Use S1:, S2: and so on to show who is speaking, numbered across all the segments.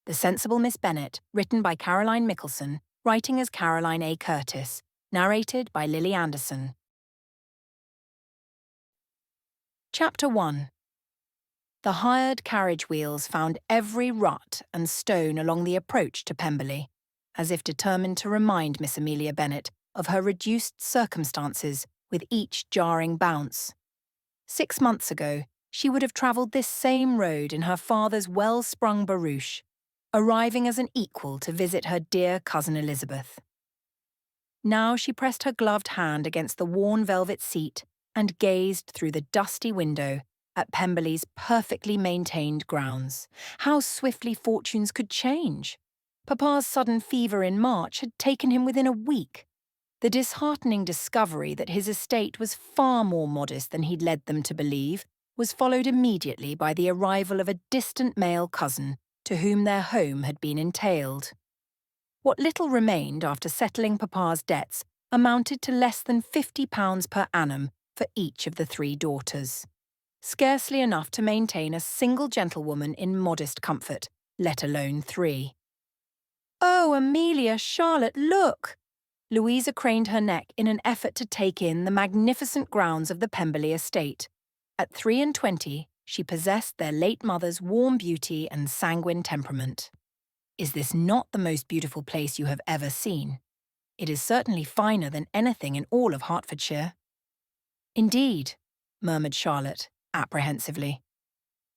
S1: The Sensible Miss Bennet, written by Caroline Michelson, writing as Caroline A. Curtis, narrated by Lily Anderson. Chapter 1. The hired carriage wheels found every rut and stone along the approach to Pemberley, as if determined to remind Miss Amelia Bennet of her reduced circumstances with each jarring bounce. 6 months ago, she would have travelled this same road in her father's well-sprung barouche, arriving as an equal to visit her dear cousin Elizabeth. Now she pressed her gloved hand against the worn velvet seat and gazed through the dusty window at Pemberley's perfectly maintained grounds. How swiftly fortunes could change! Papa's sudden fever in March had taken him within a week. The disheartening discovery that his estate was far more modest than he'd led them to believe was followed immediately by the arrival of a distant male cousin to whom their home had been entailed. What little remained after settling Papa's debts amounted to less than £50 per annum for each of the 3 daughters. Scarcely enough to maintain a single gentlewoman in modest comfort, let alone 3. "Oh, Amelia, Charlotte, look!" Louisa craned her neck in an effort to take in the magnificent grounds of the Pemberley estate. At 23, she possessed their late mother's warm beauty and sanguine temperament. "Is this not the most beautiful place you have ever seen? It is certainly finer than anything in all of Hertfordshire." "Indeed," murmured Charlotte, apprehensively.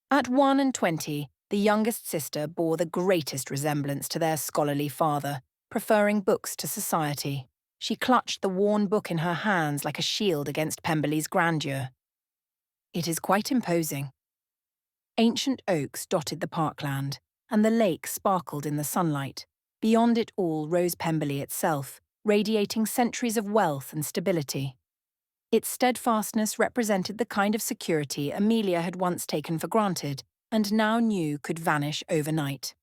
S1: At 21, the youngest sister bore the greatest resemblance to their scholarly father, preferring books to society. She clutched the worn book in her hands like a shield against Pemberley's grandeur. "It is quite imposing." Ancient oaks dotted the parkland, and the lake sparkled in the sunlight. Beyond it all rose Pemberley itself, radiating centuries of wealth and stability. Its steadfastness represented the kind of security Amelia had once taken for granted and now knew could vanish overnight.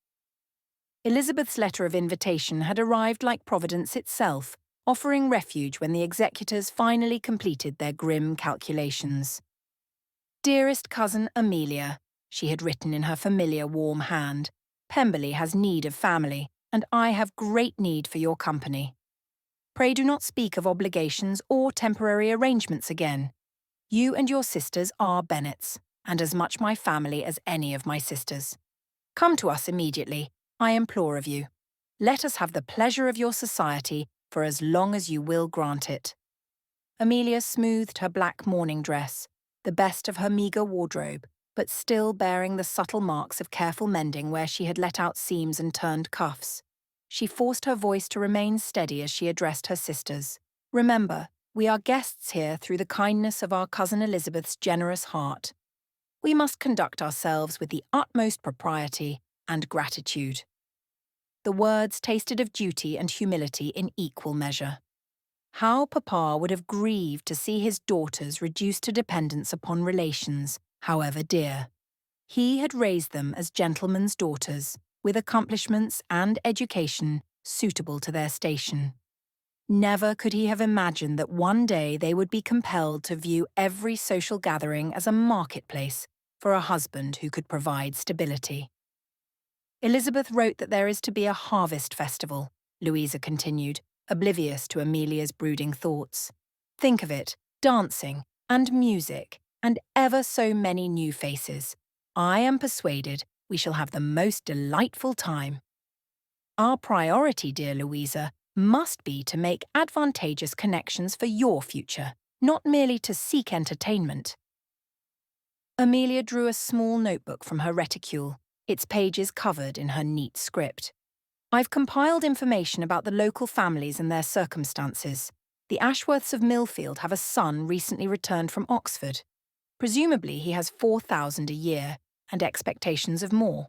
S1: Elizabeth's letter of invitation had arrived like Providence itself, offering refuge when the executors finally completed their grim calculations. "Dearest cousin Amelia," she had written in her familiar warm hand, "Pemberley has need of family, and I have great need for your company. Pray do not speak of obligations or temporary arrangements again. You and your sisters are Bennets, and as much my family as any of my sisters. Come to us immediately, I implore of you. Let us have the pleasure of your society for as long as you will grant it." Amelia smoothed her black mourning dress, the best of her meagre wardrobe, but still bearing the subtle marks of careful mending where she had let out seams and turned cuffs. She forced her voice to remain steady as she addressed her sisters. "Remember, we are guests here through the kindness of our cousin Elizabeth's generous heart. We must conduct ourselves with the utmost propriety and gratitude." The words tasted of duty and humility in equal measure. How Papa would have grieved to see his daughters reduced to dependence upon relations, however dear. He had raised them as gentlemen's daughters, with accomplishments and education suitable to their station. Never could he have imagined that one day they would be compelled to view every social gathering as a marketplace for a husband who could provide stability. "Elizabeth wrote that there is to be a harvest festival," Louisa continued, oblivious to Amelia's brooding thoughts. "Think of it, dancing and music and ever so many new faces. I am persuaded we shall have the most delightful time. Our priority, dear Louisa, must be to make advantageous connections for your future, not merely to seek entertainment." Amelia drew a small notebook from her reticule, its pages covered in her neat script. "I've compiled information about the local families and their circumstances. The Ashworths of Millfield have a son recently returned from Oxford. Presumably he has 4,000 a year, and expectations of more.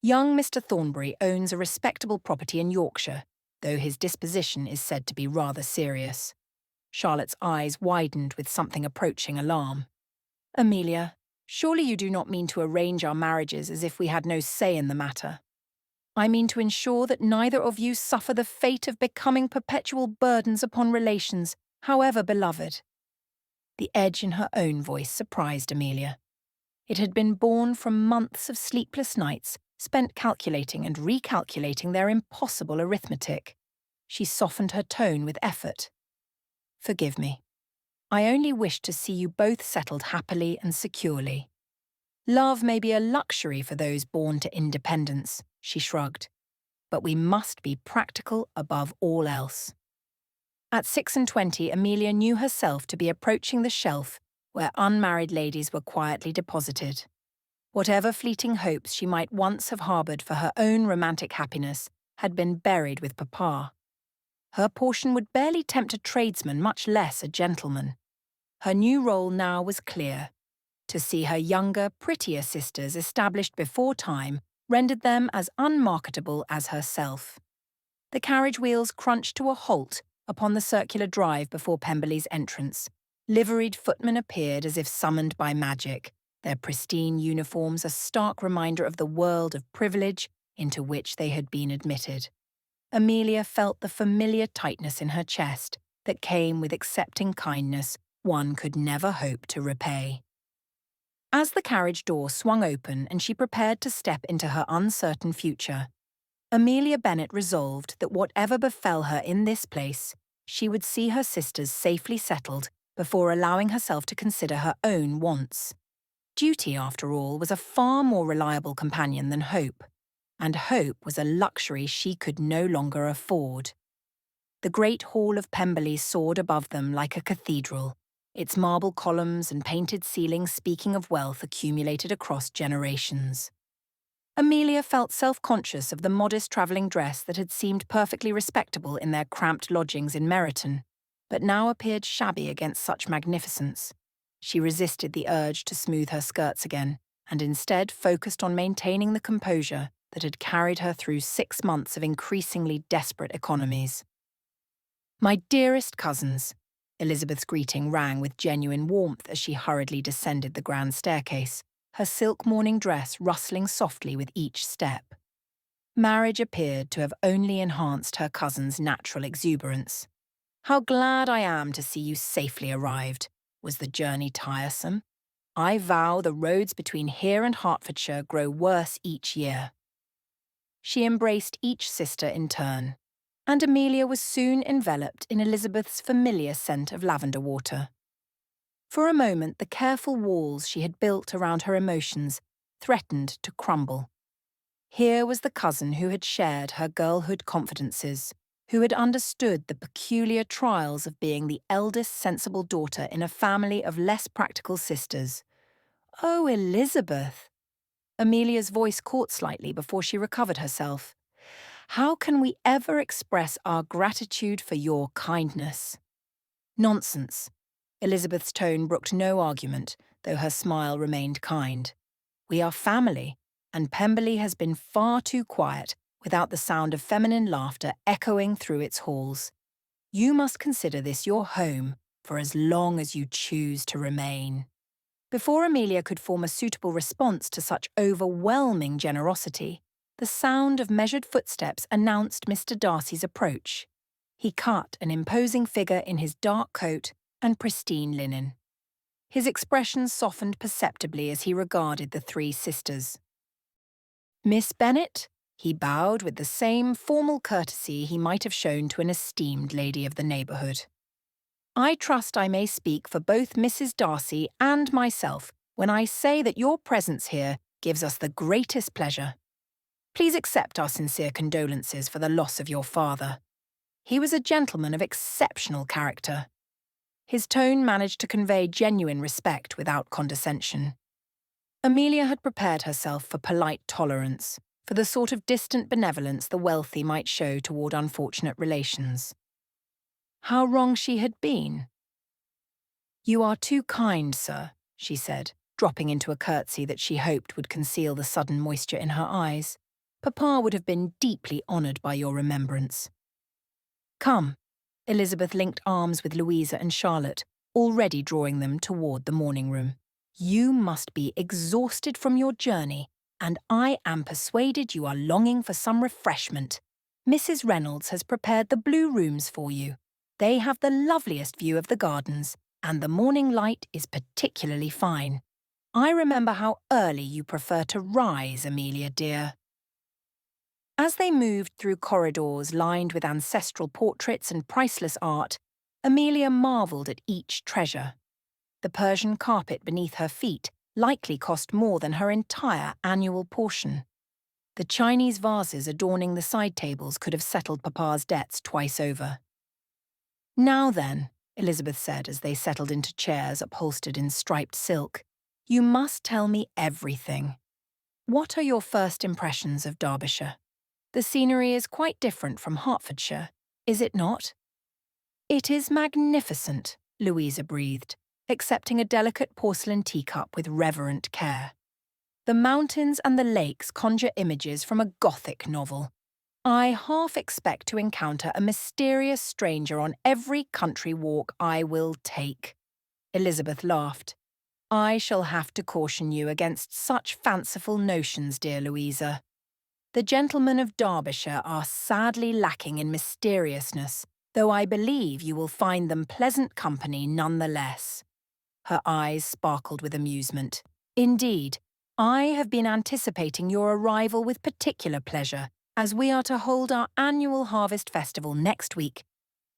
S1: Young Mr. Thornbury owns a respectable property in Yorkshire, though his disposition is said to be rather serious." Charlotte's eyes widened with something approaching alarm. "Amelia, surely you do not mean to arrange our marriages as if we had no say in the matter." "I mean to ensure that neither of you suffer the fate of becoming perpetual burdens upon relations, however beloved." The edge in her own voice surprised Amelia. It had been born from months of sleepless nights, spent calculating and recalculating their impossible arithmetic. She softened her tone with effort. "Forgive me. I only wish to see you both settled happily and securely. Love may be a luxury for those born to independence," she shrugged, "but we must be practical above all else." At 26, Amelia knew herself to be approaching the shelf where unmarried ladies were quietly deposited. Whatever fleeting hopes she might once have harboured for her own romantic happiness had been buried with Papa. Her portion would barely tempt a tradesman, much less a gentleman. Her new role now was clear. To see her younger, prettier sisters established before time rendered them as unmarketable as herself. The carriage wheels crunched to a halt upon the circular drive before Pemberley's entrance. Liveried footmen appeared as if summoned by magic, their pristine uniforms a stark reminder of the world of privilege into which they had been admitted. Amelia felt the familiar tightness in her chest that came with accepting kindness one could never hope to repay. As the carriage door swung open and she prepared to step into her uncertain future, Amelia Bennet resolved that whatever befell her in this place, she would see her sisters safely settled before allowing herself to consider her own wants. Duty, after all, was a far more reliable companion than hope, and hope was a luxury she could no longer afford. The great hall of Pemberley soared above them like a cathedral, its marble columns and painted ceilings speaking of wealth accumulated across generations. Amelia felt self-conscious of the modest travelling dress that had seemed perfectly respectable in their cramped lodgings in Meryton, but now appeared shabby against such magnificence. She resisted the urge to smooth her skirts again, and instead focused on maintaining the composure that had carried her through 6 months of increasingly desperate economies. "My dearest cousins," Elizabeth's greeting rang with genuine warmth as she hurriedly descended the grand staircase, her silk morning dress rustling softly with each step. Marriage appeared to have only enhanced her cousin's natural exuberance. "How glad I am to see you safely arrived. Was the journey tiresome? I vow the roads between here and Hertfordshire grow worse each year." She embraced each sister in turn, and Amelia was soon enveloped in Elizabeth's familiar scent of lavender water. For a moment, the careful walls she had built around her emotions threatened to crumble. Here was the cousin who had shared her girlhood confidences, who had understood the peculiar trials of being the eldest sensible daughter in a family of less practical sisters. "Oh, Elizabeth!" Amelia's voice caught slightly before she recovered herself. "How can we ever express our gratitude for your kindness?" "Nonsense." Elizabeth's tone brooked no argument, though her smile remained kind. "We are family, and Pemberley has been far too quiet without the sound of feminine laughter echoing through its halls. You must consider this your home for as long as you choose to remain." Before Amelia could form a suitable response to such overwhelming generosity, the sound of measured footsteps announced Mr. Darcy's approach. He cut an imposing figure in his dark coat and pristine linen. His expression softened perceptibly as he regarded the 3 sisters. "Miss Bennet?" He bowed with the same formal courtesy he might have shown to an esteemed lady of the neighbourhood. "I trust I may speak for both Mrs. Darcy and myself when I say that your presence here gives us the greatest pleasure. Please accept our sincere condolences for the loss of your father. He was a gentleman of exceptional character." His tone managed to convey genuine respect without condescension. Amelia had prepared herself for polite tolerance, for the sort of distant benevolence the wealthy might show toward unfortunate relations. How wrong she had been. "You are too kind, sir," she said, dropping into a curtsy that she hoped would conceal the sudden moisture in her eyes. "Papa would have been deeply honoured by your remembrance." "Come." Elizabeth linked arms with Louisa and Charlotte, already drawing them toward the morning-room. "You must be exhausted from your journey, and I am persuaded you are longing for some refreshment. Mrs. Reynolds has prepared the blue rooms for you. They have the loveliest view of the gardens, and the morning light is particularly fine. I remember how early you prefer to rise, Amelia dear." As they moved through corridors lined with ancestral portraits and priceless art, Amelia marvelled at each treasure. The Persian carpet beneath her feet likely cost more than her entire annual portion. The Chinese vases adorning the side tables could have settled Papa's debts twice over. "Now then," Elizabeth said as they settled into chairs upholstered in striped silk, "you must tell me everything. What are your first impressions of Derbyshire? The scenery is quite different from Hertfordshire, is it not?" "It is magnificent," Louisa breathed, accepting a delicate porcelain teacup with reverent care. "The mountains and the lakes conjure images from a Gothic novel. I half expect to encounter a mysterious stranger on every country walk I will take." Elizabeth laughed. "I shall have to caution you against such fanciful notions, dear Louisa. The gentlemen of Derbyshire are sadly lacking in mysteriousness, though I believe you will find them pleasant company nonetheless." Her eyes sparkled with amusement. "Indeed, I have been anticipating your arrival with particular pleasure, as we are to hold our annual harvest festival next week.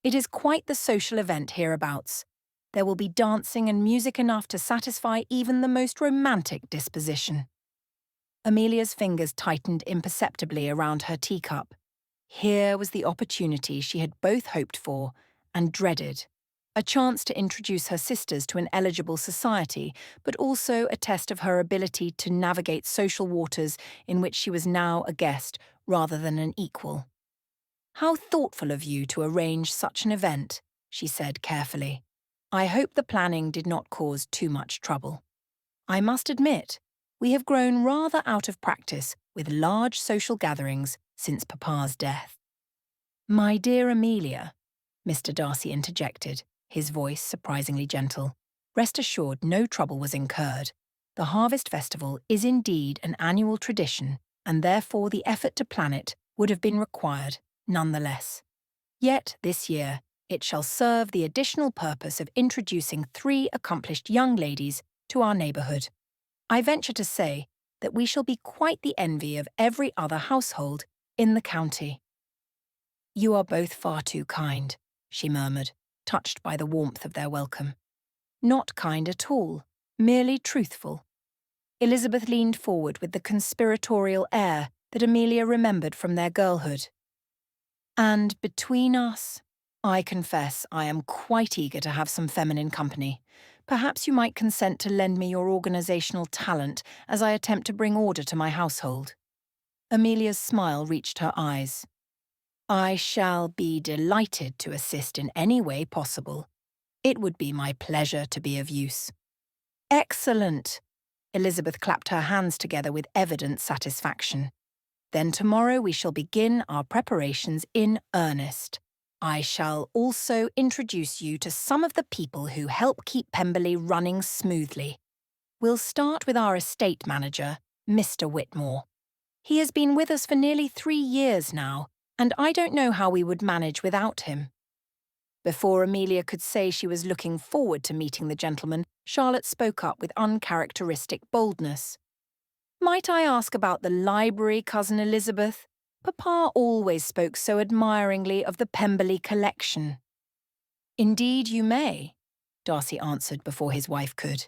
S1: It is quite the social event hereabouts. There will be dancing and music enough to satisfy even the most romantic disposition." Amelia's fingers tightened imperceptibly around her teacup. Here was the opportunity she had both hoped for and dreaded. A chance to introduce her sisters to an eligible society, but also a test of her ability to navigate social waters in which she was now a guest rather than an equal. "How thoughtful of you to arrange such an event," she said carefully. "I hope the planning did not cause too much trouble. I must admit, we have grown rather out of practice with large social gatherings since Papa's death." "My dear Amelia," Mr. Darcy interjected, his voice surprisingly gentle, "rest assured no trouble was incurred. The Harvest Festival is indeed an annual tradition, and therefore the effort to plan it would have been required, nonetheless. Yet this year it shall serve the additional purpose of introducing 3 accomplished young ladies to our neighbourhood. I venture to say that we shall be quite the envy of every other household in the county." "You are both far too kind," she murmured, touched by the warmth of their welcome. "Not kind at all, merely truthful." Elizabeth leaned forward with the conspiratorial air that Amelia remembered from their girlhood. "And between us, I confess I am quite eager to have some feminine company. Perhaps you might consent to lend me your organisational talent as I attempt to bring order to my household." Amelia's smile reached her eyes. "I shall be delighted to assist in any way possible. It would be my pleasure to be of use." "Excellent!" Elizabeth clapped her hands together with evident satisfaction. "Then tomorrow we shall begin our preparations in earnest. I shall also introduce you to some of the people who help keep Pemberley running smoothly. We'll start with our estate manager, Mr. Whitmore. He has been with us for nearly 3 years now, and I don't know how we would manage without him." Before Amelia could say she was looking forward to meeting the gentleman, Charlotte spoke up with uncharacteristic boldness. "Might I ask about the library, Cousin Elizabeth? Papa always spoke so admiringly of the Pemberley collection." "Indeed you may," Darcy answered before his wife could.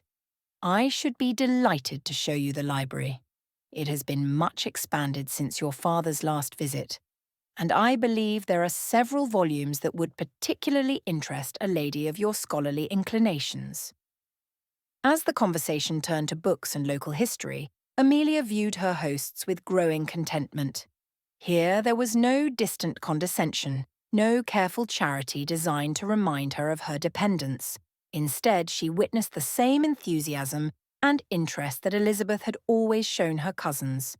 S1: "I should be delighted to show you the library. It has been much expanded since your father's last visit, and I believe there are several volumes that would particularly interest a lady of your scholarly inclinations." As the conversation turned to books and local history, Amelia viewed her hosts with growing contentment. Here there was no distant condescension, no careful charity designed to remind her of her dependence. Instead, she witnessed the same enthusiasm and interest that Elizabeth had always shown her cousins.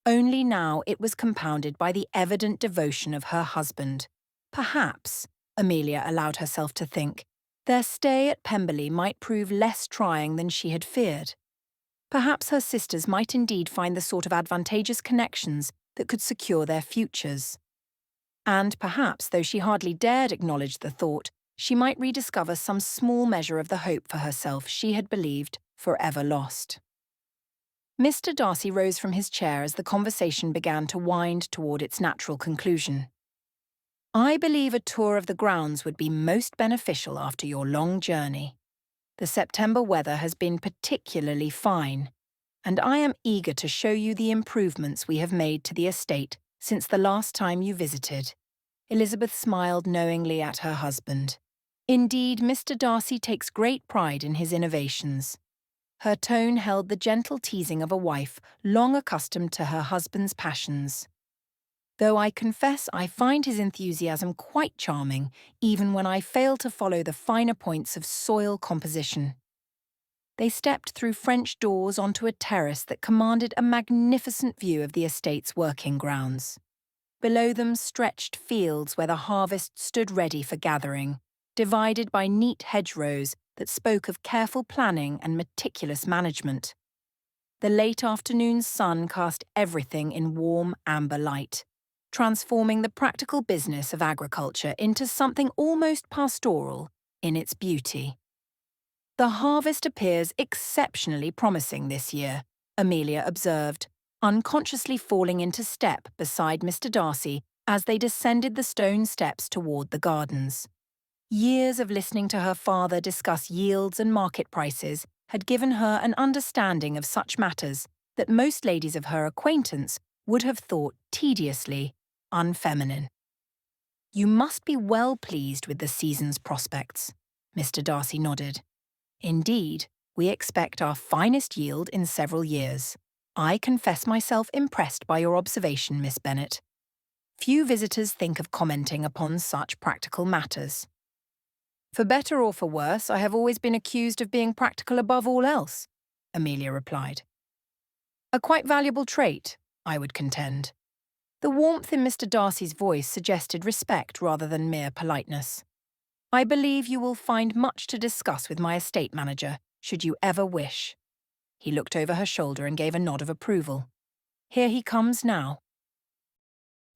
S1: Only now it was compounded by the evident devotion of her husband. Perhaps, Amelia allowed herself to think, their stay at Pemberley might prove less trying than she had feared. Perhaps her sisters might indeed find the sort of advantageous connections that could secure their futures. And perhaps, though she hardly dared acknowledge the thought, she might rediscover some small measure of the hope for herself she had believed forever lost. Mr. Darcy rose from his chair as the conversation began to wind toward its natural conclusion. I believe a tour of the grounds would be most beneficial after your long journey. The September weather has been particularly fine, and I am eager to show you the improvements we have made to the estate since the last time you visited. Elizabeth smiled knowingly at her husband. Indeed, Mr. Darcy takes great pride in his innovations. Her tone held the gentle teasing of a wife long accustomed to her husband's passions. Though I confess I find his enthusiasm quite charming, even when I fail to follow the finer points of soil composition. They stepped through French doors onto a terrace that commanded a magnificent view of the estate's working grounds. Below them stretched fields where the harvest stood ready for gathering, divided by neat hedgerows that spoke of careful planning and meticulous management. The late afternoon sun cast everything in warm amber light, transforming the practical business of agriculture into something almost pastoral in its beauty. The harvest appears exceptionally promising this year, Amelia observed, unconsciously falling into step beside Mr. Darcy as they descended the stone steps toward the gardens. Years of listening to her father discuss yields and market prices had given her an understanding of such matters that most ladies of her acquaintance would have thought tediously unfeminine. You must be well pleased with the season's prospects, Mr. Darcy nodded. Indeed, we expect our finest yield in several years. I confess myself impressed by your observation, Miss Bennet. Few visitors think of commenting upon such practical matters. For better or for worse, I have always been accused of being practical above all else, Amelia replied. A quite valuable trait, I would contend. The warmth in Mr. Darcy's voice suggested respect rather than mere politeness. I believe you will find much to discuss with my estate manager, should you ever wish. He looked over her shoulder and gave a nod of approval. Here he comes now.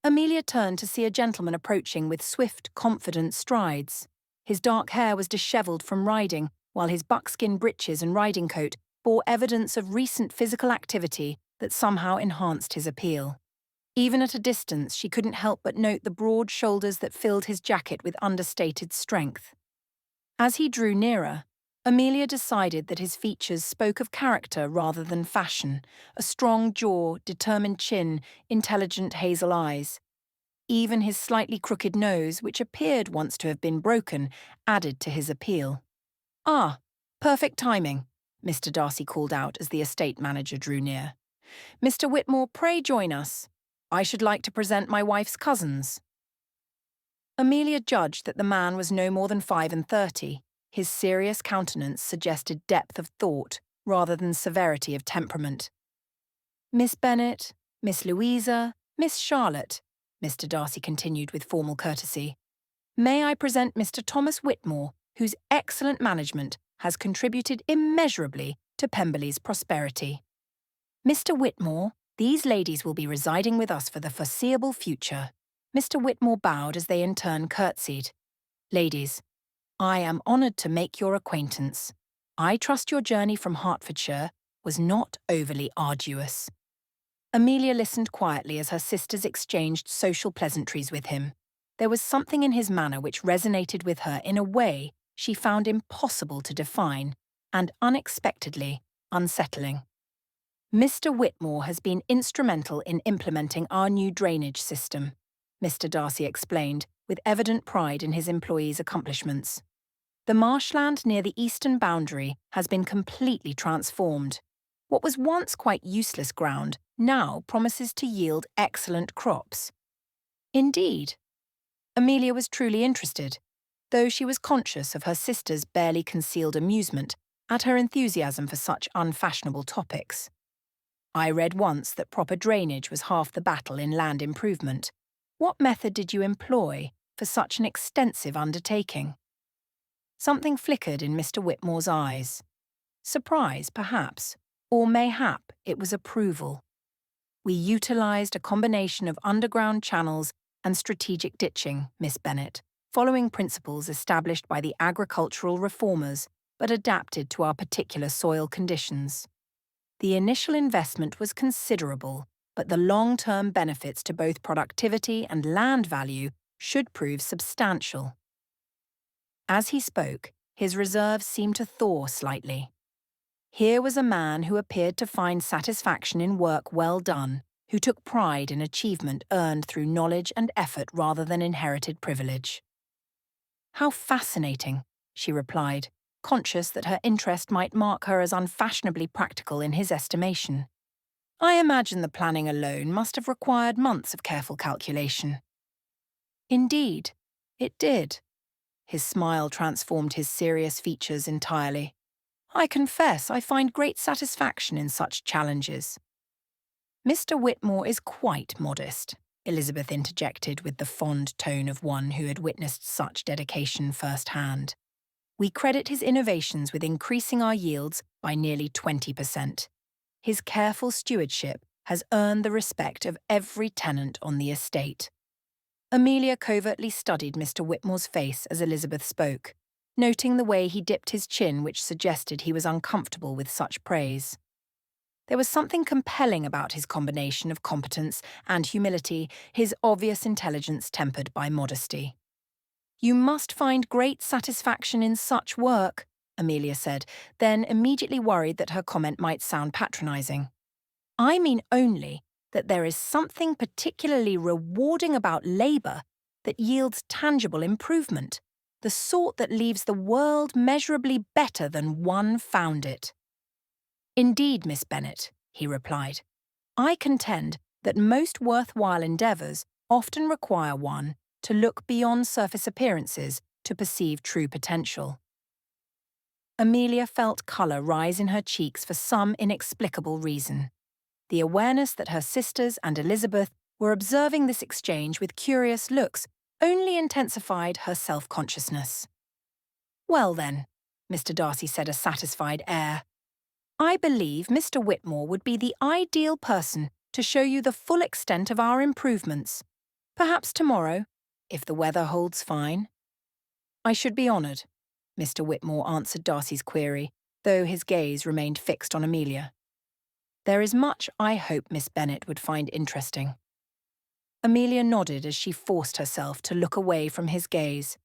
S1: Amelia turned to see a gentleman approaching with swift, confident strides. His dark hair was dishevelled from riding, while his buckskin breeches and riding coat bore evidence of recent physical activity that somehow enhanced his appeal. Even at a distance, she couldn't help but note the broad shoulders that filled his jacket with understated strength. As he drew nearer, Amelia decided that his features spoke of character rather than fashion, a strong jaw, determined chin, intelligent hazel eyes. Even his slightly crooked nose, which appeared once to have been broken, added to his appeal. Ah, perfect timing, Mr. Darcy called out as the estate manager drew near. Mr. Whitmore, pray join us. I should like to present my wife's cousins. Amelia judged that the man was no more than 35. His serious countenance suggested depth of thought rather than severity of temperament. Miss Bennet, Miss Louisa, Miss Charlotte, Mr. Darcy continued with formal courtesy. May I present Mr. Thomas Whitmore, whose excellent management has contributed immeasurably to Pemberley's prosperity. Mr. Whitmore, these ladies will be residing with us for the foreseeable future. Mr. Whitmore bowed as they in turn curtsied. Ladies, I am honoured to make your acquaintance. I trust your journey from Hertfordshire was not overly arduous. Amelia listened quietly as her sisters exchanged social pleasantries with him. There was something in his manner which resonated with her in a way she found impossible to define and unexpectedly unsettling. Mr. Whitmore has been instrumental in implementing our new drainage system, Mr. Darcy explained, with evident pride in his employees' accomplishments. The marshland near the eastern boundary has been completely transformed. What was once quite useless ground now promises to yield excellent crops. Indeed. Amelia was truly interested, though she was conscious of her sister's barely concealed amusement at her enthusiasm for such unfashionable topics. I read once that proper drainage was half the battle in land improvement. What method did you employ for such an extensive undertaking? Something flickered in Mr. Whitmore's eyes. Surprise, perhaps, or mayhap it was approval. We utilised a combination of underground channels and strategic ditching, Miss Bennet, following principles established by the agricultural reformers but adapted to our particular soil conditions. The initial investment was considerable, but the long-term benefits to both productivity and land value should prove substantial. As he spoke, his reserve seemed to thaw slightly. Here was a man who appeared to find satisfaction in work well done, who took pride in achievement earned through knowledge and effort rather than inherited privilege. "How fascinating," she replied, conscious that her interest might mark her as unfashionably practical in his estimation. "I imagine the planning alone must have required months of careful calculation." "Indeed, it did." His smile transformed his serious features entirely. "I confess I find great satisfaction in such challenges." "Mr. Whitmore is quite modest," Elizabeth interjected with the fond tone of one who had witnessed such dedication firsthand. "We credit his innovations with increasing our yields by nearly 20%. His careful stewardship has earned the respect of every tenant on the estate." Amelia covertly studied Mr. Whitmore's face as Elizabeth spoke, noting the way he dipped his chin, which suggested he was uncomfortable with such praise. There was something compelling about his combination of competence and humility, his obvious intelligence tempered by modesty. "You must find great satisfaction in such work," Amelia said, then immediately worried that her comment might sound patronizing. "I mean only that there is something particularly rewarding about labour that yields tangible improvement, the sort that leaves the world measurably better than one found it." "Indeed, Miss Bennet," he replied, "I contend that most worthwhile endeavours often require one to look beyond surface appearances to perceive true potential." Amelia felt colour rise in her cheeks for some inexplicable reason. The awareness that her sisters and Elizabeth were observing this exchange with curious looks only intensified her self-consciousness. "Well then," Mr. Darcy said, a satisfied air, "I believe Mr. Whitmore would be the ideal person to show you the full extent of our improvements. Perhaps tomorrow, if the weather holds fine." "I should be honoured," Mr. Whitmore answered Darcy's query, though his gaze remained fixed on Amelia. "There is much I hope Miss Bennet would find interesting." Amelia nodded as she forced herself to look away from his gaze.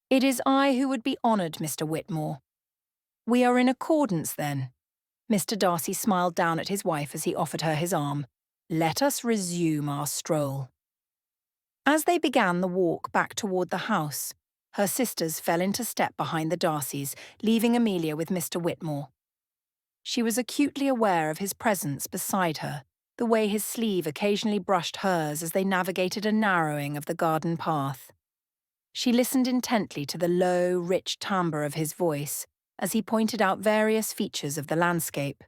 S1: "It is I who would be honoured, Mr. Whitmore." "We are in accordance, then." Mr. Darcy smiled down at his wife as he offered her his arm. "Let us resume our stroll." As they began the walk back toward the house, her sisters fell into step behind the Darcys, leaving Amelia with Mr. Whitmore. She was acutely aware of his presence beside her, the way his sleeve occasionally brushed hers as they navigated a narrowing of the garden path. She listened intently to the low, rich timbre of his voice as he pointed out various features of the landscape.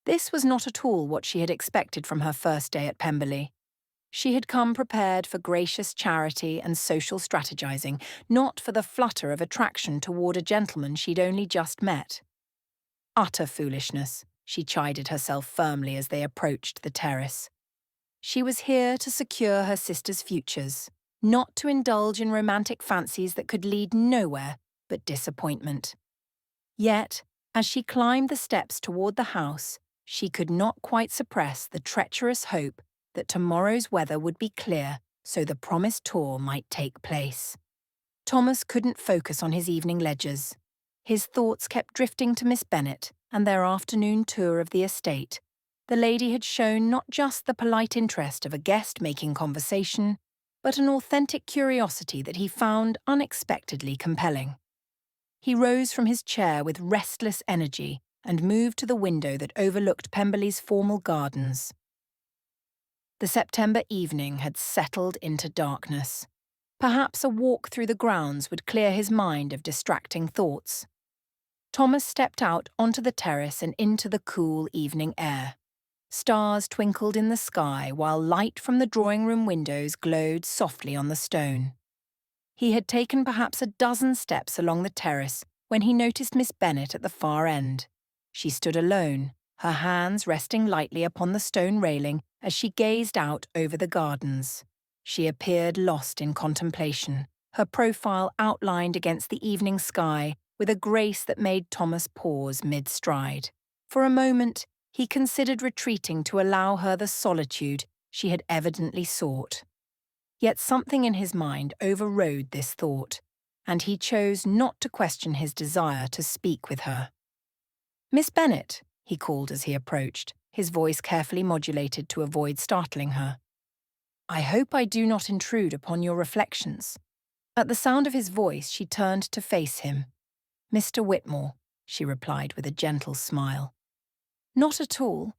S1: This was not at all what she had expected from her first day at Pemberley. She had come prepared for gracious charity and social strategizing, not for the flutter of attraction toward a gentleman she'd only just met. Utter foolishness, she chided herself firmly as they approached the terrace. She was here to secure her sister's futures, not to indulge in romantic fancies that could lead nowhere but disappointment. Yet, as she climbed the steps toward the house, she could not quite suppress the treacherous hope that tomorrow's weather would be clear so the promised tour might take place. Thomas couldn't focus on his evening ledgers. His thoughts kept drifting to Miss Bennet and their afternoon tour of the estate. The lady had shown not just the polite interest of a guest making conversation, but an authentic curiosity that he found unexpectedly compelling. He rose from his chair with restless energy and moved to the window that overlooked Pemberley's formal gardens. The September evening had settled into darkness. Perhaps a walk through the grounds would clear his mind of distracting thoughts. Thomas stepped out onto the terrace and into the cool evening air. Stars twinkled in the sky while light from the drawing-room windows glowed softly on the stone. He had taken perhaps a dozen steps along the terrace when he noticed Miss Bennet at the far end. She stood alone, her hands resting lightly upon the stone railing as she gazed out over the gardens. She appeared lost in contemplation, her profile outlined against the evening sky with a grace that made Thomas pause mid-stride. For a moment, He considered retreating to allow her the solitude she had evidently sought. Yet something in his mind overrode this thought, and he chose not to question his desire to speak with her. "Miss Bennet," he called as he approached, his voice carefully modulated to avoid startling her. "I hope I do not intrude upon your reflections." At the sound of his voice, she turned to face him. "Mr. Whitmore," she replied with a gentle smile. "Not at all.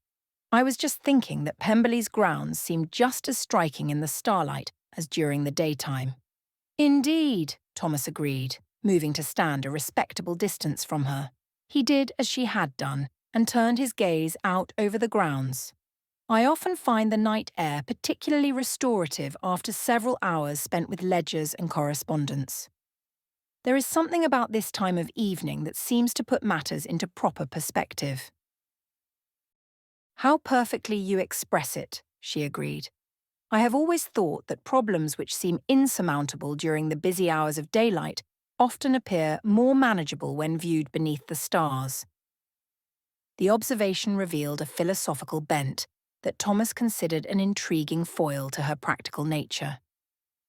S1: I was just thinking that Pemberley's grounds seemed just as striking in the starlight as during the daytime." "Indeed," Thomas agreed, moving to stand a respectable distance from her. He did as she had done and turned his gaze out over the grounds. "I often find the night air particularly restorative after several hours spent with ledgers and correspondence. There is something about this time of evening that seems to put matters into proper perspective." "How perfectly you express it," she agreed. "I have always thought that problems which seem insurmountable during the busy hours of daylight often appear more manageable when viewed beneath the stars." The observation revealed a philosophical bent that Thomas considered an intriguing foil to her practical nature.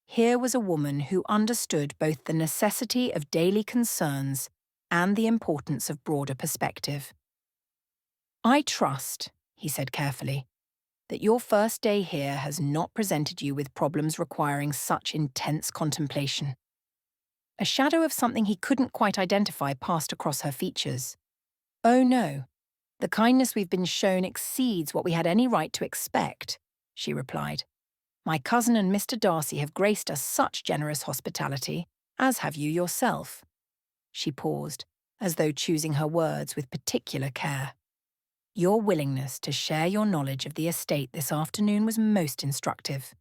S1: Here was a woman who understood both the necessity of daily concerns and the importance of broader perspective. "I trust," he said carefully, "that your first day here has not presented you with problems requiring such intense contemplation." A shadow of something he couldn't quite identify passed across her features. "Oh no, the kindness we've been shown exceeds what we had any right to expect," she replied. "My cousin and Mr. Darcy have graced us such generous hospitality, as have you yourself." She paused, as though choosing her words with particular care. "Your willingness to share your knowledge of the estate this afternoon was most instructive.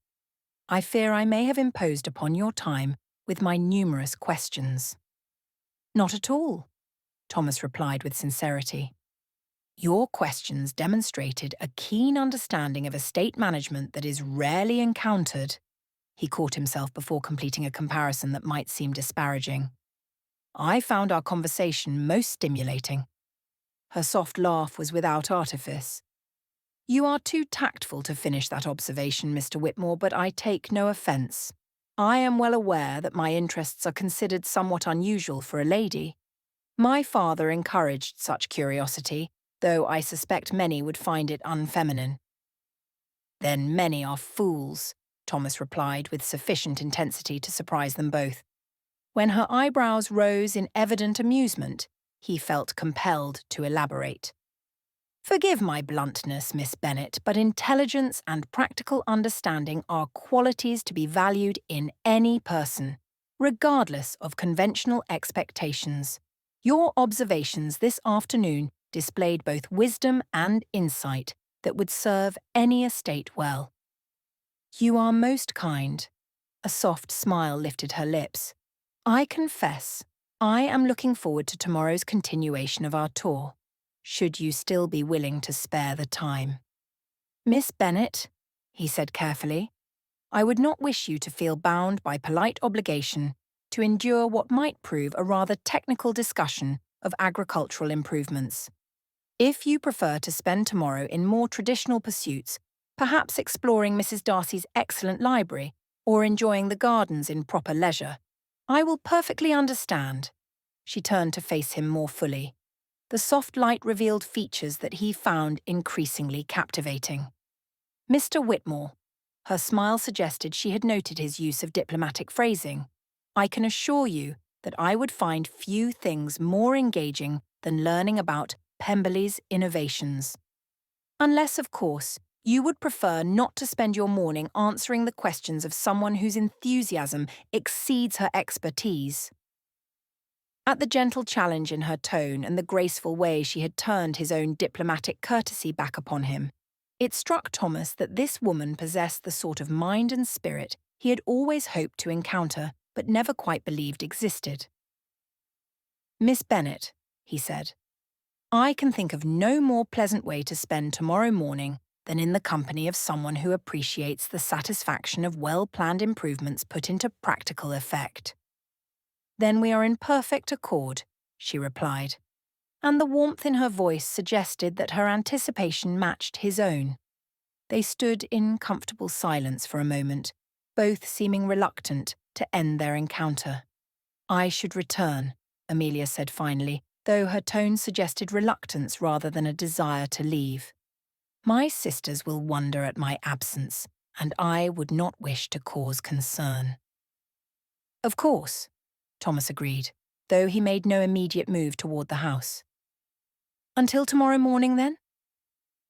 S1: I fear I may have imposed upon your time with my numerous questions." "Not at all," Thomas replied with sincerity. "Your questions demonstrated a keen understanding of estate management that is rarely encountered." He caught himself before completing a comparison that might seem disparaging. "I found our conversation most stimulating." Her soft laugh was without artifice. "You are too tactful to finish that observation, Mr. Whitmore, but I take no offence. I am well aware that my interests are considered somewhat unusual for a lady. My father encouraged such curiosity, though I suspect many would find it unfeminine." "Then many are fools," Thomas replied with sufficient intensity to surprise them both. When her eyebrows rose in evident amusement, he felt compelled to elaborate. "Forgive my bluntness, Miss Bennet, but intelligence and practical understanding are qualities to be valued in any person, regardless of conventional expectations. Your observations this afternoon displayed both wisdom and insight that would serve any estate well." "You are most kind." A soft smile lifted her lips. "I confess, I am looking forward to tomorrow's continuation of our tour, should you still be willing to spare the time." "Miss Bennet," he said carefully, "I would not wish you to feel bound by polite obligation to endure what might prove a rather technical discussion of agricultural improvements. If you prefer to spend tomorrow in more traditional pursuits, perhaps exploring Mrs. Darcy's excellent library or enjoying the gardens in proper leisure, I will perfectly understand." She turned to face him more fully. The soft light revealed features that he found increasingly captivating. "Mr. Whitmore," her smile suggested she had noted his use of diplomatic phrasing, "I can assure you that I would find few things more engaging than learning about Pemberley's innovations. Unless, of course, you would prefer not to spend your morning answering the questions of someone whose enthusiasm exceeds her expertise." At the gentle challenge in her tone and the graceful way she had turned his own diplomatic courtesy back upon him, it struck Thomas that this woman possessed the sort of mind and spirit he had always hoped to encounter but never quite believed existed. "Miss Bennet," he said, "I can think of no more pleasant way to spend tomorrow morning than in the company of someone who appreciates the satisfaction of well-planned improvements put into practical effect." "Then we are in perfect accord," she replied. and the warmth in her voice suggested that her anticipation matched his own. They stood in comfortable silence for a moment, both seeming reluctant to end their encounter. "I should return," Amelia said finally, though her tone suggested reluctance rather than a desire to leave. "My sisters will wonder at my absence, and I would not wish to cause concern." "Of course," Thomas agreed, though he made no immediate move toward the house. "Until tomorrow morning, then?"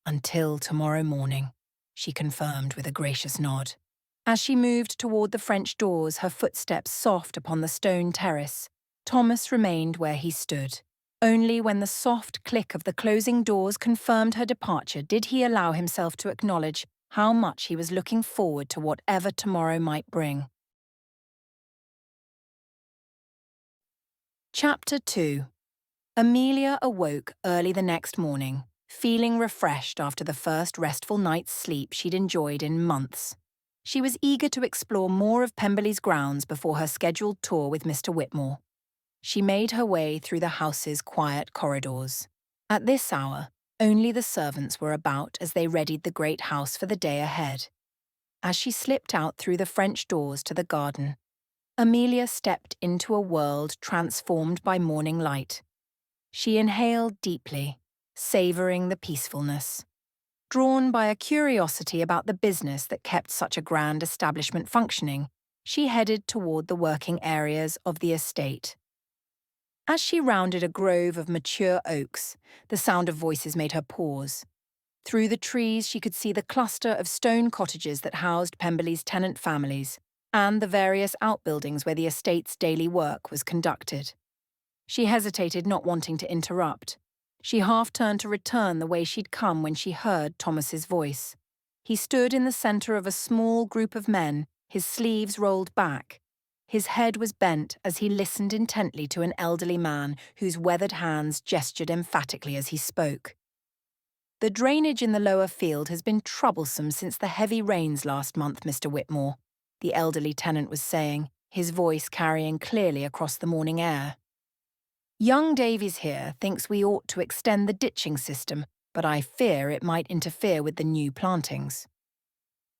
S1: "Until tomorrow morning," she confirmed with a gracious nod. As she moved toward the French doors, her footsteps soft upon the stone terrace, Thomas remained where he stood. Only when the soft click of the closing doors confirmed her departure did he allow himself to acknowledge how much he was looking forward to whatever tomorrow might bring. Chapter 2. Amelia awoke early the next morning, feeling refreshed after the first restful night's sleep she'd enjoyed in months. She was eager to explore more of Pemberley's grounds before her scheduled tour with Mr. Whitmore. She made her way through the house's quiet corridors. At this hour, only the servants were about as they readied the great house for the day ahead. As she slipped out through the French doors to the garden, Amelia stepped into a world transformed by morning light. She inhaled deeply, savouring the peacefulness. Drawn by a curiosity about the business that kept such a grand establishment functioning, she headed toward the working areas of the estate. As she rounded a grove of mature oaks, the sound of voices made her pause. Through the trees she could see the cluster of stone cottages that housed Pemberley's tenant families, and the various outbuildings where the estate's daily work was conducted. She hesitated, not wanting to interrupt. She half turned to return the way she'd come when she heard Thomas's voice. He stood in the centre of a small group of men, his sleeves rolled back. His head was bent as he listened intently to an elderly man whose weathered hands gestured emphatically as he spoke. "The drainage in the lower field has been troublesome since the heavy rains last month, Mr. Whitmore," the elderly tenant was saying, his voice carrying clearly across the morning air. "Young Davies here thinks we ought to extend the ditching system, but I fear it might interfere with the new plantings."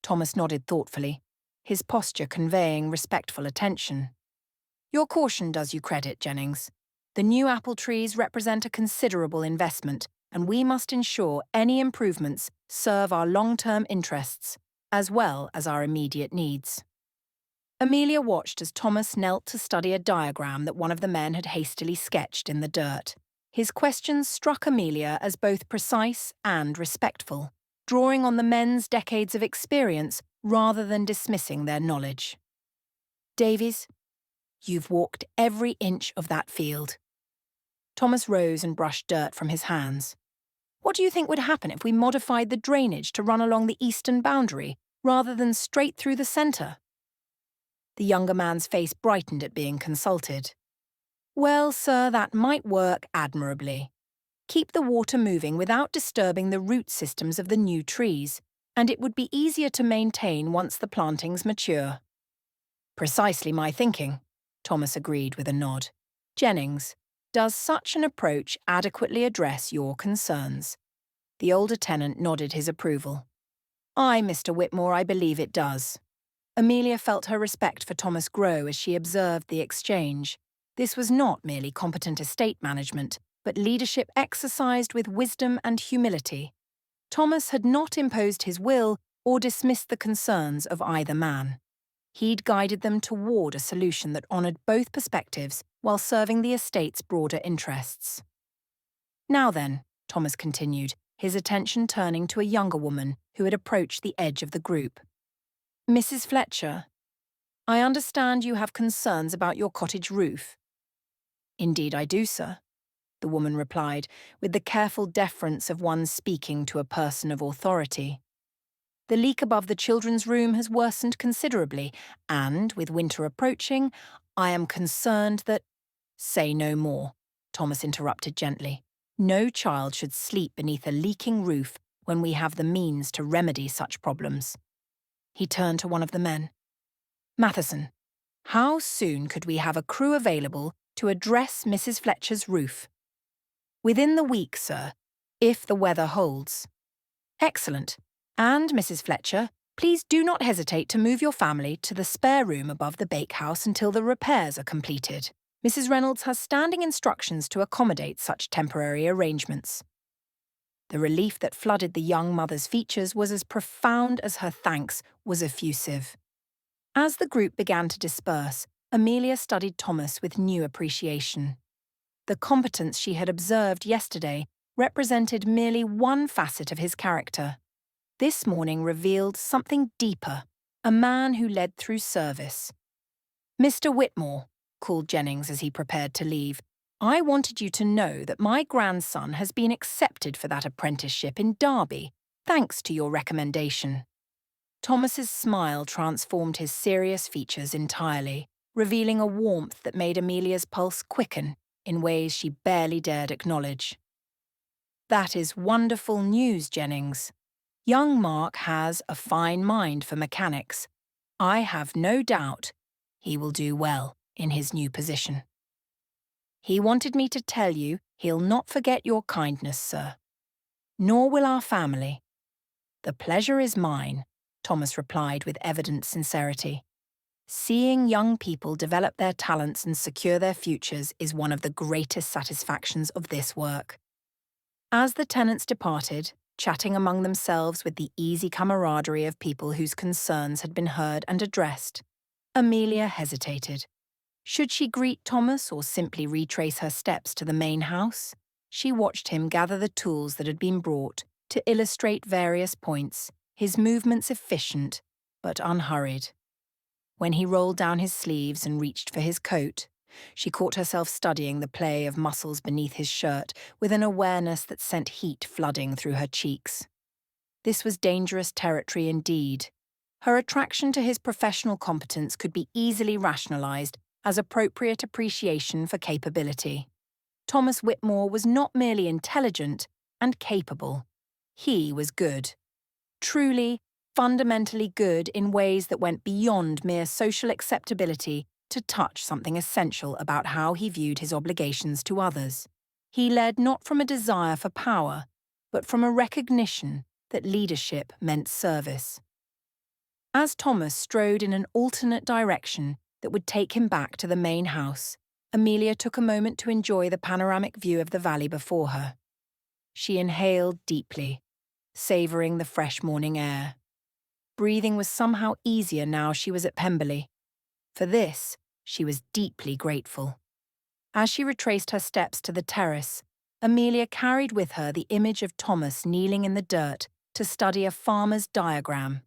S1: Thomas nodded thoughtfully, his posture conveying respectful attention. "Your caution does you credit, Jennings. The new apple trees represent a considerable investment, and we must ensure any improvements serve our long-term interests, as well as our immediate needs." Amelia watched as Thomas knelt to study a diagram that one of the men had hastily sketched in the dirt. His questions struck Amelia as both precise and respectful, drawing on the men's decades of experience rather than dismissing their knowledge. "Davies, you've walked every inch of that field." Thomas rose and brushed dirt from his hands. "What do you think would happen if we modified the drainage to run along the eastern boundary rather than straight through the centre?" The younger man's face brightened at being consulted. "Well, sir, that might work admirably. Keep the water moving without disturbing the root systems of the new trees, and it would be easier to maintain once the plantings mature." "Precisely my thinking," Thomas agreed with a nod. "Jennings, does such an approach adequately address your concerns?" The older tenant nodded his approval. "Aye, Mr. Whitmore, I believe it does." Amelia felt her respect for Thomas grow as she observed the exchange. This was not merely competent estate management, but leadership exercised with wisdom and humility. Thomas had not imposed his will or dismissed the concerns of either man. He'd guided them toward a solution that honoured both perspectives while serving the estate's broader interests. "Now then," Thomas continued, his attention turning to a younger woman who had approached the edge of the group. "Mrs. Fletcher, I understand you have concerns about your cottage roof." "Indeed I do, sir," the woman replied, with the careful deference of one speaking to a person of authority. "The leak above the children's room has worsened considerably, and, with winter approaching, I am concerned that—" "Say no more," Thomas interrupted gently. "No child should sleep beneath a leaking roof when we have the means to remedy such problems." He turned to one of the men. "Matheson, how soon could we have a crew available to address Mrs. Fletcher's roof?" Within the week, sir, if the weather holds. Excellent. And, Mrs. Fletcher, please do not hesitate to move your family to the spare room above the bakehouse until the repairs are completed. Mrs. Reynolds has standing instructions to accommodate such temporary arrangements. The relief that flooded the young mother's features was as profound as her thanks was effusive. As the group began to disperse, Amelia studied Thomas with new appreciation. The competence she had observed yesterday represented merely one facet of his character. This morning revealed something deeper, a man who led through service. "Mr. Whitmore," called Jennings as he prepared to leave, "I wanted you to know that my grandson has been accepted for that apprenticeship in Derby, thanks to your recommendation." Thomas's smile transformed his serious features entirely, revealing a warmth that made Amelia's pulse quicken in ways she barely dared acknowledge. "That is wonderful news, Jennings. Young Mark has a fine mind for mechanics. I have no doubt he will do well in his new position. He wanted me to tell you he'll not forget your kindness, sir. Nor will our family." "The pleasure is mine," Thomas replied with evident sincerity. "Seeing young people develop their talents and secure their futures is one of the greatest satisfactions of this work." As the tenants departed, chatting among themselves with the easy camaraderie of people whose concerns had been heard and addressed, Amelia hesitated. Should she greet Thomas or simply retrace her steps to the main house? She watched him gather the tools that had been brought to illustrate various points, his movements efficient but unhurried. When he rolled down his sleeves and reached for his coat, she caught herself studying the play of muscles beneath his shirt with an awareness that sent heat flooding through her cheeks. This was dangerous territory indeed. Her attraction to his professional competence could be easily rationalized as appropriate appreciation for capability. Thomas Whitmore was not merely intelligent and capable. He was good. Truly, fundamentally good in ways that went beyond mere social acceptability to touch something essential about how he viewed his obligations to others. He led not from a desire for power, but from a recognition that leadership meant service. As Thomas strode in an alternate direction that would take him back to the main house, Amelia took a moment to enjoy the panoramic view of the valley before her. She inhaled deeply, savouring the fresh morning air. Breathing was somehow easier now she was at Pemberley. For this, she was deeply grateful. As she retraced her steps to the terrace, Amelia carried with her the image of Thomas kneeling in the dirt to study a farmer's diagram.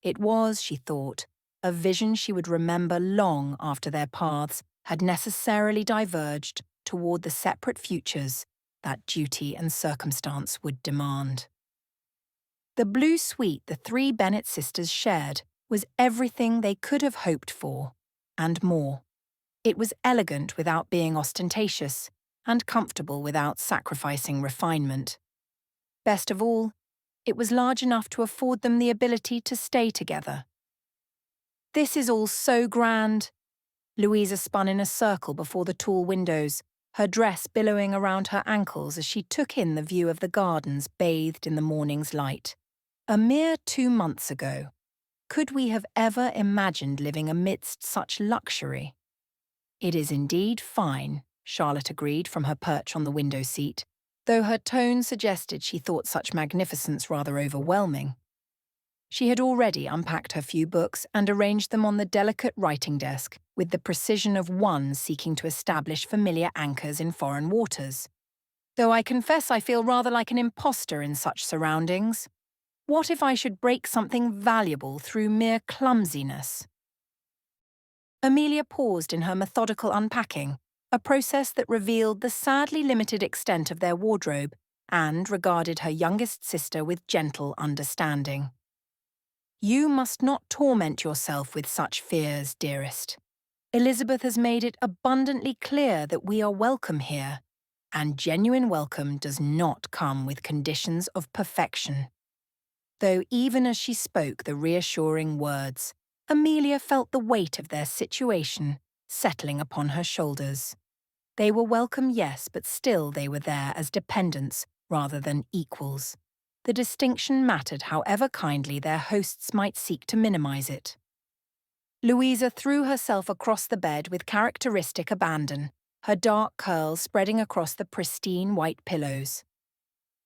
S1: It was, she thought, a vision she would remember long after their paths had necessarily diverged toward the separate futures that duty and circumstance would demand. The blue suite the three Bennet sisters shared was everything they could have hoped for, and more. It was elegant without being ostentatious, and comfortable without sacrificing refinement. Best of all, it was large enough to afford them the ability to stay together. "This is all so grand." Louisa spun in a circle before the tall windows, her dress billowing around her ankles as she took in the view of the gardens bathed in the morning's light. A mere 2 months ago, could we have ever imagined living amidst such luxury? "It is indeed fine," Charlotte agreed from her perch on the window seat, though her tone suggested she thought such magnificence rather overwhelming. She had already unpacked her few books and arranged them on the delicate writing desk with the precision of one seeking to establish familiar anchors in foreign waters. "Though I confess I feel rather like an imposter in such surroundings. What if I should break something valuable through mere clumsiness?" Amelia paused in her methodical unpacking, a process that revealed the sadly limited extent of their wardrobe and regarded her youngest sister with gentle understanding. "You must not torment yourself with such fears, dearest. Elizabeth has made it abundantly clear that we are welcome here, and genuine welcome does not come with conditions of perfection." Though even as she spoke the reassuring words, Amelia felt the weight of their situation settling upon her shoulders. They were welcome, yes, but still they were there as dependents rather than equals. The distinction mattered however kindly their hosts might seek to minimize it. Louisa threw herself across the bed with characteristic abandon, her dark curls spreading across the pristine white pillows.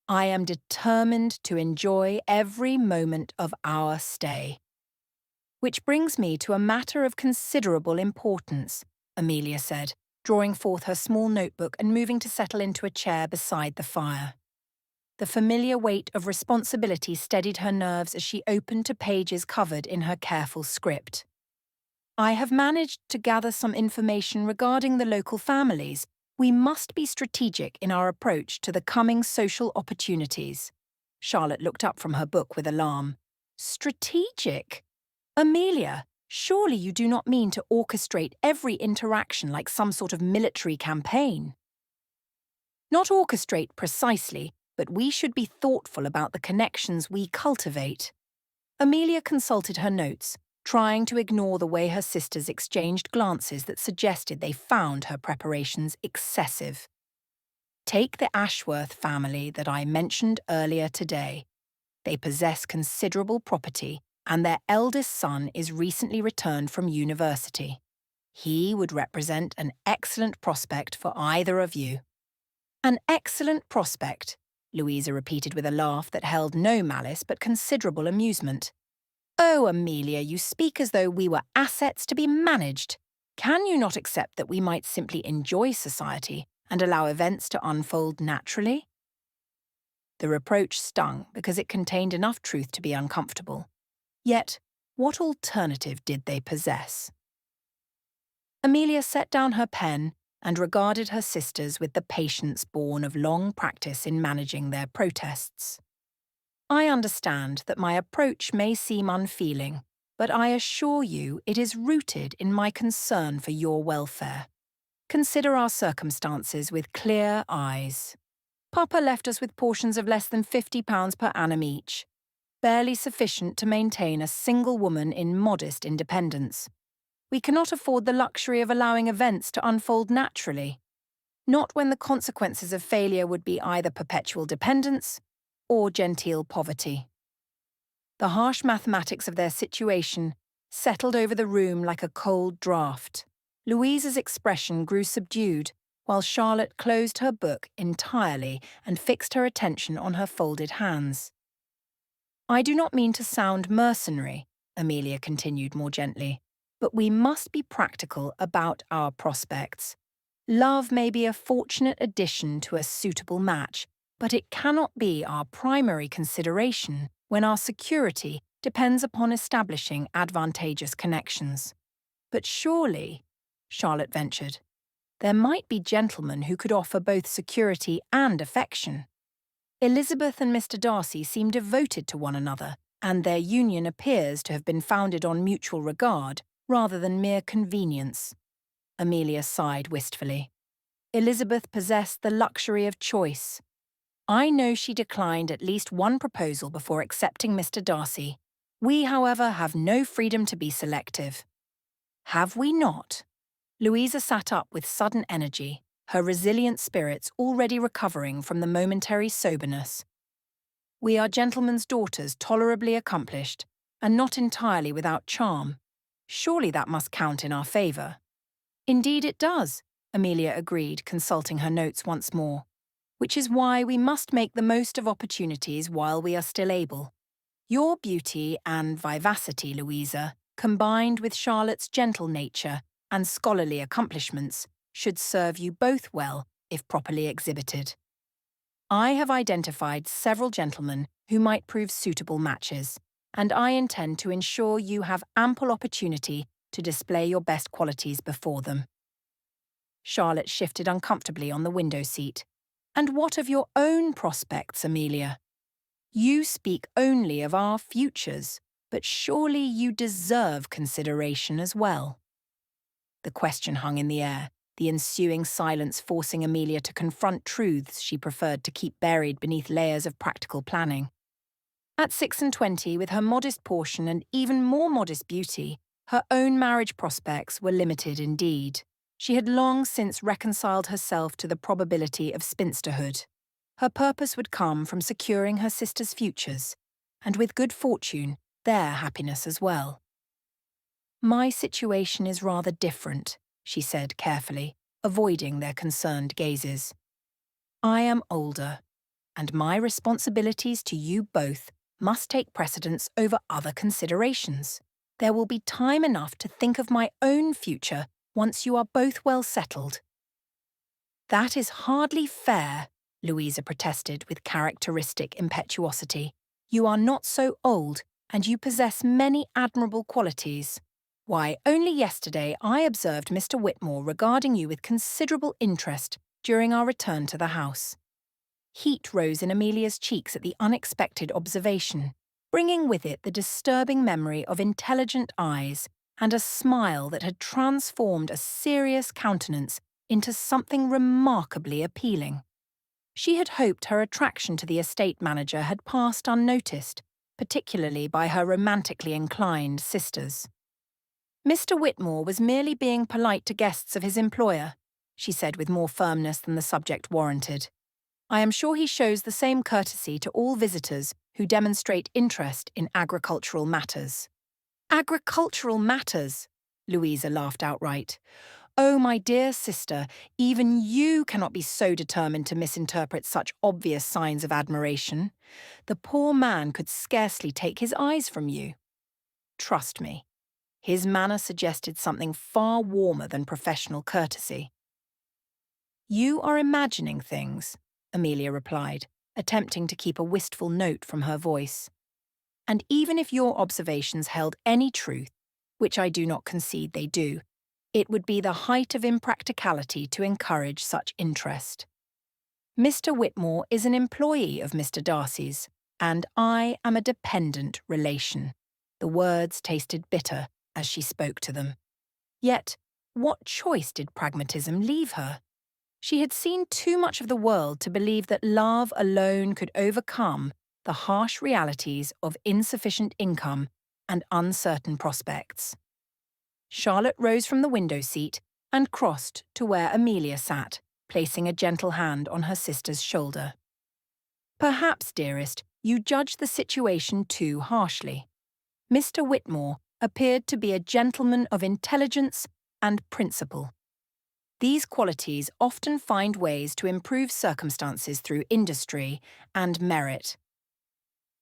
S1: I am determined to enjoy every moment of our stay. Which brings me to a matter of considerable importance, Amelia said, drawing forth her small notebook and moving to settle into a chair beside the fire. The familiar weight of responsibility steadied her nerves as she opened to pages covered in her careful script. I have managed to gather some information regarding the local families. We must be strategic in our approach to the coming social opportunities. Charlotte looked up from her book with alarm. Strategic? Amelia, surely you do not mean to orchestrate every interaction like some sort of military campaign. Not orchestrate precisely, but we should be thoughtful about the connections we cultivate. Amelia consulted her notes, trying to ignore the way her sisters exchanged glances that suggested they found her preparations excessive. Take the Ashworth family that I mentioned earlier today. They possess considerable property, and their eldest son is recently returned from university. He would represent an excellent prospect for either of you. An excellent prospect, Louisa repeated with a laugh that held no malice but considerable amusement. Oh, Amelia, you speak as though we were assets to be managed. Can you not accept that we might simply enjoy society and allow events to unfold naturally? The reproach stung because it contained enough truth to be uncomfortable. Yet, what alternative did they possess? Amelia set down her pen and regarded her sisters with the patience born of long practice in managing their protests. I understand that my approach may seem unfeeling, but I assure you it is rooted in my concern for your welfare. Consider our circumstances with clear eyes. Papa left us with portions of less than £50 per annum each, barely sufficient to maintain a single woman in modest independence. We cannot afford the luxury of allowing events to unfold naturally, not when the consequences of failure would be either perpetual dependence or genteel poverty. The harsh mathematics of their situation settled over the room like a cold draught. Louisa's expression grew subdued, while Charlotte closed her book entirely and fixed her attention on her folded hands. I do not mean to sound mercenary, Amelia continued more gently, but we must be practical about our prospects. Love may be a fortunate addition to a suitable match, but it cannot be our primary consideration when our security depends upon establishing advantageous connections. But surely, Charlotte ventured, there might be gentlemen who could offer both security and affection. Elizabeth and Mr. Darcy seem devoted to one another, and their union appears to have been founded on mutual regard rather than mere convenience. Amelia sighed wistfully. Elizabeth possessed the luxury of choice. I know she declined at least one proposal before accepting Mr. Darcy. We, however, have no freedom to be selective. Have we not? Louisa sat up with sudden energy, her resilient spirits already recovering from the momentary soberness. We are gentlemen's daughters tolerably accomplished, and not entirely without charm. Surely that must count in our favour. Indeed it does, Amelia agreed, consulting her notes once more. Which is why we must make the most of opportunities while we are still able. Your beauty and vivacity, Louisa, combined with Charlotte's gentle nature and scholarly accomplishments, should serve you both well if properly exhibited. I have identified several gentlemen who might prove suitable matches, and I intend to ensure you have ample opportunity to display your best qualities before them. Charlotte shifted uncomfortably on the window seat. And what of your own prospects, Amelia? You speak only of our futures, but surely you deserve consideration as well. The question hung in the air, the ensuing silence forcing Amelia to confront truths she preferred to keep buried beneath layers of practical planning. At 26, with her modest portion and even more modest beauty, her own marriage prospects were limited indeed. She had long since reconciled herself to the probability of spinsterhood. Her purpose would come from securing her sisters' futures, and with good fortune, their happiness as well. "My situation is rather different," she said carefully, avoiding their concerned gazes. "I am older, and my responsibilities to you both must take precedence over other considerations. There will be time enough to think of my own future once you are both well settled." "That is hardly fair," Louisa protested with characteristic impetuosity. "You are not so old, and you possess many admirable qualities. Why, only yesterday I observed Mr. Whitmore regarding you with considerable interest during our return to the house." Heat rose in Amelia's cheeks at the unexpected observation, bringing with it the disturbing memory of intelligent eyes and a smile that had transformed a serious countenance into something remarkably appealing. She had hoped her attraction to the estate manager had passed unnoticed, particularly by her romantically inclined sisters. "Mr. Whitmore was merely being polite to guests of his employer," she said with more firmness than the subject warranted. "I am sure he shows the same courtesy to all visitors who demonstrate interest in agricultural matters." "Agricultural matters!" Louisa laughed outright. "Oh, my dear sister, even you cannot be so determined to misinterpret such obvious signs of admiration. The poor man could scarcely take his eyes from you. Trust me, his manner suggested something far warmer than professional courtesy." "You are imagining things," Amelia replied, attempting to keep a wistful note from her voice. "And even if your observations held any truth, which I do not concede they do, it would be the height of impracticality to encourage such interest. Mr. Whitmore is an employee of Mr. Darcy's, and I am a dependent relation." The words tasted bitter as she spoke to them. Yet, what choice did pragmatism leave her? She had seen too much of the world to believe that love alone could overcome the harsh realities of insufficient income and uncertain prospects. Charlotte rose from the window seat and crossed to where Amelia sat, placing a gentle hand on her sister's shoulder. "Perhaps, dearest, you judge the situation too harshly. Mr. Whitmore appeared to be a gentleman of intelligence and principle. These qualities often find ways to improve circumstances through industry and merit."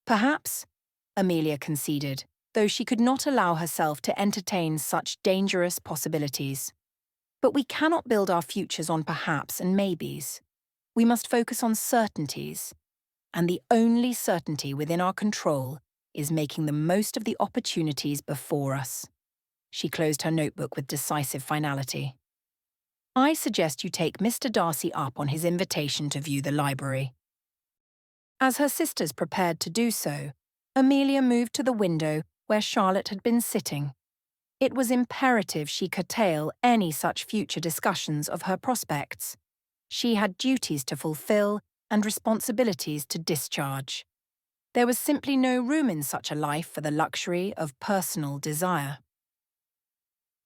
S1: "Perhaps," Amelia conceded, though she could not allow herself to entertain such dangerous possibilities. "But we cannot build our futures on perhaps and maybes. We must focus on certainties, and the only certainty within our control is making the most of the opportunities before us." She closed her notebook with decisive finality. "I suggest you take Mr. Darcy up on his invitation to view the library." As her sisters prepared to do so, Amelia moved to the window where Charlotte had been sitting. It was imperative she curtail any such future discussions of her prospects. She had duties to fulfill and responsibilities to discharge. There was simply no room in such a life for the luxury of personal desire.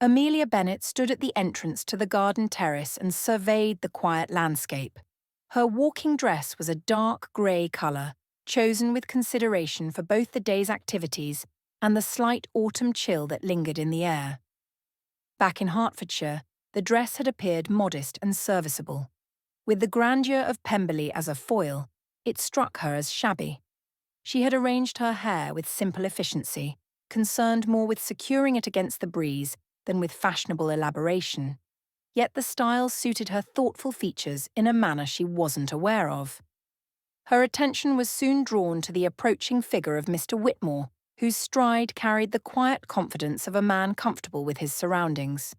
S1: Amelia Bennet stood at the entrance to the garden terrace and surveyed the quiet landscape. Her walking dress was a dark grey colour, chosen with consideration for both the day's activities and the slight autumn chill that lingered in the air. Back in Hertfordshire, the dress had appeared modest and serviceable. With the grandeur of Pemberley as a foil, it struck her as shabby. She had arranged her hair with simple efficiency, concerned more with securing it against the breeze than with fashionable elaboration. Yet the style suited her thoughtful features in a manner she wasn't aware of. Her attention was soon drawn to the approaching figure of Mr. Whitmore, whose stride carried the quiet confidence of a man comfortable with his surroundings.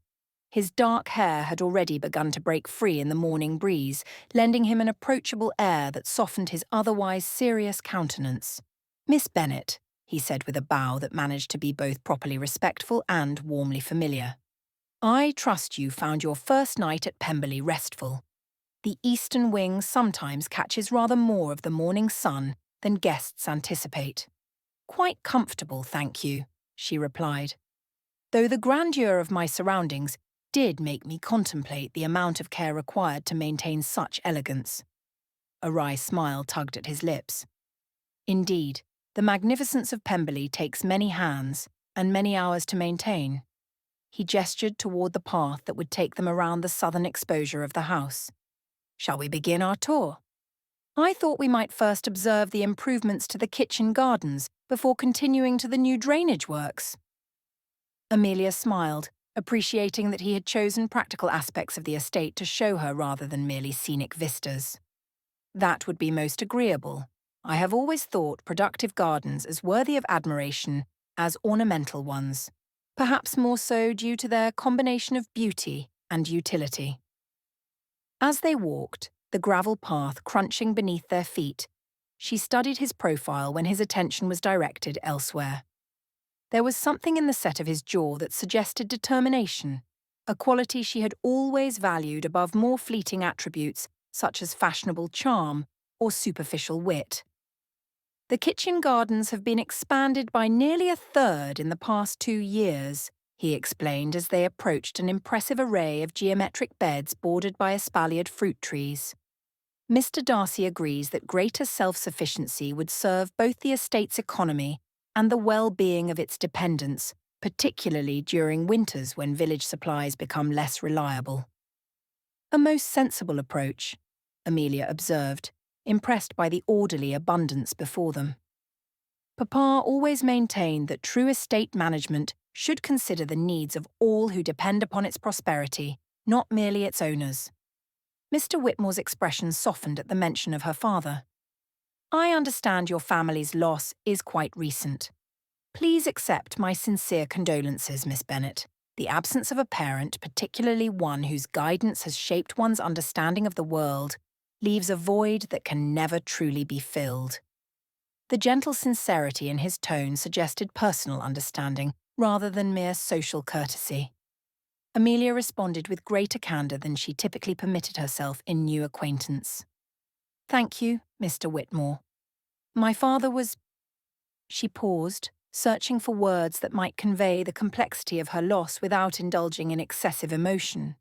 S1: His dark hair had already begun to break free in the morning breeze, lending him an approachable air that softened his otherwise serious countenance. "Miss Bennet," he said with a bow that managed to be both properly respectful and warmly familiar, "I trust you found your first night at Pemberley restful. The eastern wing sometimes catches rather more of the morning sun than guests anticipate." "Quite comfortable, thank you," she replied. "Though the grandeur of my surroundings did make me contemplate the amount of care required to maintain such elegance. A wry smile tugged at his lips. Indeed, the magnificence of Pemberley takes many hands and many hours to maintain. He gestured toward the path that would take them around the southern exposure of the house. Shall we begin our tour? I thought we might first observe the improvements to the kitchen gardens before continuing to the new drainage works. Amelia smiled, appreciating that he had chosen practical aspects of the estate to show her rather than merely scenic vistas. That would be most agreeable. I have always thought productive gardens as worthy of admiration as ornamental ones, perhaps more so due to their combination of beauty and utility. As they walked, the gravel path crunching beneath their feet, she studied his profile when his attention was directed elsewhere. There was something in the set of his jaw that suggested determination, a quality she had always valued above more fleeting attributes such as fashionable charm or superficial wit. The kitchen gardens have been expanded by nearly a third in the past 2 years, he explained as they approached an impressive array of geometric beds bordered by espaliered fruit trees. Mr. Darcy agrees that greater self-sufficiency would serve both the estate's economy and the well-being of its dependents, particularly during winters when village supplies become less reliable. A most sensible approach, Amelia observed, impressed by the orderly abundance before them. Papa always maintained that true estate management should consider the needs of all who depend upon its prosperity, not merely its owners. Mr. Whitmore's expression softened at the mention of her father. I understand your family's loss is quite recent. Please accept my sincere condolences, Miss Bennet. The absence of a parent, particularly one whose guidance has shaped one's understanding of the world, leaves a void that can never truly be filled. The gentle sincerity in his tone suggested personal understanding rather than mere social courtesy. Amelia responded with greater candour than she typically permitted herself in new acquaintance. Thank you, Mr. Whitmore. My father was... She paused, searching for words that might convey the complexity of her loss without indulging in excessive emotion.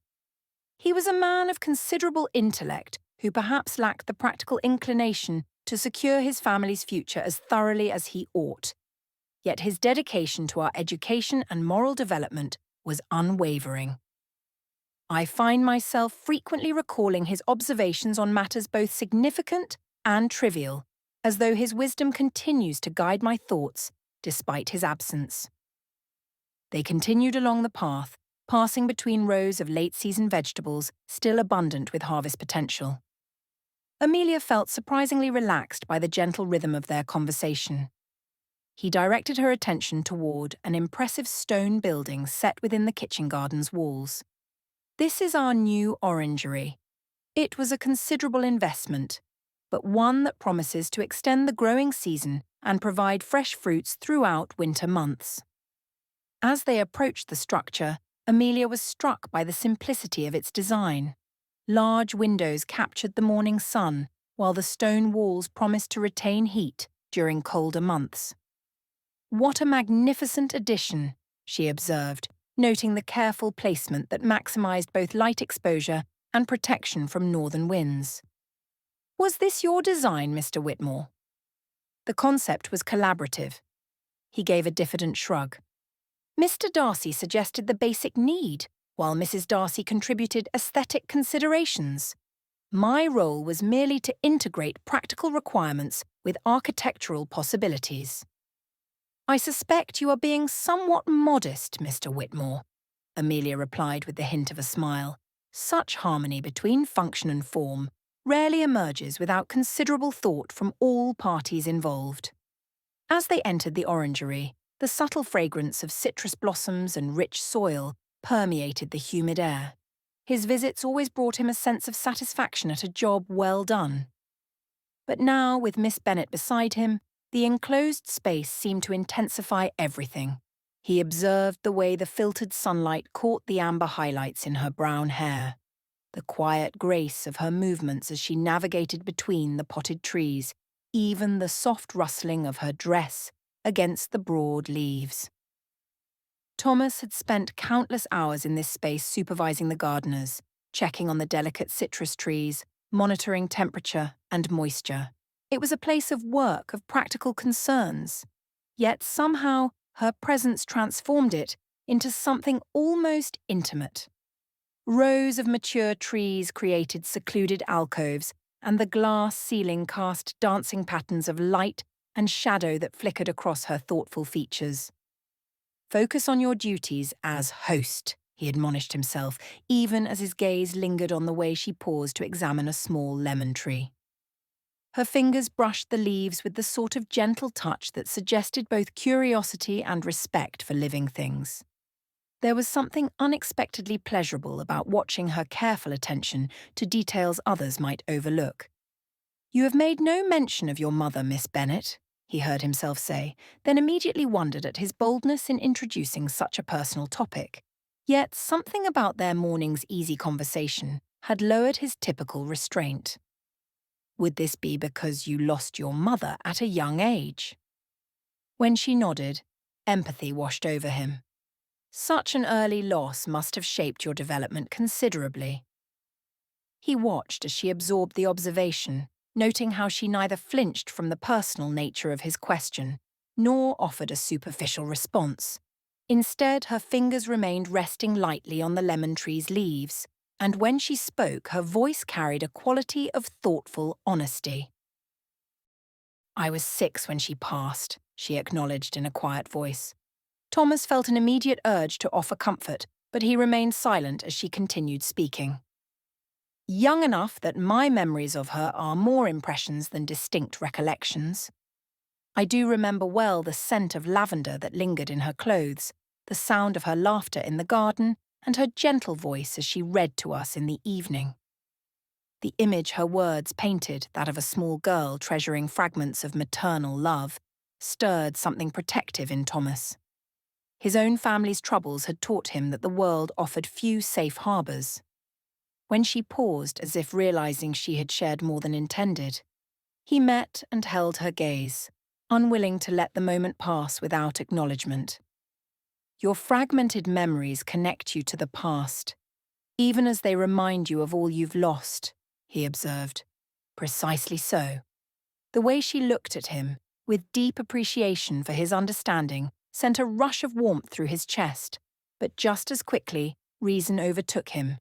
S1: He was a man of considerable intellect who perhaps lacked the practical inclination to secure his family's future as thoroughly as he ought. Yet his dedication to our education and moral development was unwavering. I find myself frequently recalling his observations on matters both significant and trivial, as though his wisdom continues to guide my thoughts despite his absence. They continued along the path, passing between rows of late-season vegetables still abundant with harvest potential. Amelia felt surprisingly relaxed by the gentle rhythm of their conversation. He directed her attention toward an impressive stone building set within the kitchen garden's walls. This is our new orangery. It was a considerable investment, but one that promises to extend the growing season and provide fresh fruits throughout winter months. As they approached the structure, Amelia was struck by the simplicity of its design. Large windows captured the morning sun, while the stone walls promised to retain heat during colder months. What a magnificent addition, she observed, noting the careful placement that maximised both light exposure and protection from northern winds. Was this your design, Mr. Whitmore? The concept was collaborative. He gave a diffident shrug. Mr. Darcy suggested the basic need, while Mrs. Darcy contributed aesthetic considerations. My role was merely to integrate practical requirements with architectural possibilities. I suspect you are being somewhat modest, Mr. Whitmore, Amelia replied with the hint of a smile. Such harmony between function and form rarely emerges without considerable thought from all parties involved. As they entered the orangery, the subtle fragrance of citrus blossoms and rich soil permeated the humid air. His visits always brought him a sense of satisfaction at a job well done. But now, with Miss Bennet beside him, the enclosed space seemed to intensify everything. He observed the way the filtered sunlight caught the amber highlights in her brown hair, the quiet grace of her movements as she navigated between the potted trees, even the soft rustling of her dress against the broad leaves. Thomas had spent countless hours in this space supervising the gardeners, checking on the delicate citrus trees, monitoring temperature and moisture. It was a place of work, of practical concerns. Yet somehow her presence transformed it into something almost intimate. Rows of mature trees created secluded alcoves, and the glass ceiling cast dancing patterns of light and shadow that flickered across her thoughtful features. "Focus on your duties as host," he admonished himself, even as his gaze lingered on the way she paused to examine a small lemon tree. Her fingers brushed the leaves with the sort of gentle touch that suggested both curiosity and respect for living things. There was something unexpectedly pleasurable about watching her careful attention to details others might overlook. "You have made no mention of your mother, Miss Bennet," he heard himself say, then immediately wondered at his boldness in introducing such a personal topic. Yet something about their morning's easy conversation had lowered his typical restraint. "Would this be because you lost your mother at a young age?" When she nodded, empathy washed over him. "Such an early loss must have shaped your development considerably." He watched as she absorbed the observation, noting how she neither flinched from the personal nature of his question, nor offered a superficial response. Instead, her fingers remained resting lightly on the lemon tree's leaves, and when she spoke, her voice carried a quality of thoughtful honesty. "I was 6 when she passed," she acknowledged in a quiet voice. Thomas felt an immediate urge to offer comfort, but he remained silent as she continued speaking. "Young enough that my memories of her are more impressions than distinct recollections. I do remember well the scent of lavender that lingered in her clothes, the sound of her laughter in the garden, and her gentle voice as she read to us in the evening." The image her words painted, that of a small girl treasuring fragments of maternal love, stirred something protective in Thomas. His own family's troubles had taught him that the world offered few safe harbours. When she paused, as if realising she had shared more than intended, he met and held her gaze, unwilling to let the moment pass without acknowledgement. "Your fragmented memories connect you to the past, even as they remind you of all you've lost," he observed. "Precisely so." The way she looked at him, with deep appreciation for his understanding, sent a rush of warmth through his chest, but just as quickly, reason overtook him.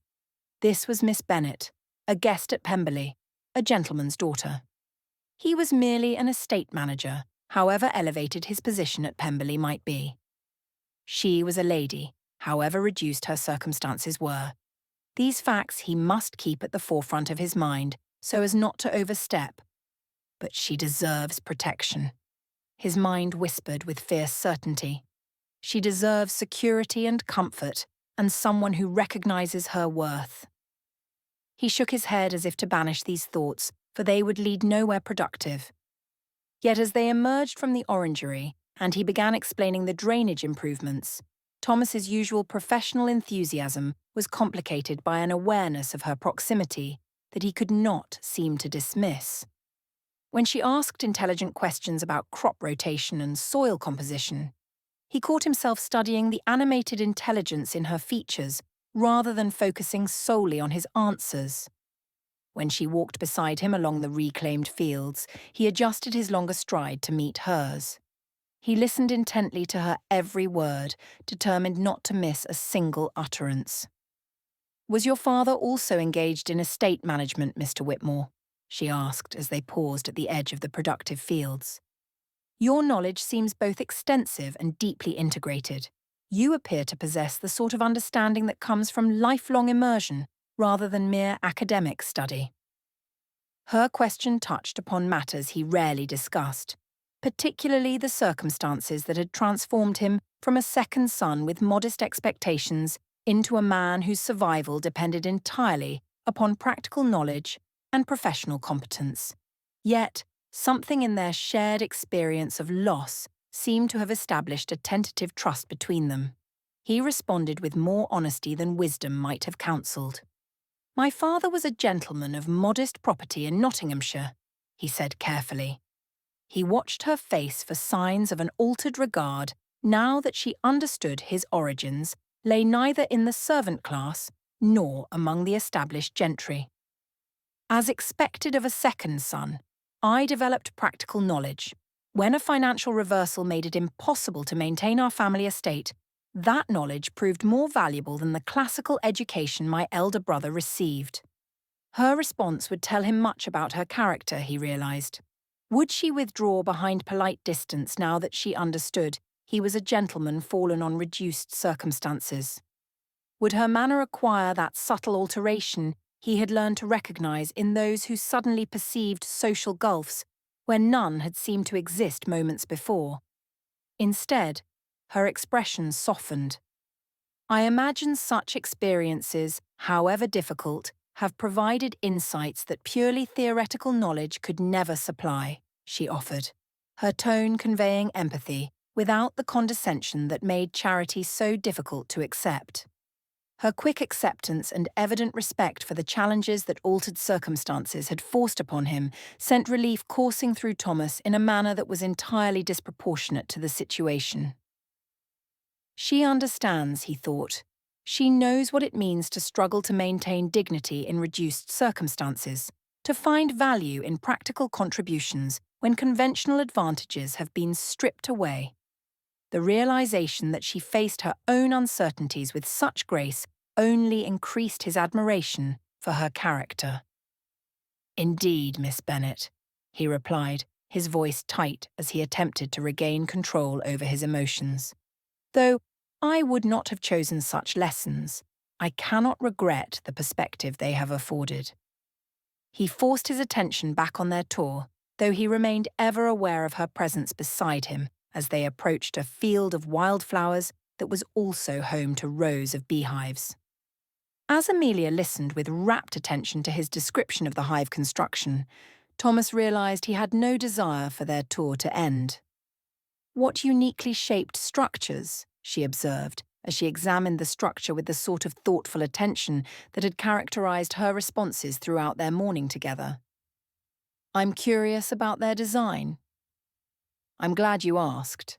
S1: This was Miss Bennet, a guest at Pemberley, a gentleman's daughter. He was merely an estate manager, however elevated his position at Pemberley might be. She was a lady, however reduced her circumstances were. These facts he must keep at the forefront of his mind, so as not to overstep. But she deserves protection. His mind whispered with fierce certainty. She deserves security and comfort, and someone who recognises her worth. He shook his head as if to banish these thoughts, for they would lead nowhere productive. Yet as they emerged from the orangery, and he began explaining the drainage improvements, Thomas's usual professional enthusiasm was complicated by an awareness of her proximity that he could not seem to dismiss. When she asked intelligent questions about crop rotation and soil composition, he caught himself studying the animated intelligence in her features rather than focusing solely on his answers. When she walked beside him along the reclaimed fields, he adjusted his longer stride to meet hers. He listened intently to her every word, determined not to miss a single utterance. "Was your father also engaged in estate management, Mr. Whitmore?" she asked as they paused at the edge of the productive fields. "Your knowledge seems both extensive and deeply integrated. You appear to possess the sort of understanding that comes from lifelong immersion rather than mere academic study." Her question touched upon matters he rarely discussed, particularly the circumstances that had transformed him from a second son with modest expectations into a man whose survival depended entirely upon practical knowledge and professional competence. Yet, something in their shared experience of loss seemed to have established a tentative trust between them. He responded with more honesty than wisdom might have counselled. "My father was a gentleman of modest property in Nottinghamshire," he said carefully. He watched her face for signs of an altered regard, now that she understood his origins, lay neither in the servant class nor among the established gentry. As expected of a second son, I developed practical knowledge. When a financial reversal made it impossible to maintain our family estate, that knowledge proved more valuable than the classical education my elder brother received. Her response would tell him much about her character, he realized. Would she withdraw behind polite distance now that she understood he was a gentleman fallen on reduced circumstances? Would her manner acquire that subtle alteration he had learned to recognize in those who suddenly perceived social gulfs where none had seemed to exist moments before? Instead, her expression softened. I imagine such experiences, however difficult, have provided insights that purely theoretical knowledge could never supply, she offered, her tone conveying empathy without the condescension that made charity so difficult to accept. Her quick acceptance and evident respect for the challenges that altered circumstances had forced upon him sent relief coursing through Thomas in a manner that was entirely disproportionate to the situation. She understands, he thought. She knows what it means to struggle to maintain dignity in reduced circumstances, to find value in practical contributions when conventional advantages have been stripped away. The realization that she faced her own uncertainties with such grace only increased his admiration for her character. "Indeed, Miss Bennet," he replied, his voice tight as he attempted to regain control over his emotions. "Though I would not have chosen such lessons, I cannot regret the perspective they have afforded." He forced his attention back on their tour, though he remained ever aware of her presence beside him as they approached a field of wildflowers that was also home to rows of beehives. As Amelia listened with rapt attention to his description of the hive construction, Thomas realized he had no desire for their tour to end. "What uniquely shaped structures," she observed, as she examined the structure with the sort of thoughtful attention that had characterized her responses throughout their morning together. "I'm curious about their design." "I'm glad you asked.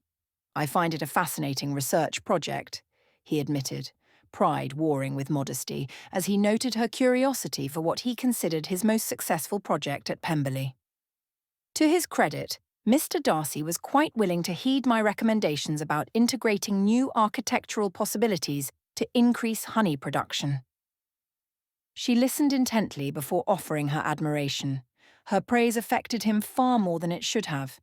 S1: I find it a fascinating research project," he admitted, pride warring with modesty, as he noted her curiosity for what he considered his most successful project at Pemberley. To his credit, Mr. Darcy was quite willing to heed my recommendations about integrating new architectural possibilities to increase honey production. She listened intently before offering her admiration. Her praise affected him far more than it should have.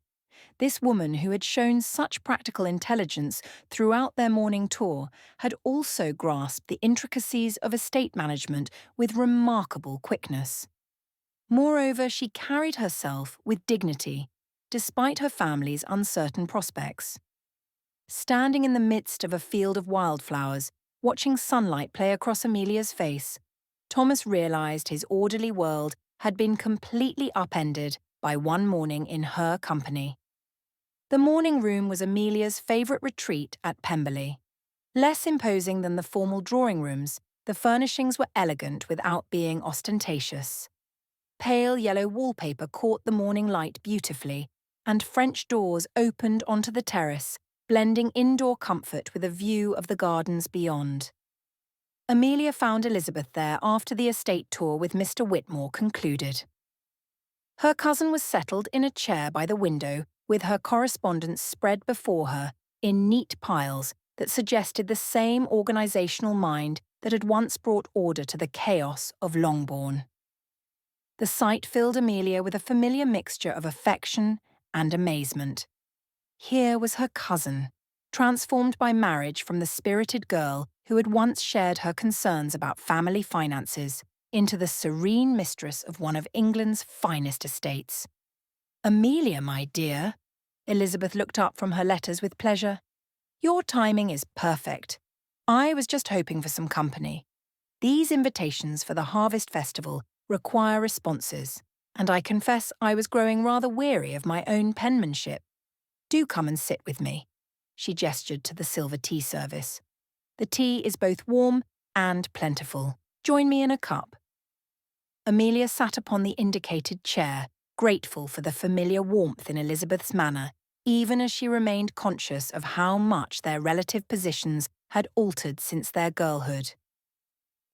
S1: This woman, who had shown such practical intelligence throughout their morning tour, had also grasped the intricacies of estate management with remarkable quickness. Moreover, she carried herself with dignity, despite her family's uncertain prospects. Standing in the midst of a field of wildflowers, watching sunlight play across Amelia's face, Thomas realized his orderly world had been completely upended by one morning in her company. The morning room was Amelia's favourite retreat at Pemberley. Less imposing than the formal drawing rooms, the furnishings were elegant without being ostentatious. Pale yellow wallpaper caught the morning light beautifully, and French doors opened onto the terrace, blending indoor comfort with a view of the gardens beyond. Amelia found Elizabeth there after the estate tour with Mr. Whitmore concluded. Her cousin was settled in a chair by the window, with her correspondence spread before her in neat piles that suggested the same organisational mind that had once brought order to the chaos of Longbourn. The sight filled Amelia with a familiar mixture of affection and amazement. Here was her cousin, transformed by marriage from the spirited girl who had once shared her concerns about family finances into the serene mistress of one of England's finest estates. "Amelia, my dear," Elizabeth looked up from her letters with pleasure. "Your timing is perfect. I was just hoping for some company. These invitations for the Harvest Festival require responses, and I confess I was growing rather weary of my own penmanship. Do come and sit with me." She gestured to the silver tea service. "The tea is both warm and plentiful. Join me in a cup." Amelia sat upon the indicated chair, grateful for the familiar warmth in Elizabeth's manner, even as she remained conscious of how much their relative positions had altered since their girlhood.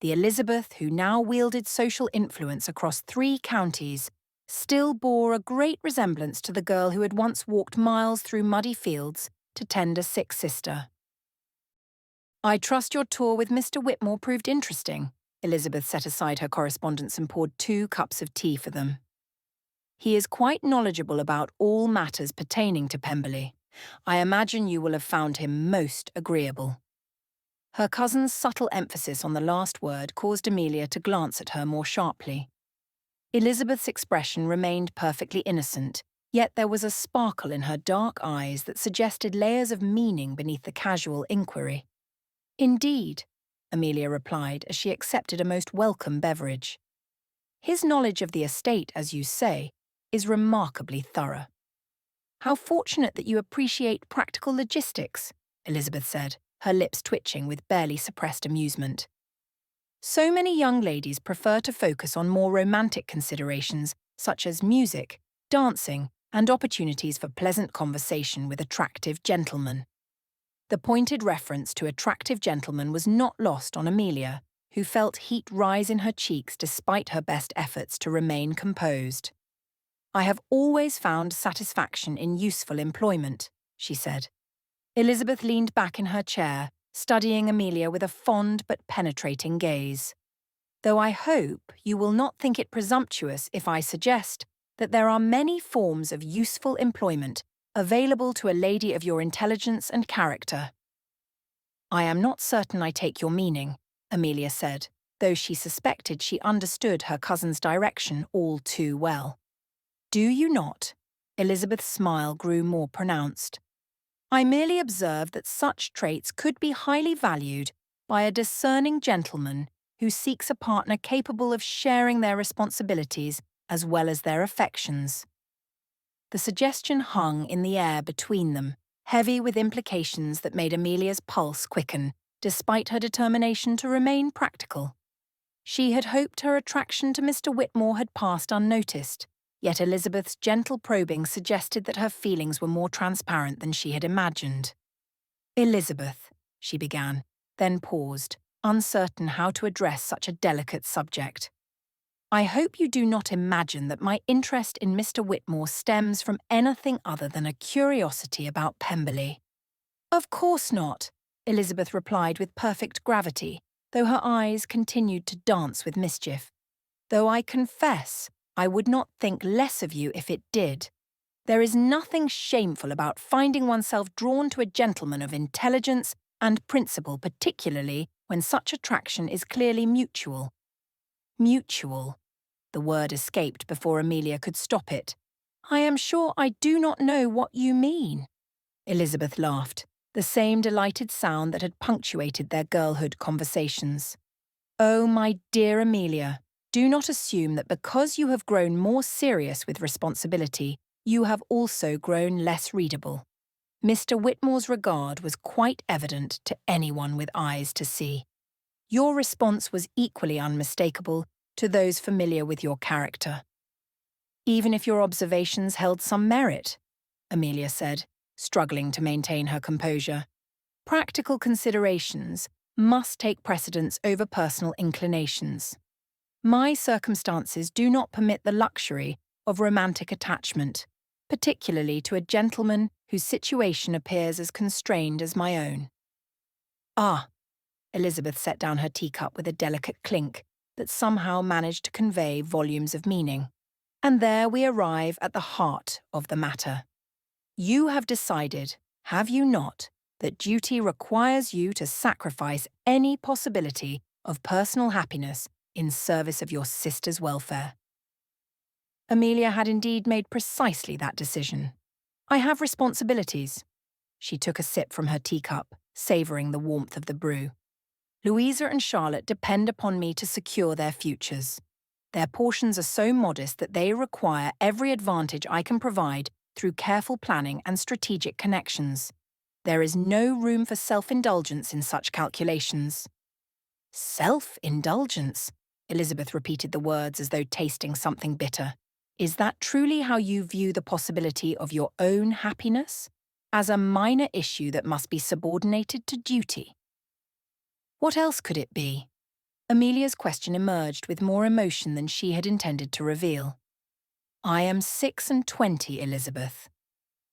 S1: The Elizabeth who now wielded social influence across 3 counties still bore a great resemblance to the girl who had once walked miles through muddy fields to tend a sick sister. "I trust your tour with Mr. Whitmore proved interesting." Elizabeth set aside her correspondence and poured 2 cups of tea for them. "He is quite knowledgeable about all matters pertaining to Pemberley. I imagine you will have found him most agreeable." Her cousin's subtle emphasis on the last word caused Amelia to glance at her more sharply. Elizabeth's expression remained perfectly innocent, yet there was a sparkle in her dark eyes that suggested layers of meaning beneath the casual inquiry. "Indeed," Amelia replied as she accepted a most welcome beverage. "His knowledge of the estate, as you say, is remarkably thorough." "How fortunate that you appreciate practical logistics," Elizabeth said, her lips twitching with barely suppressed amusement. "So many young ladies prefer to focus on more romantic considerations such as music, dancing, and opportunities for pleasant conversation with attractive gentlemen." The pointed reference to attractive gentlemen was not lost on Amelia, who felt heat rise in her cheeks despite her best efforts to remain composed. "I have always found satisfaction in useful employment," she said. Elizabeth leaned back in her chair, studying Amelia with a fond but penetrating gaze. "Though I hope you will not think it presumptuous if I suggest that there are many forms of useful employment available to a lady of your intelligence and character." "I am not certain I take your meaning," Amelia said, though she suspected she understood her cousin's direction all too well. "Do you not?" Elizabeth's smile grew more pronounced. "I merely observe that such traits could be highly valued by a discerning gentleman who seeks a partner capable of sharing their responsibilities as well as their affections." The suggestion hung in the air between them, heavy with implications that made Amelia's pulse quicken, despite her determination to remain practical. She had hoped her attraction to Mr. Whitmore had passed unnoticed, yet Elizabeth's gentle probing suggested that her feelings were more transparent than she had imagined. "Elizabeth," she began, then paused, uncertain how to address such a delicate subject. "I hope you do not imagine that my interest in Mr. Whitmore stems from anything other than a curiosity about Pemberley." "Of course not," Elizabeth replied with perfect gravity, though her eyes continued to dance with mischief. "Though I confess I would not think less of you if it did. There is nothing shameful about finding oneself drawn to a gentleman of intelligence and principle, particularly when such attraction is clearly mutual." "Mutual." The word escaped before Amelia could stop it. "I am sure I do not know what you mean." Elizabeth laughed, the same delighted sound that had punctuated their girlhood conversations. "Oh, my dear Amelia, do not assume that because you have grown more serious with responsibility, you have also grown less readable. Mr. Whitmore's regard was quite evident to anyone with eyes to see. Your response was equally unmistakable to those familiar with your character." "Even if your observations held some merit," Amelia said, struggling to maintain her composure. "Practical considerations must take precedence over personal inclinations. My circumstances do not permit the luxury of romantic attachment, particularly to a gentleman whose situation appears as constrained as my own." "Ah!" Elizabeth set down her teacup with a delicate clink that somehow managed to convey volumes of meaning. "And there we arrive at the heart of the matter. You have decided, have you not, that duty requires you to sacrifice any possibility of personal happiness in service of your sister's welfare?" Amelia had indeed made precisely that decision. "I have responsibilities." She took a sip from her teacup, savouring the warmth of the brew. "Louisa and Charlotte depend upon me to secure their futures. Their portions are so modest that they require every advantage I can provide through careful planning and strategic connections. There is no room for self-indulgence in such calculations." "Self-indulgence?" Elizabeth repeated the words as though tasting something bitter. Is that truly how you view the possibility of your own happiness? As a minor issue that must be subordinated to duty? What else could it be? Amelia's question emerged with more emotion than she had intended to reveal. I am 26, Elizabeth.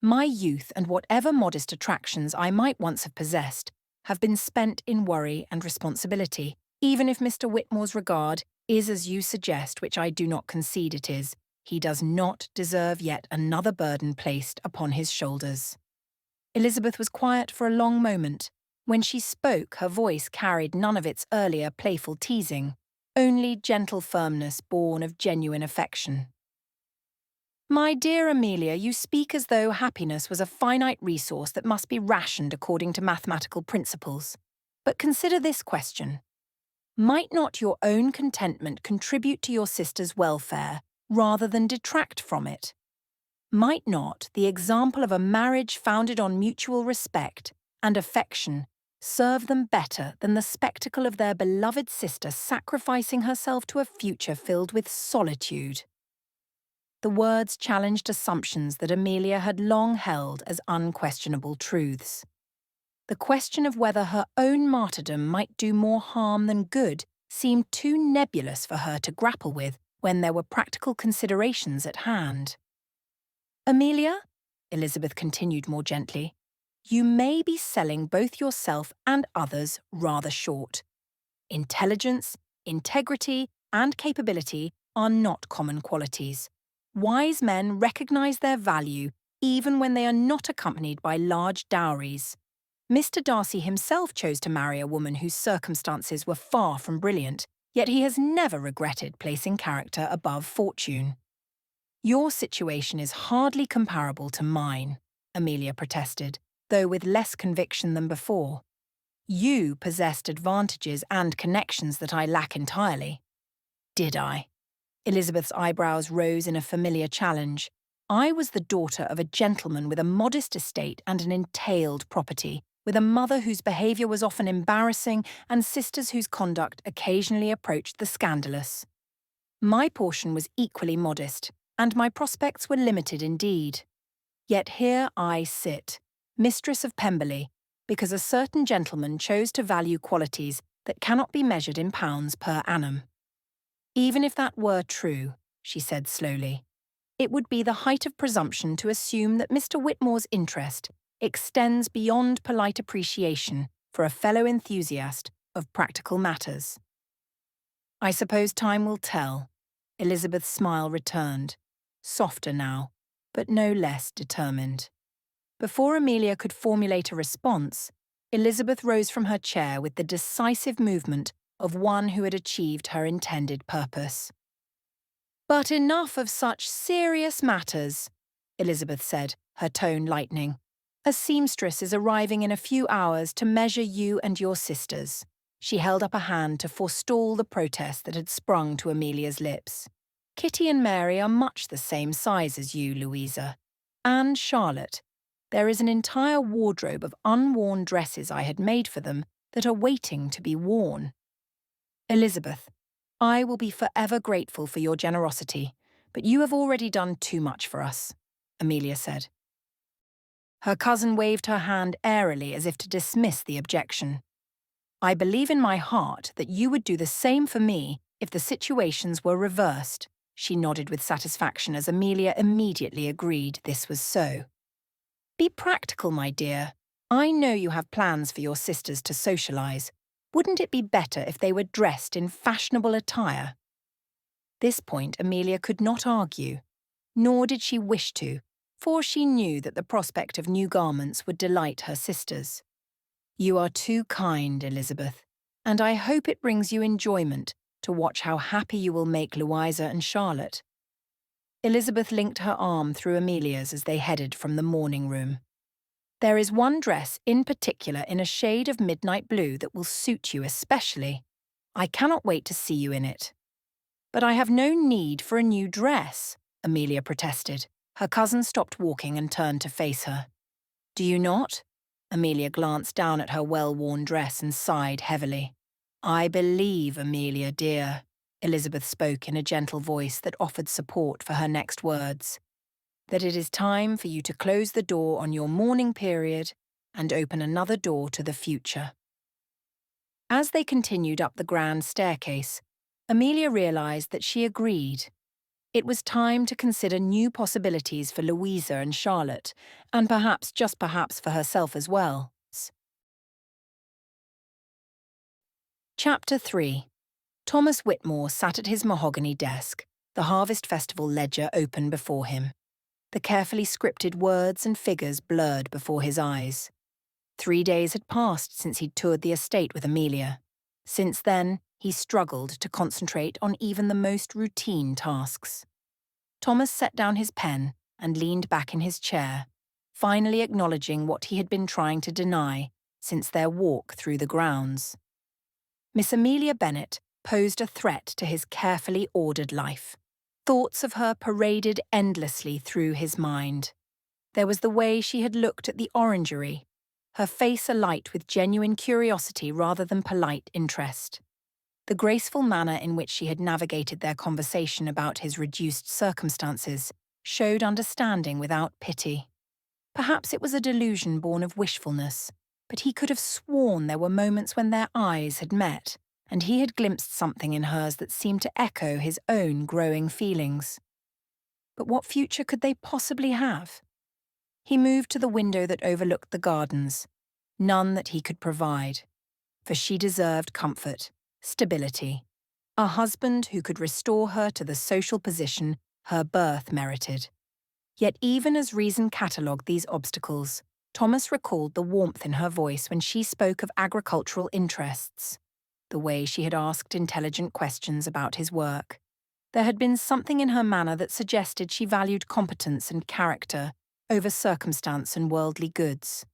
S1: My youth and whatever modest attractions I might once have possessed have been spent in worry and responsibility, even if Mr. Whitmore's regard is as you suggest, which I do not concede it is. He does not deserve yet another burden placed upon his shoulders. Elizabeth was quiet for a long moment. When she spoke, her voice carried none of its earlier playful teasing, only gentle firmness born of genuine affection. My dear Amelia, you speak as though happiness was a finite resource that must be rationed according to mathematical principles. But consider this question. Might not your own contentment contribute to your sister's welfare rather than detract from it? Might not the example of a marriage founded on mutual respect and affection serve them better than the spectacle of their beloved sister sacrificing herself to a future filled with solitude? The words challenged assumptions that Amelia had long held as unquestionable truths. The question of whether her own martyrdom might do more harm than good seemed too nebulous for her to grapple with when there were practical considerations at hand. Amelia, Elizabeth continued more gently, you may be selling both yourself and others rather short. Intelligence, integrity, and capability are not common qualities. Wise men recognize their value even when they are not accompanied by large dowries. Mr. Darcy himself chose to marry a woman whose circumstances were far from brilliant, yet he has never regretted placing character above fortune. Your situation is hardly comparable to mine, Amelia protested, though with less conviction than before. You possessed advantages and connections that I lack entirely. Did I? Elizabeth's eyebrows rose in a familiar challenge. I was the daughter of a gentleman with a modest estate and an entailed property, with a mother whose behaviour was often embarrassing and sisters whose conduct occasionally approached the scandalous. My portion was equally modest, and my prospects were limited indeed. Yet here I sit, mistress of Pemberley, because a certain gentleman chose to value qualities that cannot be measured in pounds per annum. Even if that were true, she said slowly, it would be the height of presumption to assume that Mr. Whitmore's interest extends beyond polite appreciation for a fellow enthusiast of practical matters. I suppose time will tell. Elizabeth's smile returned, softer now, but no less determined. Before Amelia could formulate a response, Elizabeth rose from her chair with the decisive movement of one who had achieved her intended purpose. But enough of such serious matters, Elizabeth said, her tone lightening. A seamstress is arriving in a few hours to measure you and your sisters. She held up a hand to forestall the protest that had sprung to Amelia's lips. Kitty and Mary are much the same size as you, Louisa. And Charlotte. There is an entire wardrobe of unworn dresses I had made for them that are waiting to be worn. Elizabeth, I will be forever grateful for your generosity, but you have already done too much for us, Amelia said. Her cousin waved her hand airily as if to dismiss the objection. I believe in my heart that you would do the same for me if the situations were reversed. She nodded with satisfaction as Amelia immediately agreed this was so. Be practical, my dear. I know you have plans for your sisters to socialise. Wouldn't it be better if they were dressed in fashionable attire? This point Amelia could not argue, nor did she wish to, for she knew that the prospect of new garments would delight her sisters. You are too kind, Elizabeth, and I hope it brings you enjoyment to watch how happy you will make Louisa and Charlotte. Elizabeth linked her arm through Amelia's as they headed from the morning room. There is one dress in particular in a shade of midnight blue that will suit you especially. I cannot wait to see you in it. But I have no need for a new dress, Amelia protested. Her cousin stopped walking and turned to face her. Do you not? Amelia glanced down at her well-worn dress and sighed heavily. I believe, Amelia dear, Elizabeth spoke in a gentle voice that offered support for her next words. "That it is time for you to close the door on your mourning period and open another door to the future." As they continued up the grand staircase, Amelia realised that she agreed. It was time to consider new possibilities for Louisa and Charlotte, and perhaps, just perhaps, for herself as well. Chapter 3. Thomas Whitmore sat at his mahogany desk, the Harvest Festival ledger open before him. The carefully scripted words and figures blurred before his eyes. 3 days had passed since he'd toured the estate with Amelia. Since then, he struggled to concentrate on even the most routine tasks. Thomas set down his pen and leaned back in his chair, finally acknowledging what he had been trying to deny since their walk through the grounds. Miss Amelia Bennet posed a threat to his carefully ordered life. Thoughts of her paraded endlessly through his mind. There was the way she had looked at the orangery, her face alight with genuine curiosity rather than polite interest. The graceful manner in which she had navigated their conversation about his reduced circumstances showed understanding without pity. Perhaps it was a delusion born of wishfulness, but he could have sworn there were moments when their eyes had met, and he had glimpsed something in hers that seemed to echo his own growing feelings. But what future could they possibly have? He moved to the window that overlooked the gardens, none that he could provide, for she deserved comfort, stability, a husband who could restore her to the social position her birth merited. Yet even as reason catalogued these obstacles, Thomas recalled the warmth in her voice when she spoke of agricultural interests, the way she had asked intelligent questions about his work. There had been something in her manner that suggested she valued competence and character over circumstance and worldly goods.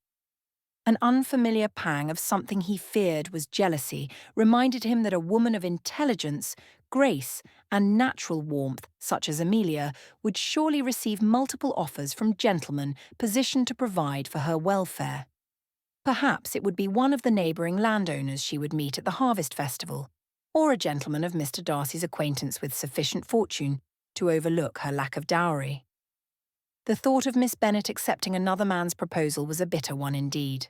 S1: An unfamiliar pang of something he feared was jealousy reminded him that a woman of intelligence, grace, and natural warmth, such as Amelia, would surely receive multiple offers from gentlemen positioned to provide for her welfare. Perhaps it would be one of the neighbouring landowners she would meet at the Harvest Festival, or a gentleman of Mr. Darcy's acquaintance with sufficient fortune to overlook her lack of dowry. The thought of Miss Bennet accepting another man's proposal was a bitter one indeed.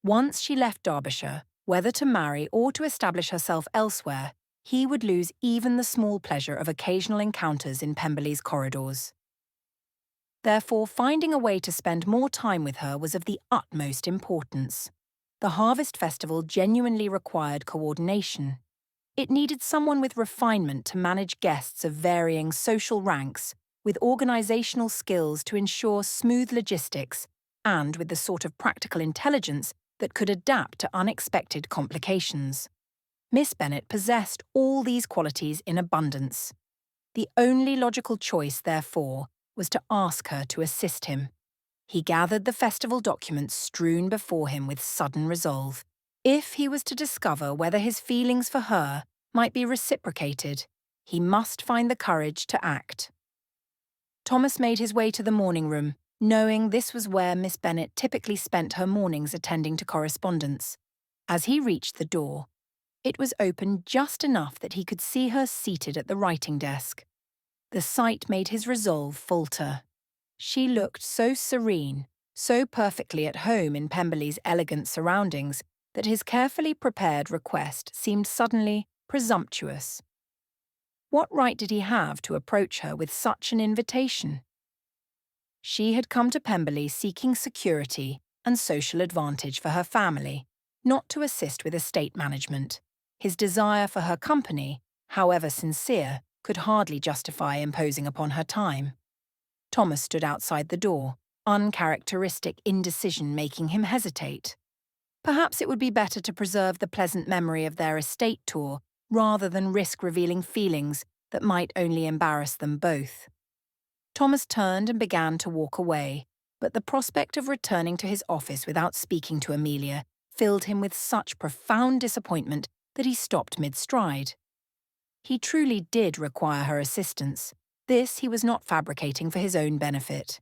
S1: Once she left Derbyshire, whether to marry or to establish herself elsewhere, he would lose even the small pleasure of occasional encounters in Pemberley's corridors. Therefore, finding a way to spend more time with her was of the utmost importance. The Harvest Festival genuinely required coordination. It needed someone with refinement to manage guests of varying social ranks, with organisational skills to ensure smooth logistics, and with the sort of practical intelligence that could adapt to unexpected complications. Miss Bennet possessed all these qualities in abundance. The only logical choice, therefore, was to ask her to assist him. He gathered the festival documents strewn before him with sudden resolve. If he was to discover whether his feelings for her might be reciprocated, he must find the courage to act. Thomas made his way to the morning room, knowing this was where Miss Bennet typically spent her mornings attending to correspondence. As he reached the door, it was open just enough that he could see her seated at the writing desk. The sight made his resolve falter. She looked so serene, so perfectly at home in Pemberley's elegant surroundings, that his carefully prepared request seemed suddenly presumptuous. What right did he have to approach her with such an invitation? She had come to Pemberley seeking security and social advantage for her family, not to assist with estate management. His desire for her company, however sincere, could hardly justify imposing upon her time. Thomas stood outside the door, uncharacteristic indecision making him hesitate. Perhaps it would be better to preserve the pleasant memory of their estate tour rather than risk revealing feelings that might only embarrass them both. Thomas turned and began to walk away, but the prospect of returning to his office without speaking to Amelia filled him with such profound disappointment that he stopped mid-stride. He truly did require her assistance. This he was not fabricating for his own benefit.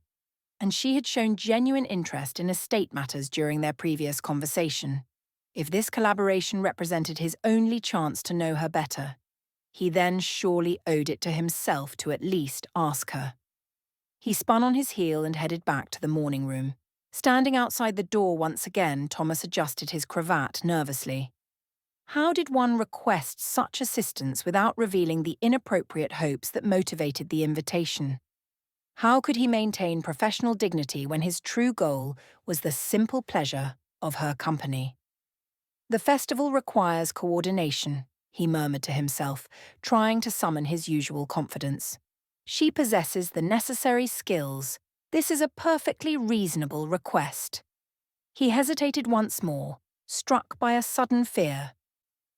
S1: And she had shown genuine interest in estate matters during their previous conversation. If this collaboration represented his only chance to know her better, He then surely owed it to himself to at least ask her. He spun on his heel and headed back to the morning room. Standing outside the door once again, Thomas adjusted his cravat nervously. How did one request such assistance without revealing the inappropriate hopes that motivated the invitation? How could he maintain professional dignity when his true goal was the simple pleasure of her company? The festival requires coordination, he murmured to himself, trying to summon his usual confidence. She possesses the necessary skills. This is a perfectly reasonable request. He hesitated once more, struck by a sudden fear.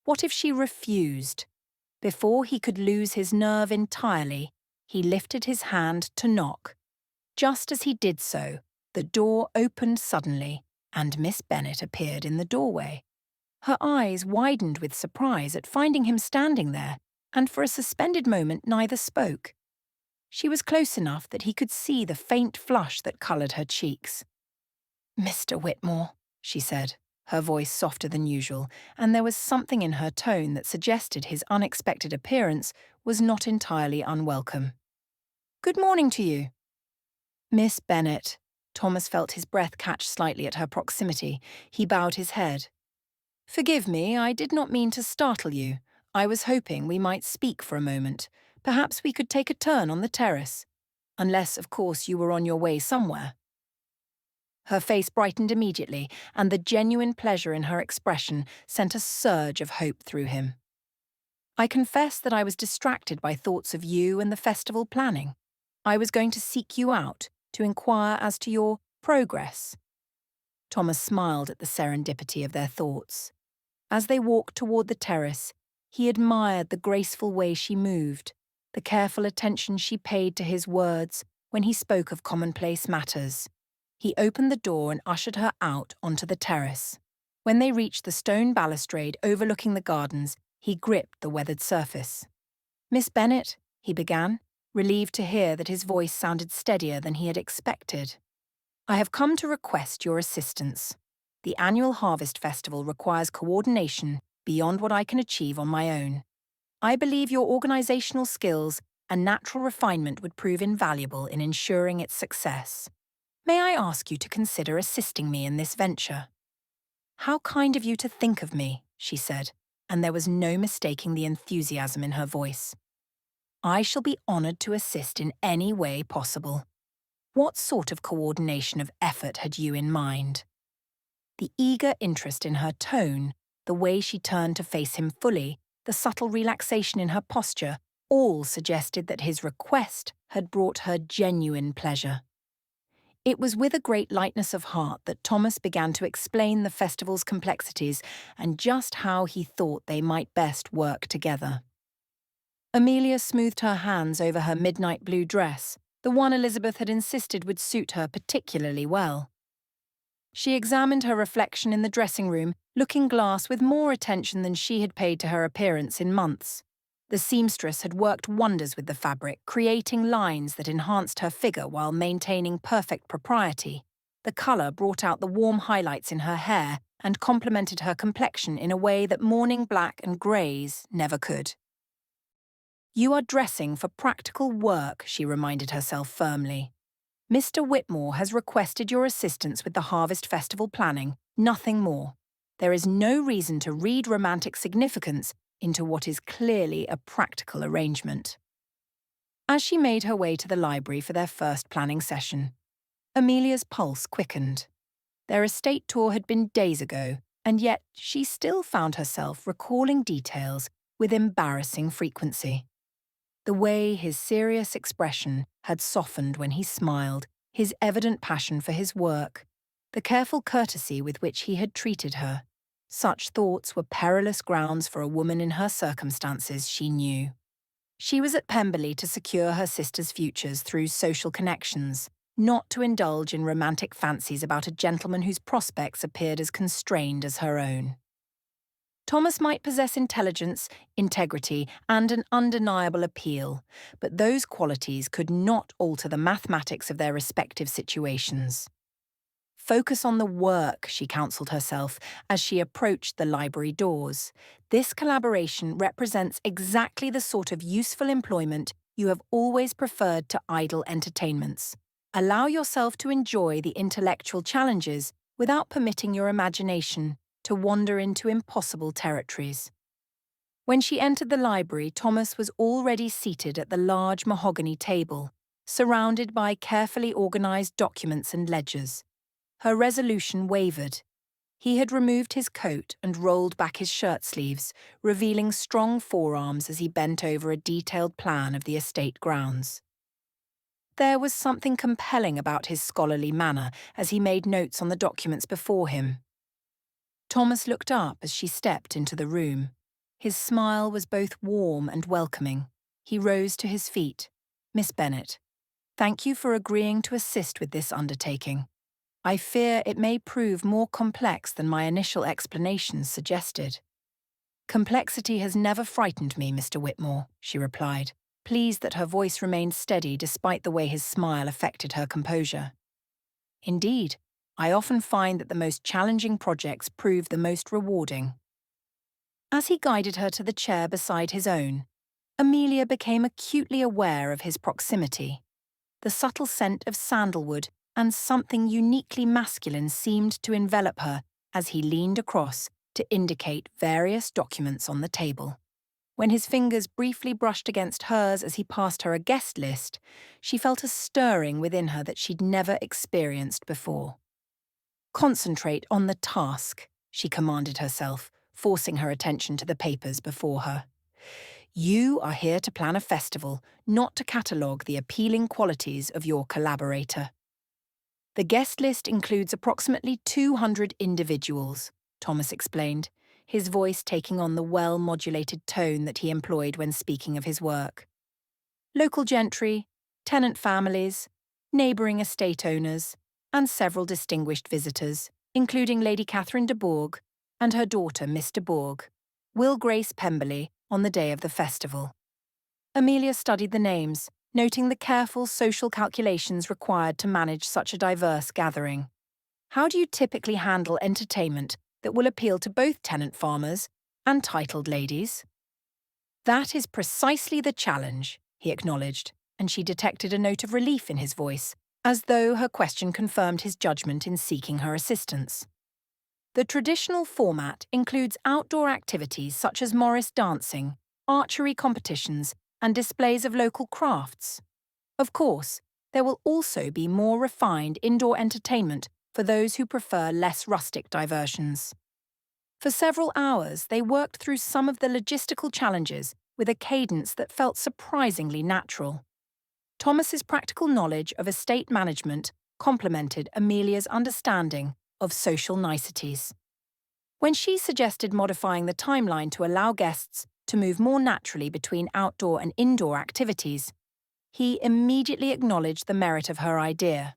S1: What if she refused? Before he could lose his nerve entirely, he lifted his hand to knock. Just as he did so, the door opened suddenly, and Miss Bennet appeared in the doorway. Her eyes widened with surprise at finding him standing there, and for a suspended moment neither spoke. She was close enough that he could see the faint flush that coloured her cheeks. "Mr. Whitmore," she said, her voice softer than usual, and there was something in her tone that suggested his unexpected appearance was not entirely unwelcome. "Good morning to you." "Miss Bennet." Thomas felt his breath catch slightly at her proximity. He bowed his head. "Forgive me, I did not mean to startle you. I was hoping we might speak for a moment. Perhaps we could take a turn on the terrace. Unless, of course, you were on your way somewhere." Her face brightened immediately, and the genuine pleasure in her expression sent a surge of hope through him. "I confess that I was distracted by thoughts of you and the festival planning. I was going to seek you out, to inquire as to your progress." Thomas smiled at the serendipity of their thoughts. As they walked toward the terrace, he admired the graceful way she moved, the careful attention she paid to his words when he spoke of commonplace matters. He opened the door and ushered her out onto the terrace. When they reached the stone balustrade overlooking the gardens, he gripped the weathered surface. "Miss Bennet," he began, relieved to hear that his voice sounded steadier than he had expected. "I have come to request your assistance. The annual Harvest Festival requires coordination beyond what I can achieve on my own. I believe your organisational skills and natural refinement would prove invaluable in ensuring its success. May I ask you to consider assisting me in this venture?" "How kind of you to think of me," she said, and there was no mistaking the enthusiasm in her voice. "I shall be honoured to assist in any way possible. What sort of coordination of effort had you in mind?" The eager interest in her tone, the way she turned to face him fully, the subtle relaxation in her posture, all suggested that his request had brought her genuine pleasure. It was with a great lightness of heart that Thomas began to explain the festival's complexities and just how he thought they might best work together. Amelia smoothed her hands over her midnight blue dress, the one Elizabeth had insisted would suit her particularly well. She examined her reflection in the dressing-room looking-glass with more attention than she had paid to her appearance in months. The seamstress had worked wonders with the fabric, creating lines that enhanced her figure while maintaining perfect propriety. The colour brought out the warm highlights in her hair and complemented her complexion in a way that morning black and greys never could. "You are dressing for practical work," she reminded herself firmly. "Mr. Whitmore has requested your assistance with the Harvest Festival planning, nothing more. There is no reason to read romantic significance into what is clearly a practical arrangement." As she made her way to the library for their first planning session, Amelia's pulse quickened. Their estate tour had been days ago, and yet she still found herself recalling details with embarrassing frequency. The way his serious expression had softened when he smiled, his evident passion for his work, the careful courtesy with which he had treated her. Such thoughts were perilous grounds for a woman in her circumstances, she knew. She was at Pemberley to secure her sister's futures through social connections, not to indulge in romantic fancies about a gentleman whose prospects appeared as constrained as her own. Thomas might possess intelligence, integrity, and an undeniable appeal, but those qualities could not alter the mathematics of their respective situations. Focus on the work, she counselled herself as she approached the library doors. This collaboration represents exactly the sort of useful employment you have always preferred to idle entertainments. Allow yourself to enjoy the intellectual challenges without permitting your imagination to wander into impossible territories. When she entered the library, Thomas was already seated at the large mahogany table, surrounded by carefully organised documents and ledgers. Her resolution wavered. He had removed his coat and rolled back his shirt sleeves, revealing strong forearms as he bent over a detailed plan of the estate grounds. There was something compelling about his scholarly manner as he made notes on the documents before him. Thomas looked up as she stepped into the room. His smile was both warm and welcoming. He rose to his feet. "Miss Bennet, thank you for agreeing to assist with this undertaking. I fear it may prove more complex than my initial explanations suggested." "Complexity has never frightened me, Mr. Whitmore," she replied, pleased that her voice remained steady despite the way his smile affected her composure. "Indeed, I often find that the most challenging projects prove the most rewarding." As he guided her to the chair beside his own, Amelia became acutely aware of his proximity. The subtle scent of sandalwood and something uniquely masculine seemed to envelop her as he leaned across to indicate various documents on the table. When his fingers briefly brushed against hers as he passed her a guest list, she felt a stirring within her that she'd never experienced before. "Concentrate on the task," she commanded herself, forcing her attention to the papers before her. "You are here to plan a festival, not to catalogue the appealing qualities of your collaborator." "The guest list includes approximately 200 individuals," Thomas explained, his voice taking on the well-modulated tone that he employed when speaking of his work. "Local gentry, tenant families, neighbouring estate owners, and several distinguished visitors, including Lady Catherine de Bourgh and her daughter Miss de Bourgh, will grace Pemberley on the day of the festival." Amelia studied the names, noting the careful social calculations required to manage such a diverse gathering. "How do you typically handle entertainment that will appeal to both tenant farmers and titled ladies?" "That is precisely the challenge," he acknowledged, and she detected a note of relief in his voice, as though her question confirmed his judgment in seeking her assistance. "The traditional format includes outdoor activities such as Morris dancing, archery competitions, and displays of local crafts. Of course, there will also be more refined indoor entertainment for those who prefer less rustic diversions." For several hours, they worked through some of the logistical challenges with a cadence that felt surprisingly natural. Thomas's practical knowledge of estate management complemented Amelia's understanding of social niceties. When she suggested modifying the timeline to allow guests to move more naturally between outdoor and indoor activities, he immediately acknowledged the merit of her idea.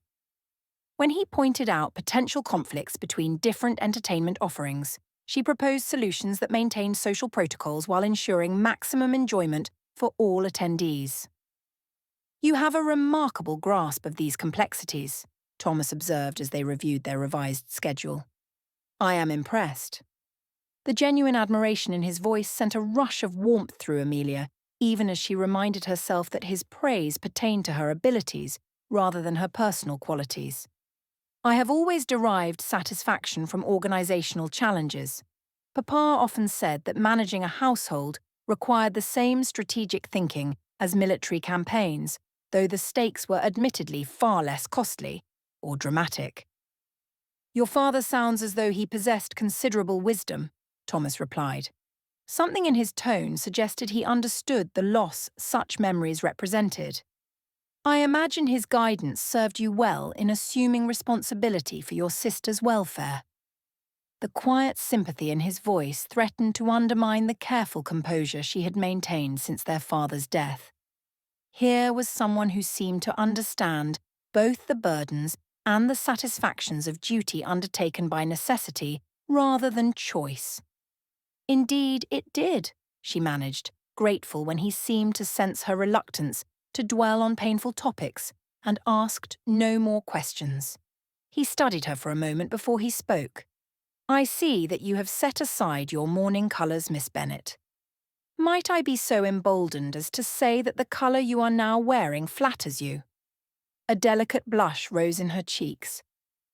S1: When he pointed out potential conflicts between different entertainment offerings, she proposed solutions that maintained social protocols while ensuring maximum enjoyment for all attendees. "You have a remarkable grasp of these complexities," Thomas observed as they reviewed their revised schedule. "I am impressed." The genuine admiration in his voice sent a rush of warmth through Amelia, even as she reminded herself that his praise pertained to her abilities rather than her personal qualities. "I have always derived satisfaction from organisational challenges. Papa often said that managing a household required the same strategic thinking as military campaigns, though the stakes were admittedly far less costly or dramatic." "Your father sounds as though he possessed considerable wisdom," Thomas replied. Something in his tone suggested he understood the loss such memories represented. "I imagine his guidance served you well in assuming responsibility for your sister's welfare." The quiet sympathy in his voice threatened to undermine the careful composure she had maintained since their father's death. Here was someone who seemed to understand both the burdens and the satisfactions of duty undertaken by necessity rather than choice. "Indeed, it did," she managed, grateful when he seemed to sense her reluctance to dwell on painful topics and asked no more questions. He studied her for a moment before he spoke. "I see that you have set aside your mourning colours, Miss Bennet. Might I be so emboldened as to say that the colour you are now wearing flatters you?" A delicate blush rose in her cheeks.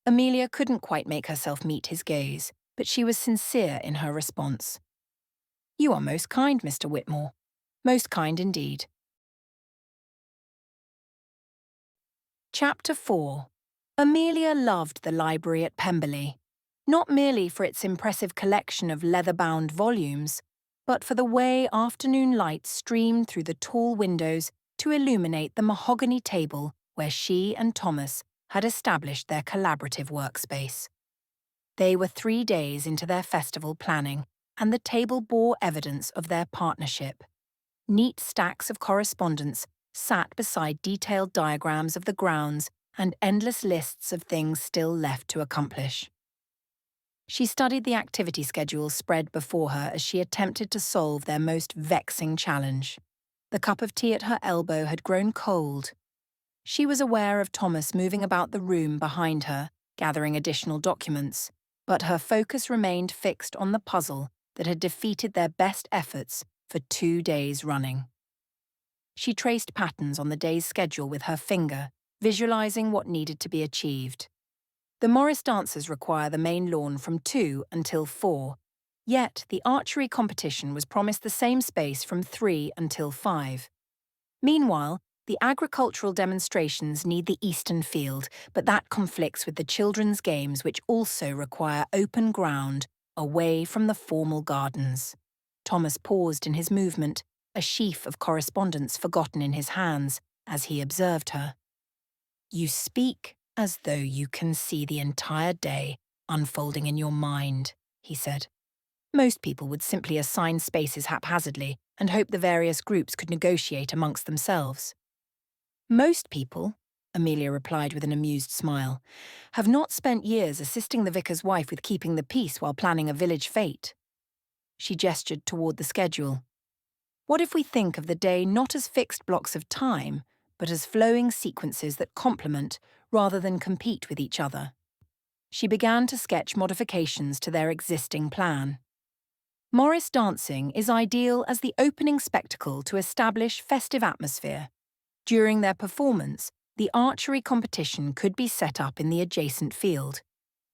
S1: Amelia couldn't quite make herself meet his gaze, but she was sincere in her response. "You are most kind, Mr. Whitmore. Most kind indeed." Chapter 4. Amelia loved the library at Pemberley, not merely for its impressive collection of leather-bound volumes, but for the way afternoon light streamed through the tall windows to illuminate the mahogany table where she and Thomas had established their collaborative workspace. They were 3 days into their festival planning, and the table bore evidence of their partnership. Neat stacks of correspondence sat beside detailed diagrams of the grounds and endless lists of things still left to accomplish. She studied the activity schedules spread before her as she attempted to solve their most vexing challenge. The cup of tea at her elbow had grown cold. She was aware of Thomas moving about the room behind her, gathering additional documents, but her focus remained fixed on the puzzle that had defeated their best efforts for 2 days running. She traced patterns on the day's schedule with her finger, visualizing what needed to be achieved. The Morris dancers require the main lawn from 2 until 4, yet the archery competition was promised the same space from 3 until 5. Meanwhile, the agricultural demonstrations need the eastern field, but that conflicts with the children's games, which also require open ground away from the formal gardens. Thomas paused in his movement, a sheaf of correspondence forgotten in his hands, as he observed her. "You speak as though you can see the entire day unfolding in your mind," he said. "Most people would simply assign spaces haphazardly and hope the various groups could negotiate amongst themselves." "Most people," Amelia replied with an amused smile, "have not spent years assisting the vicar's wife with keeping the peace while planning a village fete." She gestured toward the schedule. "What if we think of the day not as fixed blocks of time, but as flowing sequences that complement rather than compete with each other?" She began to sketch modifications to their existing plan. Morris dancing is ideal as the opening spectacle to establish festive atmosphere. During their performance, the archery competition could be set up in the adjacent field.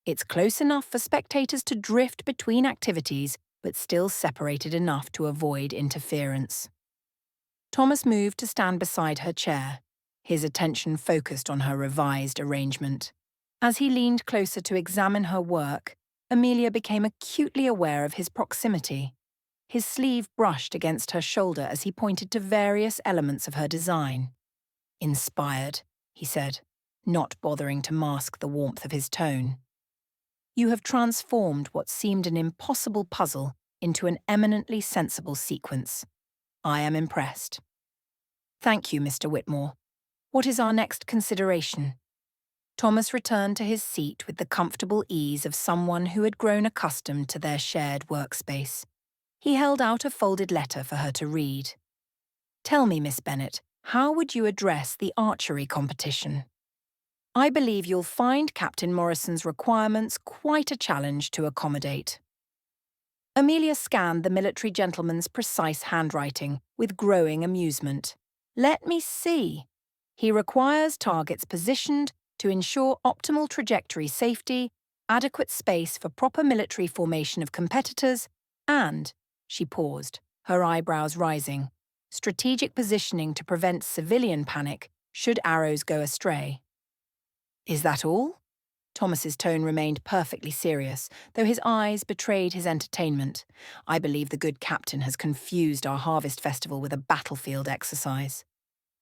S1: It's close enough for spectators to drift between activities, but still separated enough to avoid interference. Thomas moved to stand beside her chair, his attention focused on her revised arrangement. As he leaned closer to examine her work, Amelia became acutely aware of his proximity. His sleeve brushed against her shoulder as he pointed to various elements of her design. "Inspired," he said, not bothering to mask the warmth of his tone. "You have transformed what seemed an impossible puzzle into an eminently sensible sequence. I am impressed." "Thank you, Mr. Whitmore. What is our next consideration?" Thomas returned to his seat with the comfortable ease of someone who had grown accustomed to their shared workspace. He held out a folded letter for her to read. "Tell me, Miss Bennet, how would you address the archery competition? I believe you'll find Captain Morrison's requirements quite a challenge to accommodate." Amelia scanned the military gentleman's precise handwriting with growing amusement. "Let me see. He requires targets positioned to ensure optimal trajectory safety, adequate space for proper military formation of competitors, and," she paused, her eyebrows rising, "strategic positioning to prevent civilian panic should arrows go astray." "Is that all?" Thomas's tone remained perfectly serious, though his eyes betrayed his entertainment. "I believe the good captain has confused our harvest festival with a battlefield exercise."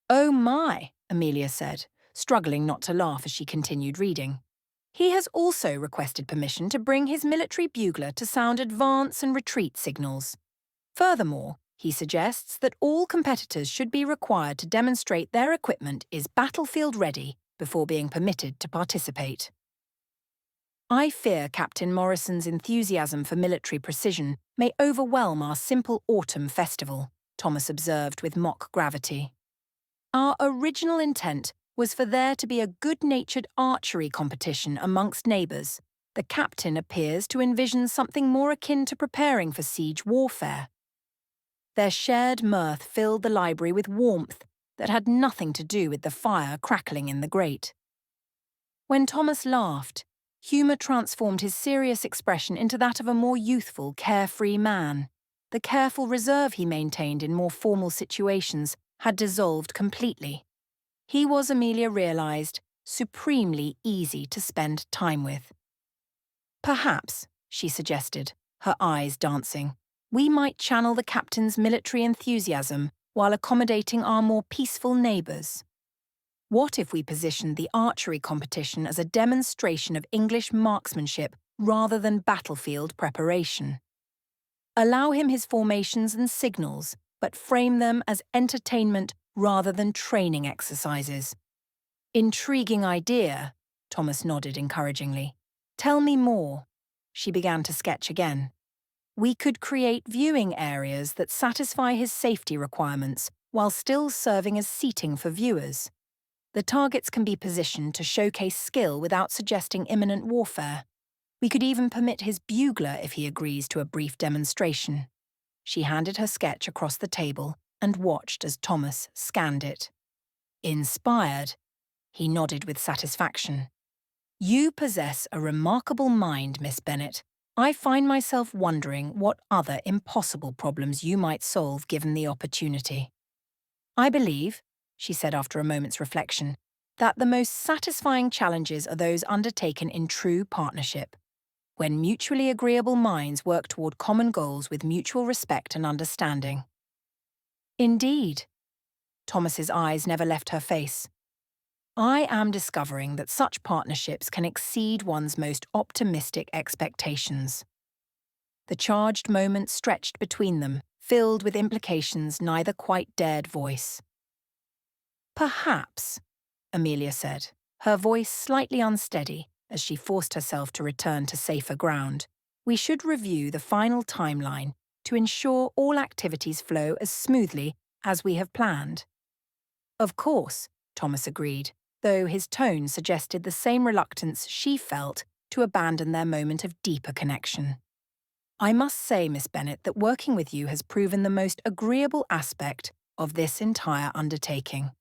S1: "Oh my," Amelia said, struggling not to laugh as she continued reading. "He has also requested permission to bring his military bugler to sound advance and retreat signals. Furthermore, he suggests that all competitors should be required to demonstrate their equipment is battlefield-ready before being permitted to participate." "I fear Captain Morrison's enthusiasm for military precision may overwhelm our simple autumn festival," Thomas observed with mock gravity. "Our original intent was for there to be a good-natured archery competition amongst neighbours. The captain appears to envision something more akin to preparing for siege warfare. Their shared mirth filled the library with warmth that had nothing to do with the fire crackling in the grate. When Thomas laughed, humour transformed his serious expression into that of a more youthful, carefree man. The careful reserve he maintained in more formal situations had dissolved completely. He was, Amelia realised, supremely easy to spend time with. Perhaps, she suggested, her eyes dancing, we might channel the captain's military enthusiasm while accommodating our more peaceful neighbours. What if we positioned the archery competition as a demonstration of English marksmanship rather than battlefield preparation? Allow him his formations and signals, but frame them as entertainment rather than training exercises. Intriguing idea, Thomas nodded encouragingly. Tell me more. She began to sketch again. We could create viewing areas that satisfy his safety requirements while still serving as seating for viewers. The targets can be positioned to showcase skill without suggesting imminent warfare. We could even permit his bugler if he agrees to a brief demonstration. She handed her sketch across the table and watched as Thomas scanned it. Inspired, he nodded with satisfaction. You possess a remarkable mind, Miss Bennet. I find myself wondering what other impossible problems you might solve given the opportunity. I believe, she said after a moment's reflection, that the most satisfying challenges are those undertaken in true partnership, when mutually agreeable minds work toward common goals with mutual respect and understanding. Indeed. Thomas's eyes never left her face. I am discovering that such partnerships can exceed one's most optimistic expectations. The charged moment stretched between them, filled with implications neither quite dared voice. Perhaps, Amelia said, her voice slightly unsteady as she forced herself to return to safer ground, we should review the final timeline to ensure all activities flow as smoothly as we have planned. Of course, Thomas agreed, though his tone suggested the same reluctance she felt to abandon their moment of deeper connection. I must say, Miss Bennet, that working with you has proven the most agreeable aspect of this entire undertaking.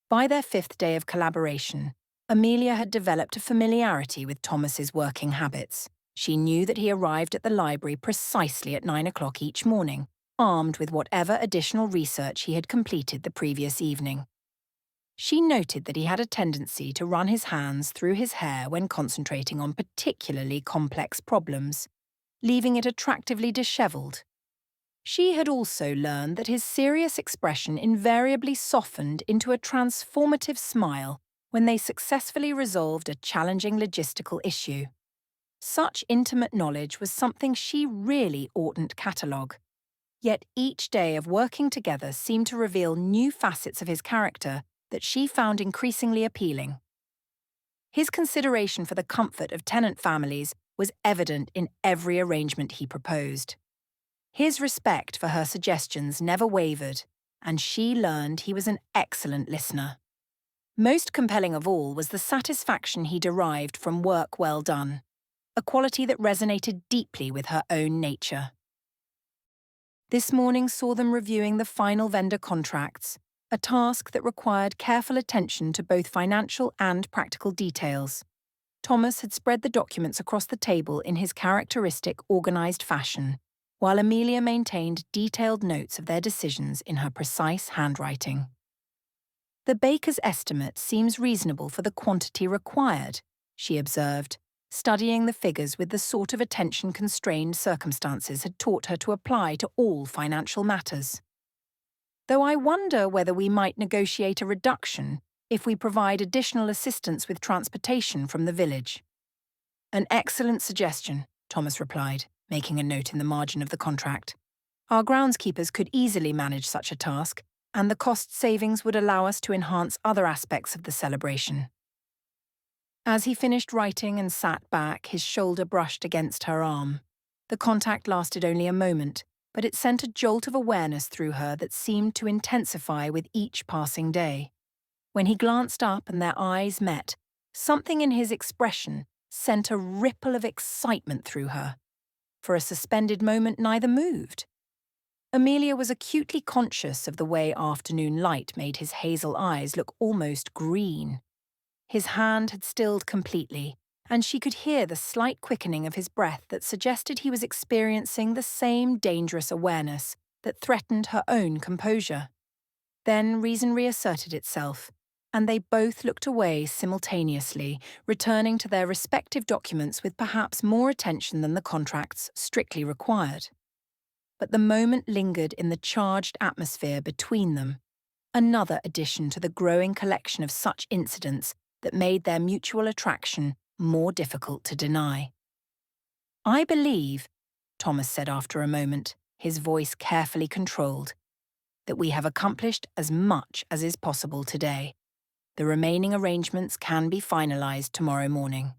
S1: By their 5th day of collaboration, Amelia had developed a familiarity with Thomas's working habits. She knew that he arrived at the library precisely at 9 o'clock each morning, armed with whatever additional research he had completed the previous evening. She noted that he had a tendency to run his hands through his hair when concentrating on particularly complex problems, leaving it attractively dishevelled. She had also learned that his serious expression invariably softened into a transformative smile when they successfully resolved a challenging logistical issue. Such intimate knowledge was something she really oughtn't catalogue. Yet each day of working together seemed to reveal new facets of his character that she found increasingly appealing. His consideration for the comfort of tenant families was evident in every arrangement he proposed. His respect for her suggestions never wavered, and she learned he was an excellent listener. Most compelling of all was the satisfaction he derived from work well done, a quality that resonated deeply with her own nature. This morning saw them reviewing the final vendor contracts, a task that required careful attention to both financial and practical details. Thomas had spread the documents across the table in his characteristic organised fashion, while Amelia maintained detailed notes of their decisions in her precise handwriting. The baker's estimate seems reasonable for the quantity required, she observed, studying the figures with the sort of attention-constrained circumstances had taught her to apply to all financial matters. Though I wonder whether we might negotiate a reduction if we provide additional assistance with transportation from the village. An excellent suggestion, Thomas replied, making a note in the margin of the contract. Our groundskeepers could easily manage such a task, and the cost savings would allow us to enhance other aspects of the celebration. As he finished writing and sat back, his shoulder brushed against her arm. The contact lasted only a moment, but it sent a jolt of awareness through her that seemed to intensify with each passing day. When he glanced up and their eyes met, something in his expression sent a ripple of excitement through her. For a suspended moment, neither moved. Amelia was acutely conscious of the way afternoon light made his hazel eyes look almost green. His hand had stilled completely, and she could hear the slight quickening of his breath that suggested he was experiencing the same dangerous awareness that threatened her own composure. Then reason reasserted itself, and they both looked away simultaneously, returning to their respective documents with perhaps more attention than the contracts strictly required. But the moment lingered in the charged atmosphere between them, another addition to the growing collection of such incidents that made their mutual attraction more difficult to deny. "I believe," Thomas said after a moment, his voice carefully controlled, "that we have accomplished as much as is possible today. The remaining arrangements can be finalised tomorrow morning."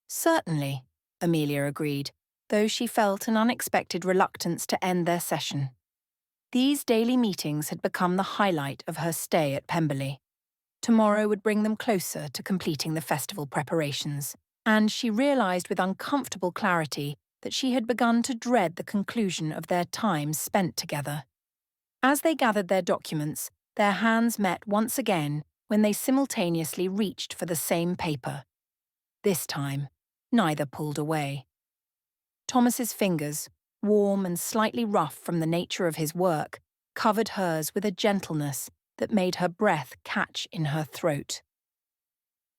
S1: "Certainly," Amelia agreed, though she felt an unexpected reluctance to end their session. These daily meetings had become the highlight of her stay at Pemberley. Tomorrow would bring them closer to completing the festival preparations, and she realised with uncomfortable clarity that she had begun to dread the conclusion of their time spent together. As they gathered their documents, their hands met once again when they simultaneously reached for the same paper. This time, neither pulled away. Thomas's fingers, warm and slightly rough from the nature of his work, covered hers with a gentleness that made her breath catch in her throat.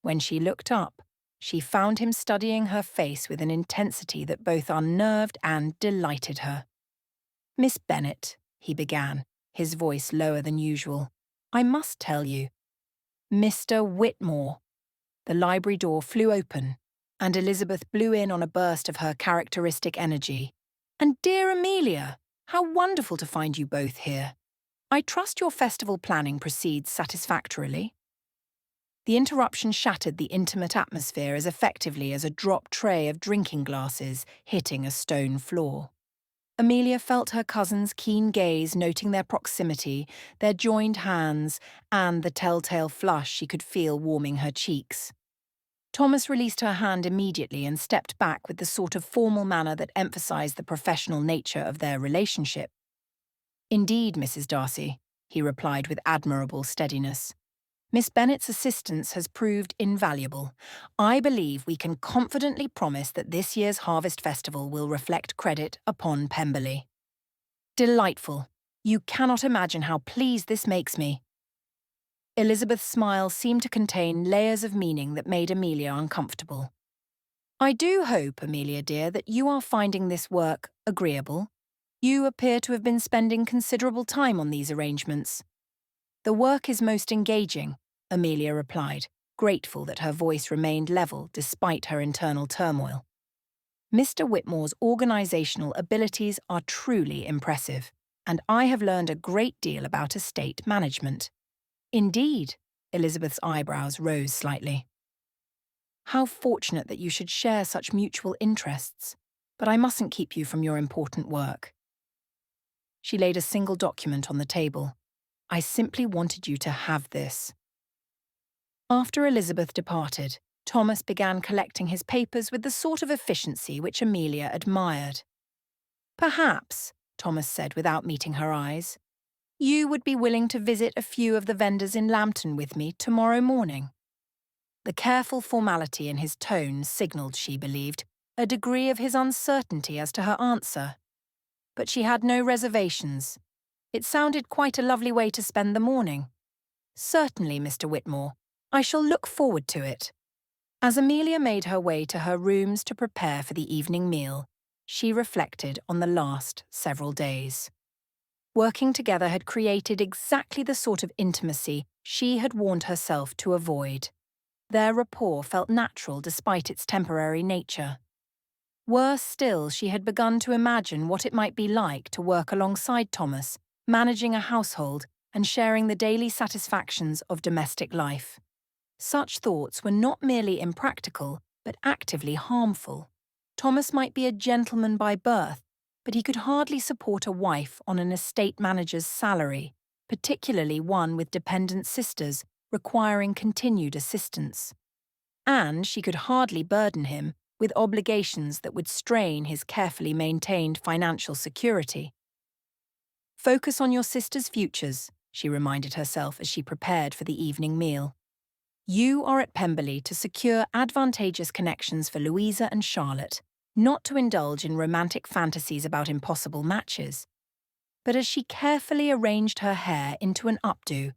S1: When she looked up, she found him studying her face with an intensity that both unnerved and delighted her. "Miss Bennet," he began, his voice lower than usual, "I must tell you." "Mr. Whitmore." The library door flew open, and Elizabeth blew in on a burst of her characteristic energy. "And dear Amelia, how wonderful to find you both here. I trust your festival planning proceeds satisfactorily." The interruption shattered the intimate atmosphere as effectively as a dropped tray of drinking glasses hitting a stone floor. Amelia felt her cousin's keen gaze noting their proximity, their joined hands, and the telltale flush she could feel warming her cheeks. Thomas released her hand immediately and stepped back with the sort of formal manner that emphasised the professional nature of their relationship. "Indeed, Mrs. Darcy," he replied with admirable steadiness. "Miss Bennet's assistance has proved invaluable. I believe we can confidently promise that this year's Harvest Festival will reflect credit upon Pemberley." "Delightful. You cannot imagine how pleased this makes me." Elizabeth's smile seemed to contain layers of meaning that made Amelia uncomfortable. "I do hope, Amelia dear, that you are finding this work agreeable. You appear to have been spending considerable time on these arrangements." "The work is most engaging," Amelia replied, grateful that her voice remained level despite her internal turmoil. "Mr. Whitmore's organisational abilities are truly impressive, and I have learned a great deal about estate management." "Indeed," Elizabeth's eyebrows rose slightly. "How fortunate that you should share such mutual interests, but I mustn't keep you from your important work." She laid a single document on the table. "I simply wanted you to have this." After Elizabeth departed, Thomas began collecting his papers with the sort of efficiency which Amelia admired. "Perhaps," Thomas said without meeting her eyes, "you would be willing to visit a few of the vendors in Lambton with me tomorrow morning." The careful formality in his tone signalled, she believed, a degree of his uncertainty as to her answer. But she had no reservations. It sounded quite a lovely way to spend the morning. "Certainly, Mr. Whitmore. I shall look forward to it." As Amelia made her way to her rooms to prepare for the evening meal, she reflected on the last several days. Working together had created exactly the sort of intimacy she had warned herself to avoid. Their rapport felt natural despite its temporary nature. Worse still, she had begun to imagine what it might be like to work alongside Thomas, managing a household and sharing the daily satisfactions of domestic life. Such thoughts were not merely impractical, but actively harmful. Thomas might be a gentleman by birth, but he could hardly support a wife on an estate manager's salary, particularly one with dependent sisters, requiring continued assistance. And she could hardly burden him with obligations that would strain his carefully maintained financial security. Focus on your sister's futures, she reminded herself as she prepared for the evening meal. You are at Pemberley to secure advantageous connections for Louisa and Charlotte, not to indulge in romantic fantasies about impossible matches. But as she carefully arranged her hair into an updo,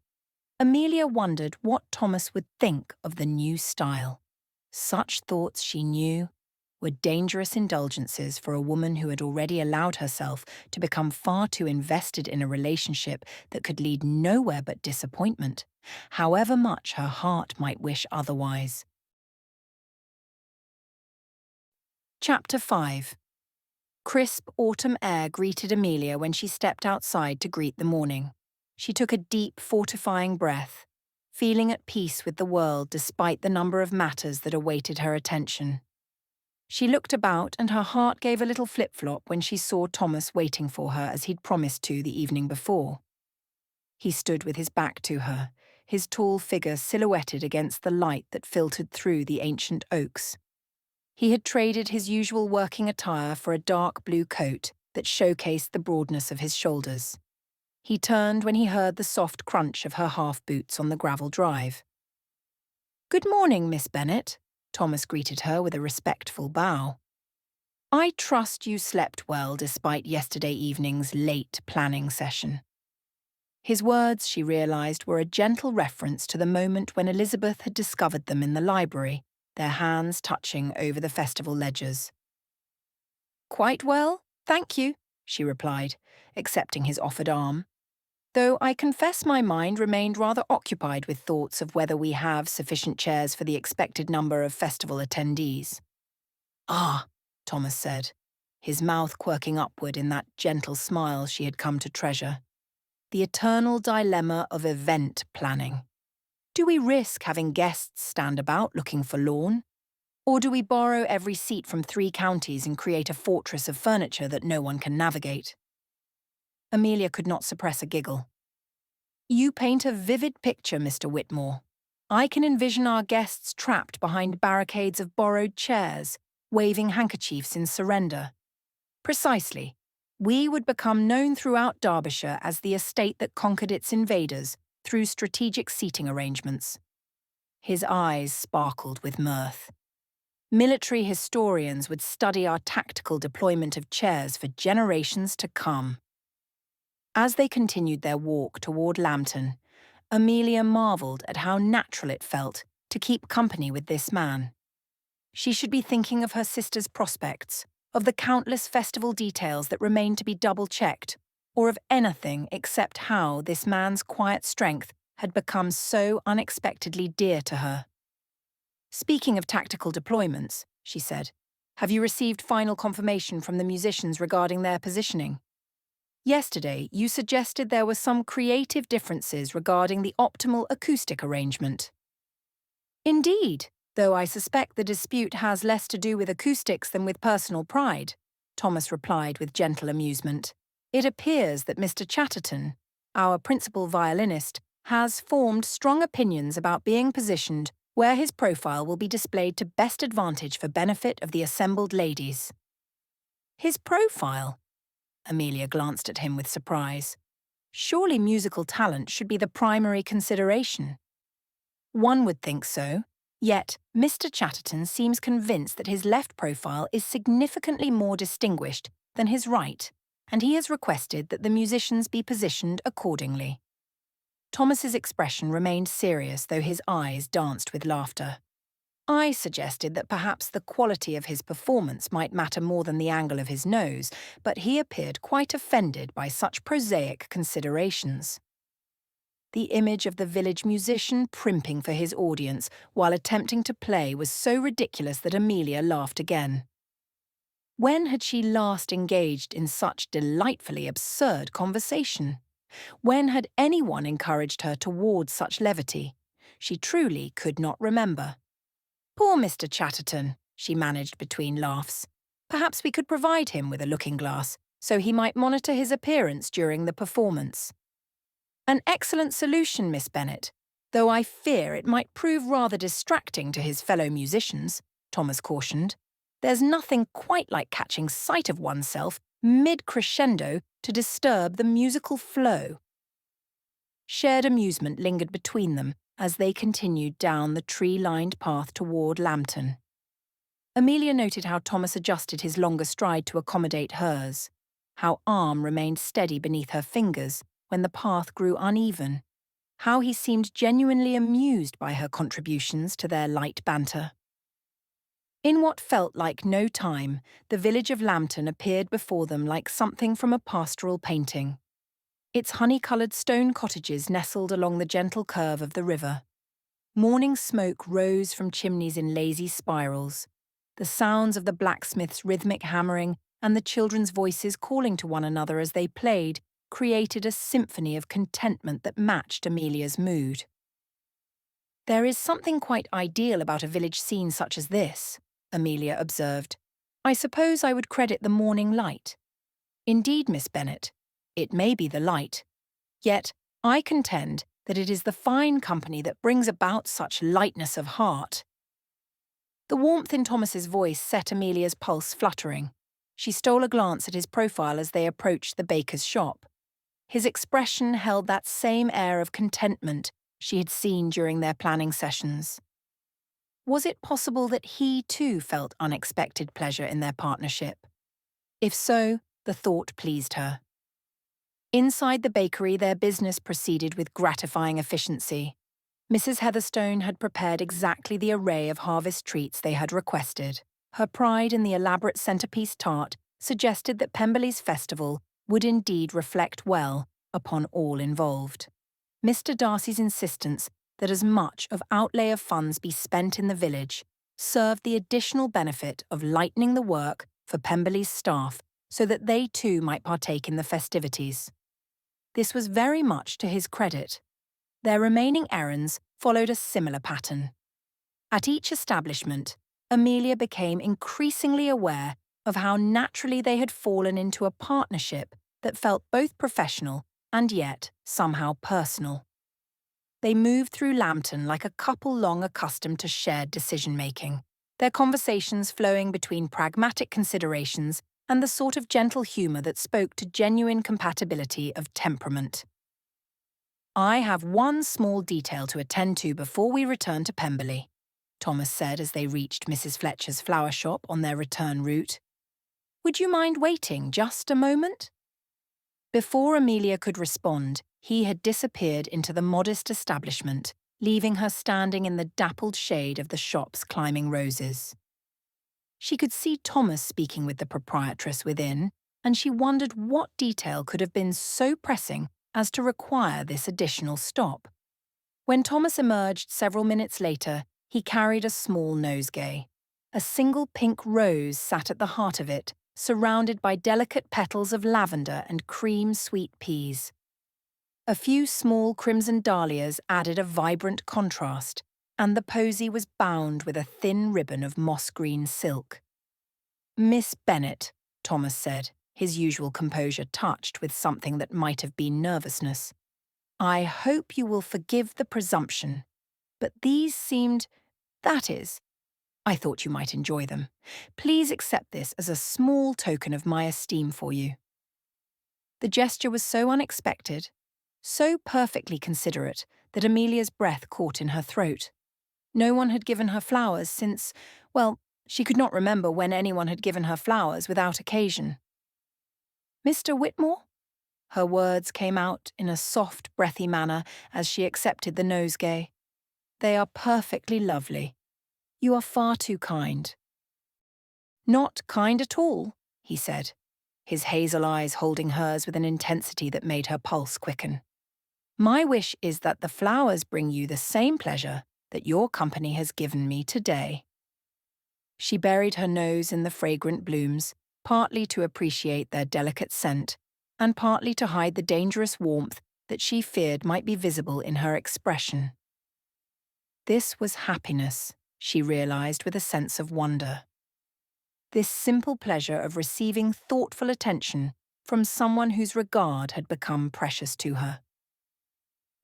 S1: Amelia wondered what Thomas would think of the new style. Such thoughts, she knew, were dangerous indulgences for a woman who had already allowed herself to become far too invested in a relationship that could lead nowhere but disappointment, however much her heart might wish otherwise. Chapter 5. Crisp autumn air greeted Amelia when she stepped outside to greet the morning. She took a deep, fortifying breath, feeling at peace with the world despite the number of matters that awaited her attention. She looked about and her heart gave a little flip-flop when she saw Thomas waiting for her as he'd promised to the evening before. He stood with his back to her, his tall figure silhouetted against the light that filtered through the ancient oaks. He had traded his usual working attire for a dark blue coat that showcased the broadness of his shoulders. He turned when he heard the soft crunch of her half-boots on the gravel drive. "Good morning, Miss Bennet," Thomas greeted her with a respectful bow. "I trust you slept well despite yesterday evening's late planning session." His words, she realised, were a gentle reference to the moment when Elizabeth had discovered them in the library, their hands touching over the festival ledgers. "Quite well, thank you," she replied, accepting his offered arm. "Though I confess my mind remained rather occupied with thoughts of whether we have sufficient chairs for the expected number of festival attendees." "Ah," Thomas said, his mouth quirking upward in that gentle smile she had come to treasure. The eternal dilemma of event planning. Do we risk having guests stand about looking forlorn? Or do we borrow every seat from 3 counties and create a fortress of furniture that no one can navigate? Amelia could not suppress a giggle. "You paint a vivid picture, Mr. Whitmore. I can envision our guests trapped behind barricades of borrowed chairs, waving handkerchiefs in surrender. Precisely. We would become known throughout Derbyshire as the estate that conquered its invaders through strategic seating arrangements." His eyes sparkled with mirth. "Military historians would study our tactical deployment of chairs for generations to come." As they continued their walk toward Lambton, Amelia marvelled at how natural it felt to keep company with this man. She should be thinking of her sister's prospects, of the countless festival details that remained to be double-checked, or of anything except how this man's quiet strength had become so unexpectedly dear to her. "Speaking of tactical deployments," she said, "have you received final confirmation from the musicians regarding their positioning? Yesterday, you suggested there were some creative differences regarding the optimal acoustic arrangement." "Indeed, though I suspect the dispute has less to do with acoustics than with personal pride," Thomas replied with gentle amusement. "It appears that Mr. Chatterton, our principal violinist, has formed strong opinions about being positioned where his profile will be displayed to best advantage for benefit of the assembled ladies." "His profile?" Amelia glanced at him with surprise. "Surely musical talent should be the primary consideration." "One would think so. Yet, Mr. Chatterton seems convinced that his left profile is significantly more distinguished than his right, and he has requested that the musicians be positioned accordingly." Thomas's expression remained serious, though his eyes danced with laughter. "I suggested that perhaps the quality of his performance might matter more than the angle of his nose, but he appeared quite offended by such prosaic considerations." The image of the village musician primping for his audience while attempting to play was so ridiculous that Amelia laughed again. When had she last engaged in such delightfully absurd conversation? When had anyone encouraged her toward such levity? She truly could not remember. "Poor Mr. Chatterton," she managed between laughs. "Perhaps we could provide him with a looking-glass, so he might monitor his appearance during the performance." "An excellent solution, Miss Bennet, though I fear it might prove rather distracting to his fellow musicians," Thomas cautioned. "There's nothing quite like catching sight of oneself mid-crescendo to disturb the musical flow." Shared amusement lingered between them as they continued down the tree-lined path toward Lambton. Amelia noted how Thomas adjusted his longer stride to accommodate hers, how arm remained steady beneath her fingers when the path grew uneven, how he seemed genuinely amused by her contributions to their light banter. In what felt like no time, the village of Lambton appeared before them like something from a pastoral painting. Its honey-coloured stone cottages nestled along the gentle curve of the river. Morning smoke rose from chimneys in lazy spirals. The sounds of the blacksmith's rhythmic hammering and the children's voices calling to one another as they played created a symphony of contentment that matched Amelia's mood. "There is something quite ideal about a village scene such as this," Amelia observed. "I suppose I would credit the morning light." "Indeed, Miss Bennet, it may be the light. Yet I contend that it is the fine company that brings about such lightness of heart." The warmth in Thomas's voice set Amelia's pulse fluttering. She stole a glance at his profile as they approached the baker's shop. His expression held that same air of contentment she had seen during their planning sessions. Was it possible that he too felt unexpected pleasure in their partnership? If so, the thought pleased her. Inside the bakery, their business proceeded with gratifying efficiency. Mrs. Heatherstone had prepared exactly the array of harvest treats they had requested. Her pride in the elaborate centrepiece tart suggested that Pemberley's festival would indeed reflect well upon all involved. Mr. Darcy's insistence that as much of outlay of funds be spent in the village served the additional benefit of lightening the work for Pemberley's staff so that they too might partake in the festivities. This was very much to his credit. Their remaining errands followed a similar pattern. At each establishment, Amelia became increasingly aware of how naturally they had fallen into a partnership that felt both professional and yet somehow personal. They moved through Lambton like a couple long accustomed to shared decision-making, their conversations flowing between pragmatic considerations and the sort of gentle humour that spoke to genuine compatibility of temperament. "I have one small detail to attend to before we return to Pemberley," Thomas said as they reached Mrs. Fletcher's flower shop on their return route. "Would you mind waiting just a moment?" Before Amelia could respond, he had disappeared into the modest establishment, leaving her standing in the dappled shade of the shop's climbing roses. She could see Thomas speaking with the proprietress within, and she wondered what detail could have been so pressing as to require this additional stop. When Thomas emerged several minutes later, he carried a small nosegay. A single pink rose sat at the heart of it, surrounded by delicate petals of lavender and cream-sweet peas. A few small crimson dahlias added a vibrant contrast, and the posy was bound with a thin ribbon of moss-green silk. "Miss Bennet," Thomas said, his usual composure touched with something that might have been nervousness. "I hope you will forgive the presumption, but these seemed, that is, I thought you might enjoy them. Please accept this as a small token of my esteem for you." The gesture was so unexpected, so perfectly considerate, that Amelia's breath caught in her throat. No one had given her flowers since, well, she could not remember when anyone had given her flowers without occasion. "Mr. Whitmore?" Her words came out in a soft, breathy manner as she accepted the nosegay. "They are perfectly lovely. You are far too kind." "Not kind at all," he said, his hazel eyes holding hers with an intensity that made her pulse quicken. "My wish is that the flowers bring you the same pleasure that your company has given me today." She buried her nose in the fragrant blooms, partly to appreciate their delicate scent, and partly to hide the dangerous warmth that she feared might be visible in her expression. This was happiness, she realized with a sense of wonder. This simple pleasure of receiving thoughtful attention from someone whose regard had become precious to her.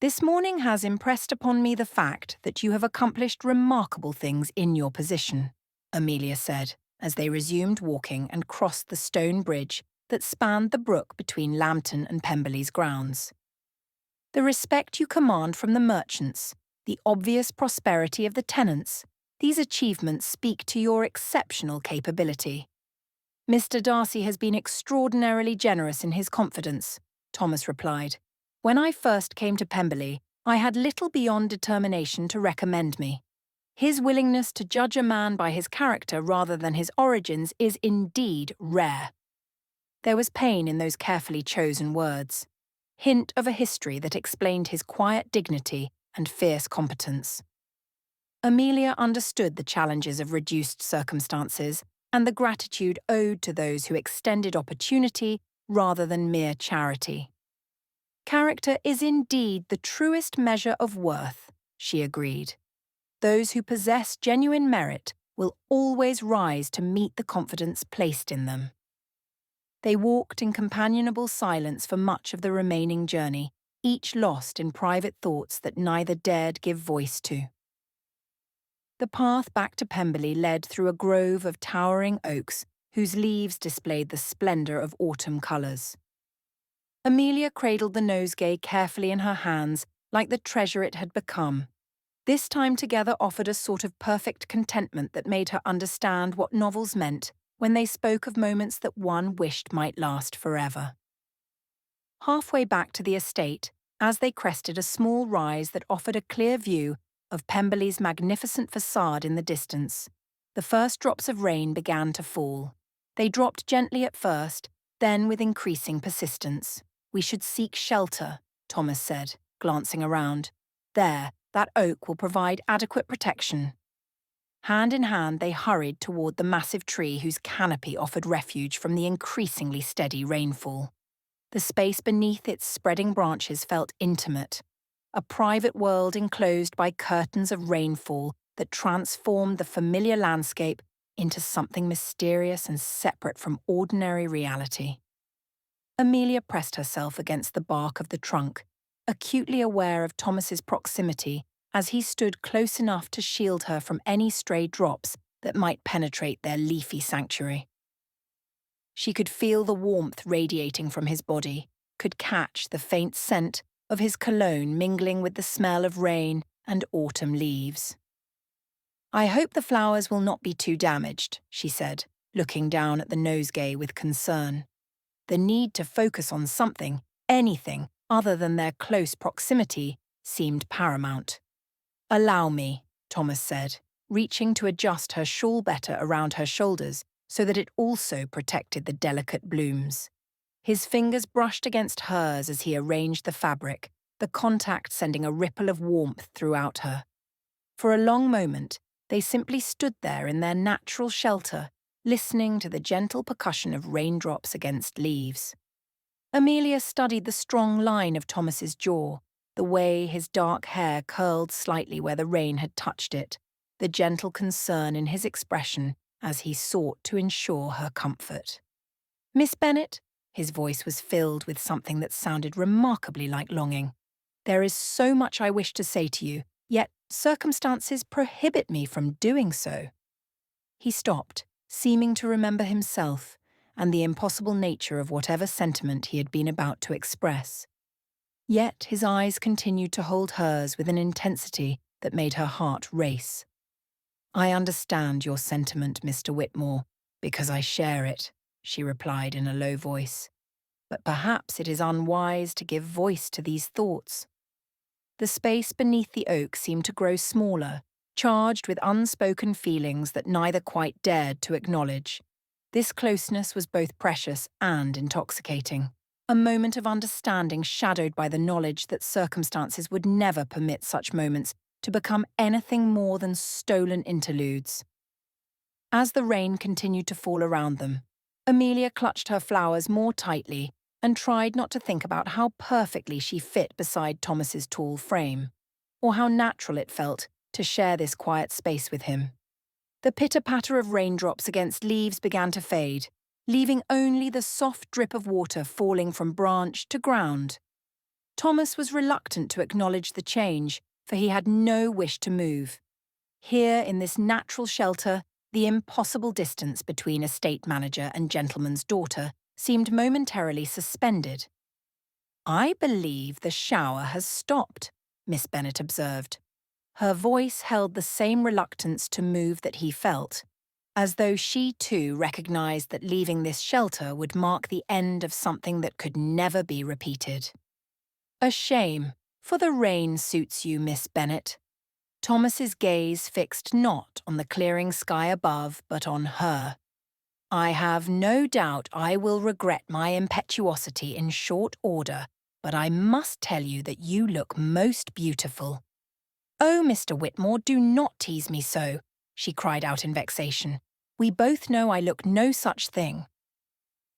S1: This morning has impressed upon me the fact that you have accomplished remarkable things in your position, Amelia said, as they resumed walking and crossed the stone bridge that spanned the brook between Lambton and Pemberley's grounds. The respect you command from the merchants, the obvious prosperity of the tenants, these achievements speak to your exceptional capability. Mr. Darcy has been extraordinarily generous in his confidence, Thomas replied. When I first came to Pemberley, I had little beyond determination to recommend me. His willingness to judge a man by his character rather than his origins is indeed rare. There was pain in those carefully chosen words, hint of a history that explained his quiet dignity and fierce competence. Amelia understood the challenges of reduced circumstances and the gratitude owed to those who extended opportunity rather than mere charity. Character is indeed the truest measure of worth, she agreed. Those who possess genuine merit will always rise to meet the confidence placed in them. They walked in companionable silence for much of the remaining journey, each lost in private thoughts that neither dared give voice to. The path back to Pemberley led through a grove of towering oaks whose leaves displayed the splendour of autumn colours. Amelia cradled the nosegay carefully in her hands like the treasure it had become. This time together offered a sort of perfect contentment that made her understand what novels meant when they spoke of moments that one wished might last forever. Halfway back to the estate, as they crested a small rise that offered a clear view of Pemberley's magnificent facade in the distance, the first drops of rain began to fall. They dropped gently at first, then with increasing persistence. We should seek shelter, Thomas said, glancing around. There, that oak will provide adequate protection. Hand in hand, they hurried toward the massive tree whose canopy offered refuge from the increasingly steady rainfall. The space beneath its spreading branches felt intimate, a private world enclosed by curtains of rainfall that transformed the familiar landscape into something mysterious and separate from ordinary reality. Amelia pressed herself against the bark of the trunk, acutely aware of Thomas's proximity as he stood close enough to shield her from any stray drops that might penetrate their leafy sanctuary. She could feel the warmth radiating from his body, could catch the faint scent of his cologne mingling with the smell of rain and autumn leaves. I hope the flowers will not be too damaged, she said, looking down at the nosegay with concern. The need to focus on something, anything, other than their close proximity, seemed paramount. Allow me, Thomas said, reaching to adjust her shawl better around her shoulders so that it also protected the delicate blooms. His fingers brushed against hers as he arranged the fabric, the contact sending a ripple of warmth throughout her. For a long moment, they simply stood there in their natural shelter, listening to the gentle percussion of raindrops against leaves. Amelia studied the strong line of Thomas's jaw, the way his dark hair curled slightly where the rain had touched it, the gentle concern in his expression as he sought to ensure her comfort. Miss Bennet, his voice was filled with something that sounded remarkably like longing. There is so much I wish to say to you, yet circumstances prohibit me from doing so. He stopped, seeming to remember himself and the impossible nature of whatever sentiment he had been about to express. Yet his eyes continued to hold hers with an intensity that made her heart race. I understand your sentiment, Mr. Whitmore, because I share it, she replied in a low voice. But perhaps it is unwise to give voice to these thoughts. The space beneath the oak seemed to grow smaller, charged with unspoken feelings that neither quite dared to acknowledge. This closeness was both precious and intoxicating, a moment of understanding shadowed by the knowledge that circumstances would never permit such moments to become anything more than stolen interludes. As the rain continued to fall around them, Amelia clutched her flowers more tightly and tried not to think about how perfectly she fit beside Thomas's tall frame, or how natural it felt to share this quiet space with him. The pitter-patter of raindrops against leaves began to fade, leaving only the soft drip of water falling from branch to ground. Thomas was reluctant to acknowledge the change, for he had no wish to move. Here, in this natural shelter, the impossible distance between estate manager and gentleman's daughter seemed momentarily suspended. "I believe the shower has stopped," Miss Bennet observed. Her voice held the same reluctance to move that he felt, as though she too recognised that leaving this shelter would mark the end of something that could never be repeated. "A shame, for the rain suits you, Miss Bennet." Thomas's gaze fixed not on the clearing sky above, but on her. "I have no doubt I will regret my impetuosity in short order, but I must tell you that you look most beautiful." "Oh, Mr. Whitmore, do not tease me so," she cried out in vexation. "We both know I look no such thing."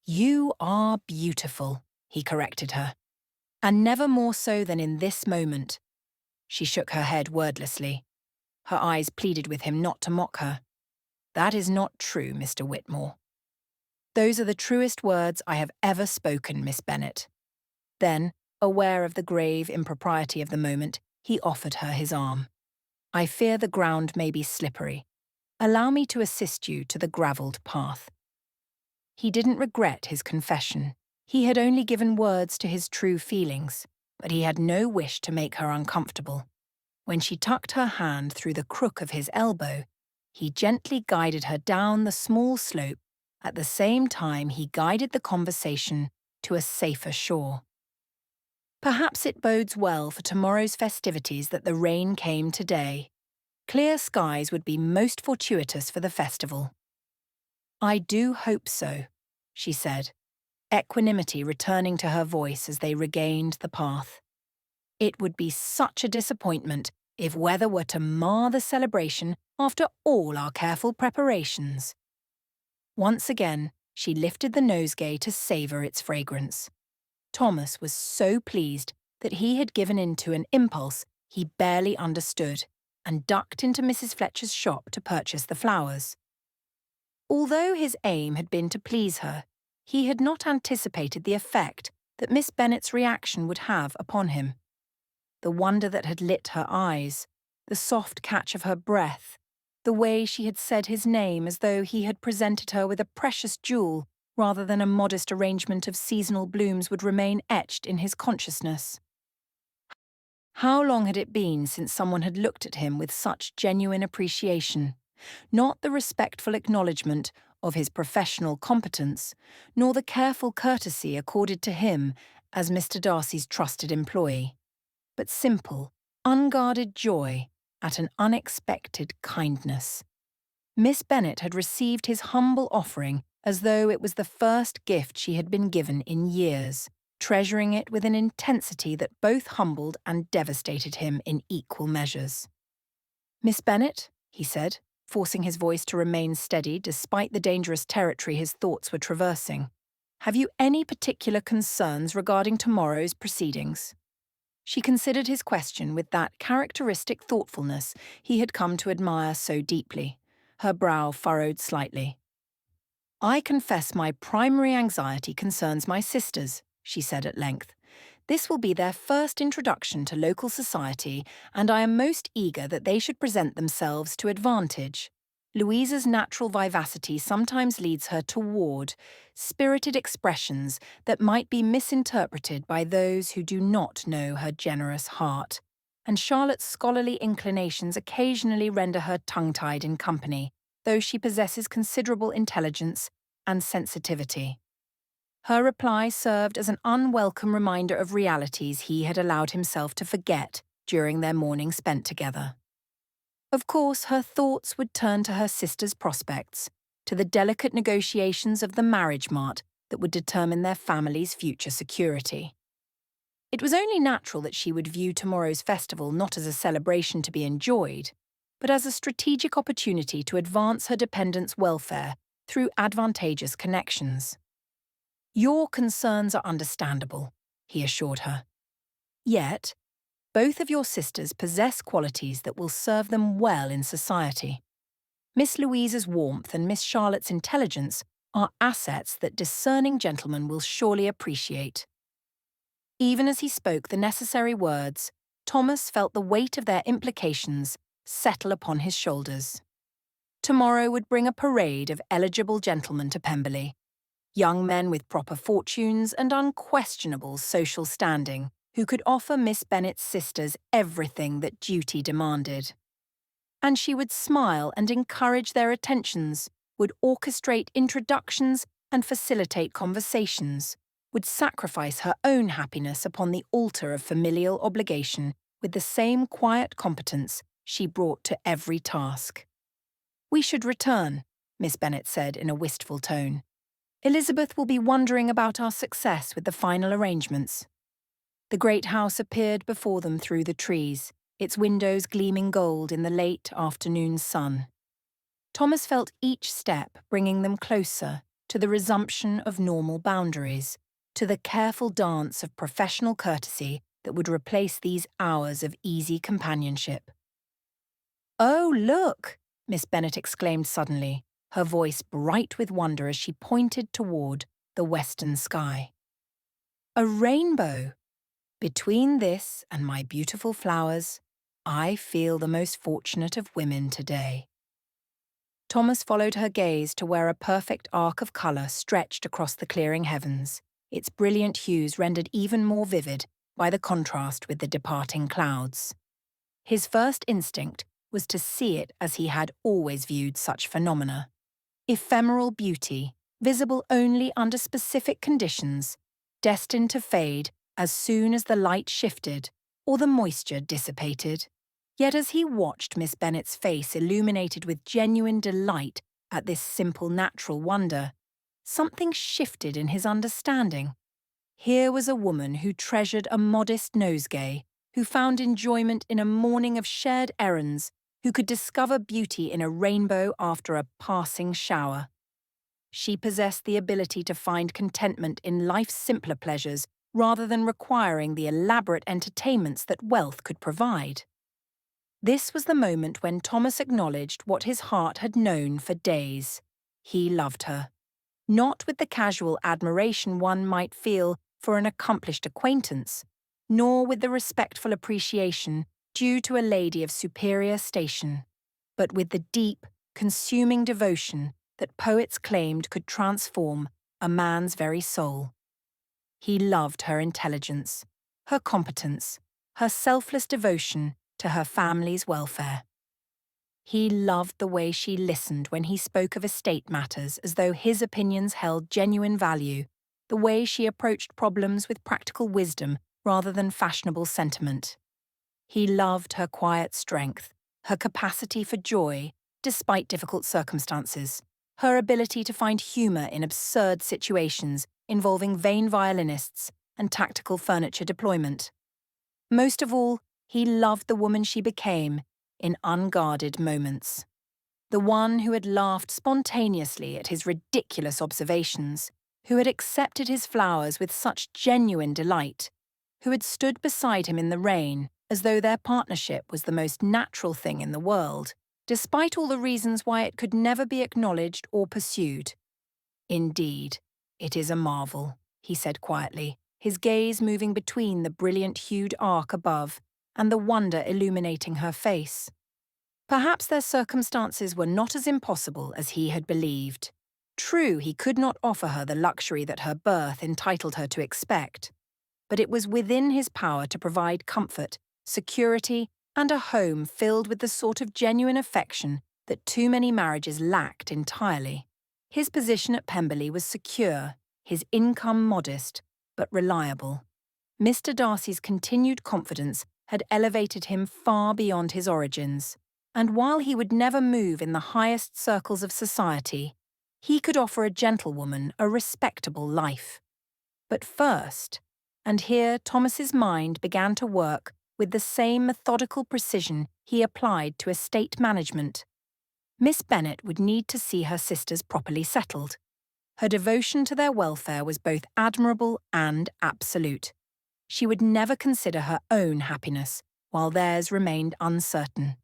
S1: "You are beautiful," he corrected her, "and never more so than in this moment." She shook her head wordlessly. Her eyes pleaded with him not to mock her. "That is not true, Mr. Whitmore." "Those are the truest words I have ever spoken, Miss Bennet." Then, aware of the grave impropriety of the moment, he offered her his arm. "I fear the ground may be slippery. Allow me to assist you to the gravelled path." He didn't regret his confession. He had only given words to his true feelings, but he had no wish to make her uncomfortable. When she tucked her hand through the crook of his elbow, he gently guided her down the small slope. At the same time, he guided the conversation to a safer shore. "Perhaps it bodes well for tomorrow's festivities that the rain came today. Clear skies would be most fortuitous for the festival." "I do hope so," she said, equanimity returning to her voice as they regained the path. "It would be such a disappointment if weather were to mar the celebration after all our careful preparations." Once again, she lifted the nosegay to savour its fragrance. Thomas was so pleased that he had given in to an impulse he barely understood and ducked into Mrs. Fletcher's shop to purchase the flowers. Although his aim had been to please her, he had not anticipated the effect that Miss Bennet's reaction would have upon him. The wonder that had lit her eyes, the soft catch of her breath, the way she had said his name as though he had presented her with a precious jewel rather than a modest arrangement of seasonal blooms would remain etched in his consciousness. How long had it been since someone had looked at him with such genuine appreciation? Not the respectful acknowledgement of his professional competence, nor the careful courtesy accorded to him as Mr. Darcy's trusted employee, but simple, unguarded joy at an unexpected kindness. Miss Bennet had received his humble offering as though it was the first gift she had been given in years, treasuring it with an intensity that both humbled and devastated him in equal measures. "Miss Bennet," he said, forcing his voice to remain steady despite the dangerous territory his thoughts were traversing, "have you any particular concerns regarding tomorrow's proceedings?" She considered his question with that characteristic thoughtfulness he had come to admire so deeply, her brow furrowed slightly. "I confess my primary anxiety concerns my sisters," she said at length. "This will be their first introduction to local society, and I am most eager that they should present themselves to advantage. Louisa's natural vivacity sometimes leads her toward spirited expressions that might be misinterpreted by those who do not know her generous heart, and Charlotte's scholarly inclinations occasionally render her tongue-tied in company, though she possesses considerable intelligence and sensitivity." Her reply served as an unwelcome reminder of realities he had allowed himself to forget during their morning spent together. Of course, her thoughts would turn to her sister's prospects, to the delicate negotiations of the marriage mart that would determine their family's future security. It was only natural that she would view tomorrow's festival not as a celebration to be enjoyed, but as a strategic opportunity to advance her dependents' welfare through advantageous connections. "Your concerns are understandable," he assured her. "Yet, both of your sisters possess qualities that will serve them well in society. Miss Louisa's warmth and Miss Charlotte's intelligence are assets that discerning gentlemen will surely appreciate." Even as he spoke the necessary words, Thomas felt the weight of their implications settle upon his shoulders. Tomorrow would bring a parade of eligible gentlemen to Pemberley, young men with proper fortunes and unquestionable social standing, who could offer Miss Bennet's sisters everything that duty demanded. And she would smile and encourage their attentions, would orchestrate introductions and facilitate conversations, would sacrifice her own happiness upon the altar of familial obligation with the same quiet competence she brought to every task. "We should return," Miss Bennet said in a wistful tone. "Elizabeth will be wondering about our success with the final arrangements." The great house appeared before them through the trees, its windows gleaming gold in the late afternoon sun. Thomas felt each step bringing them closer to the resumption of normal boundaries, to the careful dance of professional courtesy that would replace these hours of easy companionship. "Oh, look!" Miss Bennet exclaimed suddenly, her voice bright with wonder as she pointed toward the western sky. "A rainbow! Between this and my beautiful flowers, I feel the most fortunate of women today." Thomas followed her gaze to where a perfect arc of colour stretched across the clearing heavens, its brilliant hues rendered even more vivid by the contrast with the departing clouds. His first instinct was to see it as he had always viewed such phenomena: ephemeral beauty, visible only under specific conditions, destined to fade as soon as the light shifted or the moisture dissipated. Yet as he watched Miss Bennet's face illuminated with genuine delight at this simple natural wonder, something shifted in his understanding. Here was a woman who treasured a modest nosegay, who found enjoyment in a morning of shared errands, who could discover beauty in a rainbow after a passing shower. She possessed the ability to find contentment in life's simpler pleasures rather than requiring the elaborate entertainments that wealth could provide. This was the moment when Thomas acknowledged what his heart had known for days. He loved her. Not with the casual admiration one might feel for an accomplished acquaintance, nor with the respectful appreciation due to a lady of superior station, but with the deep, consuming devotion that poets claimed could transform a man's very soul. He loved her intelligence, her competence, her selfless devotion to her family's welfare. He loved the way she listened when he spoke of estate matters as though his opinions held genuine value, the way she approached problems with practical wisdom rather than fashionable sentiment. He loved her quiet strength, her capacity for joy despite difficult circumstances, her ability to find humour in absurd situations involving vain violinists and tactical furniture deployment. Most of all, he loved the woman she became in unguarded moments. The one who had laughed spontaneously at his ridiculous observations, who had accepted his flowers with such genuine delight, who had stood beside him in the rain as though their partnership was the most natural thing in the world, despite all the reasons why it could never be acknowledged or pursued. "Indeed, it is a marvel," he said quietly, his gaze moving between the brilliant-hued arc above and the wonder illuminating her face. Perhaps their circumstances were not as impossible as he had believed. True, he could not offer her the luxury that her birth entitled her to expect, but it was within his power to provide comfort, security, and a home filled with the sort of genuine affection that too many marriages lacked entirely. His position at Pemberley was secure, his income modest, but reliable. Mr. Darcy's continued confidence had elevated him far beyond his origins, and while he would never move in the highest circles of society, he could offer a gentlewoman a respectable life. But first, and here Thomas's mind began to work with the same methodical precision he applied to estate management, Miss Bennet would need to see her sisters properly settled. Her devotion to their welfare was both admirable and absolute. She would never consider her own happiness, while theirs remained uncertain.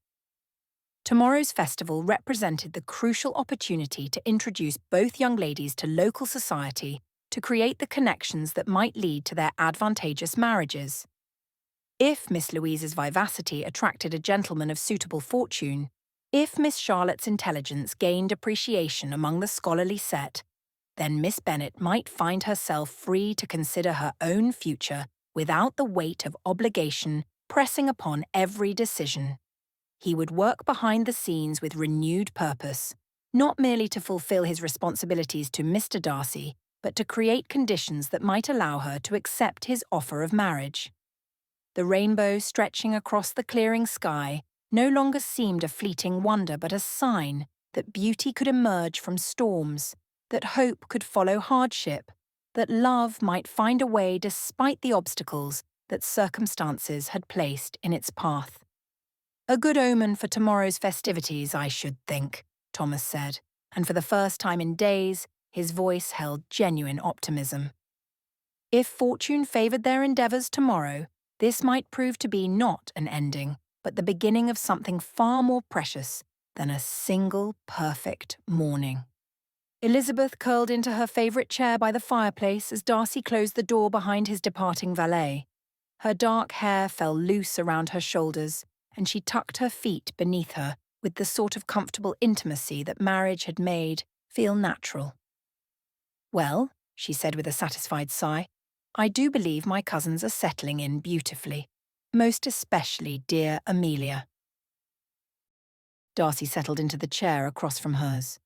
S1: Tomorrow's festival represented the crucial opportunity to introduce both young ladies to local society to create the connections that might lead to their advantageous marriages. If Miss Louise's vivacity attracted a gentleman of suitable fortune, if Miss Charlotte's intelligence gained appreciation among the scholarly set, then Miss Bennet might find herself free to consider her own future without the weight of obligation pressing upon every decision. He would work behind the scenes with renewed purpose, not merely to fulfill his responsibilities to Mr. Darcy, but to create conditions that might allow her to accept his offer of marriage. The rainbow stretching across the clearing sky no longer seemed a fleeting wonder but a sign that beauty could emerge from storms, that hope could follow hardship, that love might find a way despite the obstacles that circumstances had placed in its path. "A good omen for tomorrow's festivities, I should think," Thomas said, and for the first time in days, his voice held genuine optimism. If fortune favoured their endeavours tomorrow, this might prove to be not an ending, but the beginning of something far more precious than a single perfect morning. Elizabeth curled into her favourite chair by the fireplace as Darcy closed the door behind his departing valet. Her dark hair fell loose around her shoulders, and she tucked her feet beneath her with the sort of comfortable intimacy that marriage had made feel natural. "Well," she said with a satisfied sigh, "I do believe my cousins are settling in beautifully. Most especially dear Amelia." Darcy settled into the chair across from hers.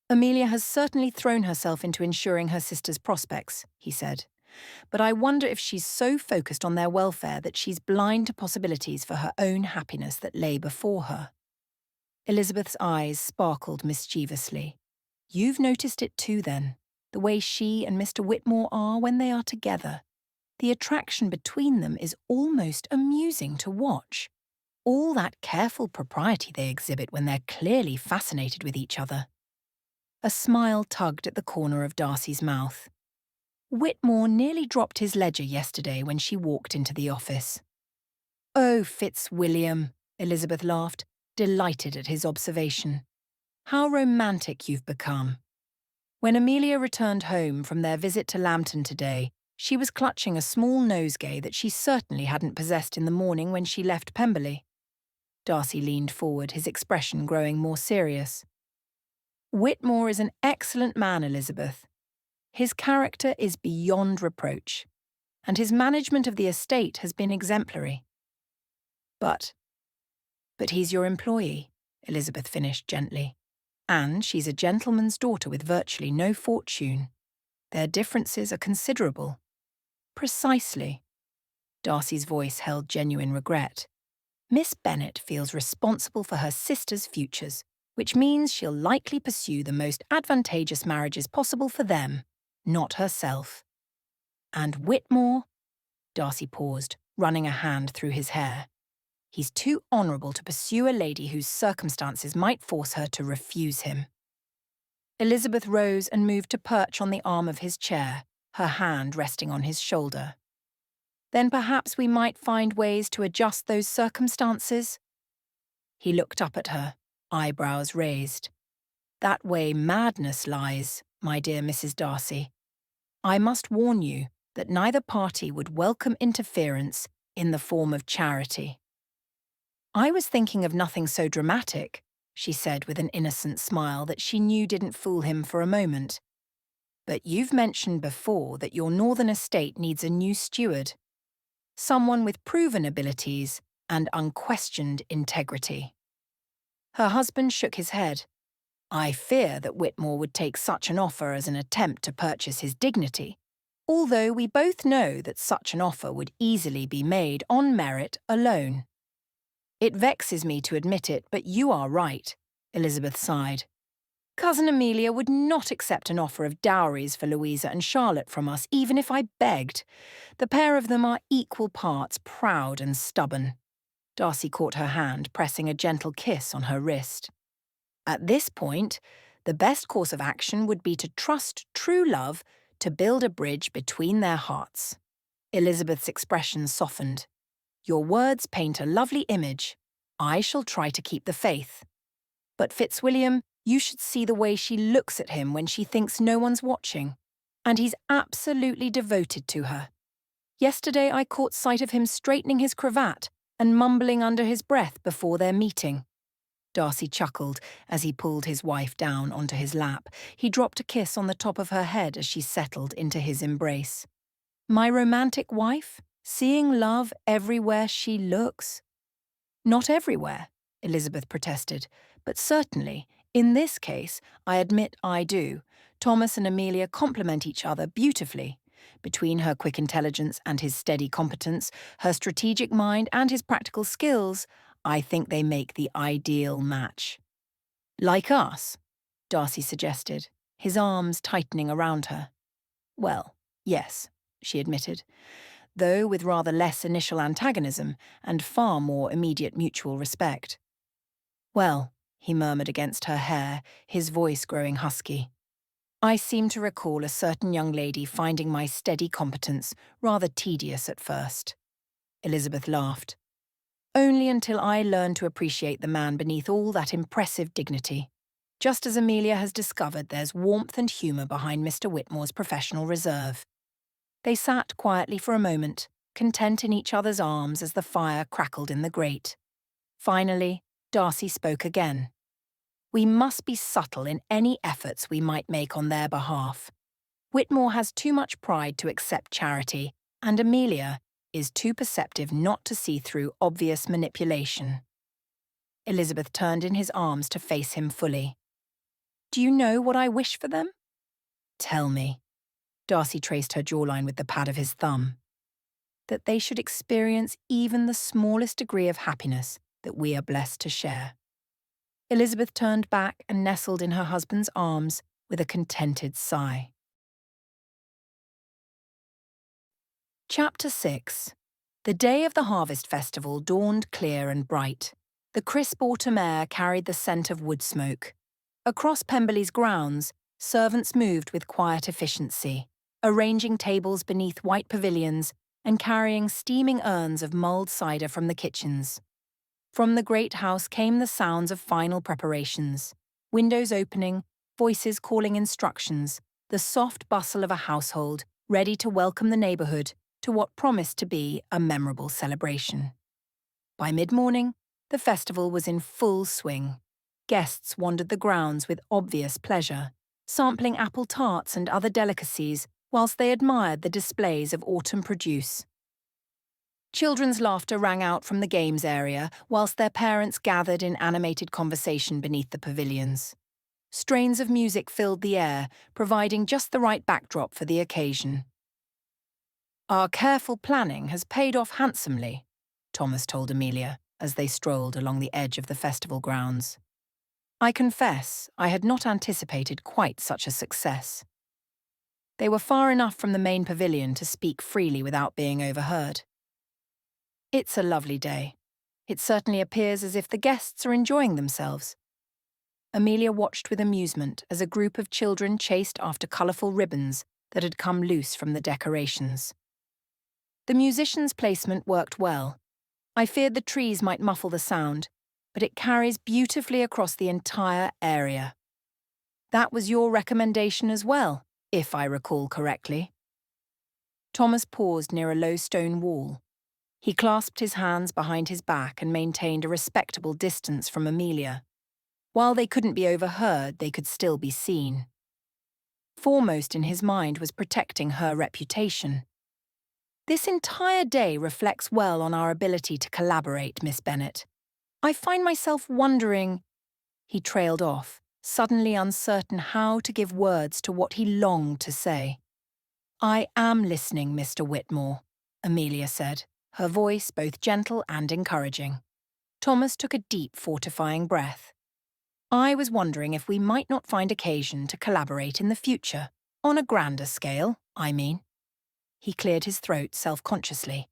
S1: "Amelia has certainly thrown herself into ensuring her sister's prospects," he said. "But I wonder if she's so focused on their welfare that she's blind to possibilities for her own happiness that lay before her." Elizabeth's eyes sparkled mischievously. "You've noticed it too, then, the way she and Mr. Whitmore are when they are together. The attraction between them is almost amusing to watch. All that careful propriety they exhibit when they're clearly fascinated with each other." A smile tugged at the corner of Darcy's mouth. "Whitmore nearly dropped his ledger yesterday when she walked into the office." "Oh, Fitzwilliam," Elizabeth laughed, delighted at his observation. "How romantic you've become." When Amelia returned home from their visit to Lambton today, she was clutching a small nosegay that she certainly hadn't possessed in the morning when she left Pemberley. Darcy leaned forward, his expression growing more serious. "Whitmore is an excellent man, Elizabeth. His character is beyond reproach, and his management of the estate has been exemplary. But he's your employee," Elizabeth finished gently. "And she's a gentleman's daughter with virtually no fortune. Their differences are considerable." "Precisely." Darcy's voice held genuine regret. "Miss Bennet feels responsible for her sister's futures, which means she'll likely pursue the most advantageous marriages possible for them, not herself. And Whitmore—" Darcy paused, running a hand through his hair. "He's too honourable to pursue a lady whose circumstances might force her to refuse him." Elizabeth rose and moved to perch on the arm of his chair, her hand resting on his shoulder. "Then perhaps we might find ways to adjust those circumstances?" He looked up at her, eyebrows raised. "That way madness lies, my dear Mrs. Darcy. I must warn you that neither party would welcome interference in the form of charity." "I was thinking of nothing so dramatic," she said with an innocent smile that she knew didn't fool him for a moment. "But you've mentioned before that your northern estate needs a new steward. Someone with proven abilities and unquestioned integrity." Her husband shook his head. "I fear that Whitmore would take such an offer as an attempt to purchase his dignity, although we both know that such an offer would easily be made on merit alone." "It vexes me to admit it, but you are right," Elizabeth sighed. "Cousin Amelia would not accept an offer of dowries for Louisa and Charlotte from us, even if I begged. The pair of them are equal parts proud and stubborn." Darcy caught her hand, pressing a gentle kiss on her wrist. "At this point, the best course of action would be to trust true love to build a bridge between their hearts." Elizabeth's expression softened. "Your words paint a lovely image. I shall try to keep the faith. But Fitzwilliam, you should see the way she looks at him when she thinks no one's watching. And he's absolutely devoted to her. Yesterday I caught sight of him straightening his cravat and mumbling under his breath before their meeting. Darcy chuckled as he pulled his wife down onto his lap. He dropped a kiss on the top of her head as she settled into his embrace. My romantic wife? Seeing love everywhere she looks? Not everywhere, Elizabeth protested, but certainly, in this case, I admit I do. Thomas and Amelia complement each other beautifully. Between her quick intelligence and his steady competence, her strategic mind and his practical skills, I think they make the ideal match. Like us, Darcy suggested, his arms tightening around her. Well, yes, she admitted, though with rather less initial antagonism and far more immediate mutual respect. Well, he murmured against her hair, his voice growing husky. I seem to recall a certain young lady finding my steady competence rather tedious at first. Elizabeth laughed. Only until I learned to appreciate the man beneath all that impressive dignity. Just as Amelia has discovered there's warmth and humour behind Mr. Whitmore's professional reserve. They sat quietly for a moment, content in each other's arms as the fire crackled in the grate. Finally, Darcy spoke again. We must be subtle in any efforts we might make on their behalf. Whitmore has too much pride to accept charity, and Amelia is too perceptive not to see through obvious manipulation. Elizabeth turned in his arms to face him fully. Do you know what I wish for them? Tell me. Darcy traced her jawline with the pad of his thumb. That they should experience even the smallest degree of happiness that we are blessed to share. Elizabeth turned back and nestled in her husband's arms with a contented sigh. Chapter 6. The day of the harvest festival dawned clear and bright. The crisp autumn air carried the scent of wood smoke. Across Pemberley's grounds, servants moved with quiet efficiency, arranging tables beneath white pavilions and carrying steaming urns of mulled cider from the kitchens. From the great house came the sounds of final preparations, windows opening, voices calling instructions, the soft bustle of a household ready to welcome the neighbourhood to what promised to be a memorable celebration. By mid-morning, the festival was in full swing. Guests wandered the grounds with obvious pleasure, sampling apple tarts and other delicacies whilst they admired the displays of autumn produce. Children's laughter rang out from the games area whilst their parents gathered in animated conversation beneath the pavilions. Strains of music filled the air, providing just the right backdrop for the occasion. Our careful planning has paid off handsomely, Thomas told Amelia as they strolled along the edge of the festival grounds. I confess I had not anticipated quite such a success. They were far enough from the main pavilion to speak freely without being overheard. It's a lovely day. It certainly appears as if the guests are enjoying themselves. Amelia watched with amusement as a group of children chased after colourful ribbons that had come loose from the decorations. The musicians' placement worked well. I feared the trees might muffle the sound, but it carries beautifully across the entire area. That was your recommendation as well, if I recall correctly. Thomas paused near a low stone wall. He clasped his hands behind his back and maintained a respectable distance from Amelia. While they couldn't be overheard, they could still be seen. Foremost in his mind was protecting her reputation. This entire day reflects well on our ability to collaborate, Miss Bennet. I find myself wondering— He trailed off, suddenly uncertain how to give words to what he longed to say. I am listening, Mr. Whitmore, Amelia said, her voice both gentle and encouraging. Thomas took a deep, fortifying breath. I was wondering if we might not find occasion to collaborate in the future, on a grander scale, I mean. He cleared his throat self-consciously.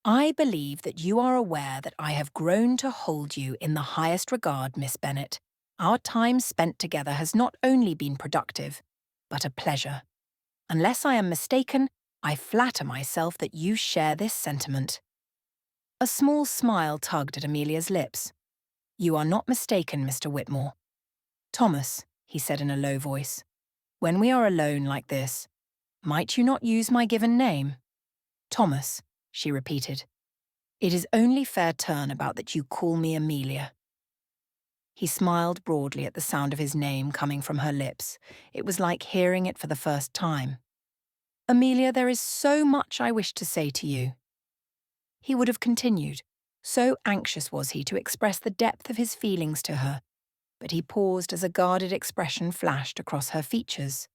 S1: I believe that you are aware that I have grown to hold you in the highest regard, Miss Bennet. Our time spent together has not only been productive, but a pleasure. Unless I am mistaken, I flatter myself that you share this sentiment. A small smile tugged at Amelia's lips. You are not mistaken, Mr. Whitmore. Thomas, he said in a low voice, when we are alone like this, Might you not use my given name? Thomas, she repeated. It is only fair turn-about that you call me Amelia. He smiled broadly at the sound of his name coming from her lips. It was like hearing it for the first time. Amelia, there is so much I wish to say to you. He would have continued. So anxious was he to express the depth of his feelings to her, but he paused as a guarded expression flashed across her features.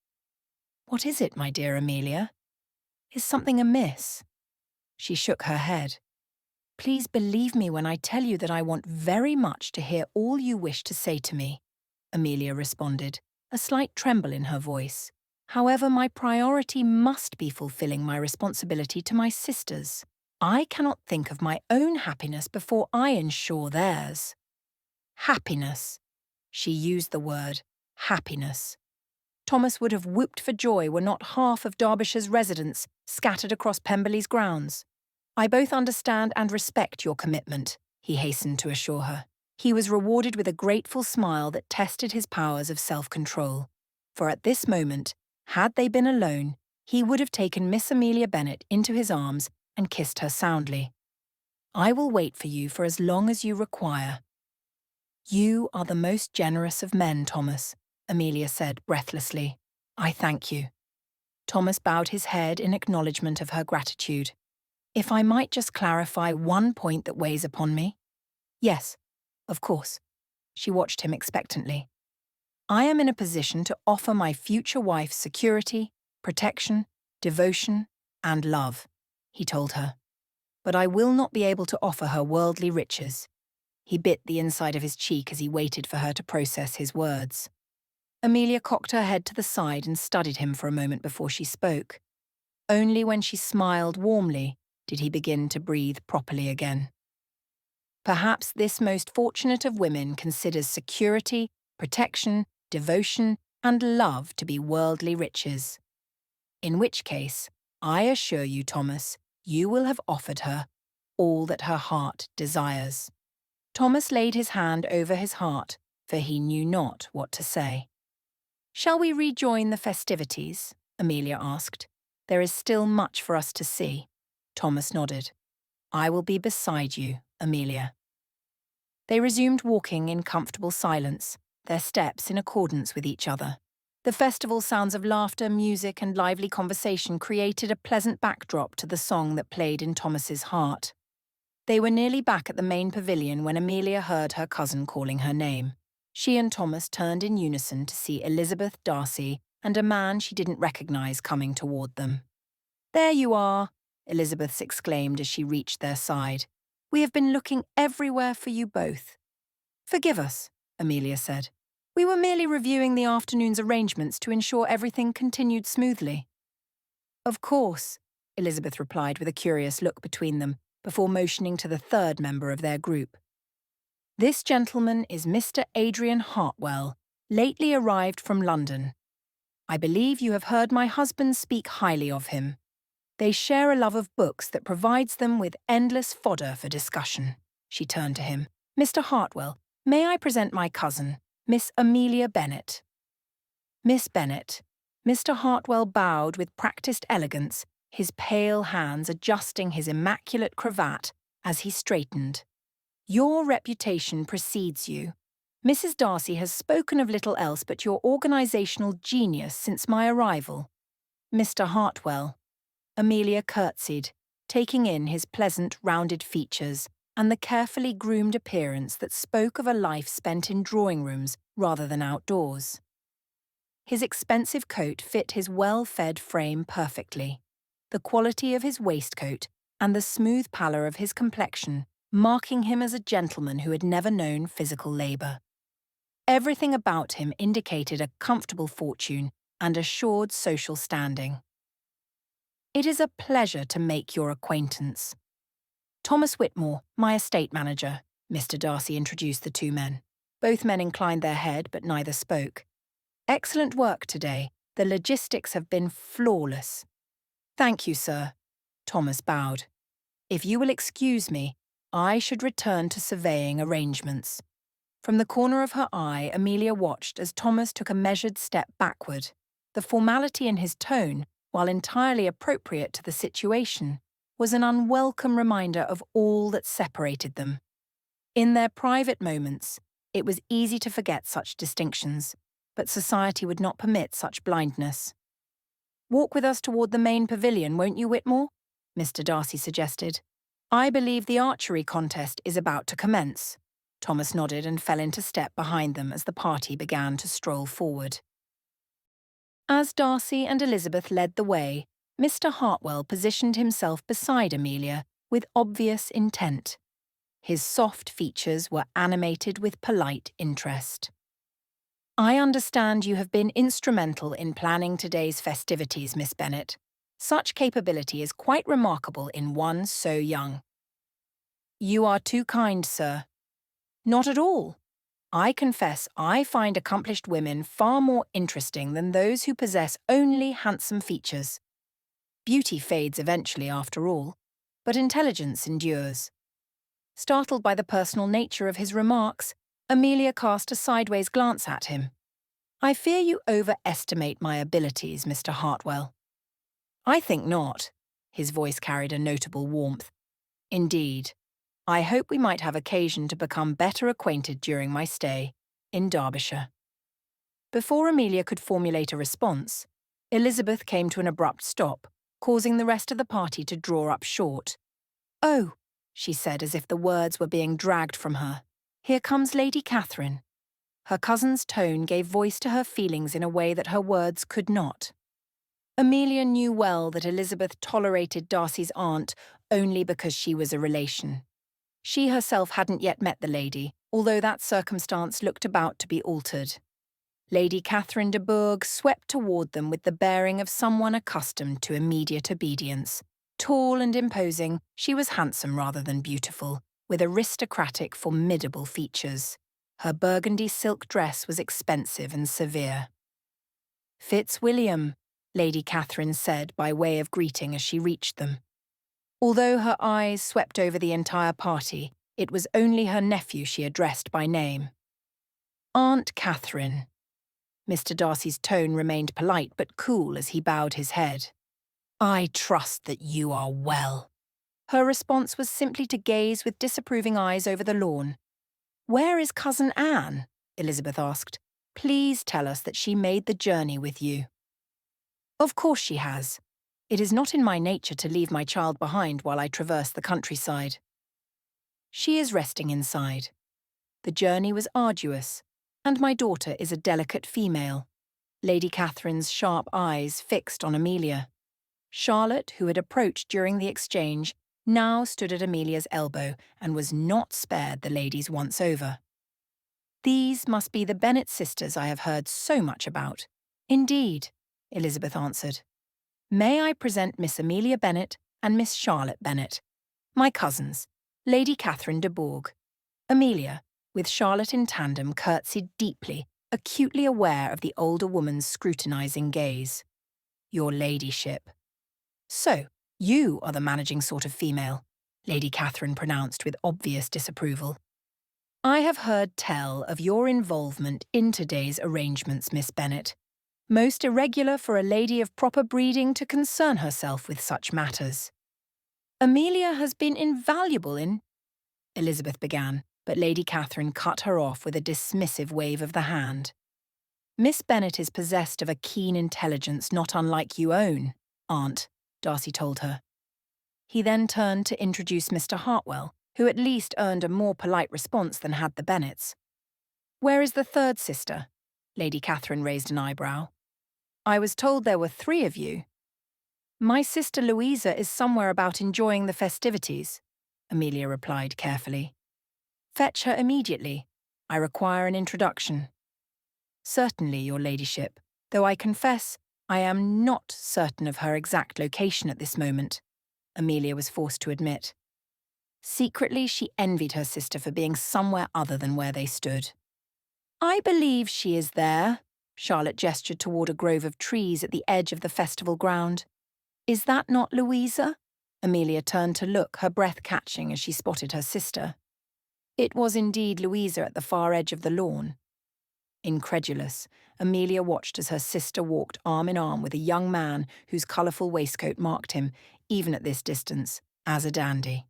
S1: What is it, my dear Amelia? Is something amiss? She shook her head. Please believe me when I tell you that I want very much to hear all you wish to say to me, Amelia responded, a slight tremble in her voice. However, my priority must be fulfilling my responsibility to my sisters. I cannot think of my own happiness before I ensure theirs. Happiness. She used the word happiness. Thomas would have whooped for joy were not half of Derbyshire's residents scattered across Pemberley's grounds. I both understand and respect your commitment, he hastened to assure her. He was rewarded with a grateful smile that tested his powers of self-control. For at this moment, had they been alone, he would have taken Miss Amelia Bennet into his arms and kissed her soundly. I will wait for you for as long as you require. You are the most generous of men, Thomas, Amelia said breathlessly. I thank you. Thomas bowed his head in acknowledgement of her gratitude. If I might just clarify one point that weighs upon me? Yes, of course. She watched him expectantly. I am in a position to offer my future wife security, protection, devotion, and love, he told her. But I will not be able to offer her worldly riches. He bit the inside of his cheek as he waited for her to process his words. Amelia cocked her head to the side and studied him for a moment before she spoke. Only when she smiled warmly did he begin to breathe properly again. Perhaps this most fortunate of women considers security, protection, devotion, and love to be worldly riches. In which case, I assure you, Thomas, you will have offered her all that her heart desires. Thomas laid his hand over his heart, for he knew not what to say. Shall we rejoin the festivities? Amelia asked. There is still much for us to see. Thomas nodded. I will be beside you, Amelia. They resumed walking in comfortable silence, their steps in accordance with each other. The festival sounds of laughter, music, and lively conversation created a pleasant backdrop to the song that played in Thomas's heart. They were nearly back at the main pavilion when Amelia heard her cousin calling her name. She and Thomas turned in unison to see Elizabeth Darcy and a man she didn't recognise coming toward them. There you are, Elizabeth exclaimed as she reached their side. We have been looking everywhere for you both. Forgive us, Amelia said. We were merely reviewing the afternoon's arrangements to ensure everything continued smoothly. Of course, Elizabeth replied with a curious look between them, before motioning to the third member of their group. This gentleman is Mr. Adrian Hartwell, lately arrived from London. I believe you have heard my husband speak highly of him. They share a love of books that provides them with endless fodder for discussion. She turned to him. Mr. Hartwell, may I present my cousin, Miss Amelia Bennet? Miss Bennet. Mr. Hartwell bowed with practised elegance, his pale hands adjusting his immaculate cravat as he straightened. Your reputation precedes you. Mrs. Darcy has spoken of little else but your organisational genius since my arrival. Mr. Hartwell. Amelia curtsied, taking in his pleasant, rounded features and the carefully groomed appearance that spoke of a life spent in drawing-rooms rather than outdoors. His expensive coat fit his well-fed frame perfectly, the quality of his waistcoat and the smooth pallor of his complexion marking him as a gentleman who had never known physical labour. Everything about him indicated a comfortable fortune and assured social standing. It is a pleasure to make your acquaintance. Thomas Whitmore, my estate manager, Mr. Darcy introduced the two men. Both men inclined their head, but neither spoke. Excellent work today. The logistics have been flawless. Thank you, sir. Thomas bowed. If you will excuse me, I should return to surveying arrangements. From the corner of her eye, Amelia watched as Thomas took a measured step backward. The formality in his tone while entirely appropriate to the situation, was an unwelcome reminder of all that separated them. In their private moments, it was easy to forget such distinctions, but society would not permit such blindness. "Walk with us toward the main pavilion, won't you, Whitmore?" Mr. Darcy suggested. "I believe the archery contest is about to commence." Thomas nodded and fell into step behind them as the party began to stroll forward. As Darcy and Elizabeth led the way, Mr. Hartwell positioned himself beside Amelia with obvious intent. His soft features were animated with polite interest. "I understand you have been instrumental in planning today's festivities, Miss Bennet. Such capability is quite remarkable in one so young." "You are too kind, sir." "Not at all. I confess I find accomplished women far more interesting than those who possess only handsome features. Beauty fades eventually, after all, but intelligence endures." Startled by the personal nature of his remarks, Amelia cast a sideways glance at him. "I fear you overestimate my abilities, Mr. Hartwell." "I think not." His voice carried a notable warmth. "Indeed, I hope we might have occasion to become better acquainted during my stay in Derbyshire." Before Amelia could formulate a response, Elizabeth came to an abrupt stop, causing the rest of the party to draw up short. "Oh," she said as if the words were being dragged from her, "here comes Lady Catherine." Her cousin's tone gave voice to her feelings in a way that her words could not. Amelia knew well that Elizabeth tolerated Darcy's aunt only because she was a relation. She herself hadn't yet met the lady, although that circumstance looked about to be altered. Lady Catherine de Bourgh swept toward them with the bearing of someone accustomed to immediate obedience. Tall and imposing, she was handsome rather than beautiful, with aristocratic, formidable features. Her burgundy silk dress was expensive and severe. "Fitzwilliam," Lady Catherine said by way of greeting as she reached them. Although her eyes swept over the entire party, it was only her nephew she addressed by name. "Aunt Catherine." Mr. Darcy's tone remained polite but cool as he bowed his head. "I trust that you are well." Her response was simply to gaze with disapproving eyes over the lawn. "Where is Cousin Anne?" Elizabeth asked. "Please tell us that she made the journey with you." "Of course she has. It is not in my nature to leave my child behind while I traverse the countryside." "She is resting inside. The journey was arduous, and my daughter is a delicate female." Lady Catherine's sharp eyes fixed on Amelia. Charlotte, who had approached during the exchange, now stood at Amelia's elbow and was not spared the ladies once over. "These must be the Bennet sisters I have heard so much about." "Indeed," Elizabeth answered. "May I present Miss Amelia Bennet and Miss Charlotte Bennet, my cousins, Lady Catherine de Bourgh." Amelia, with Charlotte in tandem, curtsied deeply, acutely aware of the older woman's scrutinising gaze. "Your ladyship." "So, you are the managing sort of female," Lady Catherine pronounced with obvious disapproval. "I have heard tell of your involvement in today's arrangements, Miss Bennet. Most irregular for a lady of proper breeding to concern herself with such matters." "Amelia has been invaluable in—" Elizabeth began, but Lady Catherine cut her off with a dismissive wave of the hand. "Miss Bennet is possessed of a keen intelligence not unlike you own, Aunt," Darcy told her. He then turned to introduce Mr. Hartwell, who at least earned a more polite response than had the Bennets. "Where is the third sister?" Lady Catherine raised an eyebrow. "I was told there were 3 of you." "My sister Louisa is somewhere about enjoying the festivities," Amelia replied carefully. "Fetch her immediately. I require an introduction." "Certainly, your ladyship, though I confess I am not certain of her exact location at this moment," Amelia was forced to admit. Secretly, she envied her sister for being somewhere other than where they stood. "I believe she is there." Charlotte gestured toward a grove of trees at the edge of the festival ground. "Is that not Louisa?" Amelia turned to look, her breath catching as she spotted her sister. It was indeed Louisa at the far edge of the lawn. Incredulous, Amelia watched as her sister walked arm in arm with a young man whose colourful waistcoat marked him, even at this distance, as a dandy.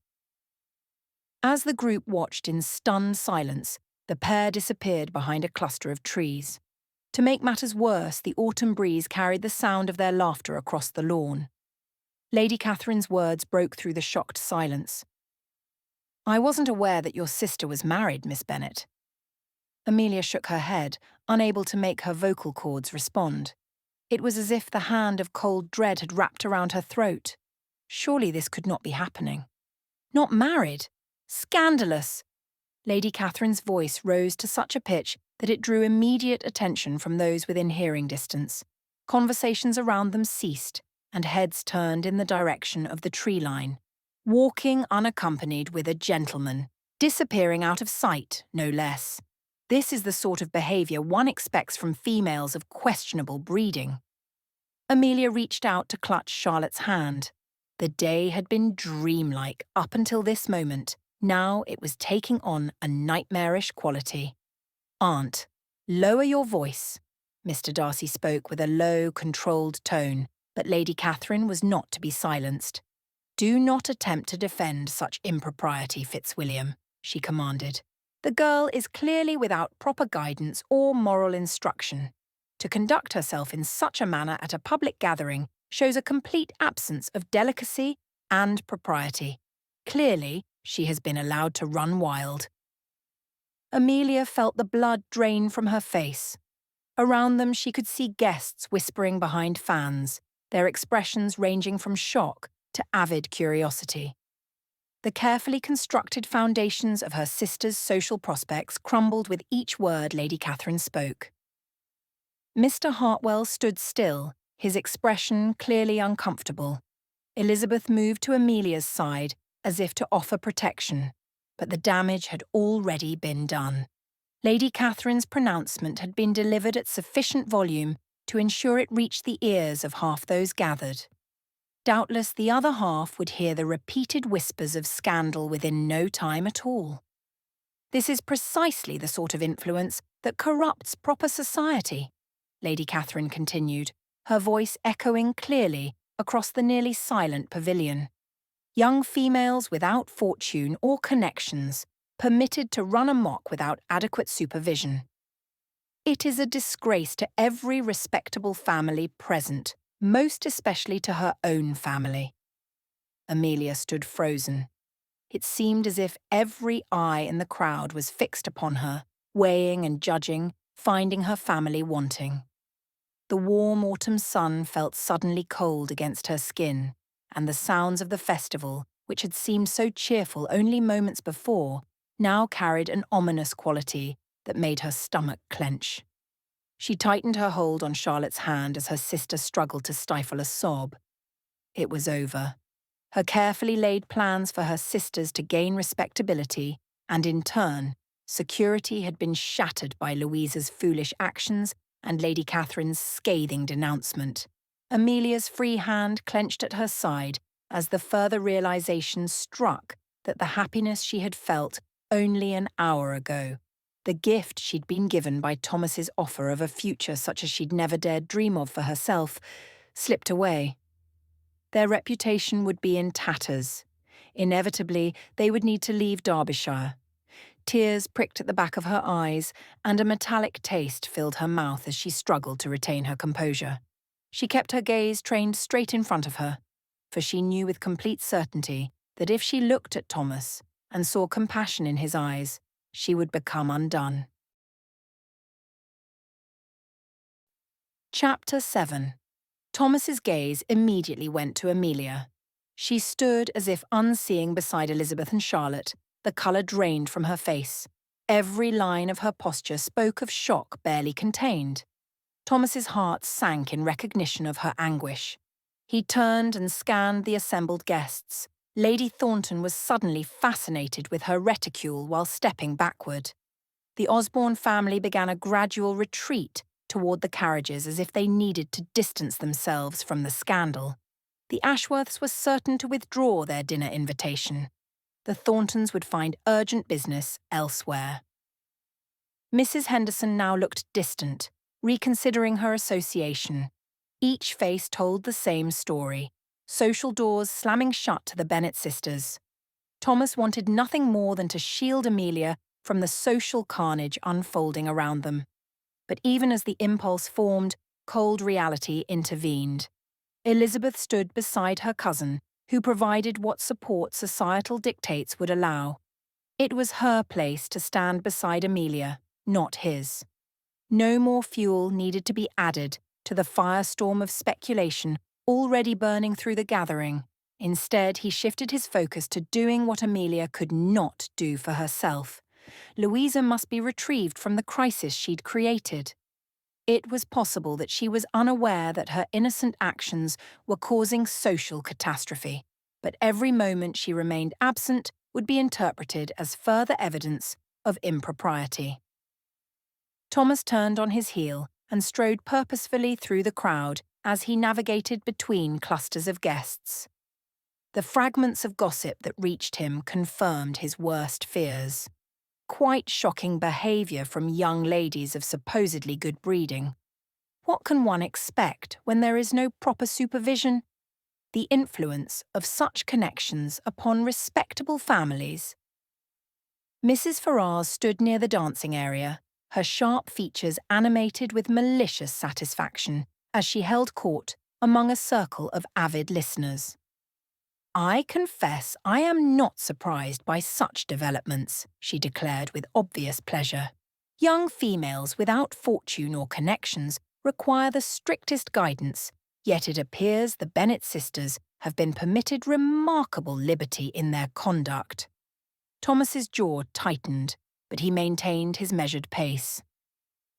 S1: As the group watched in stunned silence, the pair disappeared behind a cluster of trees. To make matters worse, the autumn breeze carried the sound of their laughter across the lawn. Lady Catherine's words broke through the shocked silence. "I wasn't aware that your sister was married, Miss Bennet." Amelia shook her head, unable to make her vocal cords respond. It was as if the hand of cold dread had wrapped around her throat. Surely this could not be happening. Not married? Scandalous! Lady Catherine's voice rose to such a pitch that it drew immediate attention from those within hearing distance. Conversations around them ceased, and heads turned in the direction of the tree line. Walking unaccompanied with a gentleman, disappearing out of sight, no less. This is the sort of behaviour one expects from females of questionable breeding. Amelia reached out to clutch Charlotte's hand. The day had been dreamlike up until this moment. Now it was taking on a nightmarish quality. "Aunt, lower your voice." Mr. Darcy spoke with a low, controlled tone, but Lady Catherine was not to be silenced. "Do not attempt to defend such impropriety, Fitzwilliam," she commanded. "The girl is clearly without proper guidance or moral instruction. To conduct herself in such a manner at a public gathering shows a complete absence of delicacy and propriety. Clearly, she has been allowed to run wild." Amelia felt the blood drain from her face. Around them she could see guests whispering behind fans, their expressions ranging from shock to avid curiosity. The carefully constructed foundations of her sister's social prospects crumbled with each word Lady Catherine spoke. Mr. Hartwell stood still, his expression clearly uncomfortable. Elizabeth moved to Amelia's side as if to offer protection, but the damage had already been done. Lady Catherine's pronouncement had been delivered at sufficient volume to ensure it reached the ears of half those gathered. Doubtless the other half would hear the repeated whispers of scandal within no time at all. "This is precisely the sort of influence that corrupts proper society," Lady Catherine continued, her voice echoing clearly across the nearly silent pavilion. "Young females without fortune or connections, permitted to run amok without adequate supervision. It is a disgrace to every respectable family present, most especially to her own family." Amelia stood frozen. It seemed as if every eye in the crowd was fixed upon her, weighing and judging, finding her family wanting. The warm autumn sun felt suddenly cold against her skin, and the sounds of the festival, which had seemed so cheerful only moments before, now carried an ominous quality that made her stomach clench. She tightened her hold on Charlotte's hand as her sister struggled to stifle a sob. It was over. Her carefully laid plans for her sisters to gain respectability, and in turn, security had been shattered by Louisa's foolish actions and Lady Catherine's scathing denouncement. Amelia's free hand clenched at her side as the further realization struck that the happiness she had felt only an hour ago, the gift she'd been given by Thomas's offer of a future such as she'd never dared dream of for herself, slipped away. Their reputation would be in tatters. Inevitably, they would need to leave Derbyshire. Tears pricked at the back of her eyes, and a metallic taste filled her mouth as she struggled to retain her composure. She kept her gaze trained straight in front of her, for she knew with complete certainty that if she looked at Thomas and saw compassion in his eyes, she would become undone. Chapter 7. Thomas's gaze immediately went to Amelia. She stood as if unseeing beside Elizabeth and Charlotte, the colour drained from her face. Every line of her posture spoke of shock barely contained. Thomas's heart sank in recognition of her anguish. He turned and scanned the assembled guests. Lady Thornton was suddenly fascinated with her reticule while stepping backward. The Osborne family began a gradual retreat toward the carriages as if they needed to distance themselves from the scandal. The Ashworths were certain to withdraw their dinner invitation. The Thorntons would find urgent business elsewhere. Mrs. Henderson now looked distant, reconsidering her association. Each face told the same story, social doors slamming shut to the Bennet sisters. Thomas wanted nothing more than to shield Amelia from the social carnage unfolding around them. But even as the impulse formed, cold reality intervened. Elizabeth stood beside her cousin, who provided what support societal dictates would allow. It was her place to stand beside Amelia, not his. No more fuel needed to be added to the firestorm of speculation already burning through the gathering. Instead, he shifted his focus to doing what Amelia could not do for herself. Louisa must be retrieved from the crisis she'd created. It was possible that she was unaware that her innocent actions were causing social catastrophe, but every moment she remained absent would be interpreted as further evidence of impropriety. Thomas turned on his heel and strode purposefully through the crowd as he navigated between clusters of guests. The fragments of gossip that reached him confirmed his worst fears. Quite shocking behaviour from young ladies of supposedly good breeding. What can one expect when there is no proper supervision? The influence of such connections upon respectable families. Mrs. Ferrars stood near the dancing area, her sharp features animated with malicious satisfaction as she held court among a circle of avid listeners. "I confess I am not surprised by such developments," she declared with obvious pleasure. "Young females without fortune or connections require the strictest guidance, yet it appears the Bennet sisters have been permitted remarkable liberty in their conduct." Thomas's jaw tightened, but he maintained his measured pace.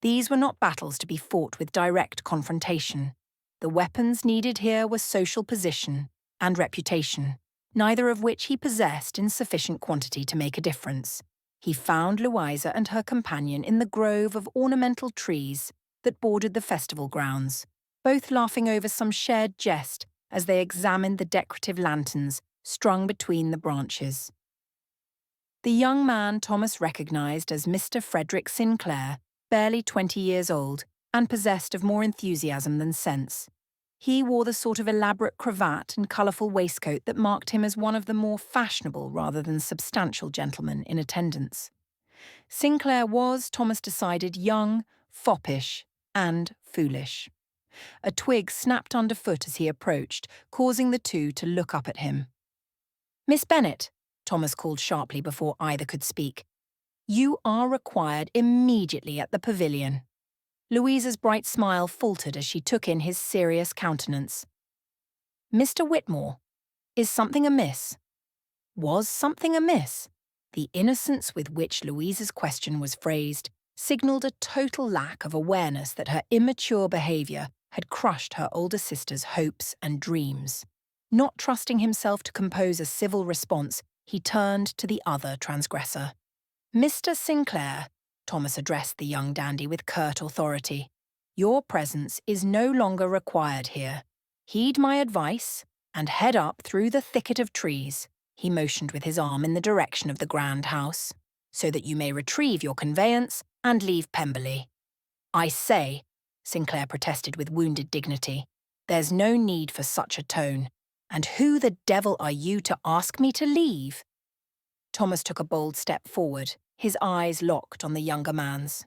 S1: These were not battles to be fought with direct confrontation. The weapons needed here were social position and reputation, neither of which he possessed in sufficient quantity to make a difference. He found Louisa and her companion in the grove of ornamental trees that bordered the festival grounds, both laughing over some shared jest as they examined the decorative lanterns strung between the branches. The young man Thomas recognised as Mr. Frederick Sinclair, barely 20 years old, and possessed of more enthusiasm than sense. He wore the sort of elaborate cravat and colourful waistcoat that marked him as one of the more fashionable rather than substantial gentlemen in attendance. Sinclair was, Thomas decided, young, foppish, and foolish. A twig snapped underfoot as he approached, causing the two to look up at him. "Miss Bennet," Thomas called sharply before either could speak, "you are required immediately at the pavilion." Louisa's bright smile faltered as she took in his serious countenance. "Mr. Whitmore, is something amiss?" Was something amiss? The innocence with which Louisa's question was phrased signalled a total lack of awareness that her immature behaviour had crushed her older sister's hopes and dreams. Not trusting himself to compose a civil response, he turned to the other transgressor. "Mr. Sinclair," Thomas addressed the young dandy with curt authority, "your presence is no longer required here. Heed my advice and head up through the thicket of trees," he motioned with his arm in the direction of the grand house, "so that you may retrieve your conveyance and leave Pemberley." "I say," Sinclair protested with wounded dignity, "there's no need for such a tone. And who the devil are you to ask me to leave?" Thomas took a bold step forward, his eyes locked on the younger man's.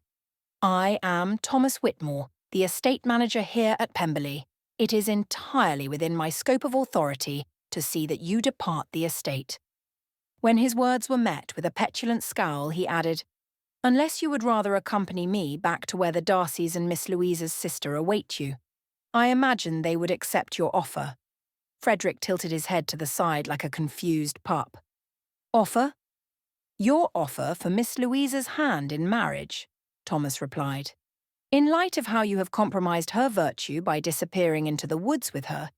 S1: "I am Thomas Whitmore, the estate manager here at Pemberley. It is entirely within my scope of authority to see that you depart the estate." When his words were met with a petulant scowl, he added, "Unless you would rather accompany me back to where the Darcys and Miss Louisa's sister await you. I imagine they would accept your offer." Frederick tilted his head to the side like a confused pup. "Offer? Your offer for Miss Louisa's hand in marriage," Thomas replied. "In light of how you have compromised her virtue by disappearing into the woods with her,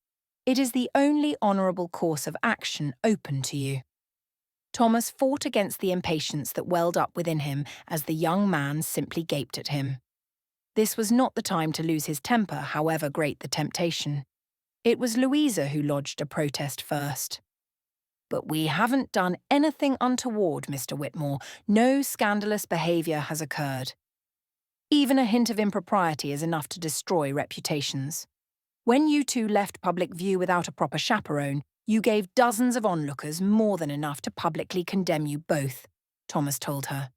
S1: it is the only honourable course of action open to you." Thomas fought against the impatience that welled up within him as the young man simply gaped at him. This was not the time to lose his temper, however great the temptation. It was Louisa who lodged a protest first. "But we haven't done anything untoward, Mr. Whitmore. No scandalous behaviour has occurred." Even a hint of impropriety is enough to destroy reputations. When you two left public view without a proper chaperone, you gave dozens of onlookers more than enough to publicly condemn you both, Thomas told her.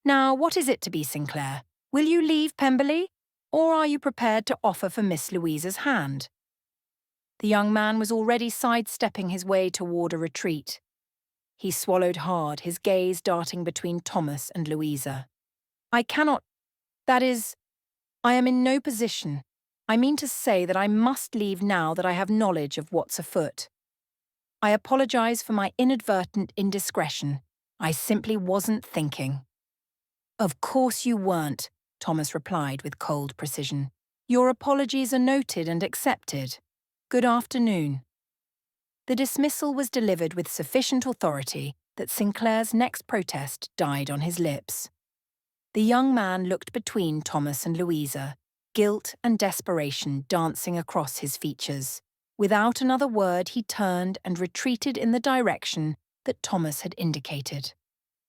S1: Now, what is it to be Sinclair? Will you leave Pemberley? Or are you prepared to offer for Miss Louisa's hand? The young man was already sidestepping his way toward a retreat. He swallowed hard, his gaze darting between Thomas and Louisa. I cannot. That is, I am in no position. I mean to say that I must leave now that I have knowledge of what's afoot. I apologize for my inadvertent indiscretion. I simply wasn't thinking. Of course you weren't, Thomas replied with cold precision. Your apologies are noted and accepted. Good afternoon. The dismissal was delivered with sufficient authority that Sinclair's next protest died on his lips. The young man looked between Thomas and Louisa, guilt and desperation dancing across his features. Without another word, he turned and retreated in the direction that Thomas had indicated.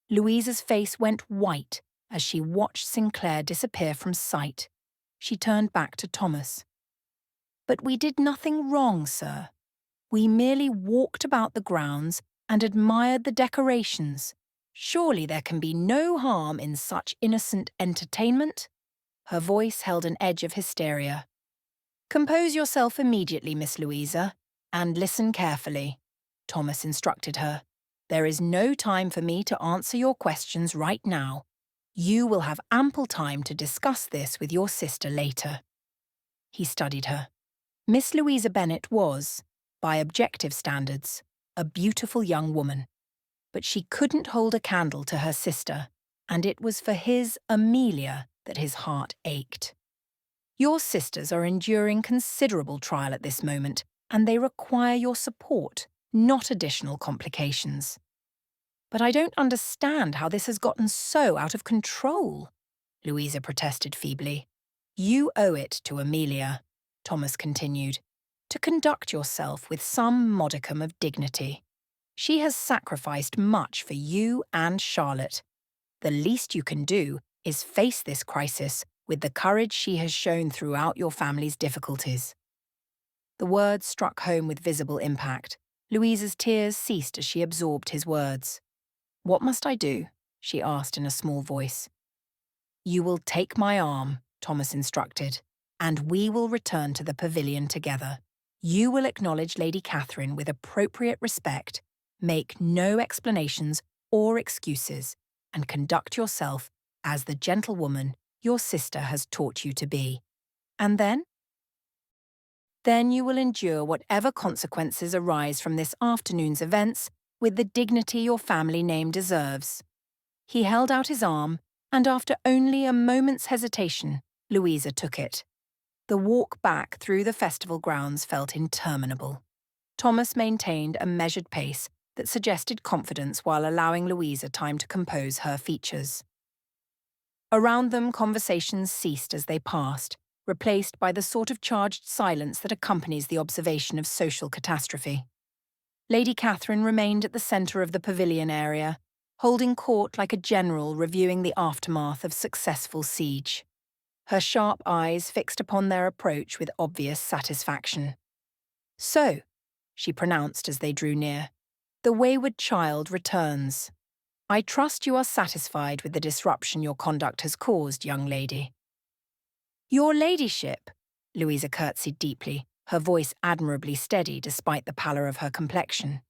S1: Louisa's face went white as she watched Sinclair disappear from sight. She turned back to Thomas. But we did nothing wrong, sir. We merely walked about the grounds and admired the decorations. Surely there can be no harm in such innocent entertainment? Her voice held an edge of hysteria. Compose yourself immediately, Miss Louisa, and listen carefully, Thomas instructed her. There is no time for me to answer your questions right now. You will have ample time to discuss this with your sister later. He studied her. Miss Louisa Bennet was, by objective standards, a beautiful young woman. But she couldn't hold a candle to her sister, and it was for his Amelia that his heart ached. Your sisters are enduring considerable trial at this moment, and they require your support, not additional complications. But I don't understand how this has gotten so out of control, Louisa protested feebly. You owe it to Amelia, Thomas continued, to conduct yourself with some modicum of dignity. She has sacrificed much for you and Charlotte. The least you can do is face this crisis with the courage she has shown throughout your family's difficulties. The words struck home with visible impact. Louisa's tears ceased as she absorbed his words. What must I do? She asked in a small voice. You will take my arm, Thomas instructed, and we will return to the pavilion together. You will acknowledge Lady Catherine with appropriate respect, make no explanations or excuses, and conduct yourself as the gentlewoman your sister has taught you to be. And then? Then you will endure whatever consequences arise from this afternoon's events with the dignity your family name deserves. He held out his arm, and after only a moment's hesitation, Louisa took it. The walk back through the festival grounds felt interminable. Thomas maintained a measured pace that suggested confidence while allowing Louisa time to compose her features. Around them, conversations ceased as they passed, replaced by the sort of charged silence that accompanies the observation of social catastrophe. Lady Catherine remained at the centre of the pavilion area, holding court like a general reviewing the aftermath of successful siege. Her sharp eyes fixed upon their approach with obvious satisfaction. So, she pronounced as they drew near, the wayward child returns. I trust you are satisfied with the disruption your conduct has caused, young lady. Your ladyship, Louisa curtsied deeply, her voice admirably steady despite the pallor of her complexion.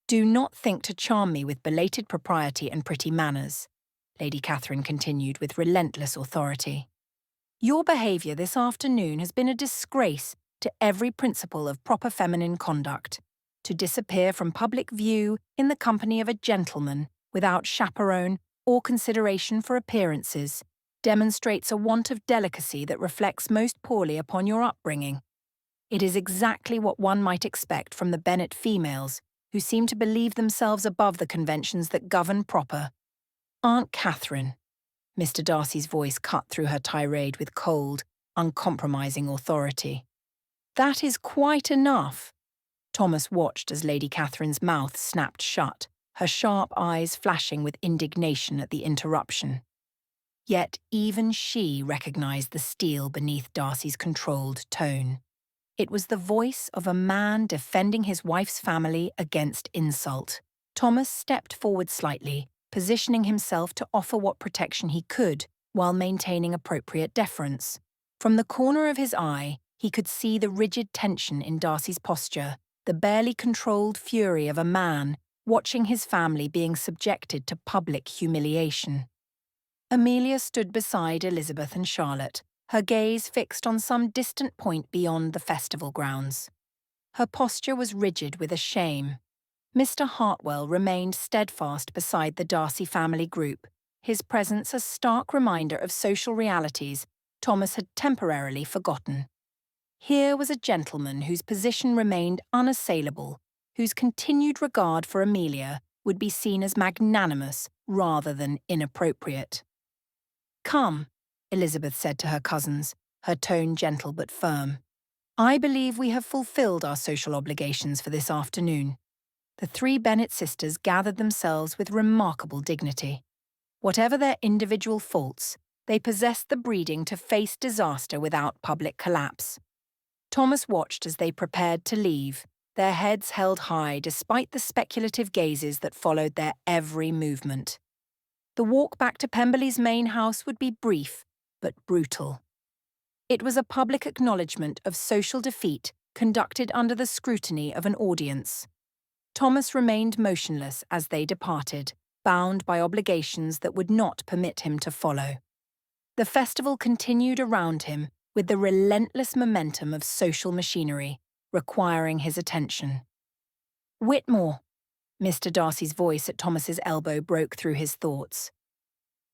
S1: Do not think to charm me with belated propriety and pretty manners, Lady Catherine continued with relentless authority. Your behaviour this afternoon has been a disgrace to every principle of proper feminine conduct. To disappear from public view in the company of a gentleman without chaperone or consideration for appearances demonstrates a want of delicacy that reflects most poorly upon your upbringing. It is exactly what one might expect from the Bennet females, who seem to believe themselves above the conventions that govern proper. Aunt Catherine, Mr. Darcy's voice cut through her tirade with cold, uncompromising authority. That is quite enough. Thomas watched as Lady Catherine's mouth snapped shut, her sharp eyes flashing with indignation at the interruption. Yet even she recognized the steel beneath Darcy's controlled tone. It was the voice of a man defending his wife's family against insult. Thomas stepped forward slightly, positioning himself to offer what protection he could while maintaining appropriate deference. From the corner of his eye, he could see the rigid tension in Darcy's posture, the barely controlled fury of a man watching his family being subjected to public humiliation. Amelia stood beside Elizabeth and Charlotte, her gaze fixed on some distant point beyond the festival grounds. Her posture was rigid with a shame. Mr. Hartwell remained steadfast beside the Darcy family group, his presence a stark reminder of social realities Thomas had temporarily forgotten. Here was a gentleman whose position remained unassailable, whose continued regard for Amelia would be seen as magnanimous rather than inappropriate. "Come," Elizabeth said to her cousins, her tone gentle but firm. "I believe we have fulfilled our social obligations for this afternoon." The three Bennet sisters gathered themselves with remarkable dignity. Whatever their individual faults, they possessed the breeding to face disaster without public collapse. Thomas watched as they prepared to leave, their heads held high despite the speculative gazes that followed their every movement. The walk back to Pemberley's main house would be brief, but brutal. It was a public acknowledgement of social defeat conducted under the scrutiny of an audience. Thomas remained motionless as they departed, bound by obligations that would not permit him to follow. The festival continued around him with the relentless momentum of social machinery, requiring his attention. "Whitmore," Mr. Darcy's voice at Thomas's elbow broke through his thoughts.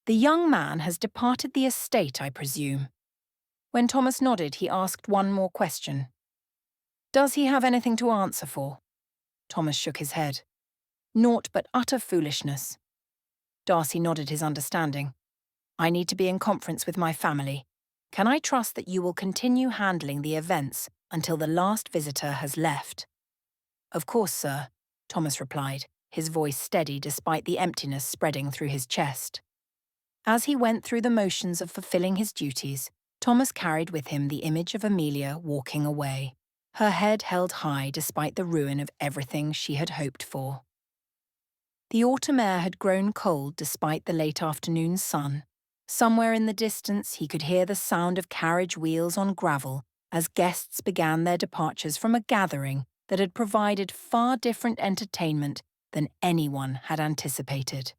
S1: "The young man has departed the estate, I presume." When Thomas nodded, he asked one more question. "Does he have anything to answer for?" Thomas shook his head. "Naught but utter foolishness." Darcy nodded his understanding. "I need to be in conference with my family. Can I trust that you will continue handling the events until the last visitor has left?" "Of course, sir," Thomas replied, his voice steady despite the emptiness spreading through his chest. As he went through the motions of fulfilling his duties, Thomas carried with him the image of Amelia walking away, her head held high despite the ruin of everything she had hoped for. The autumn air had grown cold despite the late afternoon sun. Somewhere in the distance he could hear the sound of carriage wheels on gravel as guests began their departures from a gathering that had provided far different entertainment than anyone had anticipated.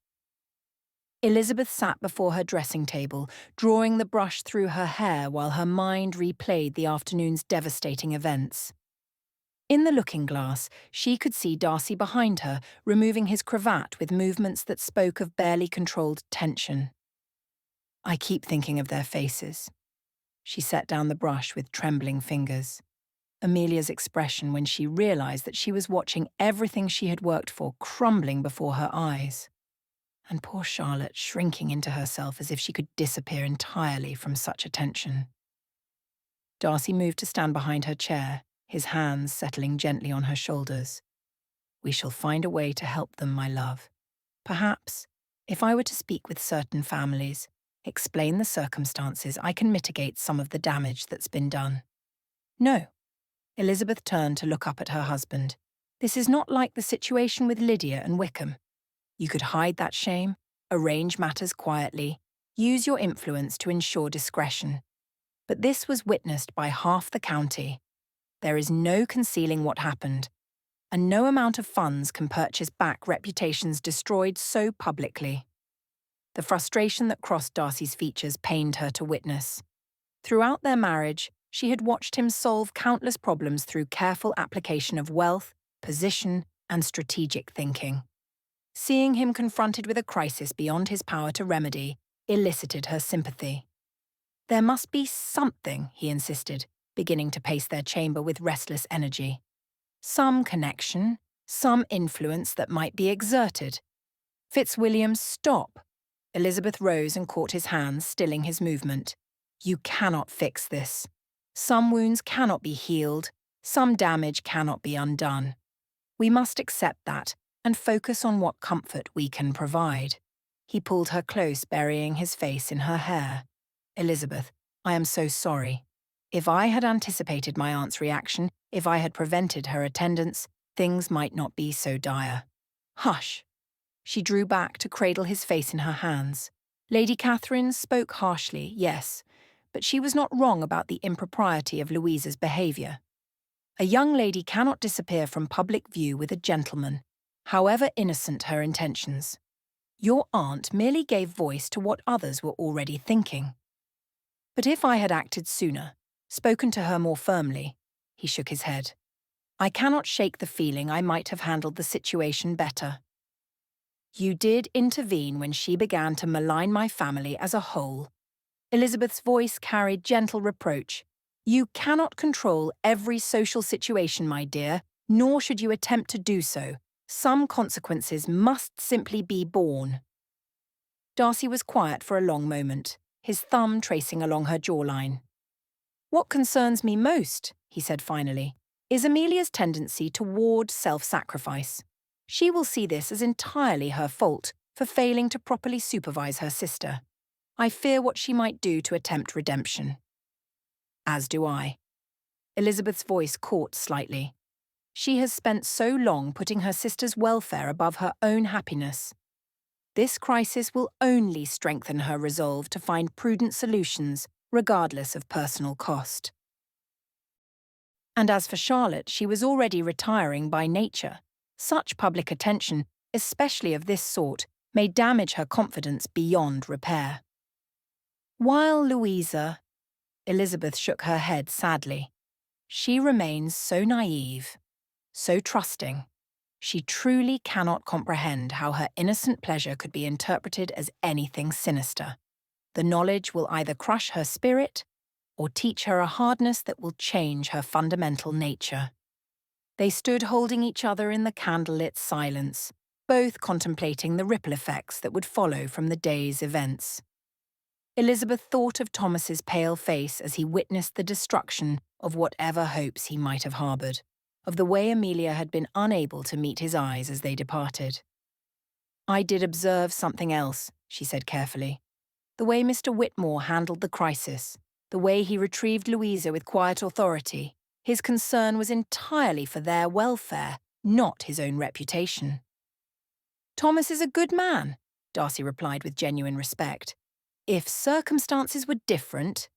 S1: Elizabeth sat before her dressing table, drawing the brush through her hair while her mind replayed the afternoon's devastating events. In the looking-glass, she could see Darcy behind her, removing his cravat with movements that spoke of barely controlled tension. "I keep thinking of their faces." She set down the brush with trembling fingers. Amelia's expression when she realised that she was watching everything she had worked for crumbling before her eyes. And poor Charlotte shrinking into herself as if she could disappear entirely from such attention. Darcy moved to stand behind her chair, his hands settling gently on her shoulders. "We shall find a way to help them, my love. Perhaps, if I were to speak with certain families, explain the circumstances, I can mitigate some of the damage that's been done." "No." Elizabeth turned to look up at her husband. "This is not like the situation with Lydia and Wickham. You could hide that shame, arrange matters quietly, use your influence to ensure discretion. But this was witnessed by half the county. There is no concealing what happened, and no amount of funds can purchase back reputations destroyed so publicly." The frustration that crossed Darcy's features pained her to witness. Throughout their marriage, she had watched him solve countless problems through careful application of wealth, position, and strategic thinking. Seeing him confronted with a crisis beyond his power to remedy elicited her sympathy. "There must be something," he insisted, beginning to pace their chamber with restless energy. "Some connection, some influence that might be exerted." "Fitzwilliam, stop!" Elizabeth rose and caught his hands, stilling his movement. "You cannot fix this. Some wounds cannot be healed, some damage cannot be undone. We must accept that and focus on what comfort we can provide." He pulled her close, burying his face in her hair. "Elizabeth, I am so sorry. If I had anticipated my aunt's reaction, if I had prevented her attendance, things might not be so dire." "Hush!" She drew back to cradle his face in her hands. Lady Catherine spoke harshly, yes, but she was not wrong about the impropriety of Louisa's behaviour. A young lady cannot disappear from public view with a gentleman, however innocent her intentions. Your aunt merely gave voice to what others were already thinking. But if I had acted sooner, spoken to her more firmly, he shook his head, I cannot shake the feeling I might have handled the situation better. You did intervene when she began to malign my family as a whole. Elizabeth's voice carried gentle reproach. You cannot control every social situation, my dear, nor should you attempt to do so. Some consequences must simply be borne. Darcy was quiet for a long moment, his thumb tracing along her jawline. What concerns me most, he said finally, is Amelia's tendency toward self-sacrifice. She will see this as entirely her fault for failing to properly supervise her sister. I fear what she might do to attempt redemption. As do I. Elizabeth's voice caught slightly. She has spent so long putting her sister's welfare above her own happiness. This crisis will only strengthen her resolve to find prudent solutions, regardless of personal cost. And as for Charlotte, she was already retiring by nature. Such public attention, especially of this sort, may damage her confidence beyond repair. While Louisa, Elizabeth shook her head sadly. She remains so naive, so trusting. She truly cannot comprehend how her innocent pleasure could be interpreted as anything sinister. The knowledge will either crush her spirit or teach her a hardness that will change her fundamental nature. They stood holding each other in the candlelit silence, both contemplating the ripple effects that would follow from the day's events. Elizabeth thought of Thomas's pale face as he witnessed the destruction of whatever hopes he might have harboured, of the way Amelia had been unable to meet his eyes as they departed. I did observe something else, she said carefully. The way Mr. Whitmore handled the crisis, the way he retrieved Louisa with quiet authority. His concern was entirely for their welfare, not his own reputation. Thomas is a good man, Darcy replied with genuine respect. If circumstances were different,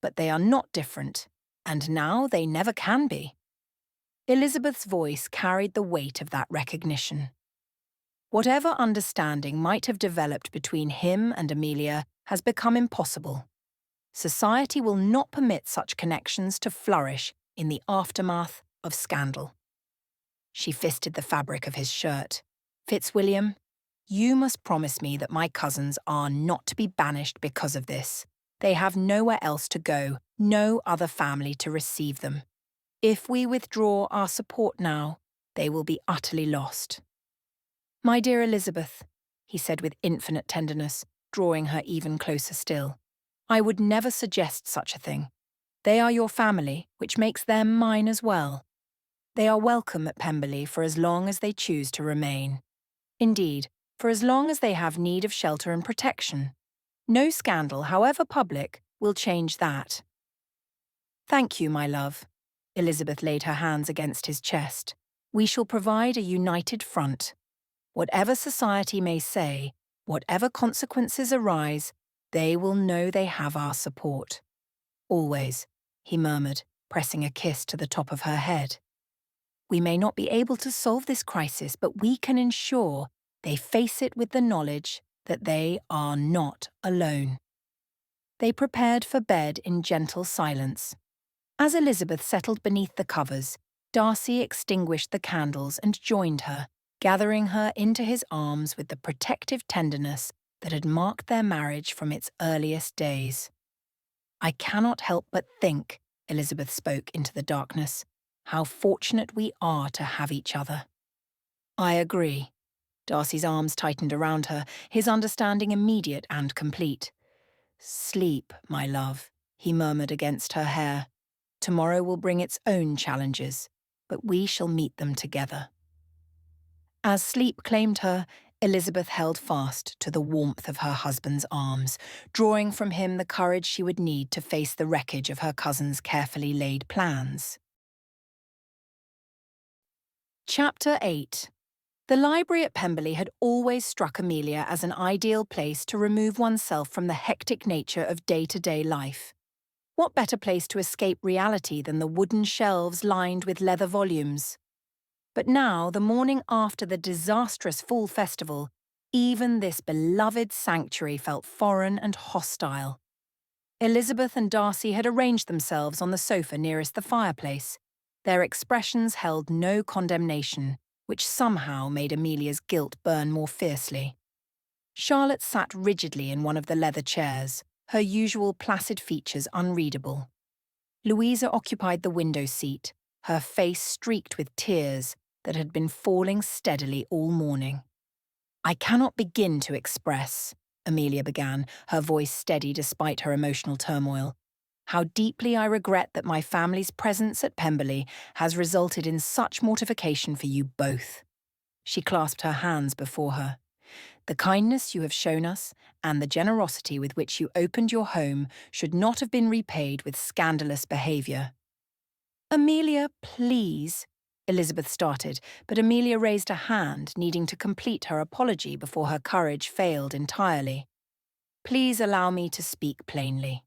S1: but they are not different, and now they never can be. Elizabeth's voice carried the weight of that recognition. Whatever understanding might have developed between him and Amelia has become impossible. Society will not permit such connections to flourish in the aftermath of scandal. She fisted the fabric of his shirt. Fitzwilliam, you must promise me that my cousins are not to be banished because of this. They have nowhere else to go, no other family to receive them. If we withdraw our support now, they will be utterly lost. My dear Elizabeth, he said with infinite tenderness, drawing her even closer still, I would never suggest such a thing. They are your family, which makes them mine as well. They are welcome at Pemberley for as long as they choose to remain. Indeed, for as long as they have need of shelter and protection. No scandal, however public, will change that. Thank you, my love. Elizabeth laid her hands against his chest. We shall provide a united front. Whatever society may say, whatever consequences arise, they will know they have our support. Always, he murmured, pressing a kiss to the top of her head. We may not be able to solve this crisis, but we can ensure they face it with the knowledge that they are not alone. They prepared for bed in gentle silence. As Elizabeth settled beneath the covers, Darcy extinguished the candles and joined her, gathering her into his arms with the protective tenderness that had marked their marriage from its earliest days. I cannot help but think, Elizabeth spoke into the darkness, how fortunate we are to have each other. I agree. Darcy's arms tightened around her, his understanding immediate and complete. Sleep, my love, he murmured against her hair. Tomorrow will bring its own challenges, but we shall meet them together. As sleep claimed her, Elizabeth held fast to the warmth of her husband's arms, drawing from him the courage she would need to face the wreckage of her cousin's carefully laid plans. Chapter 8. The library at Pemberley had always struck Amelia as an ideal place to remove oneself from the hectic nature of day-to-day life. What better place to escape reality than the wooden shelves lined with leather volumes? But now, the morning after the disastrous fall festival, even this beloved sanctuary felt foreign and hostile. Elizabeth and Darcy had arranged themselves on the sofa nearest the fireplace. Their expressions held no condemnation, which somehow made Amelia's guilt burn more fiercely. Charlotte sat rigidly in one of the leather chairs, her usual placid features unreadable. Louisa occupied the window seat, her face streaked with tears that had been falling steadily all morning. "I cannot begin to express," Amelia began, her voice steady despite her emotional turmoil, "how deeply I regret that my family's presence at Pemberley has resulted in such mortification for you both." She clasped her hands before her. "The kindness you have shown us and the generosity with which you opened your home should not have been repaid with scandalous behaviour." "Amelia, please," Elizabeth started, but Amelia raised a hand, needing to complete her apology before her courage failed entirely. "Please allow me to speak plainly."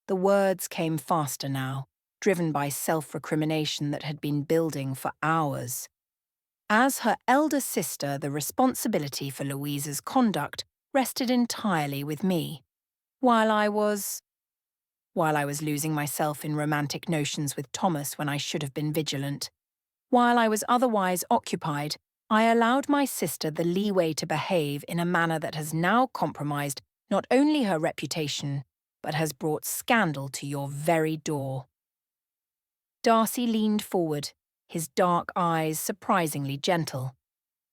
S1: The words came faster now, driven by self-recrimination that had been building for hours. As her elder sister, the responsibility for Louisa's conduct rested entirely with me. While I was losing myself in romantic notions with Thomas when I should have been vigilant. While I was otherwise occupied, I allowed my sister the leeway to behave in a manner that has now compromised not only her reputation, but has brought scandal to your very door. Darcy leaned forward, his dark eyes surprisingly gentle.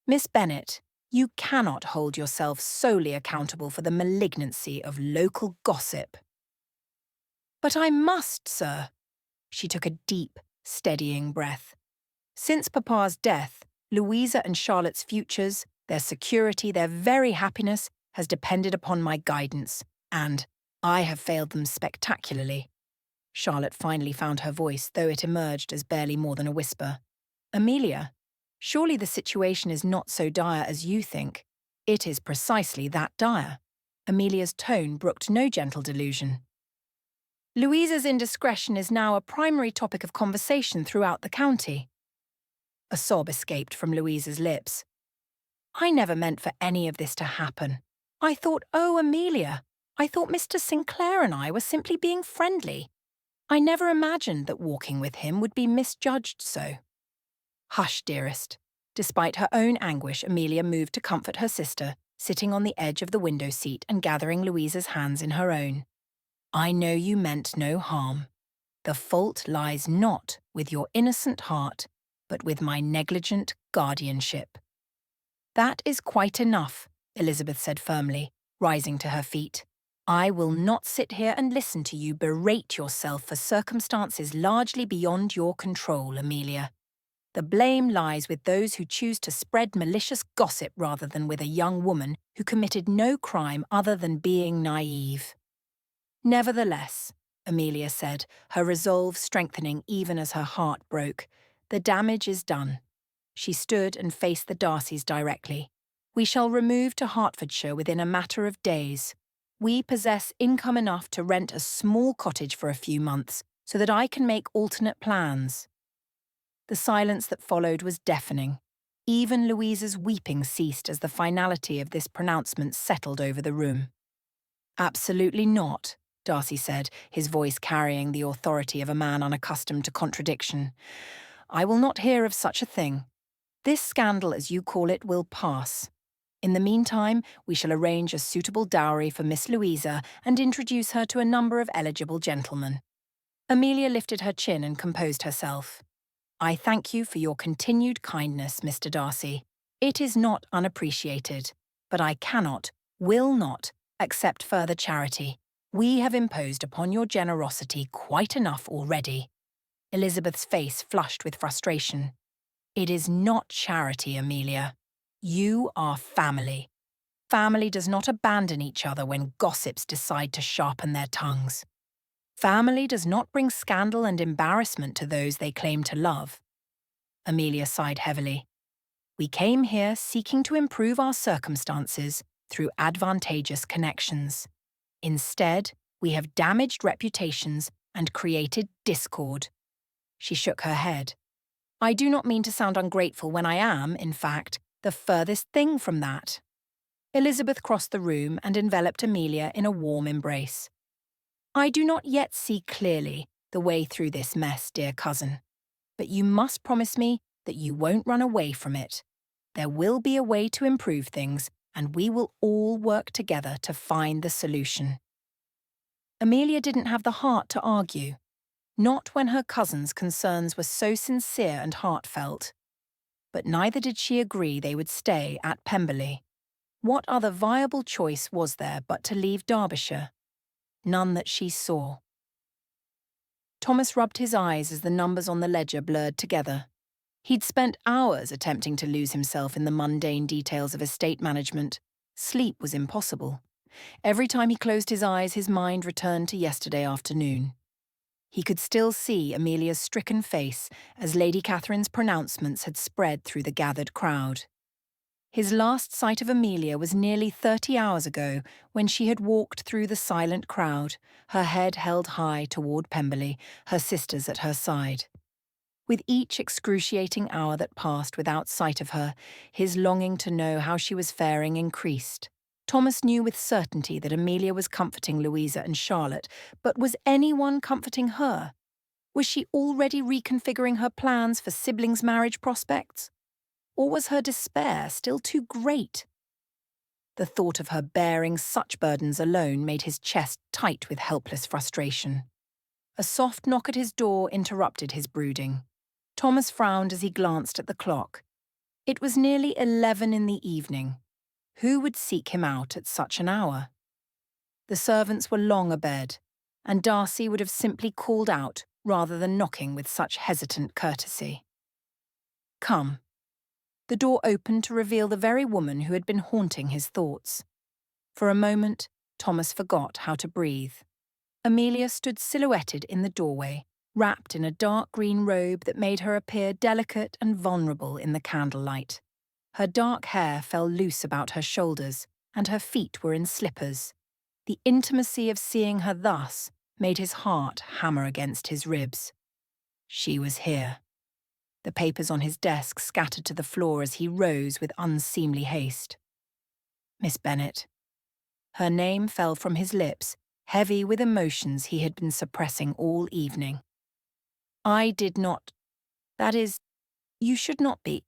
S1: "Miss Bennet, you cannot hold yourself solely accountable for the malignancy of local gossip." "But I must, sir." She took a deep, steadying breath. "Since Papa's death, Louisa and Charlotte's futures, their security, their very happiness, has depended upon my guidance, and I have failed them spectacularly." Charlotte finally found her voice, though it emerged as barely more than a whisper. "Amelia, surely the situation is not so dire as you think. It is precisely that dire." Amelia's tone brooked no gentle delusion. "Louisa's indiscretion is now a primary topic of conversation throughout the county." A sob escaped from Louisa's lips. "I never meant for any of this to happen. I thought, oh, Amelia, I thought Mr. Sinclair and I were simply being friendly. I never imagined that walking with him would be misjudged so." "Hush, dearest." Despite her own anguish, Amelia moved to comfort her sister, sitting on the edge of the window seat and gathering Louisa's hands in her own. "I know you meant no harm. The fault lies not with your innocent heart, but with my negligent guardianship." "That is quite enough," Elizabeth said firmly, rising to her feet. "I will not sit here and listen to you berate yourself for circumstances largely beyond your control, Amelia. The blame lies with those who choose to spread malicious gossip rather than with a young woman who committed no crime other than being naive." "Nevertheless," Amelia said, her resolve strengthening even as her heart broke, "the damage is done." She stood and faced the Darcys directly. "We shall remove to Hertfordshire within a matter of days. We possess income enough to rent a small cottage for a few months so that I can make alternate plans." The silence that followed was deafening. Even Louisa's weeping ceased as the finality of this pronouncement settled over the room. "Absolutely not," Darcy said, his voice carrying the authority of a man unaccustomed to contradiction. "I will not hear of such a thing. This scandal, as you call it, will pass. In the meantime, we shall arrange a suitable dowry for Miss Louisa and introduce her to a number of eligible gentlemen." Amelia lifted her chin and composed herself. "I thank you for your continued kindness, Mr. Darcy. It is not unappreciated, but I cannot, will not, accept further charity. We have imposed upon your generosity quite enough already." Elizabeth's face flushed with frustration. "It is not charity, Amelia." You are family. Family does not abandon each other when gossips decide to sharpen their tongues. Family does not bring scandal and embarrassment to those they claim to love. Amelia sighed heavily. We came here seeking to improve our circumstances through advantageous connections. Instead, we have damaged reputations and created discord. She shook her head. I do not mean to sound ungrateful when I am, in fact, the furthest thing from that. Elizabeth crossed the room and enveloped Amelia in a warm embrace. I do not yet see clearly the way through this mess, dear cousin. But you must promise me that you won't run away from it. There will be a way to improve things, and we will all work together to find the solution. Amelia didn't have the heart to argue, not when her cousin's concerns were so sincere and heartfelt. But neither did she agree they would stay at Pemberley. What other viable choice was there but to leave Derbyshire? None that she saw. Thomas rubbed his eyes as the numbers on the ledger blurred together. He'd spent hours attempting to lose himself in the mundane details of estate management. Sleep was impossible. Every time he closed his eyes, his mind returned to yesterday afternoon. He could still see Amelia's stricken face as Lady Catherine's pronouncements had spread through the gathered crowd. His last sight of Amelia was nearly 30 hours ago, when she had walked through the silent crowd, her head held high toward Pemberley, her sisters at her side. With each excruciating hour that passed without sight of her, his longing to know how she was faring increased. Thomas knew with certainty that Amelia was comforting Louisa and Charlotte, but was anyone comforting her? Was she already reconfiguring her plans for siblings' marriage prospects? Or was her despair still too great? The thought of her bearing such burdens alone made his chest tight with helpless frustration. A soft knock at his door interrupted his brooding. Thomas frowned as he glanced at the clock. It was nearly 11 in the evening. Who would seek him out at such an hour? The servants were long abed, and Darcy would have simply called out rather than knocking with such hesitant courtesy. Come. The door opened to reveal the very woman who had been haunting his thoughts. For a moment, Thomas forgot how to breathe. Amelia stood silhouetted in the doorway, wrapped in a dark green robe that made her appear delicate and vulnerable in the candlelight. Her dark hair fell loose about her shoulders, and her feet were in slippers. The intimacy of seeing her thus made his heart hammer against his ribs. She was here. The papers on his desk scattered to the floor as he rose with unseemly haste. Miss Bennet. Her name fell from his lips, heavy with emotions he had been suppressing all evening. I did not. That is, you should not be.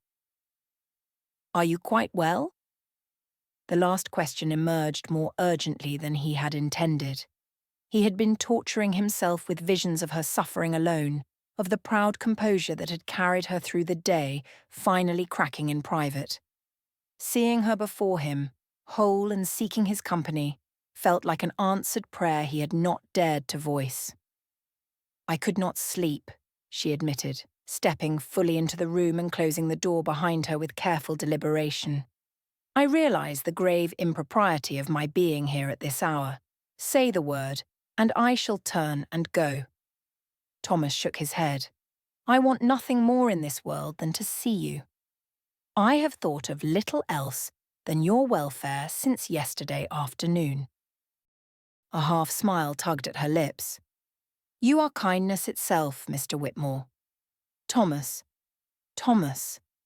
S1: Are you quite well? The last question emerged more urgently than he had intended. He had been torturing himself with visions of her suffering alone, of the proud composure that had carried her through the day, finally cracking in private. Seeing her before him, whole and seeking his company, felt like an answered prayer he had not dared to voice. I could not sleep, she admitted, stepping fully into the room and closing the door behind her with careful deliberation. I realize the grave impropriety of my being here at this hour. Say the word, and I shall turn and go. Thomas shook his head. I want nothing more in this world than to see you. I have thought of little else than your welfare since yesterday afternoon. A half smile tugged at her lips. You are kindness itself, Mr. Whitmore. Thomas,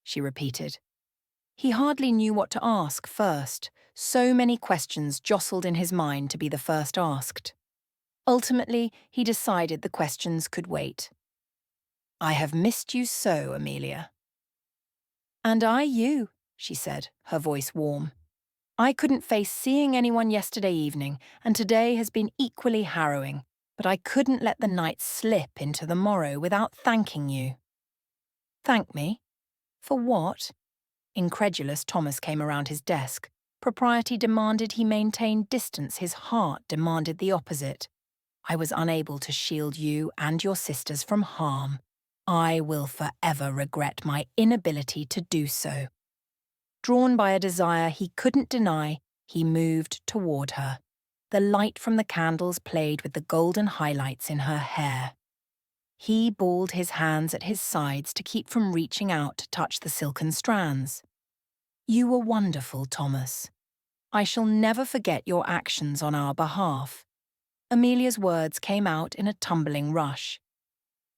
S1: she repeated. He hardly knew what to ask first. So many questions jostled in his mind to be the first asked. Ultimately, he decided the questions could wait. I have missed you so, Amelia. And I you, she said, her voice warm. I couldn't face seeing anyone yesterday evening, and today has been equally harrowing, but I couldn't let the night slip into the morrow without thanking you. Thank me? For what? Incredulous, Thomas came around his desk. Propriety demanded he maintain distance, his heart demanded the opposite. I was unable to shield you and your sisters from harm. I will forever regret my inability to do so. Drawn by a desire he couldn't deny, he moved toward her. The light from the candles played with the golden highlights in her hair. He balled his hands at his sides to keep from reaching out to touch the silken strands. "You were wonderful, Thomas. I shall never forget your actions on our behalf." Amelia's words came out in a tumbling rush.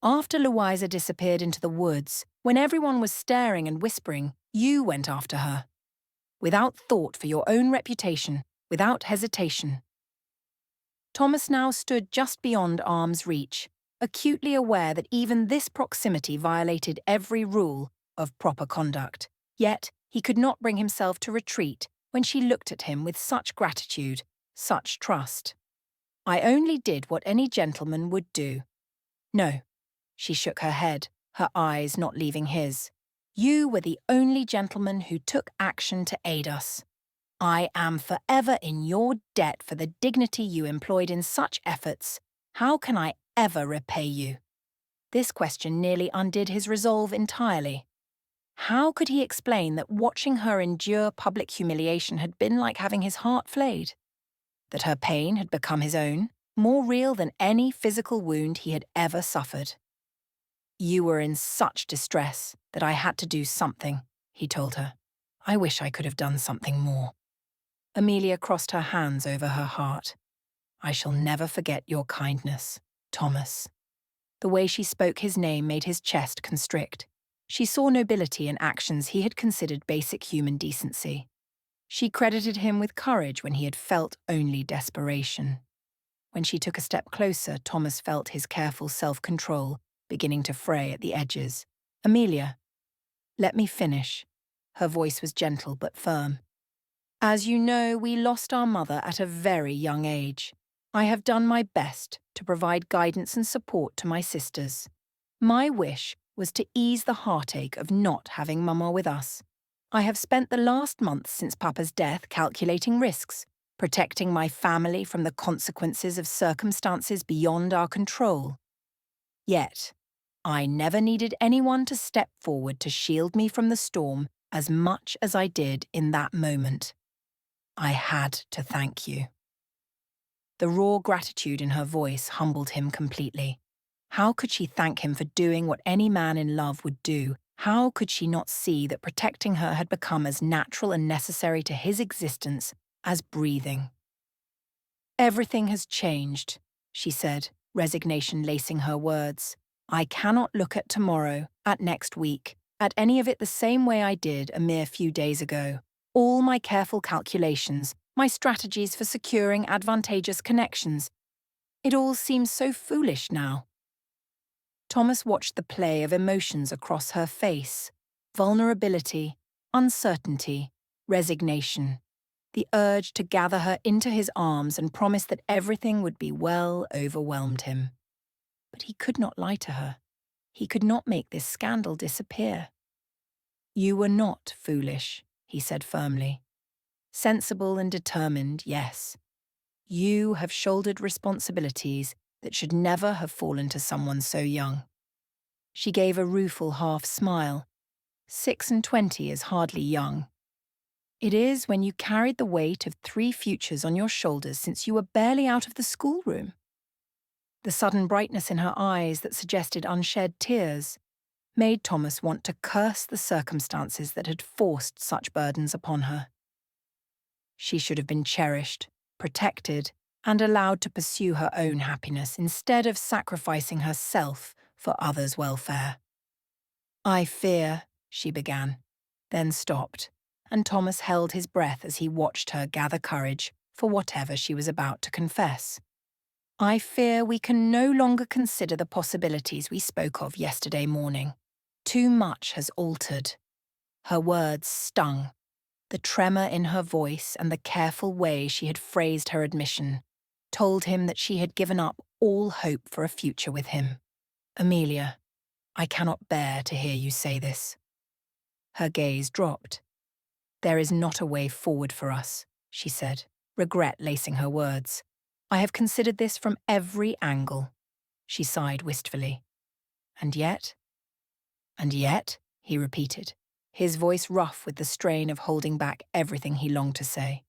S1: "After Louisa disappeared into the woods, when everyone was staring and whispering, you went after her. Without thought for your own reputation, without hesitation." Thomas now stood just beyond arm's reach, acutely aware that even this proximity violated every rule of proper conduct. Yet he could not bring himself to retreat when she looked at him with such gratitude, such trust. "I only did what any gentleman would do." "No." She shook her head, her eyes not leaving his. "You were the only gentleman who took action to aid us. I am forever in your debt for the dignity you employed in such efforts. How can I ever repay you?" This question nearly undid his resolve entirely. How could he explain that watching her endure public humiliation had been like having his heart flayed? That her pain had become his own, more real than any physical wound he had ever suffered. "You were in such distress that I had to do something," he told her. "I wish I could have done something more." Amelia crossed her hands over her heart. "I shall never forget your kindness, Thomas." The way she spoke his name made his chest constrict. She saw nobility in actions he had considered basic human decency. She credited him with courage when he had felt only desperation. When she took a step closer, Thomas felt his careful self-control beginning to fray at the edges. "Amelia, let me finish." Her voice was gentle but firm. "As you know, we lost our mother at a very young age. I have done my best to provide guidance and support to my sisters. My wish was to ease the heartache of not having Mama with us. I have spent the last month since Papa's death calculating risks, protecting my family from the consequences of circumstances beyond our control. Yet, I never needed anyone to step forward to shield me from the storm as much as I did in that moment. I had to thank you." The raw gratitude in her voice humbled him completely. How could she thank him for doing what any man in love would do? How could she not see that protecting her had become as natural and necessary to his existence as breathing? "Everything has changed," she said, resignation lacing her words. "I cannot look at tomorrow, at next week, at any of it the same way I did a mere few days ago. All my careful calculations, my strategies for securing advantageous connections, it all seems so foolish now." Thomas watched the play of emotions across her face: vulnerability, uncertainty, resignation. The urge to gather her into his arms and promise that everything would be well overwhelmed him. But he could not lie to her. He could not make this scandal disappear. "You were not foolish," he said firmly. "Sensible and determined, yes. You have shouldered responsibilities that should never have fallen to someone so young." She gave a rueful half-smile. 26 is hardly young. "It is when you carried the weight of 3 futures on your shoulders since you were barely out of the schoolroom." The sudden brightness in her eyes that suggested unshed tears made Thomas want to curse the circumstances that had forced such burdens upon her. She should have been cherished, protected, and allowed to pursue her own happiness instead of sacrificing herself for others' welfare. "I fear," she began, then stopped, and Thomas held his breath as he watched her gather courage for whatever she was about to confess. "I fear we can no longer consider the possibilities we spoke of yesterday morning. Too much has altered." Her words stung. The tremor in her voice and the careful way she had phrased her admission told him that she had given up all hope for a future with him. "Amelia, I cannot bear to hear you say this." Her gaze dropped. "There is not a way forward for us," she said, regret lacing her words. "I have considered this from every angle." She sighed wistfully. And yet, he repeated, his voice rough with the strain of holding back everything he longed to say.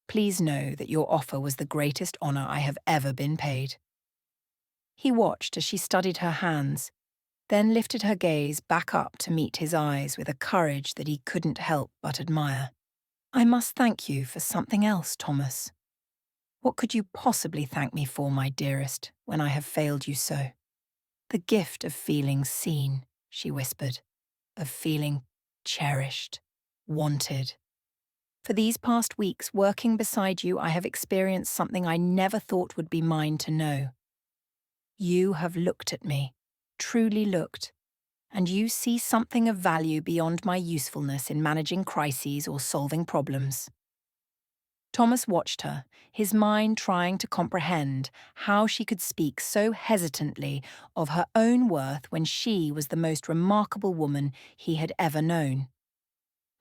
S1: "Please know that your offer was the greatest honour I have ever been paid." He watched as she studied her hands, then lifted her gaze back up to meet his eyes with a courage that he couldn't help but admire. "I must thank you for something else, Thomas. What could you possibly thank me for, my dearest, when I have failed you so?" "The gift of feeling seen," she whispered, "of feeling cherished, wanted. For these past weeks, working beside you, I have experienced something I never thought would be mine to know. You have looked at me, truly looked, and you see something of value beyond my usefulness in managing crises or solving problems." Thomas watched her, his mind trying to comprehend how she could speak so hesitantly of her own worth when she was the most remarkable woman he had ever known.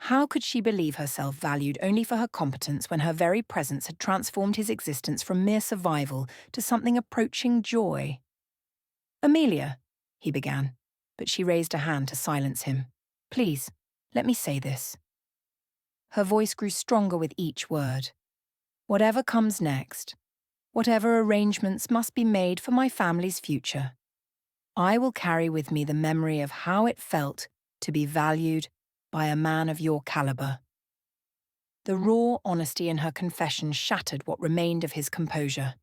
S1: How could she believe herself valued only for her competence when her very presence had transformed his existence from mere survival to something approaching joy? "Amelia," he began, but she raised a hand to silence him. "Please, let me say this." Her voice grew stronger with each word. "Whatever comes next, whatever arrangements must be made for my family's future, I will carry with me the memory of how it felt to be valued by a man of your calibre." The raw honesty in her confession shattered what remained of his composure.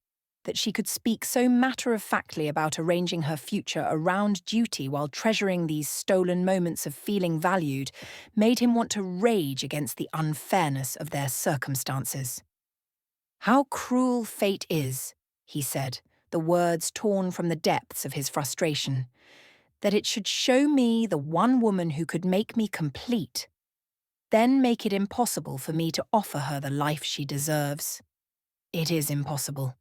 S1: That she could speak so matter-of-factly about arranging her future around duty while treasuring these stolen moments of feeling valued made him want to rage against the unfairness of their circumstances. "How cruel fate is," he said, the words torn from the depths of his frustration, "that it should show me the one woman who could make me complete, then make it impossible for me to offer her the life she deserves. It is impossible."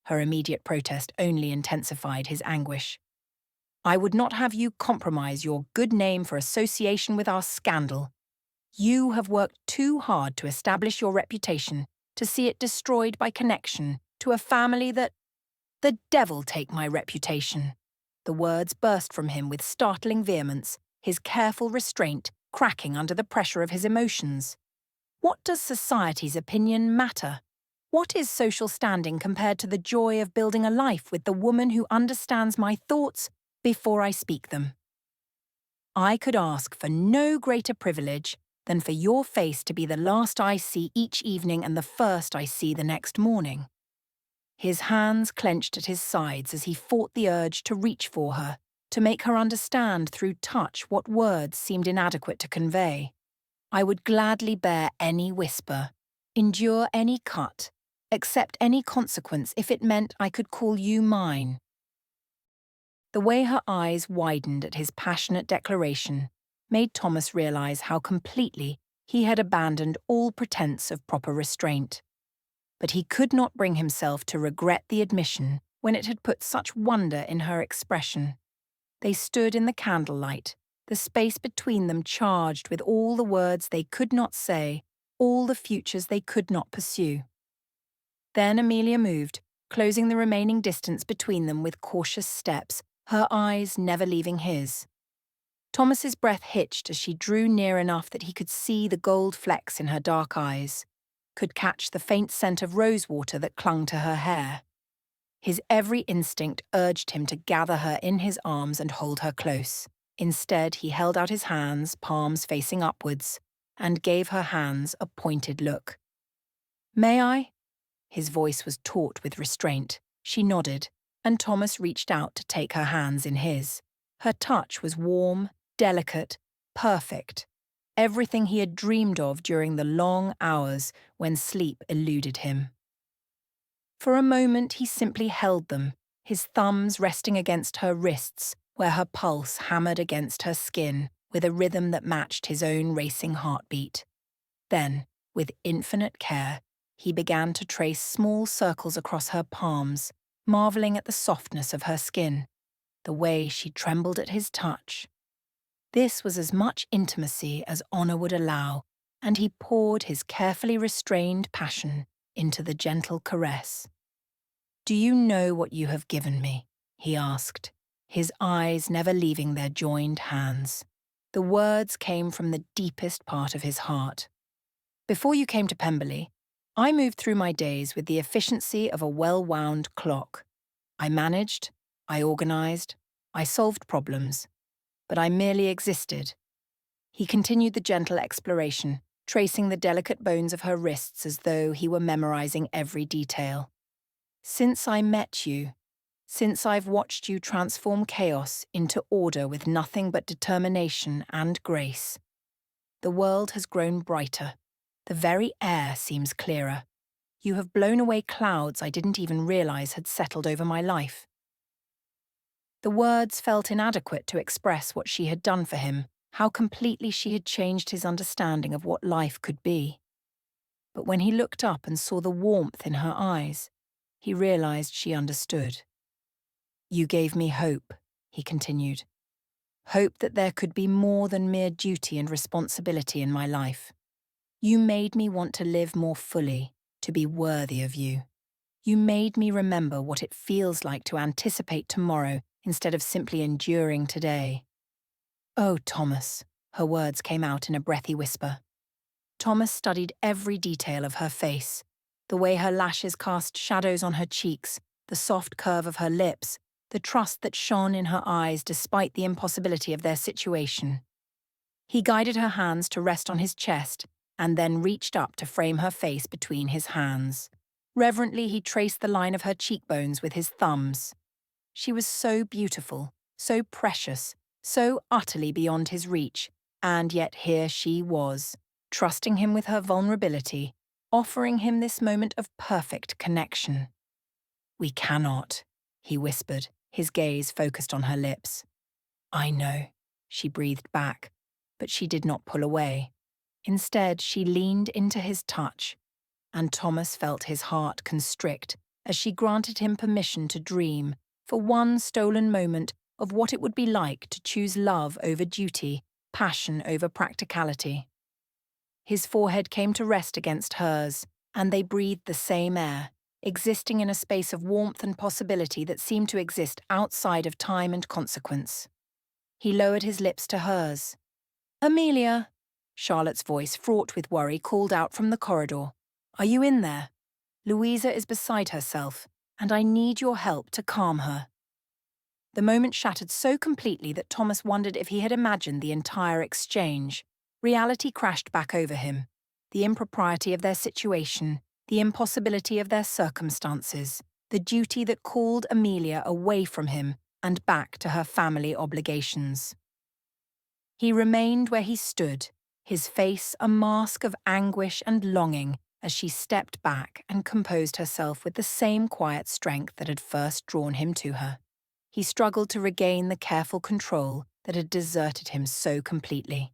S1: Her immediate protest only intensified his anguish. "I would not have you compromise your good name for association with our scandal. You have worked too hard to establish your reputation, to see it destroyed by connection to a family that—" "The devil take my reputation!" The words burst from him with startling vehemence, his careful restraint cracking under the pressure of his emotions. "What does society's opinion matter? What is social standing compared to the joy of building a life with the woman who understands my thoughts before I speak them? I could ask for no greater privilege than for your face to be the last I see each evening and the first I see the next morning." His hands clenched at his sides as he fought the urge to reach for her, to make her understand through touch what words seemed inadequate to convey. "I would gladly bear any whisper, endure any cut, accept any consequence if it meant I could call you mine." The way her eyes widened at his passionate declaration made Thomas realize how completely he had abandoned all pretense of proper restraint. But he could not bring himself to regret the admission when it had put such wonder in her expression. They stood in the candlelight, the space between them charged with all the words they could not say, all the futures they could not pursue. Then Amelia moved, closing the remaining distance between them with cautious steps, her eyes never leaving his. Thomas's breath hitched as she drew near enough that he could see the gold flecks in her dark eyes, could catch the faint scent of rosewater that clung to her hair. His every instinct urged him to gather her in his arms and hold her close. Instead, he held out his hands, palms facing upwards, and gave her hands a pointed look. "May I?" His voice was taut with restraint. She nodded, and Thomas reached out to take her hands in his. Her touch was warm, delicate, perfect. Everything he had dreamed of during the long hours when sleep eluded him. For a moment he simply held them, his thumbs resting against her wrists, where her pulse hammered against her skin with a rhythm that matched his own racing heartbeat. Then, with infinite care, he began to trace small circles across her palms, marveling at the softness of her skin, the way she trembled at his touch. This was as much intimacy as honour would allow, and he poured his carefully restrained passion into the gentle caress. "Do you know what you have given me?" he asked, his eyes never leaving their joined hands. The words came from the deepest part of his heart. Before you came to Pemberley, I moved through my days with the efficiency of a well-wound clock. I managed, I organised, I solved problems, but I merely existed. He continued the gentle exploration, tracing the delicate bones of her wrists as though he were memorising every detail. Since I met you, since I've watched you transform chaos into order with nothing but determination and grace, the world has grown brighter. The very air seems clearer. You have blown away clouds I didn't even realise had settled over my life. The words felt inadequate to express what she had done for him, how completely she had changed his understanding of what life could be. But when he looked up and saw the warmth in her eyes, he realised she understood. You gave me hope, he continued. Hope that there could be more than mere duty and responsibility in my life. You made me want to live more fully, to be worthy of you. You made me remember what it feels like to anticipate tomorrow instead of simply enduring today. Oh, Thomas, her words came out in a breathy whisper. Thomas studied every detail of her face, the way her lashes cast shadows on her cheeks, the soft curve of her lips, the trust that shone in her eyes despite the impossibility of their situation. He guided her hands to rest on his chest and then reached up to frame her face between his hands. Reverently, he traced the line of her cheekbones with his thumbs. She was so beautiful, so precious, so utterly beyond his reach, and yet here she was, trusting him with her vulnerability, offering him this moment of perfect connection. We cannot, he whispered, his gaze focused on her lips. I know, she breathed back, but she did not pull away. Instead, she leaned into his touch, and Thomas felt his heart constrict as she granted him permission to dream, for one stolen moment, of what it would be like to choose love over duty, passion over practicality. His forehead came to rest against hers, and they breathed the same air, existing in a space of warmth and possibility that seemed to exist outside of time and consequence. He lowered his lips to hers. Amelia, Charlotte's voice, fraught with worry, called out from the corridor. Are you in there? Louisa is beside herself, and I need your help to calm her. The moment shattered so completely that Thomas wondered if he had imagined the entire exchange. Reality crashed back over him. The impropriety of their situation, the impossibility of their circumstances, the duty that called Amelia away from him and back to her family obligations. He remained where he stood, his face a mask of anguish and longing as she stepped back and composed herself with the same quiet strength that had first drawn him to her. He struggled to regain the careful control that had deserted him so completely.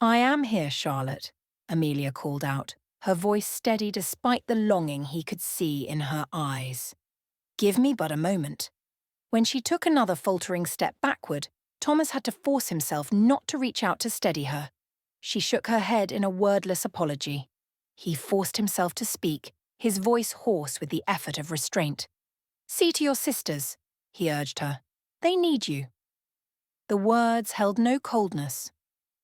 S1: I am here, Charlotte, Amelia called out, her voice steady despite the longing he could see in her eyes. Give me but a moment. When she took another faltering step backward, Thomas had to force himself not to reach out to steady her. She shook her head in a wordless apology. He forced himself to speak, his voice hoarse with the effort of restraint. See to your sisters, he urged her. They need you. The words held no coldness,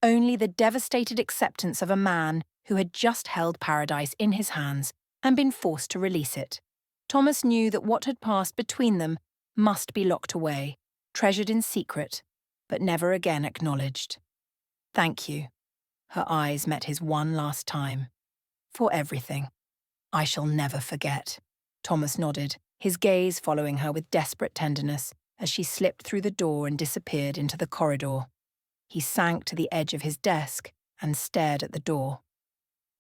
S1: only the devastated acceptance of a man who had just held paradise in his hands and been forced to release it. Thomas knew that what had passed between them must be locked away, treasured in secret, but never again acknowledged. Thank you. Her eyes met his one last time. For everything. I shall never forget. Thomas nodded, his gaze following her with desperate tenderness as she slipped through the door and disappeared into the corridor. He sank to the edge of his desk and stared at the door.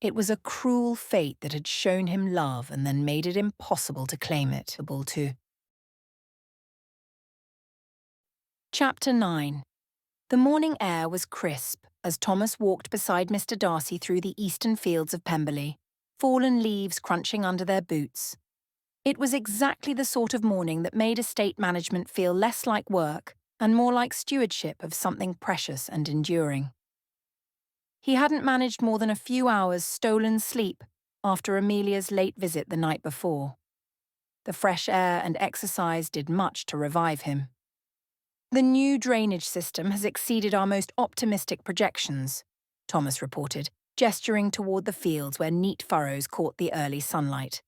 S1: It was a cruel fate that had shown him love and then made it impossible to claim it. Chapter 9. The morning air was crisp as Thomas walked beside Mr. Darcy through the eastern fields of Pemberley, fallen leaves crunching under their boots. It was exactly the sort of morning that made estate management feel less like work and more like stewardship of something precious and enduring. He hadn't managed more than a few hours' stolen sleep after Amelia's late visit the night before. The fresh air and exercise did much to revive him. "The new drainage system has exceeded our most optimistic projections," Thomas reported, gesturing toward the fields where neat furrows caught the early sunlight.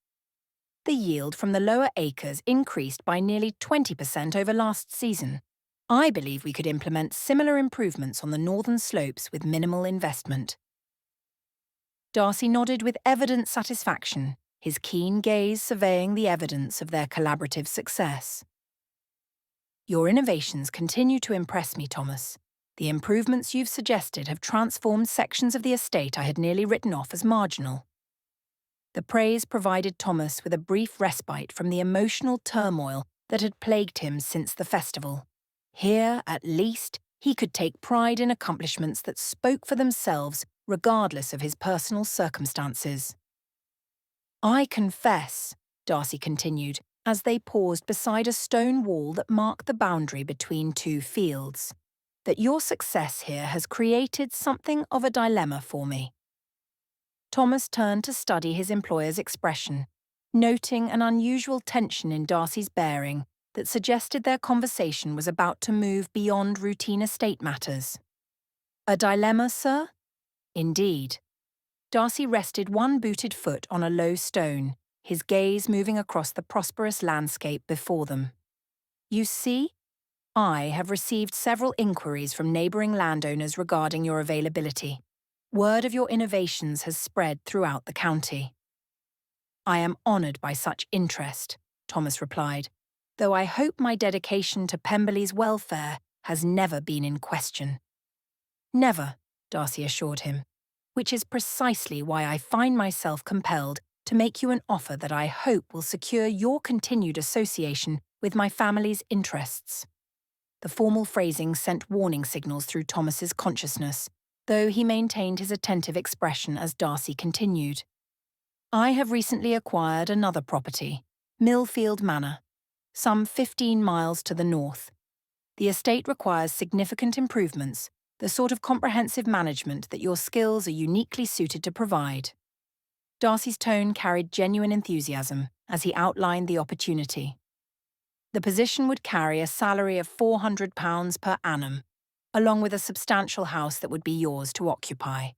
S1: The yield from the lower acres increased by nearly 20% over last season. I believe we could implement similar improvements on the northern slopes with minimal investment. Darcy nodded with evident satisfaction, his keen gaze surveying the evidence of their collaborative success. "Your innovations continue to impress me, Thomas. The improvements you've suggested have transformed sections of the estate I had nearly written off as marginal." The praise provided Thomas with a brief respite from the emotional turmoil that had plagued him since the festival. Here, at least, he could take pride in accomplishments that spoke for themselves regardless of his personal circumstances. "I confess," Darcy continued, as they paused beside a stone wall that marked the boundary between two fields, "that your success here has created something of a dilemma for me." Thomas turned to study his employer's expression, noting an unusual tension in Darcy's bearing that suggested their conversation was about to move beyond routine estate matters. "A dilemma, sir?" "Indeed." Darcy rested one booted foot on a low stone, his gaze moving across the prosperous landscape before them. "You see, I have received several inquiries from neighbouring landowners regarding your availability. Word of your innovations has spread throughout the county." "I am honoured by such interest," Thomas replied, "though I hope my dedication to Pemberley's welfare has never been in question." "Never," Darcy assured him, "which is precisely why I find myself compelled to make you an offer that I hope will secure your continued association with my family's interests." The formal phrasing sent warning signals through Thomas's consciousness, though he maintained his attentive expression as Darcy continued. "I have recently acquired another property, Millfield Manor, some 15 miles to the north. The estate requires significant improvements, the sort of comprehensive management that your skills are uniquely suited to provide." Darcy's tone carried genuine enthusiasm as he outlined the opportunity. The position would carry a salary of £400 per annum, along with a substantial house that would be yours to occupy.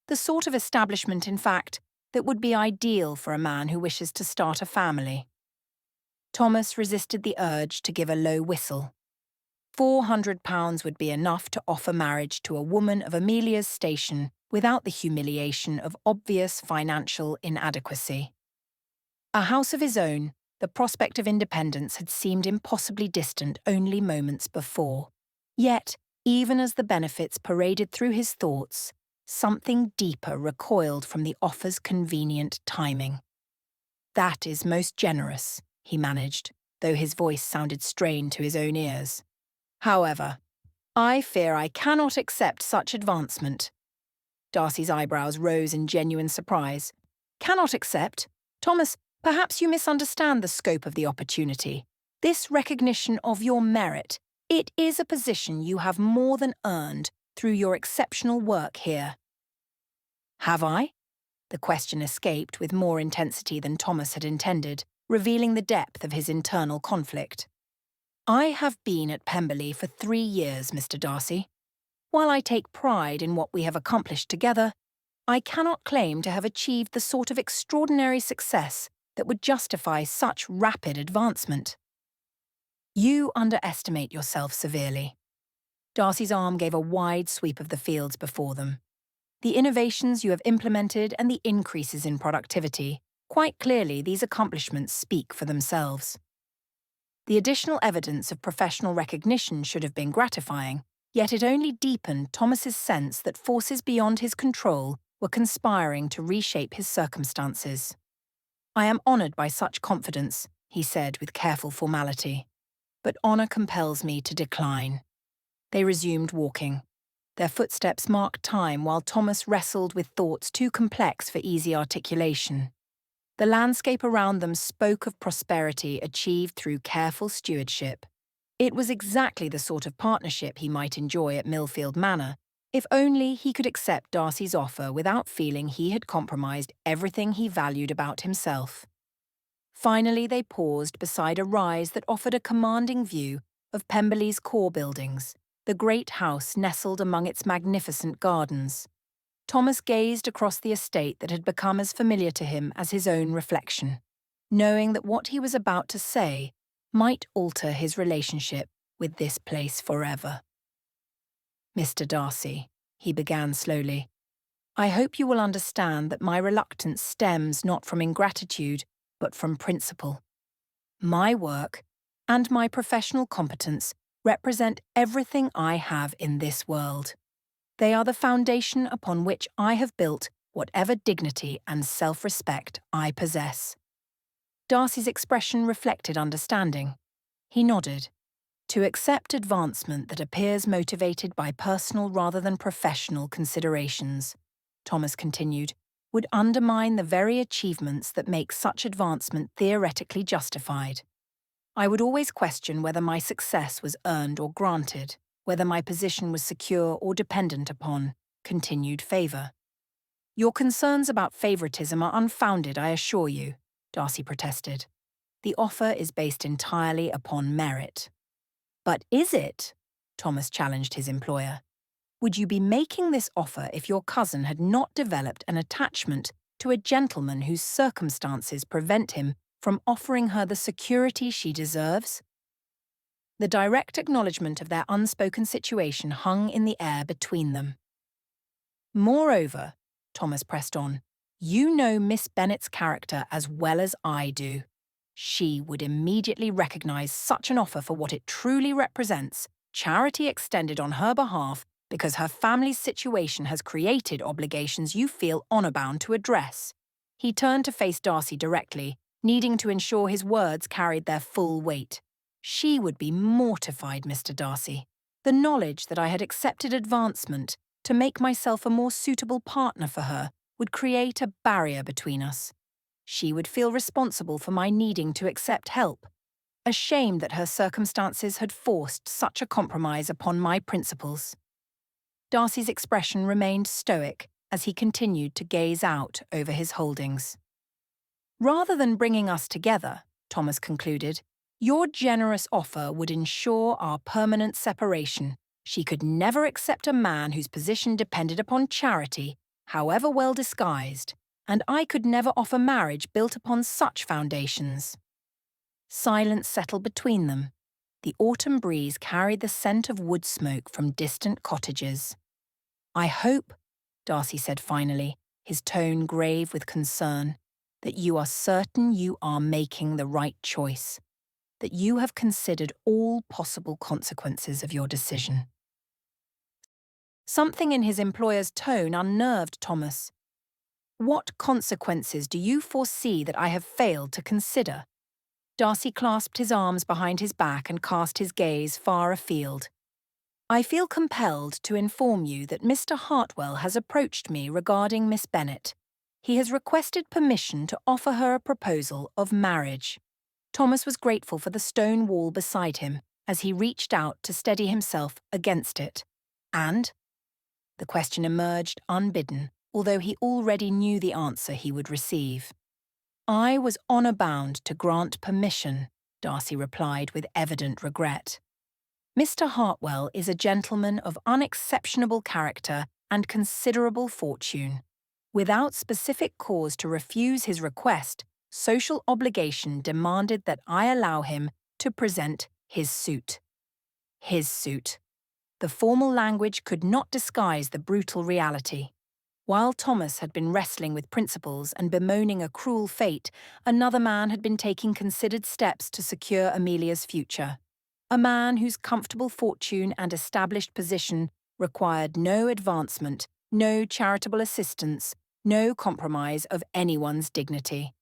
S1: The sort of establishment, in fact, that would be ideal for a man who wishes to start a family. Thomas resisted the urge to give a low whistle. £400 would be enough to offer marriage to a woman of Amelia's station without the humiliation of obvious financial inadequacy. A house of his own, the prospect of independence had seemed impossibly distant only moments before. Yet, even as the benefits paraded through his thoughts, something deeper recoiled from the offer's convenient timing. "That is most generous," he managed, though his voice sounded strained to his own ears. "However, I fear I cannot accept such advancement." Darcy's eyebrows rose in genuine surprise. "Cannot accept? Thomas, perhaps you misunderstand the scope of the opportunity. This recognition of your merit, it is a position you have more than earned through your exceptional work here." "Have I?" The question escaped with more intensity than Thomas had intended, revealing the depth of his internal conflict. "I have been at Pemberley for 3 years, Mr. Darcy. While I take pride in what we have accomplished together, I cannot claim to have achieved the sort of extraordinary success that would justify such rapid advancement." "You underestimate yourself severely." Darcy's arm gave a wide sweep of the fields before them. "The innovations you have implemented and the increases in productivity, quite clearly these accomplishments speak for themselves. The additional evidence of professional recognition should have been gratifying, yet it only deepened Thomas's sense that forces beyond his control were conspiring to reshape his circumstances. "I am honoured by such confidence," he said with careful formality, "but honour compels me to decline." They resumed walking. Their footsteps marked time while Thomas wrestled with thoughts too complex for easy articulation. The landscape around them spoke of prosperity achieved through careful stewardship. It was exactly the sort of partnership he might enjoy at Millfield Manor, if only he could accept Darcy's offer without feeling he had compromised everything he valued about himself. Finally, they paused beside a rise that offered a commanding view of Pemberley's core buildings, the great house nestled among its magnificent gardens. Thomas gazed across the estate that had become as familiar to him as his own reflection, knowing that what he was about to say might alter his relationship with this place forever. "Mr. Darcy," he began slowly, "I hope you will understand that my reluctance stems not from ingratitude, but from principle. My work and my professional competence represent everything I have in this world. They are the foundation upon which I have built whatever dignity and self-respect I possess." Darcy's expression reflected understanding. He nodded. "To accept advancement that appears motivated by personal rather than professional considerations," Thomas continued, "would undermine the very achievements that make such advancement theoretically justified. I would always question whether my success was earned or granted, whether my position was secure or dependent upon continued favour." "Your concerns about favouritism are unfounded, I assure you," Darcy protested. "The offer is based entirely upon merit." "But is it?" Thomas challenged his employer. "Would you be making this offer if your cousin had not developed an attachment to a gentleman whose circumstances prevent him from offering her the security she deserves?" The direct acknowledgement of their unspoken situation hung in the air between them. "Moreover," Thomas pressed on, "you know Miss Bennet's character as well as I do. She would immediately recognise such an offer for what it truly represents, charity extended on her behalf, because her family's situation has created obligations you feel honour-bound to address." He turned to face Darcy directly, needing to ensure his words carried their full weight. "She would be mortified, Mr. Darcy. The knowledge that I had accepted advancement to make myself a more suitable partner for her would create a barrier between us. She would feel responsible for my needing to accept help, ashamed that her circumstances had forced such a compromise upon my principles." Darcy's expression remained stoic as he continued to gaze out over his holdings. "Rather than bringing us together," Thomas concluded, "your generous offer would ensure our permanent separation. She could never accept a man whose position depended upon charity, however well disguised, and I could never offer marriage built upon such foundations." Silence settled between them. The autumn breeze carried the scent of wood smoke from distant cottages. "I hope," Darcy said finally, his tone grave with concern, "that you are certain you are making the right choice, that you have considered all possible consequences of your decision." Something in his employer's tone unnerved Thomas. "What consequences do you foresee that I have failed to consider?" Darcy clasped his arms behind his back and cast his gaze far afield. "I feel compelled to inform you that Mr. Hartwell has approached me regarding Miss Bennet. He has requested permission to offer her a proposal of marriage." Thomas was grateful for the stone wall beside him as he reached out to steady himself against it. "And?" The question emerged unbidden, although he already knew the answer he would receive. "I was honour-bound to grant permission," Darcy replied with evident regret. "Mr. Hartwell is a gentleman of unexceptionable character and considerable fortune. Without specific cause to refuse his request, social obligation demanded that I allow him to present his suit." His suit. The formal language could not disguise the brutal reality. While Thomas had been wrestling with principles and bemoaning a cruel fate, another man had been taking considered steps to secure Amelia's future. A man whose comfortable fortune and established position required no advancement, no charitable assistance, no compromise of anyone's dignity.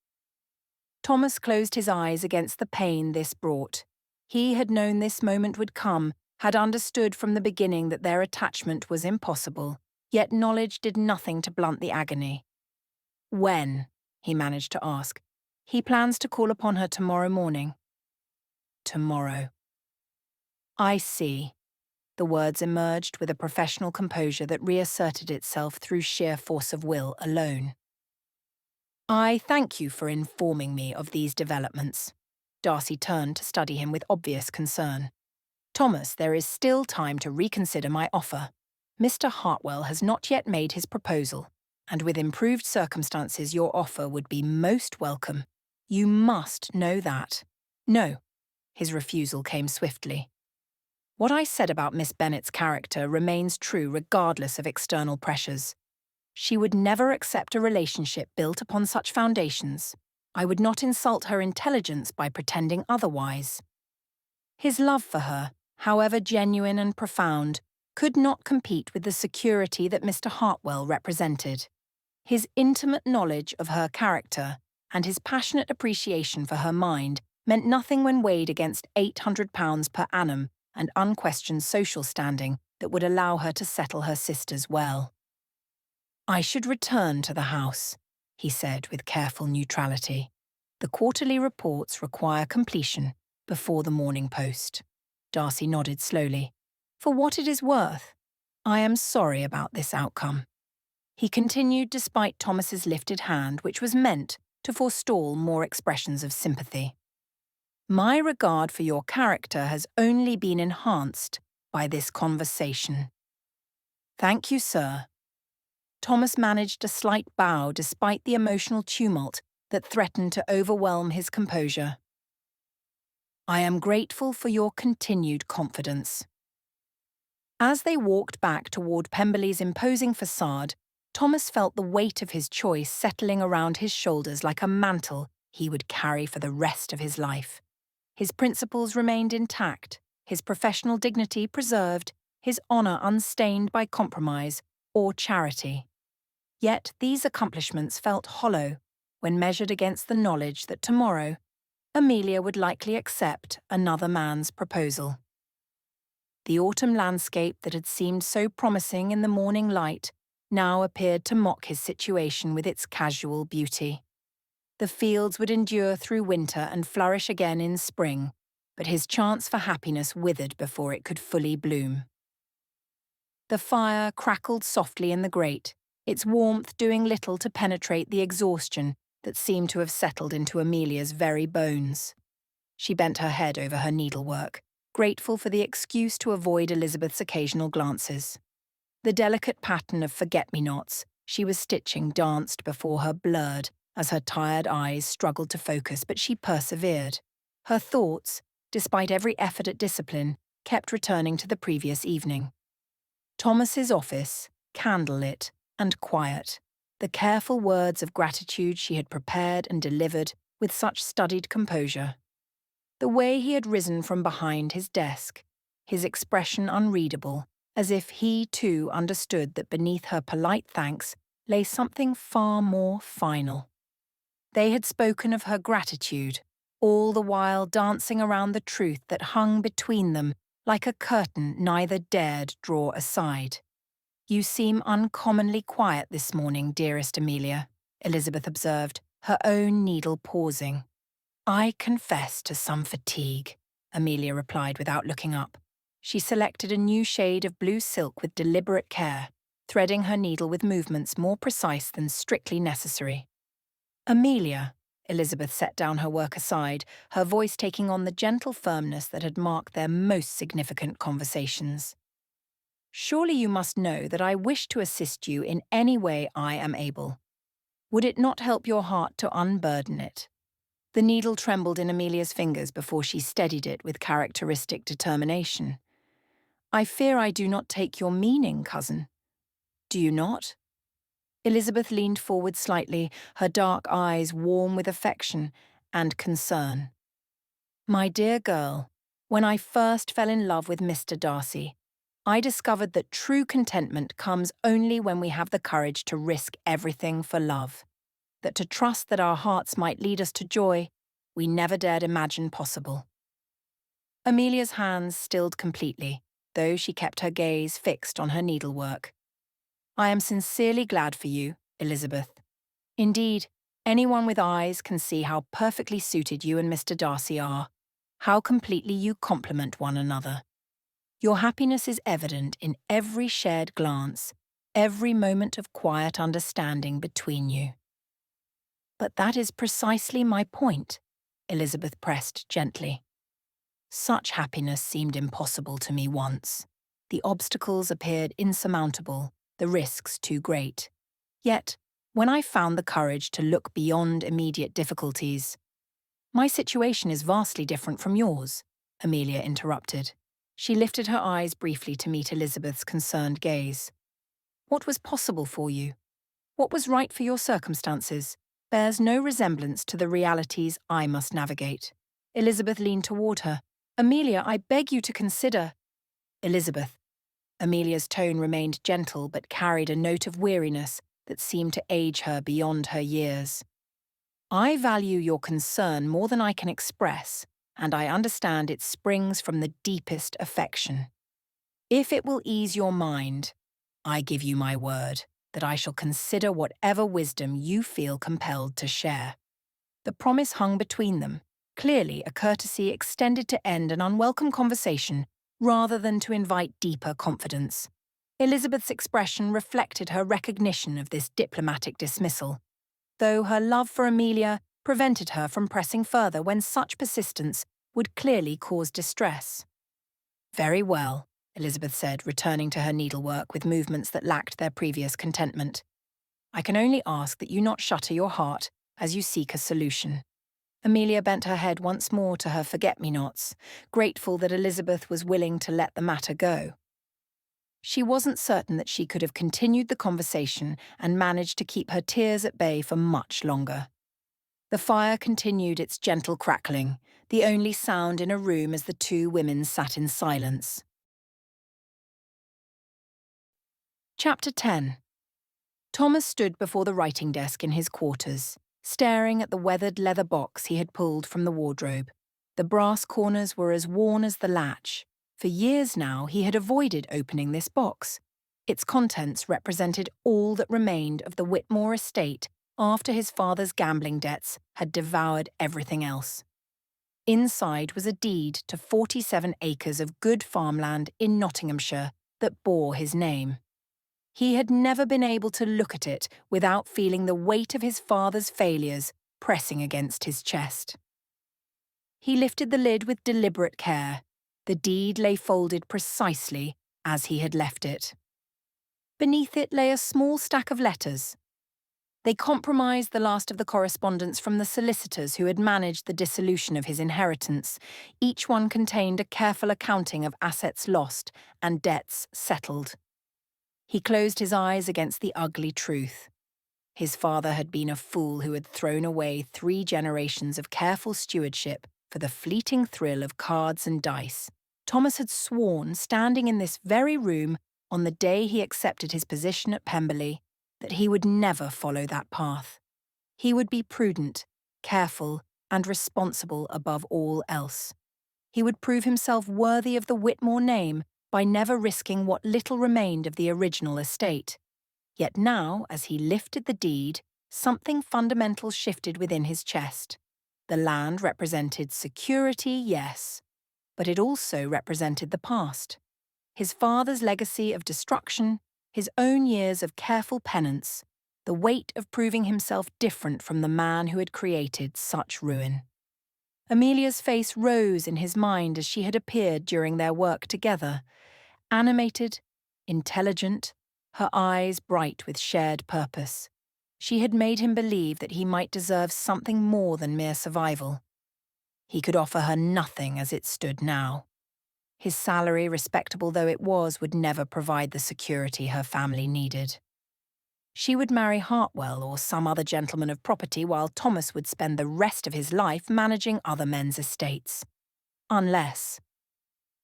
S1: Thomas closed his eyes against the pain this brought. He had known this moment would come, had understood from the beginning that their attachment was impossible, yet knowledge did nothing to blunt the agony. "When?" he managed to ask. "He plans to call upon her tomorrow morning." "Tomorrow." "I see." The words emerged with a professional composure that reasserted itself through sheer force of will alone. "I thank you for informing me of these developments." Darcy turned to study him with obvious concern. Thomas, there is still time to reconsider my offer. Mr. Hartwell has not yet made his proposal, and with improved circumstances your offer would be most welcome. You must know that. No. His refusal came swiftly. What I said about Miss Bennet's character remains true regardless of external pressures. She would never accept a relationship built upon such foundations. I would not insult her intelligence by pretending otherwise. His love for her, however genuine and profound, could not compete with the security that Mr. Hartwell represented. His intimate knowledge of her character and his passionate appreciation for her mind meant nothing when weighed against £800 per annum and unquestioned social standing that would allow her to settle her sisters well. I should return to the house, he said with careful neutrality. The quarterly reports require completion before the Morning Post. Darcy nodded slowly. For what it is worth, I am sorry about this outcome. He continued despite Thomas's lifted hand, which was meant to forestall more expressions of sympathy. My regard for your character has only been enhanced by this conversation. Thank you, sir. Thomas managed a slight bow despite the emotional tumult that threatened to overwhelm his composure. I am grateful for your continued confidence. As they walked back toward Pemberley's imposing facade, Thomas felt the weight of his choice settling around his shoulders like a mantle he would carry for the rest of his life. His principles remained intact, his professional dignity preserved, his honour unstained by compromise or charity. Yet these accomplishments felt hollow when measured against the knowledge that tomorrow Amelia would likely accept another man's proposal. The autumn landscape that had seemed so promising in the morning light now appeared to mock his situation with its casual beauty. The fields would endure through winter and flourish again in spring, but his chance for happiness withered before it could fully bloom. The fire crackled softly in the grate, its warmth doing little to penetrate the exhaustion that seemed to have settled into Amelia's very bones. She bent her head over her needlework, grateful for the excuse to avoid Elizabeth's occasional glances. The delicate pattern of forget-me-nots she was stitching danced before her blurred as her tired eyes struggled to focus, but she persevered. Her thoughts, despite every effort at discipline, kept returning to the previous evening. Thomas's office, candlelit and quiet, the careful words of gratitude she had prepared and delivered with such studied composure. The way he had risen from behind his desk, his expression unreadable, as if he too understood that beneath her polite thanks lay something far more final. They had spoken of her gratitude, all the while dancing around the truth that hung between them like a curtain neither dared draw aside. You seem uncommonly quiet this morning, dearest Amelia, Elizabeth observed, her own needle pausing. I confess to some fatigue, Amelia replied without looking up. She selected a new shade of blue silk with deliberate care, threading her needle with movements more precise than strictly necessary. Amelia, Elizabeth set down her work aside, her voice taking on the gentle firmness that had marked their most significant conversations. Surely you must know that I wish to assist you in any way I am able. Would it not help your heart to unburden it? The needle trembled in Amelia's fingers before she steadied it with characteristic determination. I fear I do not take your meaning, cousin. Do you not? Elizabeth leaned forward slightly, her dark eyes warm with affection and concern. My dear girl, when I first fell in love with Mr. Darcy, I discovered that true contentment comes only when we have the courage to risk everything for love, that to trust that our hearts might lead us to joy we never dared imagine possible. Amelia's hands stilled completely, though she kept her gaze fixed on her needlework. I am sincerely glad for you, Elizabeth. Indeed, anyone with eyes can see how perfectly suited you and Mr. Darcy are, how completely you complement one another. Your happiness is evident in every shared glance, every moment of quiet understanding between you. But that is precisely my point, Elizabeth pressed gently. Such happiness seemed impossible to me once. The obstacles appeared insurmountable, the risks too great. Yet, when I found the courage to look beyond immediate difficulties— My situation is vastly different from yours, Amelia interrupted. She lifted her eyes briefly to meet Elizabeth's concerned gaze. What was possible for you? What was right for your circumstances bears no resemblance to the realities I must navigate. Elizabeth leaned toward her. Amelia, I beg you to consider— Elizabeth. Amelia's tone remained gentle but carried a note of weariness that seemed to age her beyond her years. I value your concern more than I can express, and I understand it springs from the deepest affection. If it will ease your mind, I give you my word that I shall consider whatever wisdom you feel compelled to share. The promise hung between them, clearly a courtesy extended to end an unwelcome conversation rather than to invite deeper confidence. Elizabeth's expression reflected her recognition of this diplomatic dismissal, though her love for Amelia prevented her from pressing further when such persistence would clearly cause distress. Very well, Elizabeth said, returning to her needlework with movements that lacked their previous contentment. I can only ask that you not shutter your heart as you seek a solution. Amelia bent her head once more to her forget-me-nots, grateful that Elizabeth was willing to let the matter go. She wasn't certain that she could have continued the conversation and managed to keep her tears at bay for much longer. The fire continued its gentle crackling, the only sound in a room as the two women sat in silence. Chapter 10. Thomas stood before the writing desk in his quarters, staring at the weathered leather box he had pulled from the wardrobe. The brass corners were as worn as the latch. For years now he had avoided opening this box. Its contents represented all that remained of the Whitmore estate after his father's gambling debts had devoured everything else. Inside was a deed to 47 acres of good farmland in Nottinghamshire that bore his name. He had never been able to look at it without feeling the weight of his father's failures pressing against his chest. He lifted the lid with deliberate care. The deed lay folded precisely as he had left it. Beneath it lay a small stack of letters. They comprised the last of the correspondence from the solicitors who had managed the dissolution of his inheritance. Each one contained a careful accounting of assets lost and debts settled. He closed his eyes against the ugly truth. His father had been a fool who had thrown away 3 generations of careful stewardship for the fleeting thrill of cards and dice. Thomas had sworn, standing in this very room on the day he accepted his position at Pemberley, that he would never follow that path. He would be prudent, careful, and responsible above all else. He would prove himself worthy of the Whitmore name by never risking what little remained of the original estate. Yet now, as he lifted the deed, something fundamental shifted within his chest. The land represented security, yes, but it also represented the past. His father's legacy of destruction, his own years of careful penance, the weight of proving himself different from the man who had created such ruin. Amelia's face rose in his mind as she had appeared during their work together, animated, intelligent, her eyes bright with shared purpose. She had made him believe that he might deserve something more than mere survival. He could offer her nothing as it stood now. His salary, respectable though it was, would never provide the security her family needed. She would marry Hartwell or some other gentleman of property while Thomas would spend the rest of his life managing other men's estates. Unless—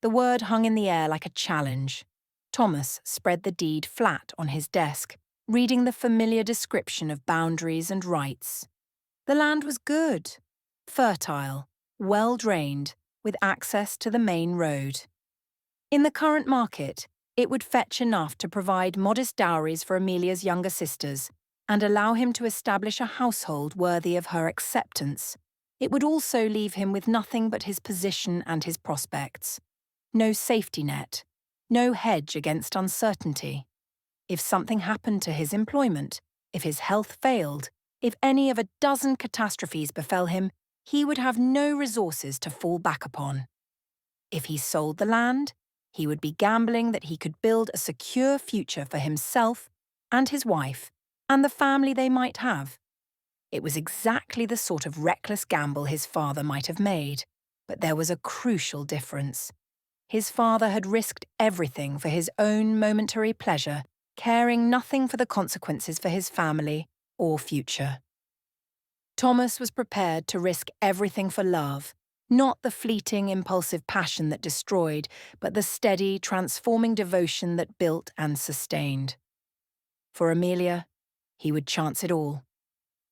S1: The word hung in the air like a challenge. Thomas spread the deed flat on his desk, reading the familiar description of boundaries and rights. The land was good, fertile, well-drained, with access to the main road. In the current market, it would fetch enough to provide modest dowries for Amelia's younger sisters and allow him to establish a household worthy of her acceptance. It would also leave him with nothing but his position and his prospects. No safety net, no hedge against uncertainty. If something happened to his employment, if his health failed, if any of a dozen catastrophes befell him, he would have no resources to fall back upon. If he sold the land, he would be gambling that he could build a secure future for himself and his wife and the family they might have. It was exactly the sort of reckless gamble his father might have made, but there was a crucial difference. His father had risked everything for his own momentary pleasure, caring nothing for the consequences for his family or future. Thomas was prepared to risk everything for love, not the fleeting, impulsive passion that destroyed, but the steady, transforming devotion that built and sustained. For Amelia, he would chance it all.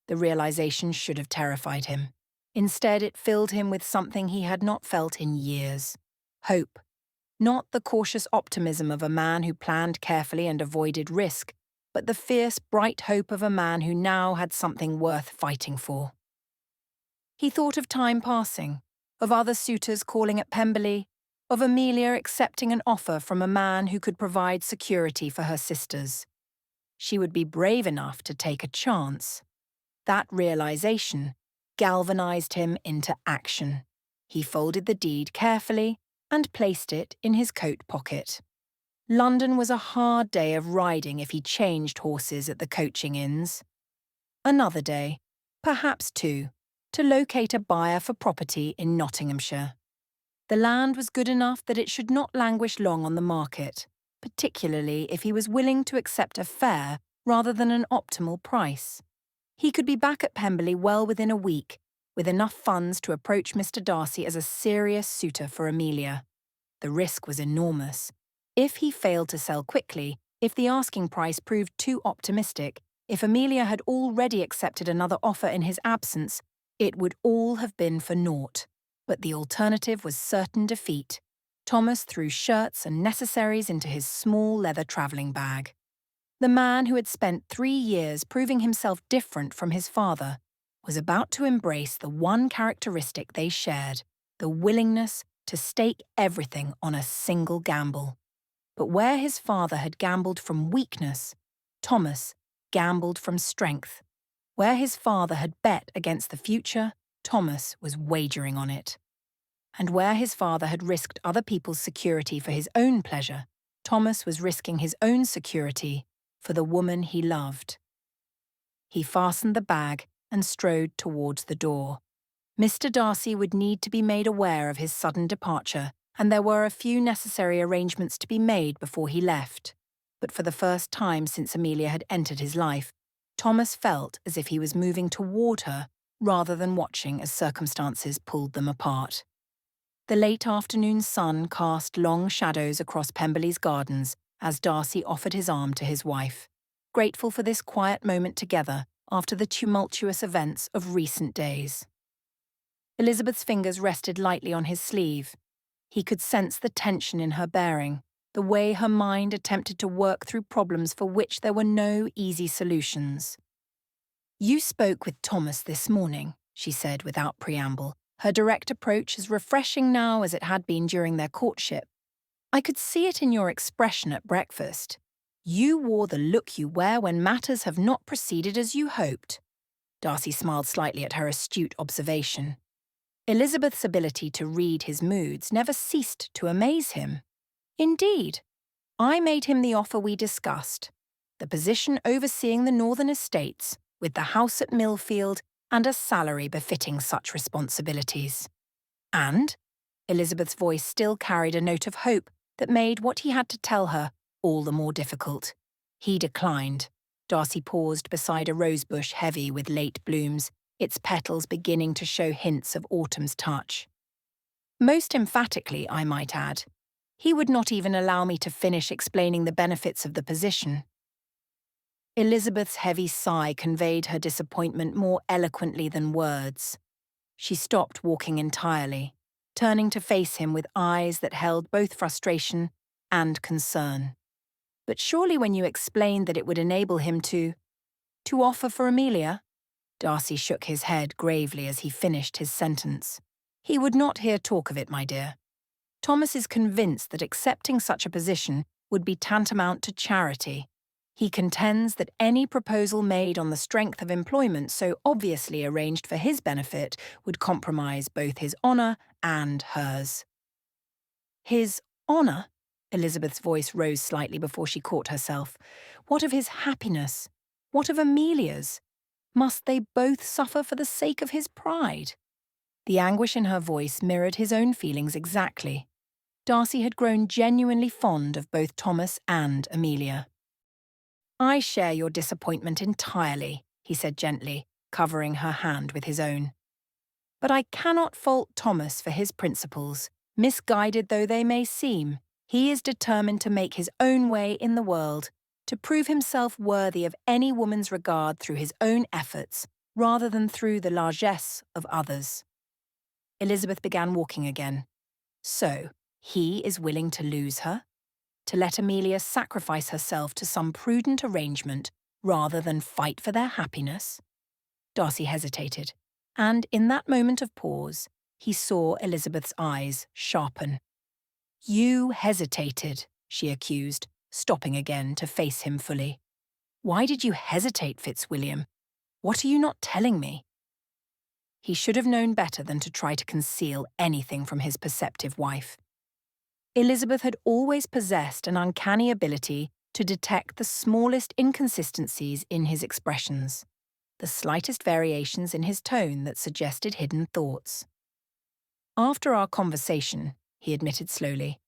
S1: The realization should have terrified him. Instead, it filled him with something he had not felt in years: hope. Not the cautious optimism of a man who planned carefully and avoided risk, but the fierce, bright hope of a man who now had something worth fighting for. He thought of time passing, of other suitors calling at Pemberley, of Amelia accepting an offer from a man who could provide security for her sisters. She would be brave enough to take a chance. That realization galvanized him into action. He folded the deed carefully and placed it in his coat pocket. London was a hard day of riding if he changed horses at the coaching inns. Another day, perhaps two, to locate a buyer for property in Nottinghamshire. The land was good enough that it should not languish long on the market, particularly if he was willing to accept a fair rather than an optimal price. He could be back at Pemberley well within a week, with enough funds to approach Mr. Darcy as a serious suitor for Amelia. The risk was enormous. If he failed to sell quickly, if the asking price proved too optimistic, if Amelia had already accepted another offer in his absence, it would all have been for naught. But the alternative was certain defeat. Thomas threw shirts and necessaries into his small leather travelling bag. The man who had spent 3 years proving himself different from his father was about to embrace the one characteristic they shared: the willingness to stake everything on a single gamble. But where his father had gambled from weakness, Thomas gambled from strength. Where his father had bet against the future, Thomas was wagering on it. And where his father had risked other people's security for his own pleasure, Thomas was risking his own security for the woman he loved. He fastened the bag and strode towards the door. Mr. Darcy would need to be made aware of his sudden departure, and there were a few necessary arrangements to be made before he left. But for the first time since Amelia had entered his life, Thomas felt as if he was moving toward her rather than watching as circumstances pulled them apart. The late afternoon sun cast long shadows across Pemberley's gardens as Darcy offered his arm to his wife, grateful for this quiet moment together after the tumultuous events of recent days. Elizabeth's fingers rested lightly on his sleeve. He could sense the tension in her bearing, the way her mind attempted to work through problems for which there were no easy solutions. "You spoke with Thomas this morning," she said without preamble, her direct approach as refreshing now as it had been during their courtship. "I could see it in your expression at breakfast. You wore the look you wear when matters have not proceeded as you hoped." Darcy smiled slightly at her astute observation. Elizabeth's ability to read his moods never ceased to amaze him. "Indeed, I made him the offer we discussed, the position overseeing the northern estates, with the house at Millfield and a salary befitting such responsibilities. And," Elizabeth's voice still carried a note of hope that made what he had to tell her all the more difficult. "He declined." Darcy paused beside a rosebush heavy with late blooms, its petals beginning to show hints of autumn's touch. "Most emphatically, I might add. He would not even allow me to finish explaining the benefits of the position." Elizabeth's heavy sigh conveyed her disappointment more eloquently than words. She stopped walking entirely, turning to face him with eyes that held both frustration and concern. "But surely when you explained that it would enable him to offer for Amelia?" Darcy shook his head gravely as he finished his sentence. "He would not hear talk of it, my dear. Thomas is convinced that accepting such a position would be tantamount to charity. He contends that any proposal made on the strength of employment so obviously arranged for his benefit would compromise both his honour and hers." His honour? Elizabeth's voice rose slightly before she caught herself. What of his happiness? What of Amelia's? Must they both suffer for the sake of his pride? The anguish in her voice mirrored his own feelings exactly. Darcy had grown genuinely fond of both Thomas and Amelia. I share your disappointment entirely, he said gently, covering her hand with his own. But I cannot fault Thomas for his principles. Misguided though they may seem, he is determined to make his own way in the world, to prove himself worthy of any woman's regard through his own efforts, rather than through the largesse of others. Elizabeth began walking again. So, he is willing to lose her? To let Amelia sacrifice herself to some prudent arrangement rather than fight for their happiness? Darcy hesitated, and in that moment of pause, he saw Elizabeth's eyes sharpen. You hesitated, she accused, stopping again to face him fully. Why did you hesitate, Fitzwilliam? What are you not telling me? He should have known better than to try to conceal anything from his perceptive wife. Elizabeth had always possessed an uncanny ability to detect the smallest inconsistencies in his expressions, the slightest variations in his tone that suggested hidden thoughts. After our conversation, he admitted slowly,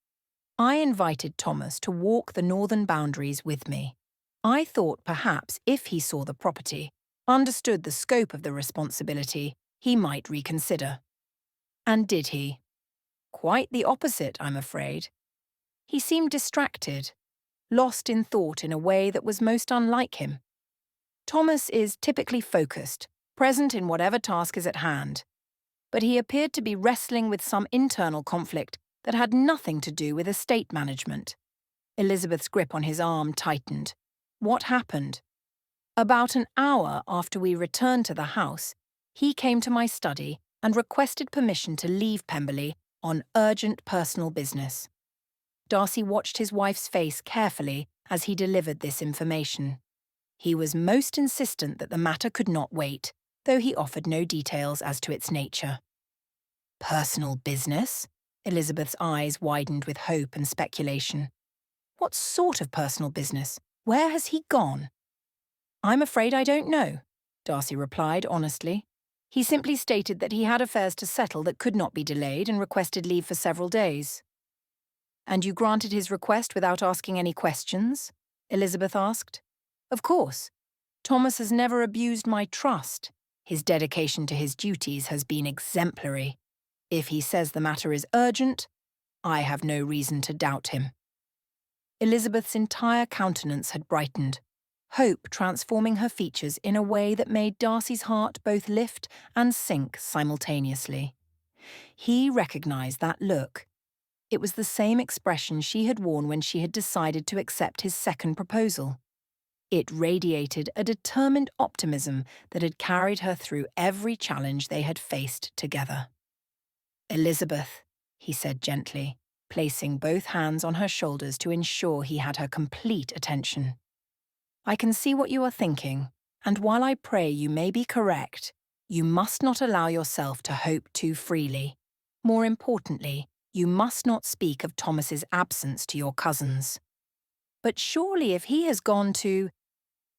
S1: I invited Thomas to walk the northern boundaries with me. I thought perhaps if he saw the property, understood the scope of the responsibility, he might reconsider. And did he? Quite the opposite, I'm afraid. He seemed distracted, lost in thought in a way that was most unlike him. Thomas is typically focused, present in whatever task is at hand, but he appeared to be wrestling with some internal conflict that had nothing to do with estate management. Elizabeth's grip on his arm tightened. What happened? About an hour after we returned to the house, he came to my study and requested permission to leave Pemberley on urgent personal business. Darcy watched his wife's face carefully as he delivered this information. He was most insistent that the matter could not wait, though he offered no details as to its nature. Personal business? Elizabeth's eyes widened with hope and speculation. What sort of personal business? Where has he gone? I'm afraid I don't know, Darcy replied honestly. He simply stated that he had affairs to settle that could not be delayed and requested leave for several days. And you granted his request without asking any questions? Elizabeth asked. Of course. Thomas has never abused my trust. His dedication to his duties has been exemplary. If he says the matter is urgent, I have no reason to doubt him. Elizabeth's entire countenance had brightened, hope transforming her features in a way that made Darcy's heart both lift and sink simultaneously. He recognized that look. It was the same expression she had worn when she had decided to accept his second proposal. It radiated a determined optimism that had carried her through every challenge they had faced together. Elizabeth, he said gently, placing both hands on her shoulders to ensure he had her complete attention. I can see what you are thinking, and while I pray you may be correct, you must not allow yourself to hope too freely. More importantly, you must not speak of Thomas's absence to your cousins. But surely if he has gone to—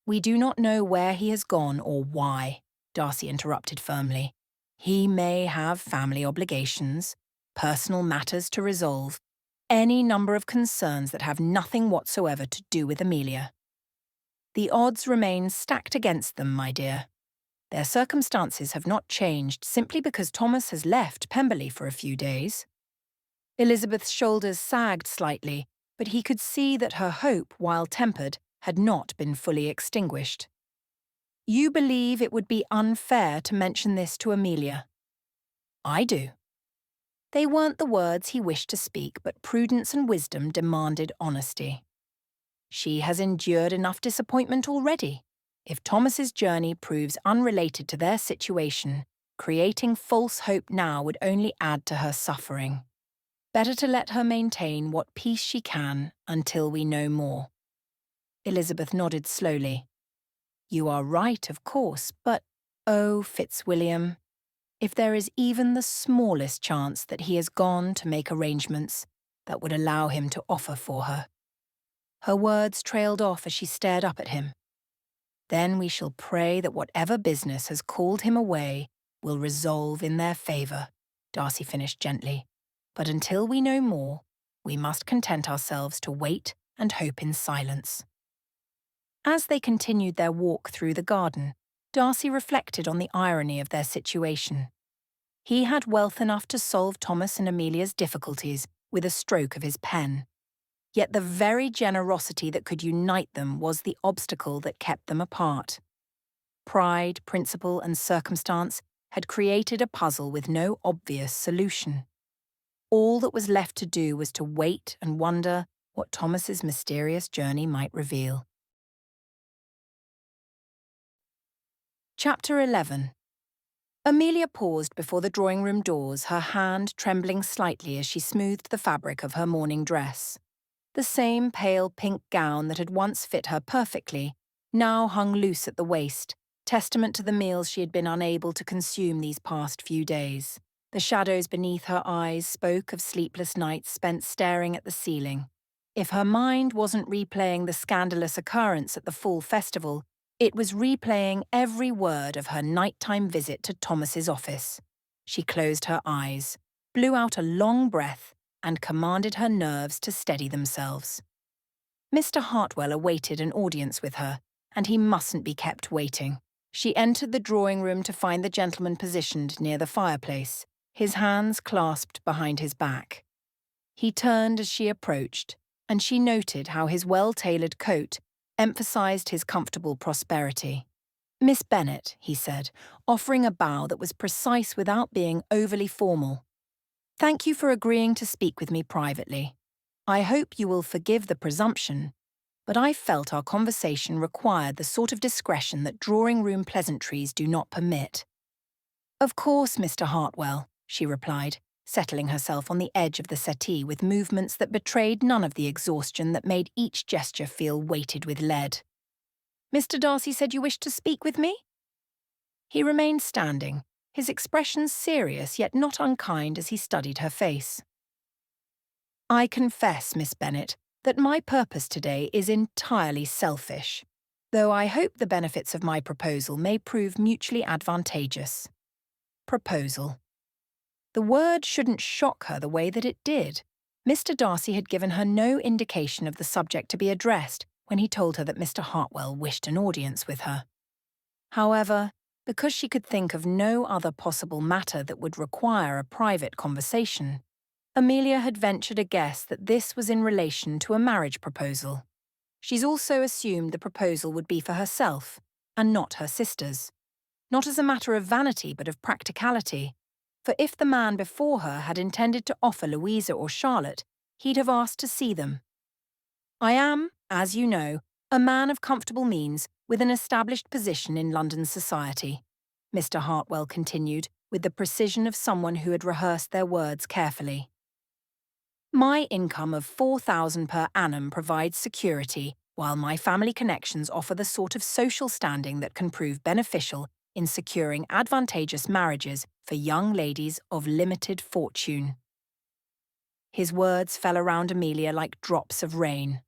S1: We do not know where he has gone or why, Darcy interrupted firmly. He may have family obligations, personal matters to resolve, any number of concerns that have nothing whatsoever to do with Amelia. The odds remain stacked against them, my dear. Their circumstances have not changed simply because Thomas has left Pemberley for a few days. Elizabeth's shoulders sagged slightly, but he could see that her hope, while tempered, had not been fully extinguished. You believe it would be unfair to mention this to Amelia? I do. They weren't the words he wished to speak, but prudence and wisdom demanded honesty. She has endured enough disappointment already. If Thomas's journey proves unrelated to their situation, creating false hope now would only add to her suffering. Better to let her maintain what peace she can until we know more. Elizabeth nodded slowly. You are right, of course, but, oh, Fitzwilliam, if there is even the smallest chance that he has gone to make arrangements, that would allow him to offer for her. Her words trailed off as she stared up at him. Then we shall pray that whatever business has called him away will resolve in their favour, Darcy finished gently. But until we know more, we must content ourselves to wait and hope in silence. As they continued their walk through the garden, Darcy reflected on the irony of their situation. He had wealth enough to solve Thomas and Amelia's difficulties with a stroke of his pen. Yet the very generosity that could unite them was the obstacle that kept them apart. Pride, principle, and circumstance had created a puzzle with no obvious solution. All that was left to do was to wait and wonder what Thomas's mysterious journey might reveal. Chapter 11. Amelia paused before the drawing-room doors, her hand trembling slightly as she smoothed the fabric of her morning dress. The same pale pink gown that had once fit her perfectly now hung loose at the waist, testament to the meals she had been unable to consume these past few days. The shadows beneath her eyes spoke of sleepless nights spent staring at the ceiling. If her mind wasn't replaying the scandalous occurrence at the fall festival, it was replaying every word of her nighttime visit to Thomas's office. She closed her eyes, blew out a long breath, and commanded her nerves to steady themselves. Mr. Hartwell awaited an audience with her, and he mustn't be kept waiting. She entered the drawing-room to find the gentleman positioned near the fireplace, his hands clasped behind his back. He turned as she approached, and she noted how his well-tailored coat emphasized his comfortable prosperity. "Miss Bennet," he said, offering a bow that was precise without being overly formal. "Thank you for agreeing to speak with me privately. I hope you will forgive the presumption, but I felt our conversation required the sort of discretion that drawing-room pleasantries do not permit." "Of course, Mr. Hartwell," she replied, settling herself on the edge of the settee with movements that betrayed none of the exhaustion that made each gesture feel weighted with lead. "Mr. Darcy said you wished to speak with me?" He remained standing, his expression serious yet not unkind as he studied her face. "I confess, Miss Bennet, that my purpose today is entirely selfish, though I hope the benefits of my proposal may prove mutually advantageous." Proposal. The word shouldn't shock her the way that it did. Mr. Darcy had given her no indication of the subject to be addressed when he told her that Mr. Hartwell wished an audience with her. However, because she could think of no other possible matter that would require a private conversation, Amelia had ventured a guess that this was in relation to a marriage proposal. She's also assumed the proposal would be for herself, and not her sisters. Not as a matter of vanity, but of practicality. For if the man before her had intended to offer Louisa or Charlotte, he'd have asked to see them. "I am, as you know, a man of comfortable means with an established position in London society," Mr. Hartwell continued, with the precision of someone who had rehearsed their words carefully. "My income of 4,000 per annum provides security, while my family connections offer the sort of social standing that can prove beneficial in securing advantageous marriages for young ladies of limited fortune." His words fell around Amelia like drops of rain.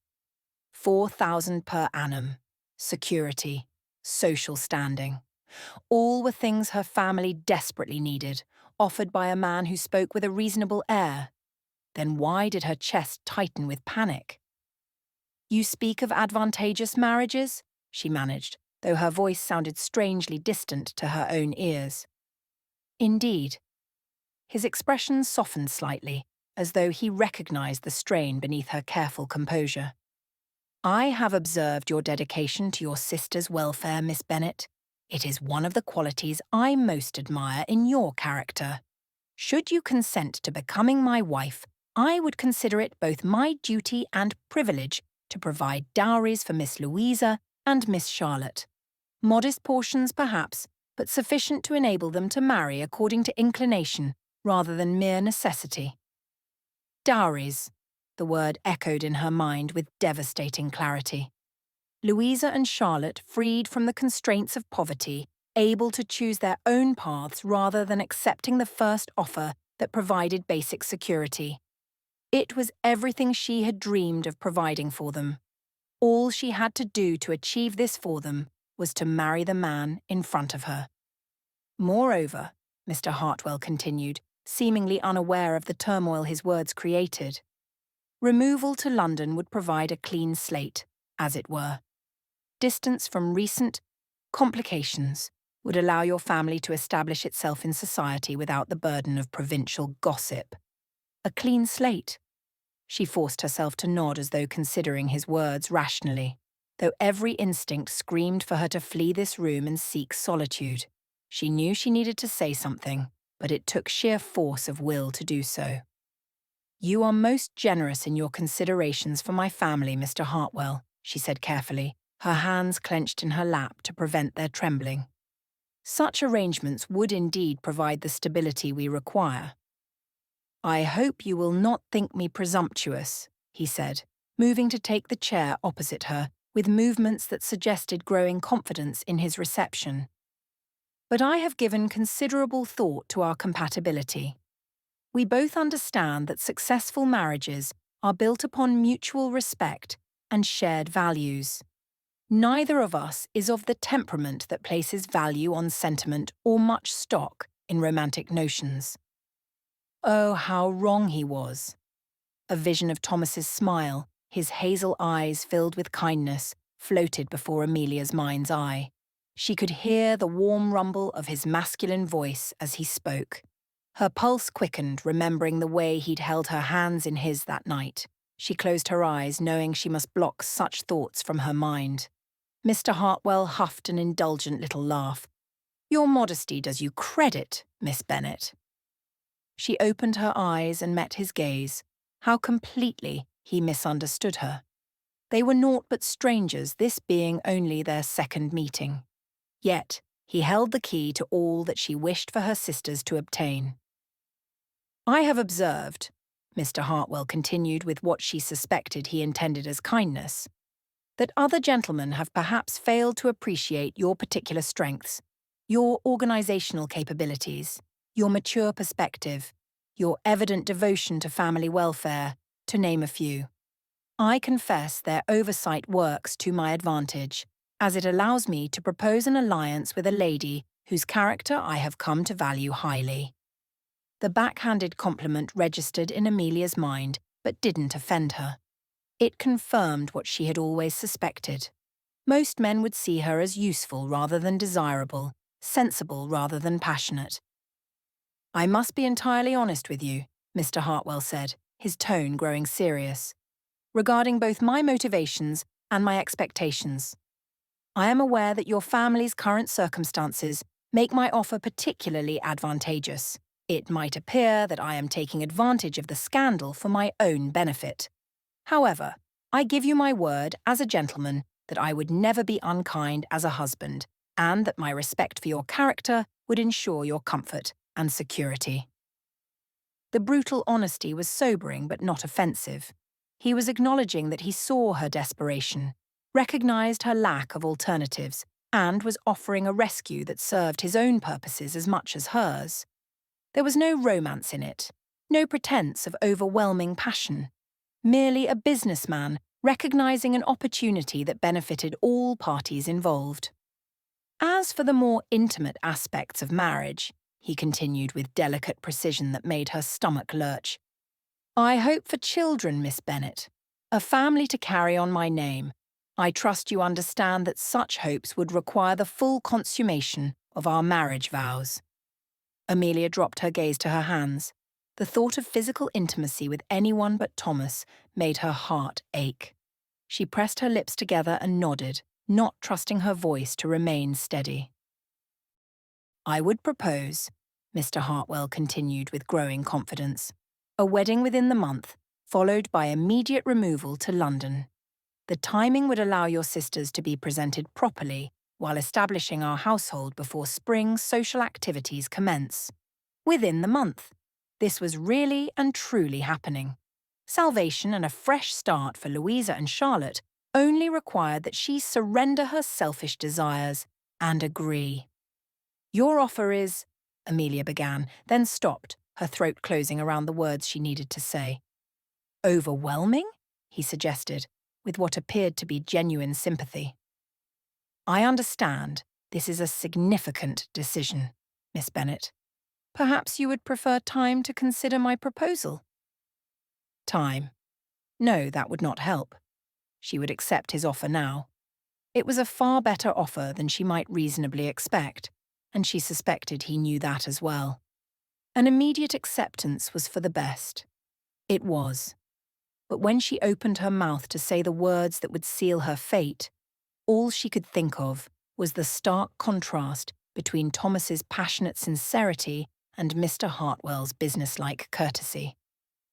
S1: 4,000 per annum, security, social standing. All were things her family desperately needed, offered by a man who spoke with a reasonable air. Then why did her chest tighten with panic? "You speak of advantageous marriages?" she managed, though her voice sounded strangely distant to her own ears. "Indeed." His expression softened slightly, as though he recognized the strain beneath her careful composure. "I have observed your dedication to your sister's welfare, Miss Bennet. It is one of the qualities I most admire in your character. Should you consent to becoming my wife, I would consider it both my duty and privilege to provide dowries for Miss Louisa and Miss Charlotte. Modest portions, perhaps, but sufficient to enable them to marry according to inclination rather than mere necessity." Dowries. The word echoed in her mind with devastating clarity. Louisa and Charlotte, freed from the constraints of poverty, able to choose their own paths rather than accepting the first offer that provided basic security. It was everything she had dreamed of providing for them. All she had to do to achieve this for them was to marry the man in front of her. Moreover, Mr. Hartwell continued, seemingly unaware of the turmoil his words created, removal to London would provide a clean slate, as it were. Distance from recent complications would allow your family to establish itself in society without the burden of provincial gossip. A clean slate. She forced herself to nod as though considering his words rationally, though every instinct screamed for her to flee this room and seek solitude. She knew she needed to say something, but it took sheer force of will to do so. "You are most generous in your considerations for my family, Mr. Hartwell," she said carefully, her hands clenched in her lap to prevent their trembling. "Such arrangements would indeed provide the stability we require." "I hope you will not think me presumptuous," he said, moving to take the chair opposite her, with movements that suggested growing confidence in his reception. "But I have given considerable thought to our compatibility. We both understand that successful marriages are built upon mutual respect and shared values. Neither of us is of the temperament that places value on sentiment or much stock in romantic notions." Oh, how wrong he was. A vision of Thomas's smile, his hazel eyes filled with kindness, floated before Amelia's mind's eye. She could hear the warm rumble of his masculine voice as he spoke. Her pulse quickened, remembering the way he'd held her hands in his that night. She closed her eyes, knowing she must block such thoughts from her mind. Mr. Hartwell huffed an indulgent little laugh. "Your modesty does you credit, Miss Bennet." She opened her eyes and met his gaze. How completely he misunderstood her. They were naught but strangers, this being only their second meeting. Yet he held the key to all that she wished for her sisters to obtain. "I have observed," Mr. Hartwell continued with what she suspected he intended as kindness, "that other gentlemen have perhaps failed to appreciate your particular strengths, your organizational capabilities, your mature perspective, your evident devotion to family welfare, to name a few. I confess their oversight works to my advantage, as it allows me to propose an alliance with a lady whose character I have come to value highly." The backhanded compliment registered in Amelia's mind, but didn't offend her. It confirmed what she had always suspected. Most men would see her as useful rather than desirable, sensible rather than passionate. "I must be entirely honest with you," Mr. Hartwell said, his tone growing serious, "regarding both my motivations and my expectations. I am aware that your family's current circumstances make my offer particularly advantageous. It might appear that I am taking advantage of the scandal for my own benefit. However, I give you my word as a gentleman that I would never be unkind as a husband, and that my respect for your character would ensure your comfort and security." The brutal honesty was sobering but not offensive. He was acknowledging that he saw her desperation, recognized her lack of alternatives, and was offering a rescue that served his own purposes as much as hers. There was no romance in it, no pretense of overwhelming passion, merely a businessman recognizing an opportunity that benefited all parties involved. "As for the more intimate aspects of marriage," he continued with delicate precision that made her stomach lurch, "I hope for children, Miss Bennet, a family to carry on my name. I trust you understand that such hopes would require the full consummation of our marriage vows." Amelia dropped her gaze to her hands. The thought of physical intimacy with anyone but Thomas made her heart ache. She pressed her lips together and nodded, not trusting her voice to remain steady. "I would propose," Mr. Hartwell continued with growing confidence, "a wedding within the month, followed by immediate removal to London. The timing would allow your sisters to be presented properly while establishing our household before spring social activities commence. Within the month. This was really and truly happening. Salvation and a fresh start for Louisa and Charlotte only required that she surrender her selfish desires and agree." "Your offer is—" Amelia began, then stopped, her throat closing around the words she needed to say. Overwhelming? He suggested, with what appeared to be genuine sympathy. I understand this is a significant decision, Miss Bennet. Perhaps you would prefer time to consider my proposal? Time. No, that would not help. She would accept his offer now. It was a far better offer than she might reasonably expect, and she suspected he knew that as well. An immediate acceptance was for the best. It was. But when she opened her mouth to say the words that would seal her fate, all she could think of was the stark contrast between Thomas's passionate sincerity and Mr. Hartwell's businesslike courtesy.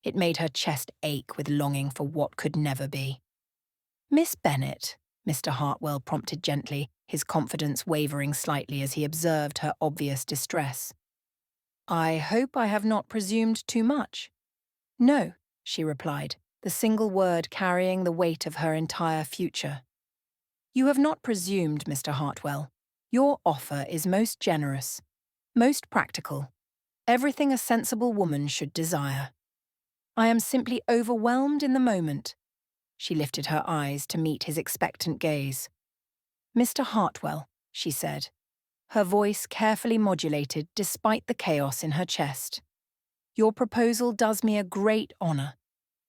S1: It made her chest ache with longing for what could never be. Miss Bennet, Mr. Hartwell prompted gently, his confidence wavering slightly as he observed her obvious distress. I hope I have not presumed too much. No, she replied, the single word carrying the weight of her entire future. You have not presumed, Mr. Hartwell. Your offer is most generous, most practical, everything a sensible woman should desire. I am simply overwhelmed in the moment. She lifted her eyes to meet his expectant gaze. Mr. Hartwell, she said, her voice carefully modulated despite the chaos in her chest. Your proposal does me a great honour.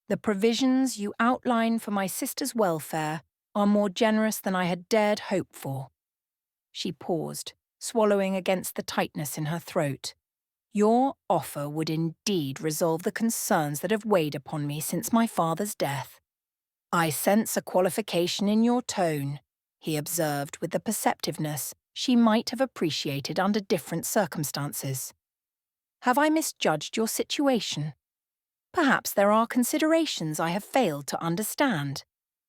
S1: The provisions you outline for my sister's welfare are more generous than I had dared hope for. She paused, swallowing against the tightness in her throat. Your offer would indeed resolve the concerns that have weighed upon me since my father's death. I sense a qualification in your tone, he observed with the perceptiveness she might have appreciated under different circumstances. Have I misjudged your situation? Perhaps there are considerations I have failed to understand.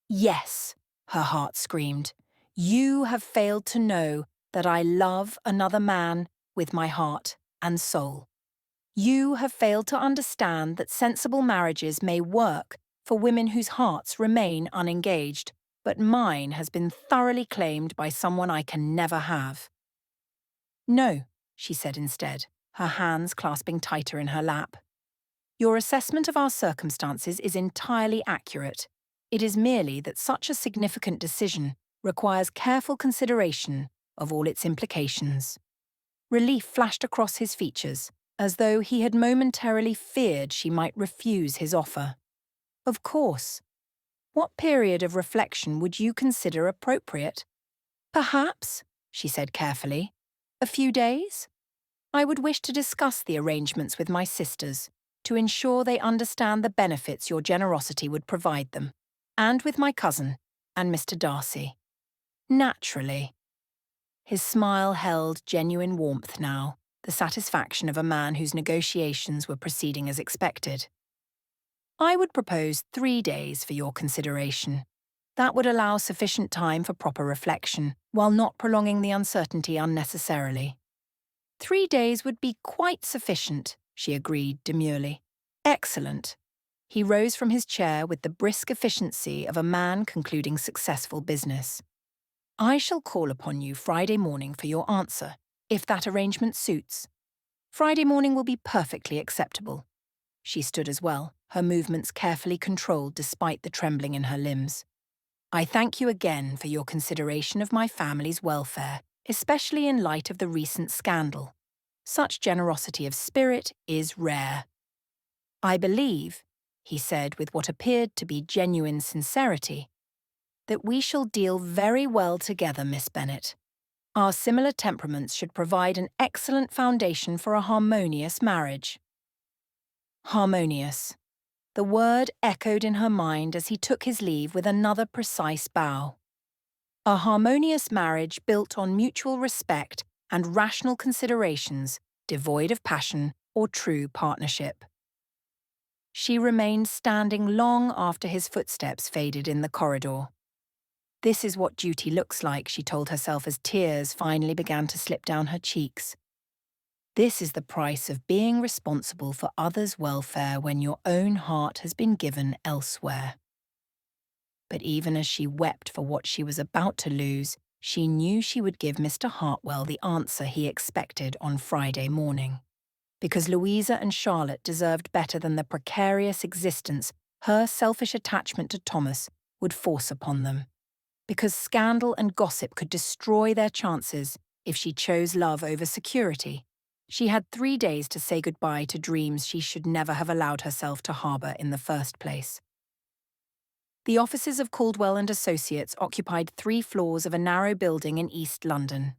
S1: Yes, her heart screamed. You have failed to know that I love another man with my heart and soul. You have failed to understand that sensible marriages may work for women whose hearts remain unengaged, but mine has been thoroughly claimed by someone I can never have. No, she said instead, her hands clasping tighter in her lap. Your assessment of our circumstances is entirely accurate. It is merely that such a significant decision requires careful consideration of all its implications. Relief flashed across his features, as though he had momentarily feared she might refuse his offer. Of course. What period of reflection would you consider appropriate? Perhaps, she said carefully, a few days? I would wish to discuss the arrangements with my sisters, to ensure they understand the benefits your generosity would provide them, and with my cousin and Mr. Darcy. Naturally. His smile held genuine warmth now, the satisfaction of a man whose negotiations were proceeding as expected. I would propose 3 days for your consideration. That would allow sufficient time for proper reflection, while not prolonging the uncertainty unnecessarily. 3 days would be quite sufficient, she agreed demurely. Excellent. He rose from his chair with the brisk efficiency of a man concluding successful business. I shall call upon you Friday morning for your answer, if that arrangement suits. Friday morning will be perfectly acceptable. She stood as well, her movements carefully controlled despite the trembling in her limbs. I thank you again for your consideration of my family's welfare, especially in light of the recent scandal. Such generosity of spirit is rare. I believe, he said with what appeared to be genuine sincerity, that we shall deal very well together, Miss Bennet. Our similar temperaments should provide an excellent foundation for a harmonious marriage. Harmonious. The word echoed in her mind as he took his leave with another precise bow. A harmonious marriage built on mutual respect and rational considerations, devoid of passion or true partnership. She remained standing long after his footsteps faded in the corridor. This is what duty looks like, she told herself as tears finally began to slip down her cheeks. This is the price of being responsible for others' welfare when your own heart has been given elsewhere. But even as she wept for what she was about to lose, she knew she would give Mr. Hartwell the answer he expected on Friday morning. Because Louisa and Charlotte deserved better than the precarious existence her selfish attachment to Thomas would force upon them, because scandal and gossip could destroy their chances if she chose love over security. She had 3 days to say goodbye to dreams she should never have allowed herself to harbour in the first place. The offices of Caldwell and Associates occupied 3 floors of a narrow building in East London.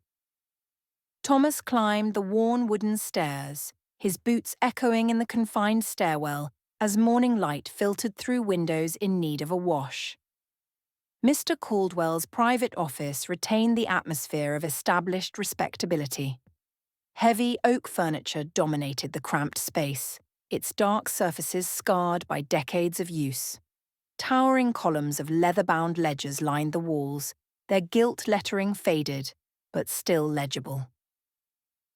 S1: Thomas climbed the worn wooden stairs, his boots echoing in the confined stairwell as morning light filtered through windows in need of a wash. Mr. Caldwell's private office retained the atmosphere of established respectability. Heavy oak furniture dominated the cramped space, its dark surfaces scarred by decades of use. Towering columns of leather-bound ledgers lined the walls, their gilt lettering faded, but still legible.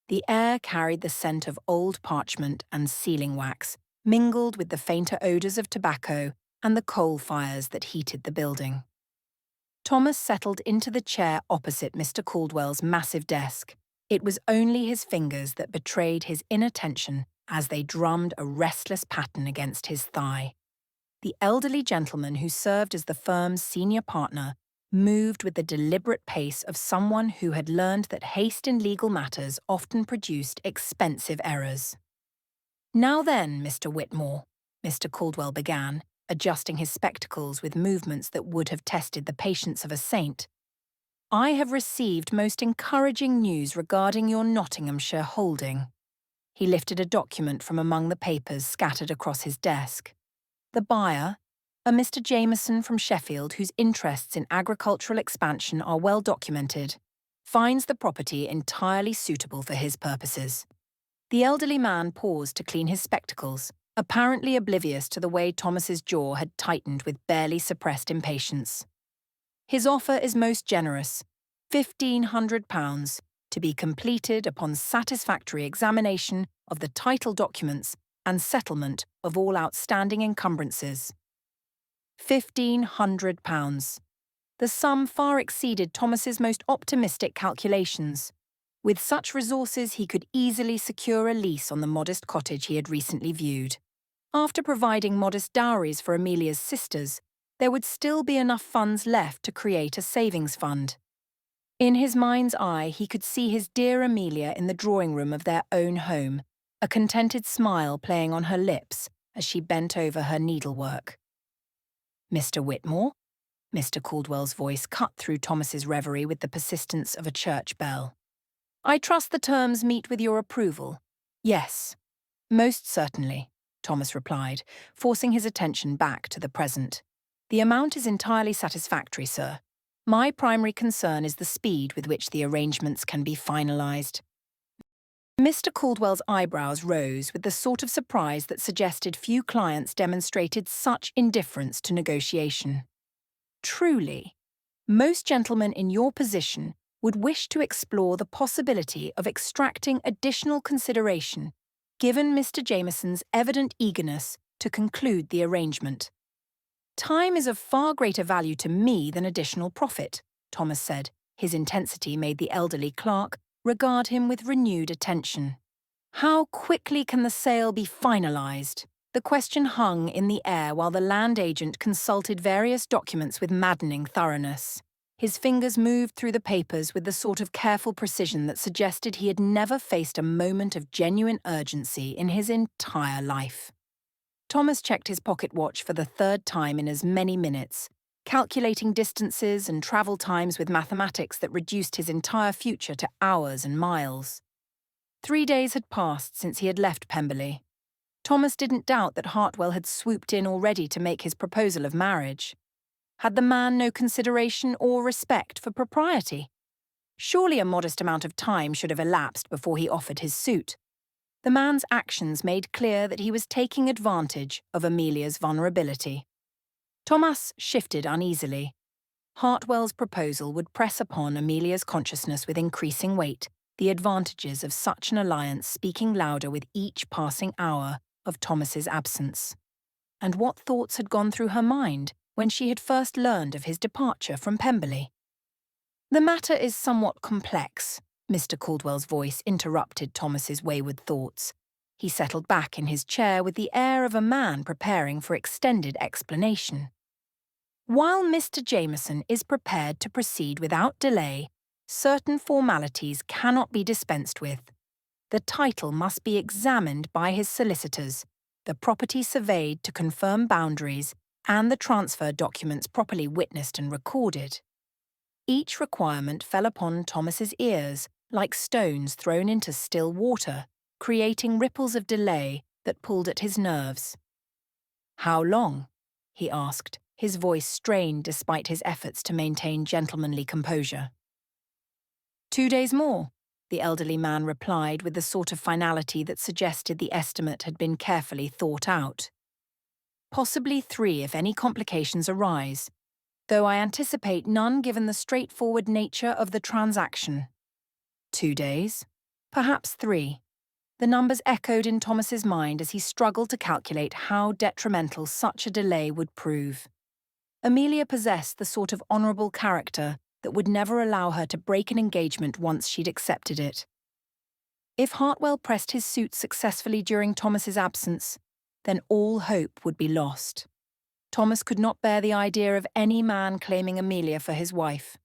S1: The air carried the scent of old parchment and sealing wax, mingled with the fainter odours of tobacco and the coal fires that heated the building. Thomas settled into the chair opposite Mr. Caldwell's massive desk. It was only his fingers that betrayed his inattention as they drummed a restless pattern against his thigh. The elderly gentleman who served as the firm's senior partner moved with the deliberate pace of someone who had learned that haste in legal matters often produced expensive errors. "Now then, Mr. Whitmore," Mr. Caldwell began, adjusting his spectacles with movements that would have tested the patience of a saint, "I have received most encouraging news regarding your Nottinghamshire holding." He lifted a document from among the papers scattered across his desk. The buyer, a Mr. Jameson from Sheffield whose interests in agricultural expansion are well documented, finds the property entirely suitable for his purposes. The elderly man paused to clean his spectacles, apparently oblivious to the way Thomas's jaw had tightened with barely suppressed impatience. "His offer is most generous, £1,500, to be completed upon satisfactory examination of the title documents and settlement of all outstanding encumbrances." £1,500. The sum far exceeded Thomas's most optimistic calculations. With such resources, he could easily secure a lease on the modest cottage he had recently viewed. After providing modest dowries for Amelia's sisters, there would still be enough funds left to create a savings fund. In his mind's eye, he could see his dear Amelia in the drawing-room of their own home, a contented smile playing on her lips as she bent over her needlework. "Mr. Whitmore?" Mr. Caldwell's voice cut through Thomas's reverie with the persistence of a church bell. "I trust the terms meet with your approval." "Yes, most certainly," Thomas replied, forcing his attention back to the present. "The amount is entirely satisfactory, sir. My primary concern is the speed with which the arrangements can be finalised." Mr. Caldwell's eyebrows rose with the sort of surprise that suggested few clients demonstrated such indifference to negotiation. "Truly, most gentlemen in your position would wish to explore the possibility of extracting additional consideration, given Mr. Jameson's evident eagerness to conclude the arrangement." "Time is of far greater value to me than additional profit," Thomas said. His intensity made the elderly clerk regard him with renewed attention. "How quickly can the sale be finalised?" The question hung in the air while the land agent consulted various documents with maddening thoroughness. His fingers moved through the papers with the sort of careful precision that suggested he had never faced a moment of genuine urgency in his entire life. Thomas checked his pocket watch for the 3rd time in as many minutes, calculating distances and travel times with mathematics that reduced his entire future to hours and miles. 3 days had passed since he had left Pemberley. Thomas didn't doubt that Hartwell had swooped in already to make his proposal of marriage. Had the man no consideration or respect for propriety? Surely a modest amount of time should have elapsed before he offered his suit. The man's actions made clear that he was taking advantage of Amelia's vulnerability. Thomas shifted uneasily. Hartwell's proposal would press upon Amelia's consciousness with increasing weight, the advantages of such an alliance speaking louder with each passing hour of Thomas's absence. And what thoughts had gone through her mind when she had first learned of his departure from Pemberley? "The matter is somewhat complex," Mr. Caldwell's voice interrupted Thomas's wayward thoughts. He settled back in his chair with the air of a man preparing for extended explanation. While Mr. Jameson is prepared to proceed without delay, certain formalities cannot be dispensed with. The title must be examined by his solicitors, the property surveyed to confirm boundaries, and the transfer documents properly witnessed and recorded. Each requirement fell upon Thomas's ears like stones thrown into still water, creating ripples of delay that pulled at his nerves. "How long?" he asked, his voice strained despite his efforts to maintain gentlemanly composure. 2 days more, the elderly man replied with the sort of finality that suggested the estimate had been carefully thought out. "Possibly 3 if any complications arise, though I anticipate none given the straightforward nature of the transaction. 2 days, perhaps 3. The numbers echoed in Thomas's mind as he struggled to calculate how detrimental such a delay would prove. Amelia possessed the sort of honourable character that would never allow her to break an engagement once she'd accepted it. If Hartwell pressed his suit successfully during Thomas's absence, then all hope would be lost. Thomas could not bear the idea of any man claiming Amelia for his wife.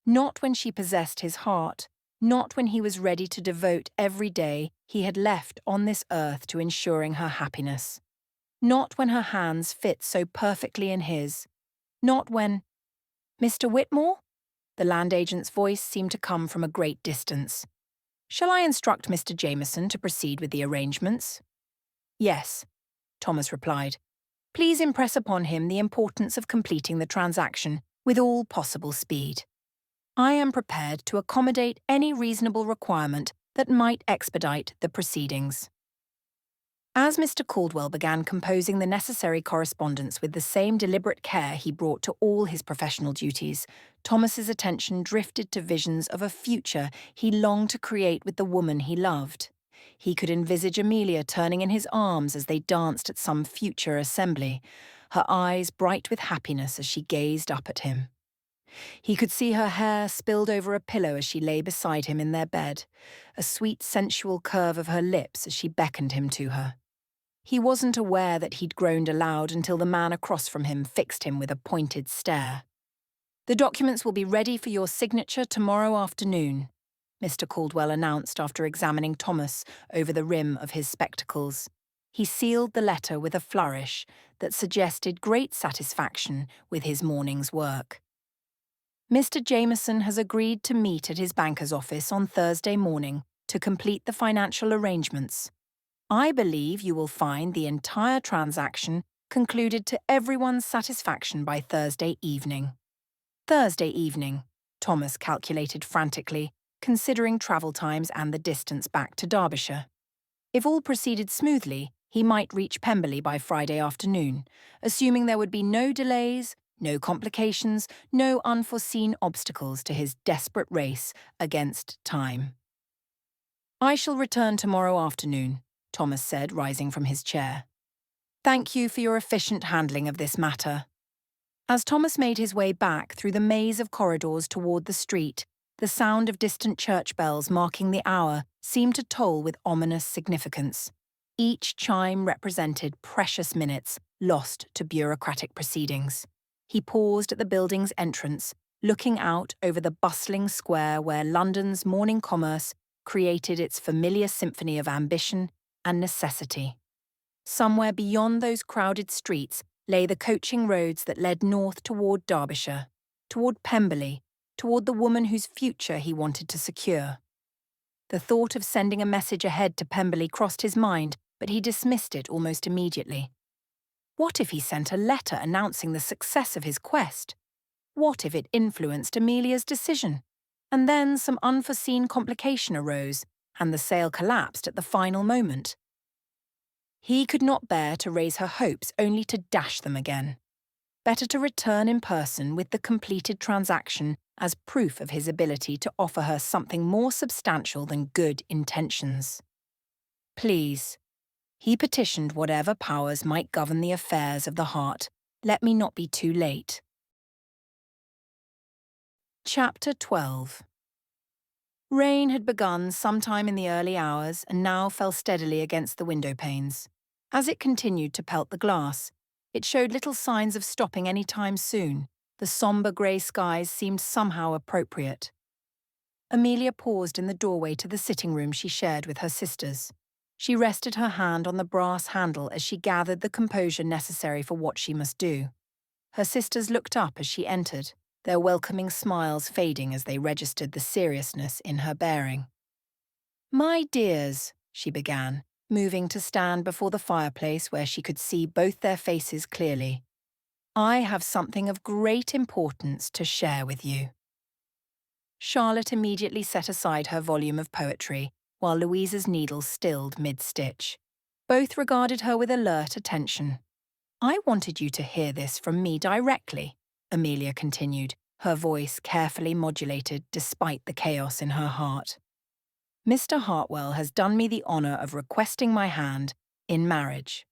S1: Not when she possessed his heart, not when he was ready to devote every day he had left on this earth to ensuring her happiness. Not when her hands fit so perfectly in his. Not when— "Mr. Whitmore?" The land agent's voice seemed to come from a great distance. "Shall I instruct Mr. Jameson to proceed with the arrangements?" "Yes," Thomas replied. "Please impress upon him the importance of completing the transaction with all possible speed. I am prepared to accommodate any reasonable requirement that might expedite the proceedings." As Mr. Caldwell began composing the necessary correspondence with the same deliberate care he brought to all his professional duties, Thomas's attention drifted to visions of a future he longed to create with the woman he loved. He could envisage Amelia turning in his arms as they danced at some future assembly, her eyes bright with happiness as she gazed up at him. He could see her hair spilled over a pillow as she lay beside him in their bed, a sweet sensual curve of her lips as she beckoned him to her. He wasn't aware that he'd groaned aloud until the man across from him fixed him with a pointed stare. "The documents will be ready for your signature tomorrow afternoon," Mr. Caldwell announced after examining Thomas over the rim of his spectacles. He sealed the letter with a flourish that suggested great satisfaction with his morning's work. "Mr. Jameson has agreed to meet at his banker's office on Thursday morning to complete the financial arrangements. I believe you will find the entire transaction concluded to everyone's satisfaction by Thursday evening." Thursday evening, Thomas calculated frantically, considering travel times and the distance back to Derbyshire. If all proceeded smoothly, he might reach Pemberley by Friday afternoon, assuming there would be no delays, no complications, no unforeseen obstacles to his desperate race against time. "I shall return tomorrow afternoon," Thomas said, rising from his chair. "Thank you for your efficient handling of this matter." As Thomas made his way back through the maze of corridors toward the street, the sound of distant church bells marking the hour seemed to toll with ominous significance. Each chime represented precious minutes lost to bureaucratic proceedings. He paused at the building's entrance, looking out over the bustling square where London's morning commerce created its familiar symphony of ambition and necessity. Somewhere beyond those crowded streets lay the coaching roads that led north toward Derbyshire, toward Pemberley, toward the woman whose future he wanted to secure. The thought of sending a message ahead to Pemberley crossed his mind, but he dismissed it almost immediately. What if he sent a letter announcing the success of his quest? What if it influenced Amelia's decision? And then some unforeseen complication arose, and the sale collapsed at the final moment. He could not bear to raise her hopes only to dash them again. Better to return in person with the completed transaction as proof of his ability to offer her something more substantial than good intentions. "Please," he petitioned whatever powers might govern the affairs of the heart, "let me not be too late." Chapter 12. Rain had begun sometime in the early hours and now fell steadily against the window panes. As it continued to pelt the glass, it showed little signs of stopping any time soon. The sombre grey skies seemed somehow appropriate. Amelia paused in the doorway to the sitting room she shared with her sisters. She rested her hand on the brass handle as she gathered the composure necessary for what she must do. Her sisters looked up as she entered, their welcoming smiles fading as they registered the seriousness in her bearing. "My dears," she began, moving to stand before the fireplace where she could see both their faces clearly, "I have something of great importance to share with you." Charlotte immediately set aside her volume of poetry, while Louisa's needle stilled mid-stitch. Both regarded her with alert attention. "I wanted you to hear this from me directly," Amelia continued, her voice carefully modulated despite the chaos in her heart. "Mr. Hartwell has done me the honour of requesting my hand in marriage."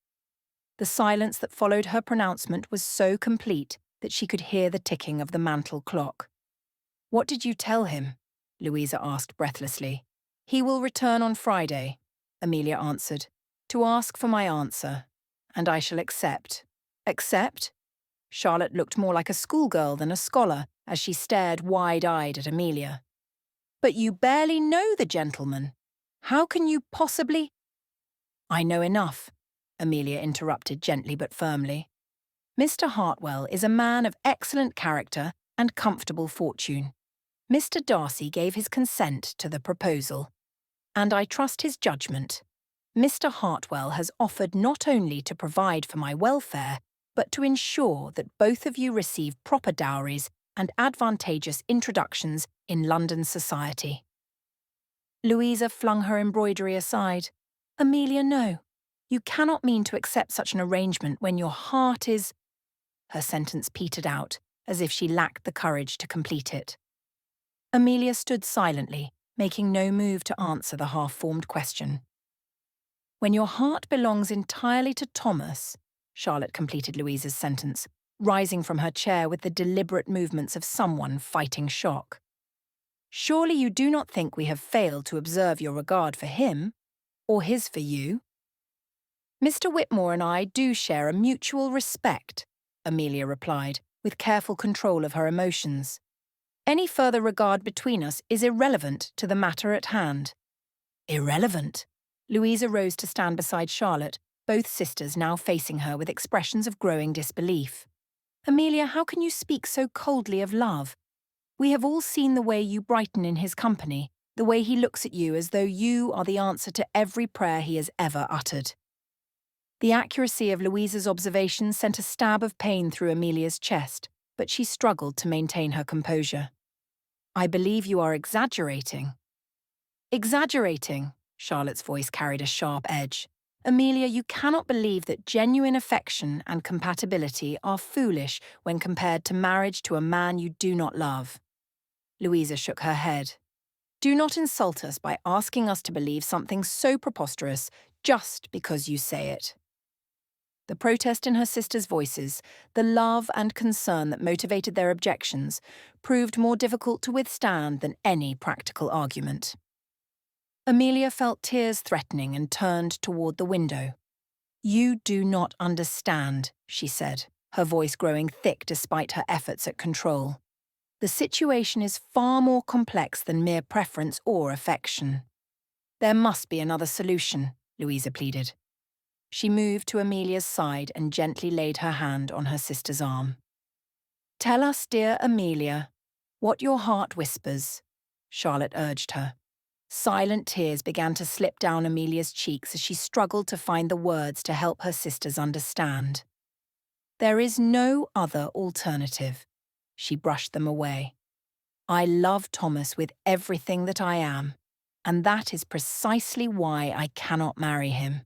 S1: The silence that followed her pronouncement was so complete that she could hear the ticking of the mantel clock. "What did you tell him?" Louisa asked breathlessly. "He will return on Friday," Amelia answered, "to ask for my answer, and I shall accept." "Accept?" Charlotte looked more like a schoolgirl than a scholar as she stared wide-eyed at Amelia. "But you barely know the gentleman. How can you possibly—" "I know enough," Amelia interrupted gently but firmly. "Mr. Hartwell is a man of excellent character and comfortable fortune. Mr. Darcy gave his consent to the proposal, and I trust his judgment. Mr. Hartwell has offered not only to provide for my welfare, but to ensure that both of you receive proper dowries and advantageous introductions in London society." Louisa flung her embroidery aside. "Amelia, no. You cannot mean to accept such an arrangement when your heart is—" Her sentence petered out, as if she lacked the courage to complete it. Amelia stood silently, making no move to answer the half-formed question. "When your heart belongs entirely to Thomas," Charlotte completed Louisa's sentence, rising from her chair with the deliberate movements of someone fighting shock. "Surely you do not think we have failed to observe your regard for him, or his for you?" "Mr. Whitmore and I do share a mutual respect," Amelia replied, with careful control of her emotions. "Any further regard between us is irrelevant to the matter at hand." "Irrelevant?" Louisa rose to stand beside Charlotte, both sisters now facing her with expressions of growing disbelief. "Amelia, how can you speak so coldly of love? We have all seen the way you brighten in his company, the way he looks at you as though you are the answer to every prayer he has ever uttered." The accuracy of Louisa's observation sent a stab of pain through Amelia's chest, but she struggled to maintain her composure. "I believe you are exaggerating." "Exaggerating?" Charlotte's voice carried a sharp edge. "Amelia, you cannot believe that genuine affection and compatibility are foolish when compared to marriage to a man you do not love." Louisa shook her head. "Do not insult us by asking us to believe something so preposterous just because you say it." The protest in her sisters' voices, the love and concern that motivated their objections, proved more difficult to withstand than any practical argument. Amelia felt tears threatening and turned toward the window. "You do not understand," she said, her voice growing thick despite her efforts at control. "The situation is far more complex than mere preference or affection." "There must be another solution," Louisa pleaded. She moved to Amelia's side and gently laid her hand on her sister's arm. "Tell us, dear Amelia, what your heart whispers," Charlotte urged her. Silent tears began to slip down Amelia's cheeks as she struggled to find the words to help her sisters understand. "There is no other alternative." She brushed them away. "I love Thomas with everything that I am, and that is precisely why I cannot marry him.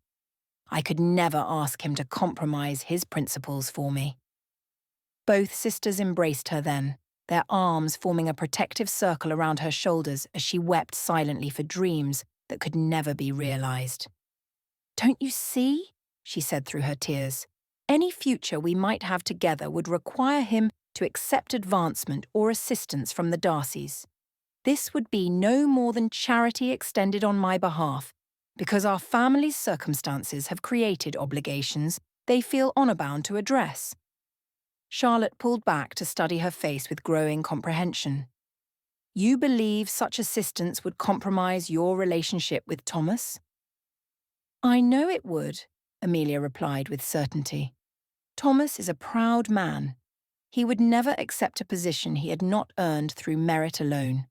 S1: I could never ask him to compromise his principles for me." Both sisters embraced her then, their arms forming a protective circle around her shoulders as she wept silently for dreams that could never be realized. "Don't you see?" she said through her tears. "Any future we might have together would require him to accept advancement or assistance from the Darcys. This would be no more than charity extended on my behalf, because our family's circumstances have created obligations they feel honour-bound to address. Charlotte pulled back to study her face with growing comprehension. You believe such assistance would compromise your relationship with Thomas? I know it would, Amelia replied with certainty. Thomas is a proud man. He would never accept a position he had not earned through merit alone.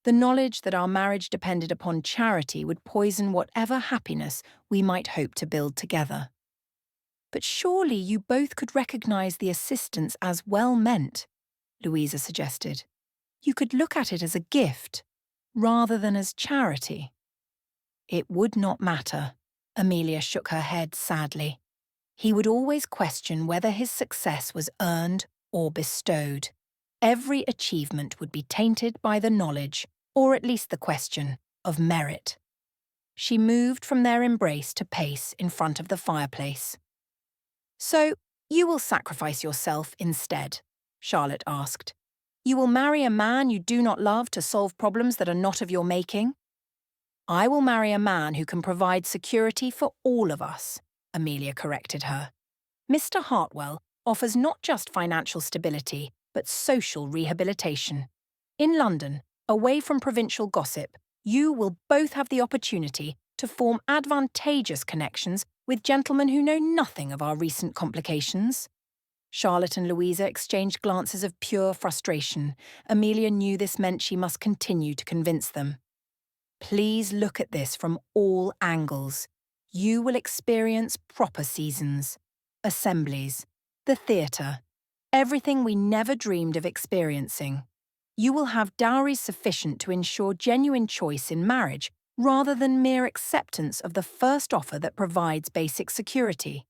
S1: The knowledge that our marriage depended upon charity would poison whatever happiness we might hope to build together. But surely you both could recognise the assistance as well meant, Louisa suggested. You could look at it as a gift, rather than as charity. It would not matter. Amelia shook her head sadly. He would always question whether his success was earned or bestowed. Every achievement would be tainted by the knowledge, or at least the question, of merit. She moved from their embrace to pace in front of the fireplace. So, you will sacrifice yourself instead? Charlotte asked. You will marry a man you do not love to solve problems that are not of your making? I will marry a man who can provide security for all of us, Amelia corrected her. Mr. Hartwell offers not just financial stability, but social rehabilitation. In London, away from provincial gossip, you will both have the opportunity to form advantageous connections with gentlemen who know nothing of our recent complications. Charlotte and Louisa exchanged glances of pure frustration. Amelia knew this meant she must continue to convince them. Please look at this from all angles. You will experience proper seasons, assemblies, the theatre, everything we never dreamed of experiencing. You will have dowries sufficient to ensure genuine choice in marriage rather than mere acceptance of the first offer that provides basic security.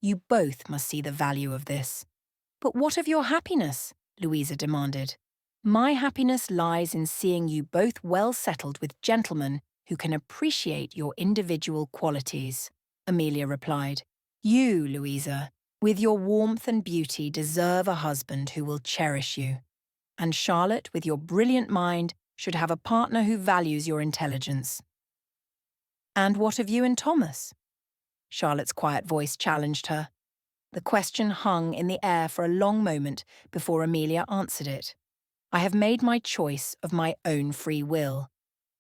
S1: You both must see the value of this. But what of your happiness? Louisa demanded. My happiness lies in seeing you both well settled with gentlemen who can appreciate your individual qualities, Amelia replied. You, Louisa, with your warmth and beauty, deserve a husband who will cherish you. And Charlotte, with your brilliant mind, should have a partner who values your intelligence. And what of you and Thomas? Charlotte's quiet voice challenged her. The question hung in the air for a long moment before Amelia answered it. I have made my choice of my own free will.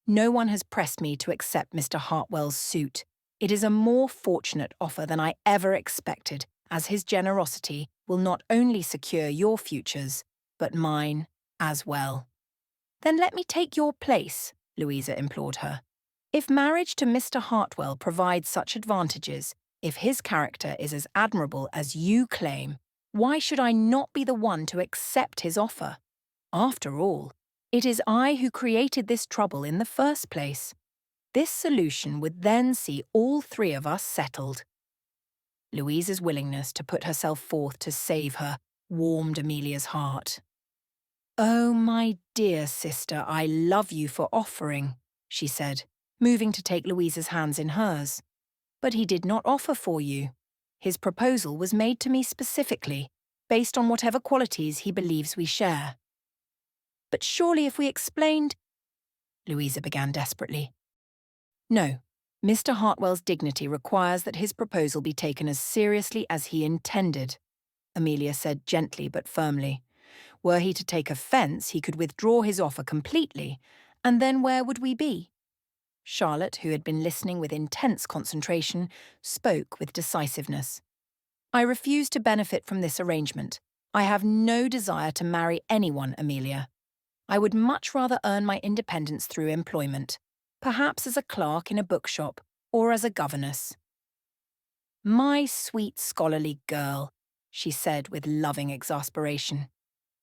S1: No one has pressed me to accept Mr. Hartwell's suit. It is a more fortunate offer than I ever expected, as his generosity will not only secure your futures, but mine as well. Then let me take your place, Louisa implored her. If marriage to Mr. Hartwell provides such advantages, if his character is as admirable as you claim, why should I not be the one to accept his offer? After all, it is I who created this trouble in the first place. This solution would then see all three of us settled. Louisa's willingness to put herself forth to save her warmed Amelia's heart. Oh, my dear sister, I love you for offering, she said, moving to take Louisa's hands in hers. But he did not offer for you. His proposal was made to me specifically, based on whatever qualities he believes we share. But surely if we explained… Louisa began desperately. No, Mr. Hartwell's dignity requires that his proposal be taken as seriously as he intended, Amelia said gently but firmly. Were he to take offence, he could withdraw his offer completely, and then where would we be? Charlotte, who had been listening with intense concentration, spoke with decisiveness. I refuse to benefit from this arrangement. I have no desire to marry anyone, Amelia. I would much rather earn my independence through employment, perhaps as a clerk in a bookshop or as a governess. My sweet scholarly girl, she said with loving exasperation.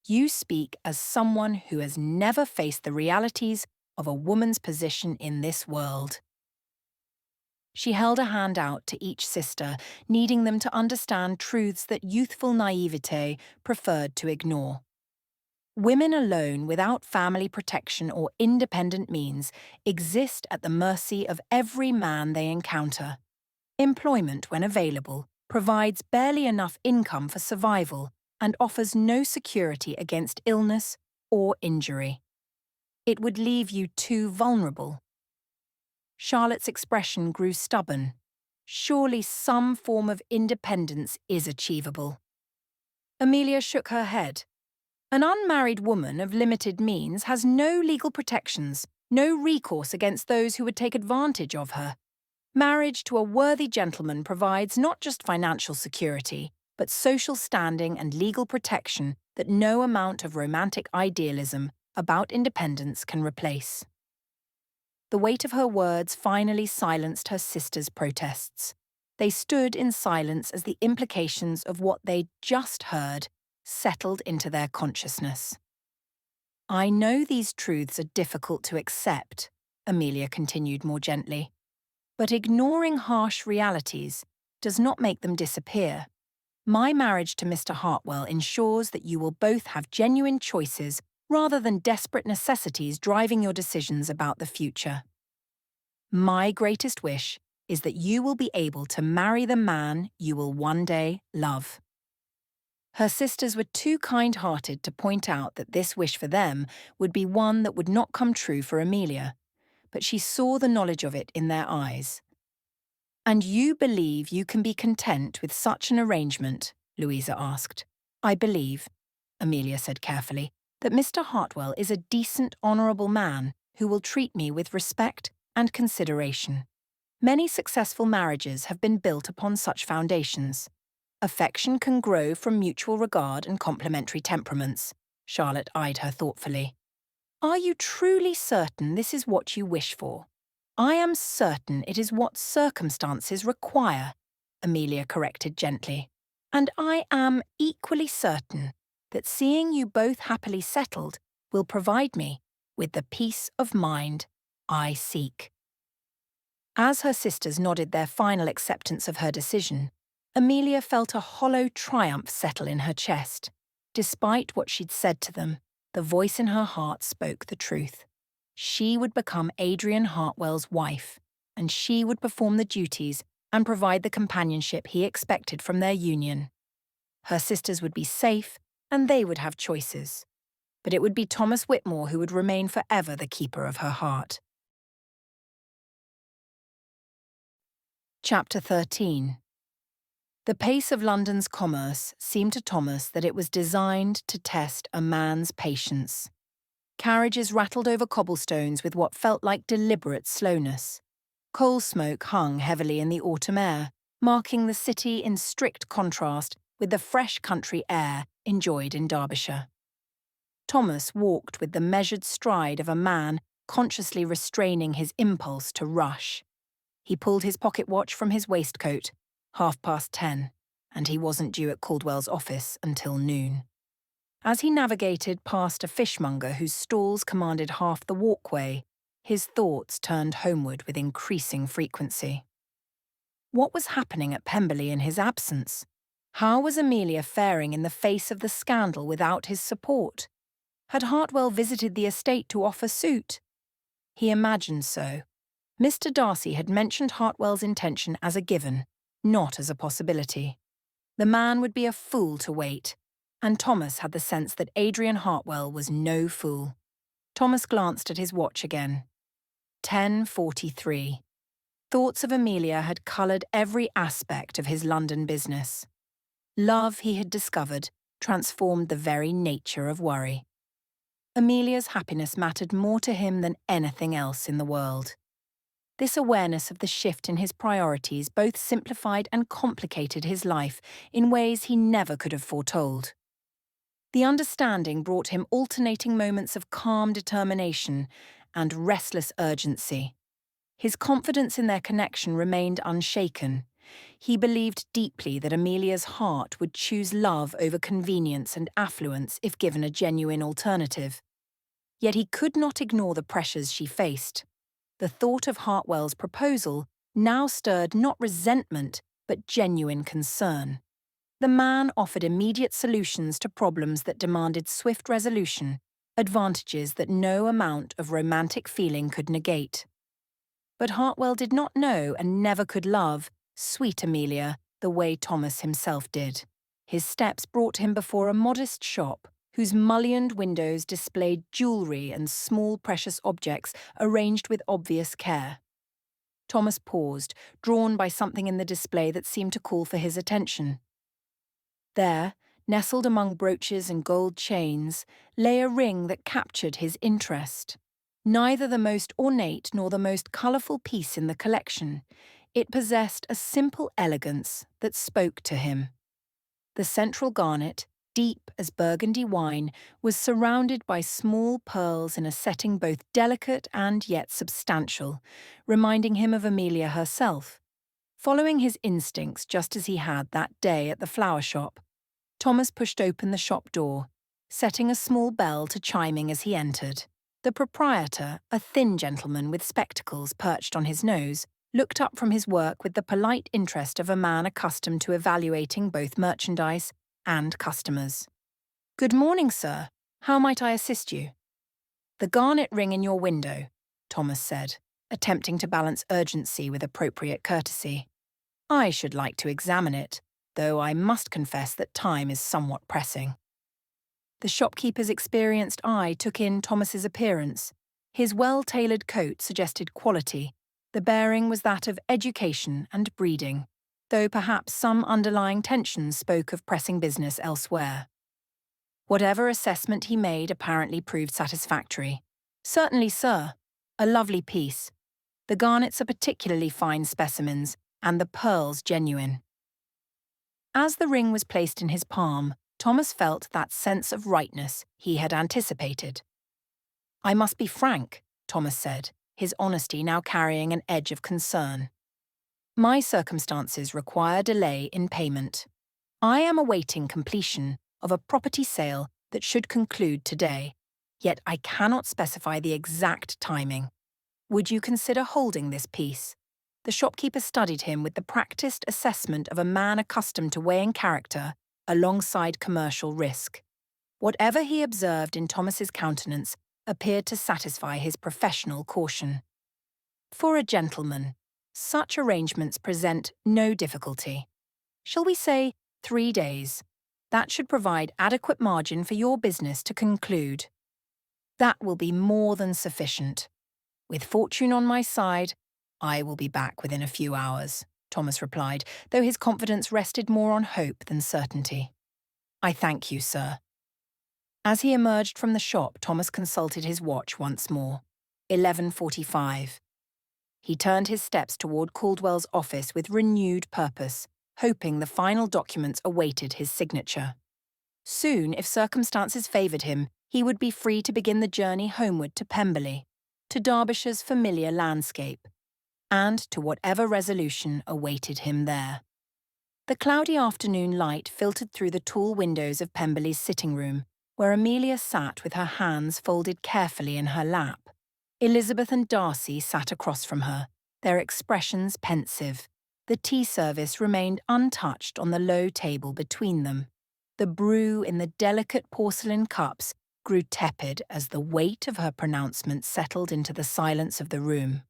S1: You speak as someone who has never faced the realities of a woman's position in this world. She held a hand out to each sister, needing them to understand truths that youthful naivete preferred to ignore. Women alone, without family protection or independent means, exist at the mercy of every man they encounter. Employment, when available, provides barely enough income for survival and offers no security against illness or injury. It would leave you too vulnerable. Charlotte's expression grew stubborn. Surely some form of independence is achievable. Amelia shook her head. An unmarried woman of limited means has no legal protections, no recourse against those who would take advantage of her. Marriage to a worthy gentleman provides not just financial security, but social standing and legal protection that no amount of romantic idealism about independence can replace. The weight of her words finally silenced her sister's protests. They stood in silence as the implications of what they'd just heard settled into their consciousness. I know these truths are difficult to accept, Amelia continued more gently, but ignoring harsh realities does not make them disappear. My marriage to Mr. Hartwell ensures that you will both have genuine choices rather than desperate necessities driving your decisions about the future. My greatest wish is that you will be able to marry the man you will one day love. Her sisters were too kind-hearted to point out that this wish for them would be one that would not come true for Amelia, but she saw the knowledge of it in their eyes. "And you believe you can be content with such an arrangement?" Louisa asked. "I believe," Amelia said carefully, "that Mr. Hartwell is a decent, honourable man who will treat me with respect and consideration. Many successful marriages have been built upon such foundations. Affection can grow from mutual regard and complementary temperaments." Charlotte eyed her thoughtfully. "Are you truly certain this is what you wish for?" "I am certain it is what circumstances require," Amelia corrected gently. "And I am equally certain that seeing you both happily settled will provide me with the peace of mind I seek." As her sisters nodded their final acceptance of her decision, Amelia felt a hollow triumph settle in her chest. Despite what she'd said to them, the voice in her heart spoke the truth. She would become Adrian Hartwell's wife, and she would perform the duties and provide the companionship he expected from their union. Her sisters would be safe, and they would have choices. But it would be Thomas Whitmore who would remain forever the keeper of her heart. Chapter 13. The pace of London's commerce seemed to Thomas that it was designed to test a man's patience. Carriages rattled over cobblestones with what felt like deliberate slowness. Coal smoke hung heavily in the autumn air, marking the city in strict contrast with the fresh country air enjoyed in Derbyshire. Thomas walked with the measured stride of a man consciously restraining his impulse to rush. He pulled his pocket watch from his waistcoat, 10:30, and he wasn't due at Caldwell's office until noon. As he navigated past a fishmonger whose stalls commanded half the walkway, his thoughts turned homeward with increasing frequency. What was happening at Pemberley in his absence? How was Amelia faring in the face of the scandal without his support? Had Hartwell visited the estate to offer suit? He imagined so. Mr. Darcy had mentioned Hartwell's intention as a given, not as a possibility. The man would be a fool to wait, and Thomas had the sense that Adrian Hartwell was no fool. Thomas glanced at his watch again. 10:43. Thoughts of Amelia had coloured every aspect of his London business. Love, he had discovered, transformed the very nature of worry. Amelia's happiness mattered more to him than anything else in the world. This awareness of the shift in his priorities both simplified and complicated his life in ways he never could have foretold. The understanding brought him alternating moments of calm determination and restless urgency. His confidence in their connection remained unshaken. He believed deeply that Amelia's heart would choose love over convenience and affluence if given a genuine alternative. Yet he could not ignore the pressures she faced. The thought of Hartwell's proposal now stirred not resentment, but genuine concern. The man offered immediate solutions to problems that demanded swift resolution, advantages that no amount of romantic feeling could negate. But Hartwell did not know and never could love sweet Amelia the way Thomas himself did. His steps brought him before a modest shop, whose mullioned windows displayed jewellery and small precious objects arranged with obvious care. Thomas paused, drawn by something in the display that seemed to call for his attention. There, nestled among brooches and gold chains, lay a ring that captured his interest. Neither the most ornate nor the most colourful piece in the collection, it possessed a simple elegance that spoke to him. The central garnet, deep as burgundy wine, was surrounded by small pearls in a setting both delicate and yet substantial, reminding him of Amelia herself. Following his instincts just as he had that day at the flower shop, Thomas pushed open the shop door, setting a small bell to chiming as he entered. The proprietor, a thin gentleman with spectacles perched on his nose, looked up from his work with the polite interest of a man accustomed to evaluating both merchandise and customers. "Good morning, sir. How might I assist you?" "The garnet ring in your window," Thomas said, attempting to balance urgency with appropriate courtesy. "I should like to examine it, though I must confess that time is somewhat pressing." The shopkeeper's experienced eye took in Thomas's appearance. His well-tailored coat suggested quality. The bearing was that of education and breeding, though perhaps some underlying tensions spoke of pressing business elsewhere. Whatever assessment he made apparently proved satisfactory. "Certainly, sir. A lovely piece. The garnets are particularly fine specimens, and the pearls genuine." As the ring was placed in his palm, Thomas felt that sense of rightness he had anticipated. "I must be frank," Thomas said, his honesty now carrying an edge of concern. "My circumstances require delay in payment. I am awaiting completion of a property sale that should conclude today, yet I cannot specify the exact timing. Would you consider holding this piece?" The shopkeeper studied him with the practiced assessment of a man accustomed to weighing character alongside commercial risk. Whatever he observed in Thomas's countenance appeared to satisfy his professional caution. "For a gentleman, such arrangements present no difficulty. Shall we say 3 days? That should provide adequate margin for your business to conclude." "That will be more than sufficient. With fortune on my side, I will be back within a few hours," Thomas replied, though his confidence rested more on hope than certainty. "I thank you, sir." As he emerged from the shop, Thomas consulted his watch once more. 11:45. He turned his steps toward Caldwell's office with renewed purpose, hoping the final documents awaited his signature. Soon, if circumstances favoured him, he would be free to begin the journey homeward to Pemberley, to Derbyshire's familiar landscape, and to whatever resolution awaited him there. The cloudy afternoon light filtered through the tall windows of Pemberley's sitting room, where Amelia sat with her hands folded carefully in her lap. Elizabeth and Darcy sat across from her, their expressions pensive. The tea service remained untouched on the low table between them. The brew in the delicate porcelain cups grew tepid as the weight of her pronouncement settled into the silence of the room.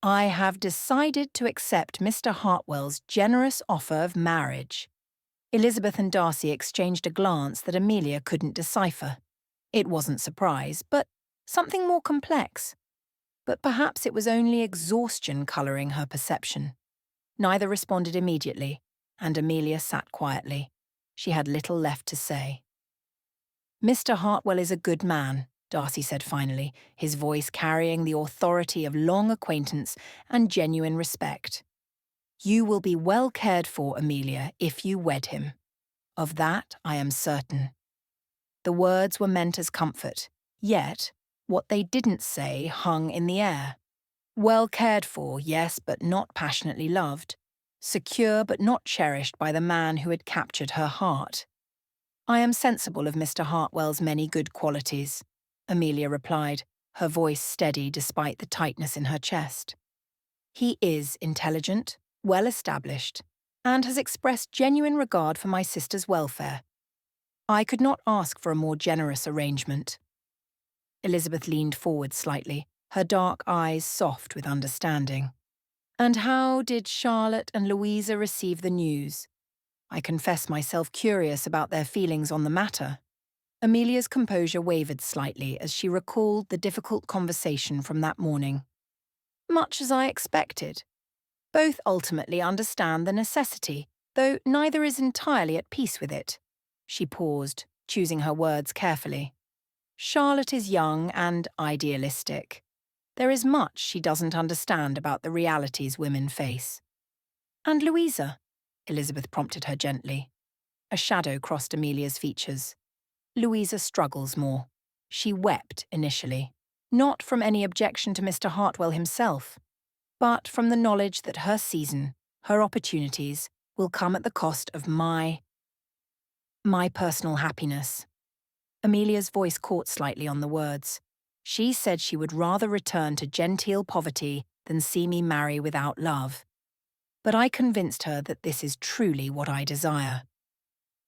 S1: "I have decided to accept Mr. Hartwell's generous offer of marriage." Elizabeth and Darcy exchanged a glance that Amelia couldn't decipher. It wasn't surprise, but something more complex. But perhaps it was only exhaustion colouring her perception. Neither responded immediately, and Amelia sat quietly. She had little left to say. "Mr. Hartwell is a good man," Darcy said finally, his voice carrying the authority of long acquaintance and genuine respect. "You will be well cared for, Amelia, if you wed him. Of that I am certain." The words were meant as comfort, yet what they didn't say hung in the air. Well cared for, yes, but not passionately loved. Secure but not cherished by the man who had captured her heart. "I am sensible of Mr. Hartwell's many good qualities," Amelia replied, her voice steady despite the tightness in her chest. "He is intelligent, well-established, and has expressed genuine regard for my sister's welfare. I could not ask for a more generous arrangement." Elizabeth leaned forward slightly, her dark eyes soft with understanding. "And how did Charlotte and Louisa receive the news? I confess myself curious about their feelings on the matter." Amelia's composure wavered slightly as she recalled the difficult conversation from that morning. Much as I expected. Both ultimately understand the necessity, though neither is entirely at peace with it. She paused, choosing her words carefully. Charlotte is young and idealistic. There is much she doesn't understand about the realities women face. And Louisa, Elizabeth prompted her gently. A shadow crossed Amelia's features. Louisa struggles more. She wept initially, not from any objection to Mr. Hartwell himself, but from the knowledge that her season, her opportunities, will come at the cost of my personal happiness. Amelia's voice caught slightly on the words. She said she would rather return to genteel poverty than see me marry without love. But I convinced her that this is truly what I desire.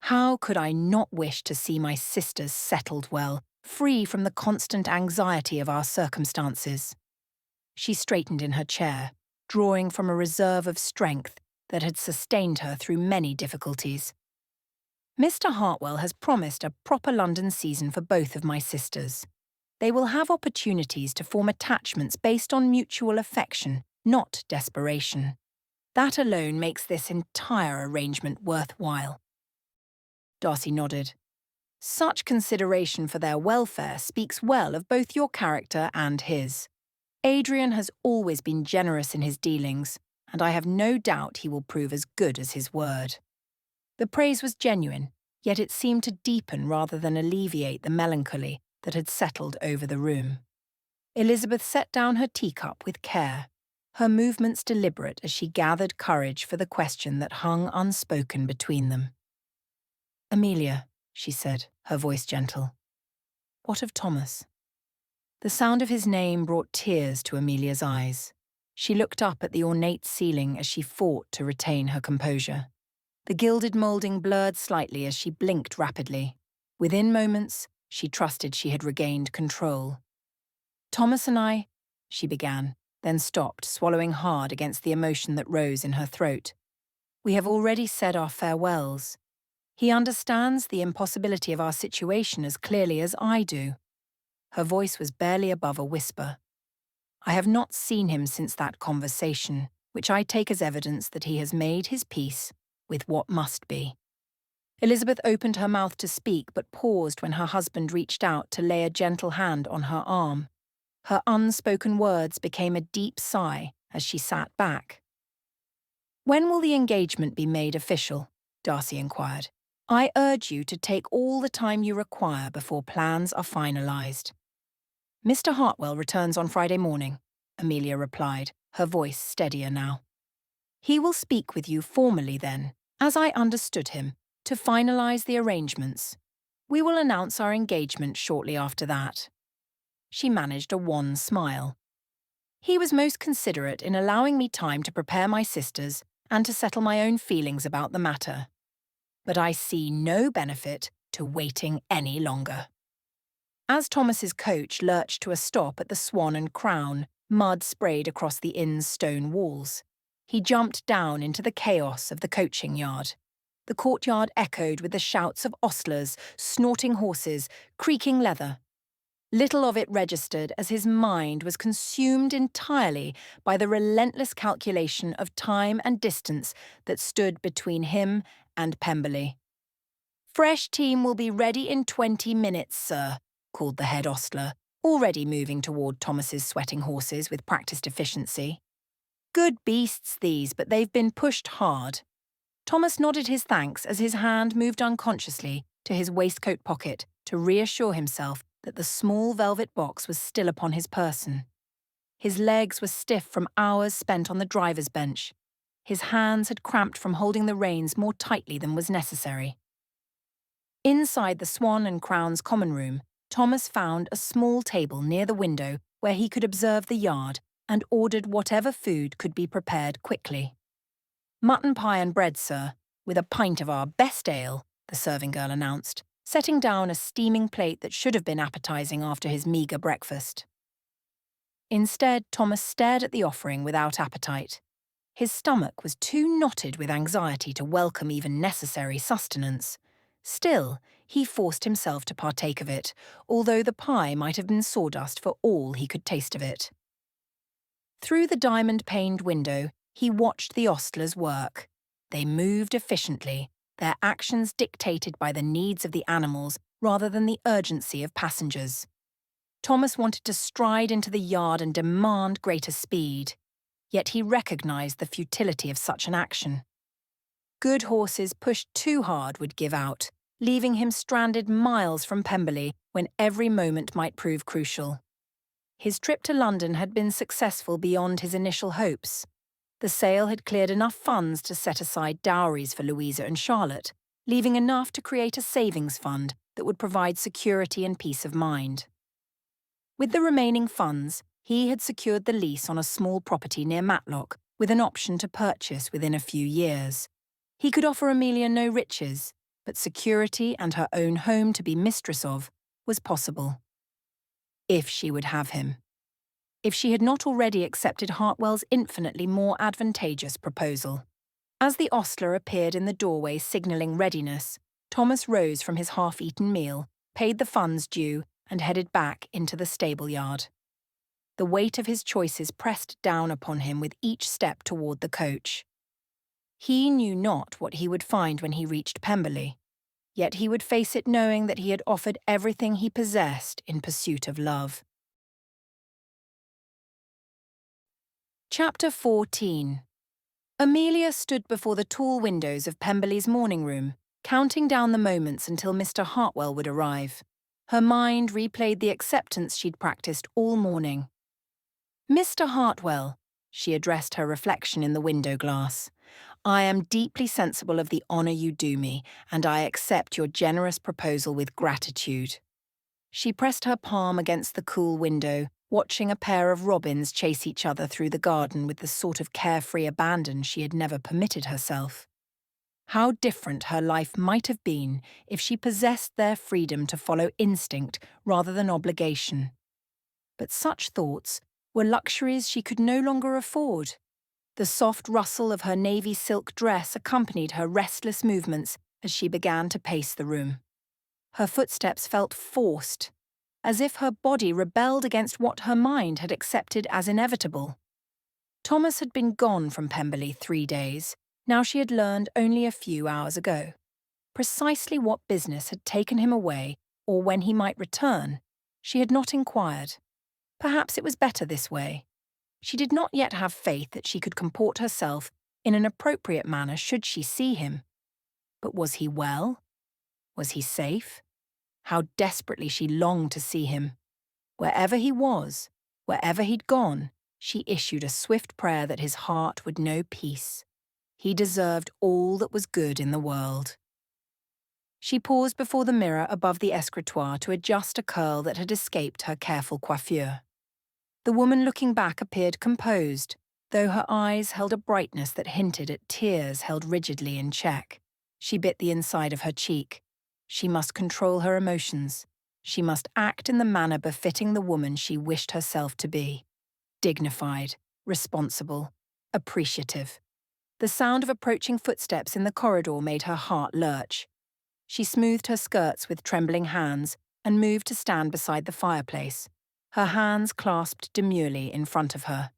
S1: How could I not wish to see my sisters settled well, free from the constant anxiety of our circumstances? She straightened in her chair, drawing from a reserve of strength that had sustained her through many difficulties. Mr. Hartwell has promised a proper London season for both of my sisters. They will have opportunities to form attachments based on mutual affection, not desperation. That alone makes this entire arrangement worthwhile. Darcy nodded. Such consideration for their welfare speaks well of both your character and his. Adrian has always been generous in his dealings, and I have no doubt he will prove as good as his word. The praise was genuine, yet it seemed to deepen rather than alleviate the melancholy that had settled over the room. Elizabeth set down her teacup with care, her movements deliberate as she gathered courage for the question that hung unspoken between them. Amelia, she said, her voice gentle. What of Thomas? The sound of his name brought tears to Amelia's eyes. She looked up at the ornate ceiling as she fought to retain her composure. The gilded moulding blurred slightly as she blinked rapidly. Within moments, she trusted she had regained control. Thomas and I, she began, then stopped, swallowing hard against the emotion that rose in her throat. We have already said our farewells. He understands the impossibility of our situation as clearly as I do. Her voice was barely above a whisper. I have not seen him since that conversation, which I take as evidence that he has made his peace with what must be. Elizabeth opened her mouth to speak but paused when her husband reached out to lay a gentle hand on her arm. Her unspoken words became a deep sigh as she sat back. When will the engagement be made official? Darcy inquired. I urge you to take all the time you require before plans are finalised. Mr. Hartwell returns on Friday morning, Amelia replied, her voice steadier now. He will speak with you formally then, as I understood him, to finalise the arrangements. We will announce our engagement shortly after that. She managed a wan smile. He was most considerate in allowing me time to prepare my sisters and to settle my own feelings about the matter. But I see no benefit to waiting any longer. As Thomas's coach lurched to a stop at the Swan and Crown, mud sprayed across the inn's stone walls, he jumped down into the chaos of the coaching yard. The courtyard echoed with the shouts of ostlers, snorting horses, creaking leather. Little of it registered as his mind was consumed entirely by the relentless calculation of time and distance that stood between him and Pemberley. Fresh team will be ready in 20 minutes, sir, called the head ostler, already moving toward Thomas's sweating horses with practised efficiency. Good beasts these, but they've been pushed hard. Thomas nodded his thanks as his hand moved unconsciously to his waistcoat pocket to reassure himself that the small velvet box was still upon his person. His legs were stiff from hours spent on the driver's bench. His hands had cramped from holding the reins more tightly than was necessary. Inside the Swan and Crown's common room, Thomas found a small table near the window where he could observe the yard and ordered whatever food could be prepared quickly. Mutton pie and bread, sir, with a pint of our best ale, the serving girl announced, setting down a steaming plate that should have been appetising after his meagre breakfast. Instead, Thomas stared at the offering without appetite. His stomach was too knotted with anxiety to welcome even necessary sustenance. Still, he forced himself to partake of it, although the pie might have been sawdust for all he could taste of it. Through the diamond-paned window, he watched the ostlers work. They moved efficiently, their actions dictated by the needs of the animals rather than the urgency of passengers. Thomas wanted to stride into the yard and demand greater speed, yet he recognized the futility of such an action. Good horses pushed too hard would give out, leaving him stranded miles from Pemberley when every moment might prove crucial. His trip to London had been successful beyond his initial hopes. The sale had cleared enough funds to set aside dowries for Louisa and Charlotte, leaving enough to create a savings fund that would provide security and peace of mind. With the remaining funds, he had secured the lease on a small property near Matlock, with an option to purchase within a few years. He could offer Amelia no riches, but security and her own home to be mistress of was possible. If she would have him. If she had not already accepted Hartwell's infinitely more advantageous proposal. As the ostler appeared in the doorway signalling readiness, Thomas rose from his half-eaten meal, paid the funds due, and headed back into the stable yard. The weight of his choices pressed down upon him with each step toward the coach. He knew not what he would find when he reached Pemberley, yet he would face it knowing that he had offered everything he possessed in pursuit of love. Chapter 14. Amelia stood before the tall windows of Pemberley's morning room, counting down the moments until Mr. Hartwell would arrive. Her mind replayed the acceptance she'd practiced all morning. "Mr. Hartwell," she addressed her reflection in the window glass, "I am deeply sensible of the honour you do me, and I accept your generous proposal with gratitude." She pressed her palm against the cool window, watching a pair of robins chase each other through the garden with the sort of carefree abandon she had never permitted herself. How different her life might have been if she possessed their freedom to follow instinct rather than obligation. But such thoughts were luxuries she could no longer afford. The soft rustle of her navy silk dress accompanied her restless movements as she began to pace the room. Her footsteps felt forced, as if her body rebelled against what her mind had accepted as inevitable. Thomas had been gone from Pemberley 3 days. Now she had learned only a few hours ago. Precisely what business had taken him away, or when he might return, she had not inquired. Perhaps it was better this way. She did not yet have faith that she could comport herself in an appropriate manner should she see him. But was he well? Was he safe? How desperately she longed to see him. Wherever he was, wherever he'd gone, she issued a swift prayer that his heart would know peace. He deserved all that was good in the world. She paused before the mirror above the escritoire to adjust a curl that had escaped her careful coiffure. The woman looking back appeared composed, though her eyes held a brightness that hinted at tears held rigidly in check. She bit the inside of her cheek. She must control her emotions. She must act in the manner befitting the woman she wished herself to be. Dignified, responsible, appreciative. The sound of approaching footsteps in the corridor made her heart lurch. She smoothed her skirts with trembling hands and moved to stand beside the fireplace, her hands clasped demurely in front of her.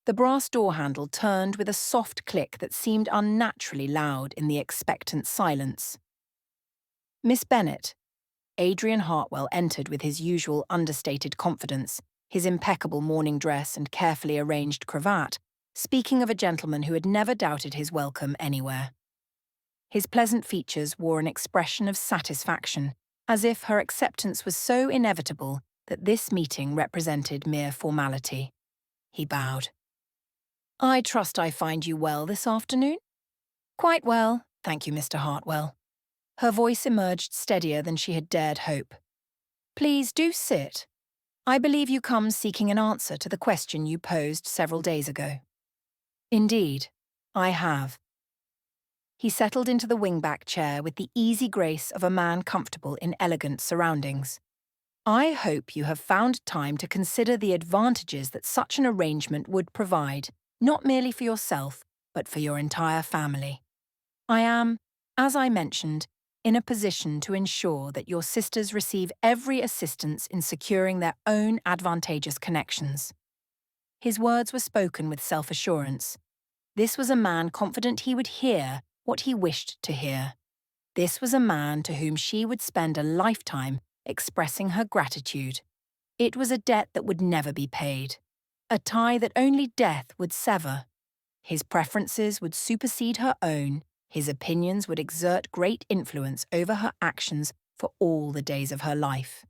S1: The brass door handle turned with a soft click that seemed unnaturally loud in the expectant silence. "Miss Bennet." Adrian Hartwell entered with his usual understated confidence, his impeccable morning dress and carefully arranged cravat, speaking of a gentleman who had never doubted his welcome anywhere. His pleasant features wore an expression of satisfaction, as if her acceptance was so inevitable that this meeting represented mere formality. He bowed. "I trust I find you well this afternoon?" "Quite well, thank you, Mr. Hartwell." Her voice emerged steadier than she had dared hope. "Please do sit. I believe you come seeking an answer to the question you posed several days ago." "Indeed, I have." He settled into the wingback chair with the easy grace of a man comfortable in elegant surroundings. "I hope you have found time to consider the advantages that such an arrangement would provide, not merely for yourself, but for your entire family. I am, as I mentioned, in a position to ensure that your sisters receive every assistance in securing their own advantageous connections. His words were spoken with self-assurance. This was a man confident he would hear what he wished to hear. This was a man to whom she would spend a lifetime expressing her gratitude. It was a debt that would never be paid, a tie that only death would sever. His preferences would supersede her own, his opinions would exert great influence over her actions for all the days of her life.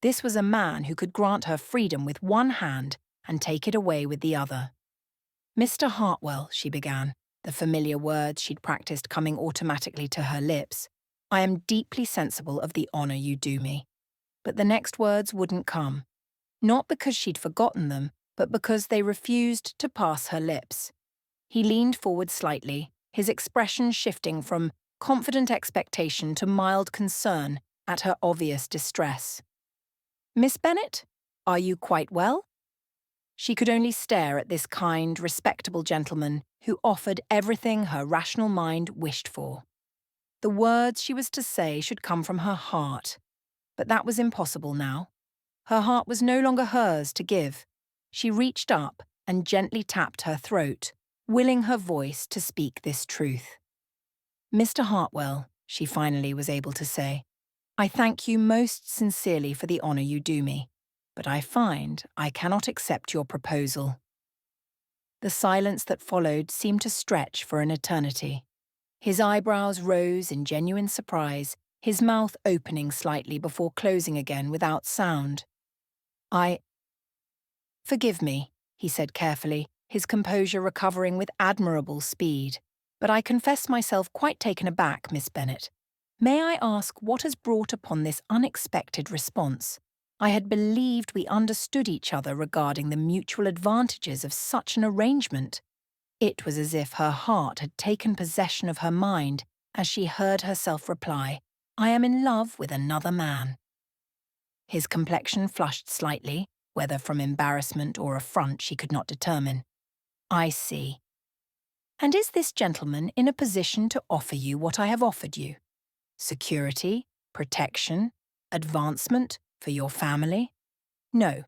S1: This was a man who could grant her freedom with one hand and take it away with the other. "Mr. Hartwell," she began, the familiar words she'd practiced coming automatically to her lips, "I am deeply sensible of the honour you do me." But the next words wouldn't come. Not because she'd forgotten them, but because they refused to pass her lips. He leaned forward slightly, his expression shifting from confident expectation to mild concern at her obvious distress. "Miss Bennet, are you quite well?" She could only stare at this kind, respectable gentleman who offered everything her rational mind wished for. The words she was to say should come from her heart, but that was impossible now. Her heart was no longer hers to give. She reached up and gently tapped her throat, willing her voice to speak this truth. "Mr. Hartwell," she finally was able to say, "I thank you most sincerely for the honour you do me, but I find I cannot accept your proposal." The silence that followed seemed to stretch for an eternity. His eyebrows rose in genuine surprise, his mouth opening slightly before closing again without sound. "Forgive me," he said carefully, his composure recovering with admirable speed. "But I confess myself quite taken aback, Miss Bennet. May I ask what has brought upon this unexpected response? I had believed we understood each other regarding the mutual advantages of such an arrangement." It was as if her heart had taken possession of her mind as she heard herself reply, "I am in love with another man." His complexion flushed slightly, whether from embarrassment or affront she could not determine. "I see. And is this gentleman in a position to offer you what I have offered you? Security, protection, advancement for your family?" No.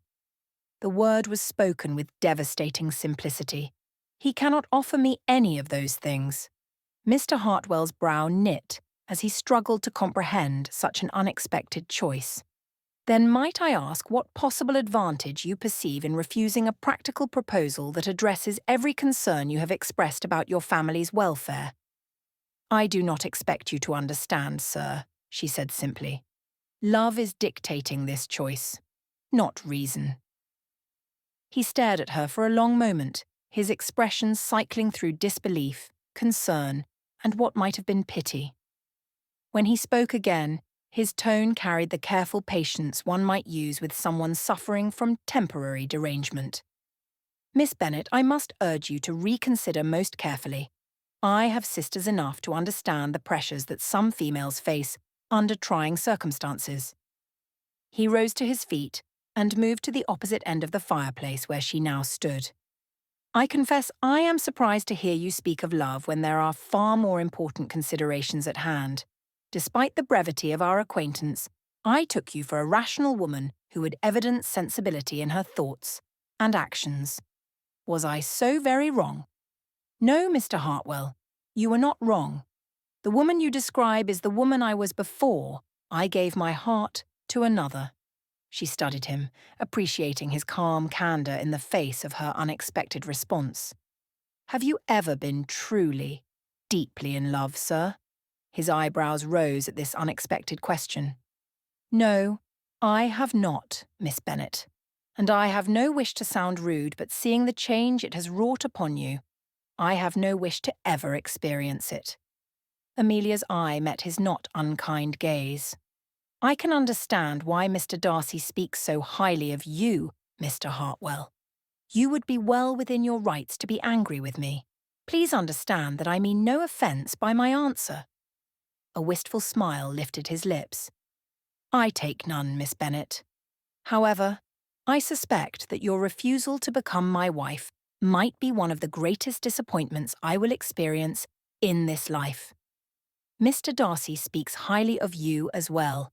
S1: The word was spoken with devastating simplicity. "He cannot offer me any of those things." Mr. Hartwell's brow knit as he struggled to comprehend such an unexpected choice. "Then might I ask what possible advantage you perceive in refusing a practical proposal that addresses every concern you have expressed about your family's welfare?" "I do not expect you to understand, sir," she said simply. "Love is dictating this choice, not reason." He stared at her for a long moment, his expression cycling through disbelief, concern, and what might have been pity. When he spoke again, his tone carried the careful patience one might use with someone suffering from temporary derangement. "Miss Bennet, I must urge you to reconsider most carefully. I have sisters enough to understand the pressures that some females face under trying circumstances." He rose to his feet and moved to the opposite end of the fireplace where she now stood. "I confess I am surprised to hear you speak of love when there are far more important considerations at hand. Despite the brevity of our acquaintance, I took you for a rational woman who would evidence sensibility in her thoughts and actions. Was I so very wrong?" "No, Mr. Hartwell, you were not wrong. The woman you describe is the woman I was before I gave my heart to another." She studied him, appreciating his calm candour in the face of her unexpected response. "Have you ever been truly, deeply in love, sir?" His eyebrows rose at this unexpected question. "No, I have not, Miss Bennet. And I have no wish to sound rude, but seeing the change it has wrought upon you, I have no wish to ever experience it." Amelia's eye met his not unkind gaze. "I can understand why Mr. Darcy speaks so highly of you, Mr. Hartwell. You would be well within your rights to be angry with me. Please understand that I mean no offence by my answer." A wistful smile lifted his lips. "I take none, Miss Bennet. However, I suspect that your refusal to become my wife might be one of the greatest disappointments I will experience in this life." Mr. Darcy speaks highly of you as well.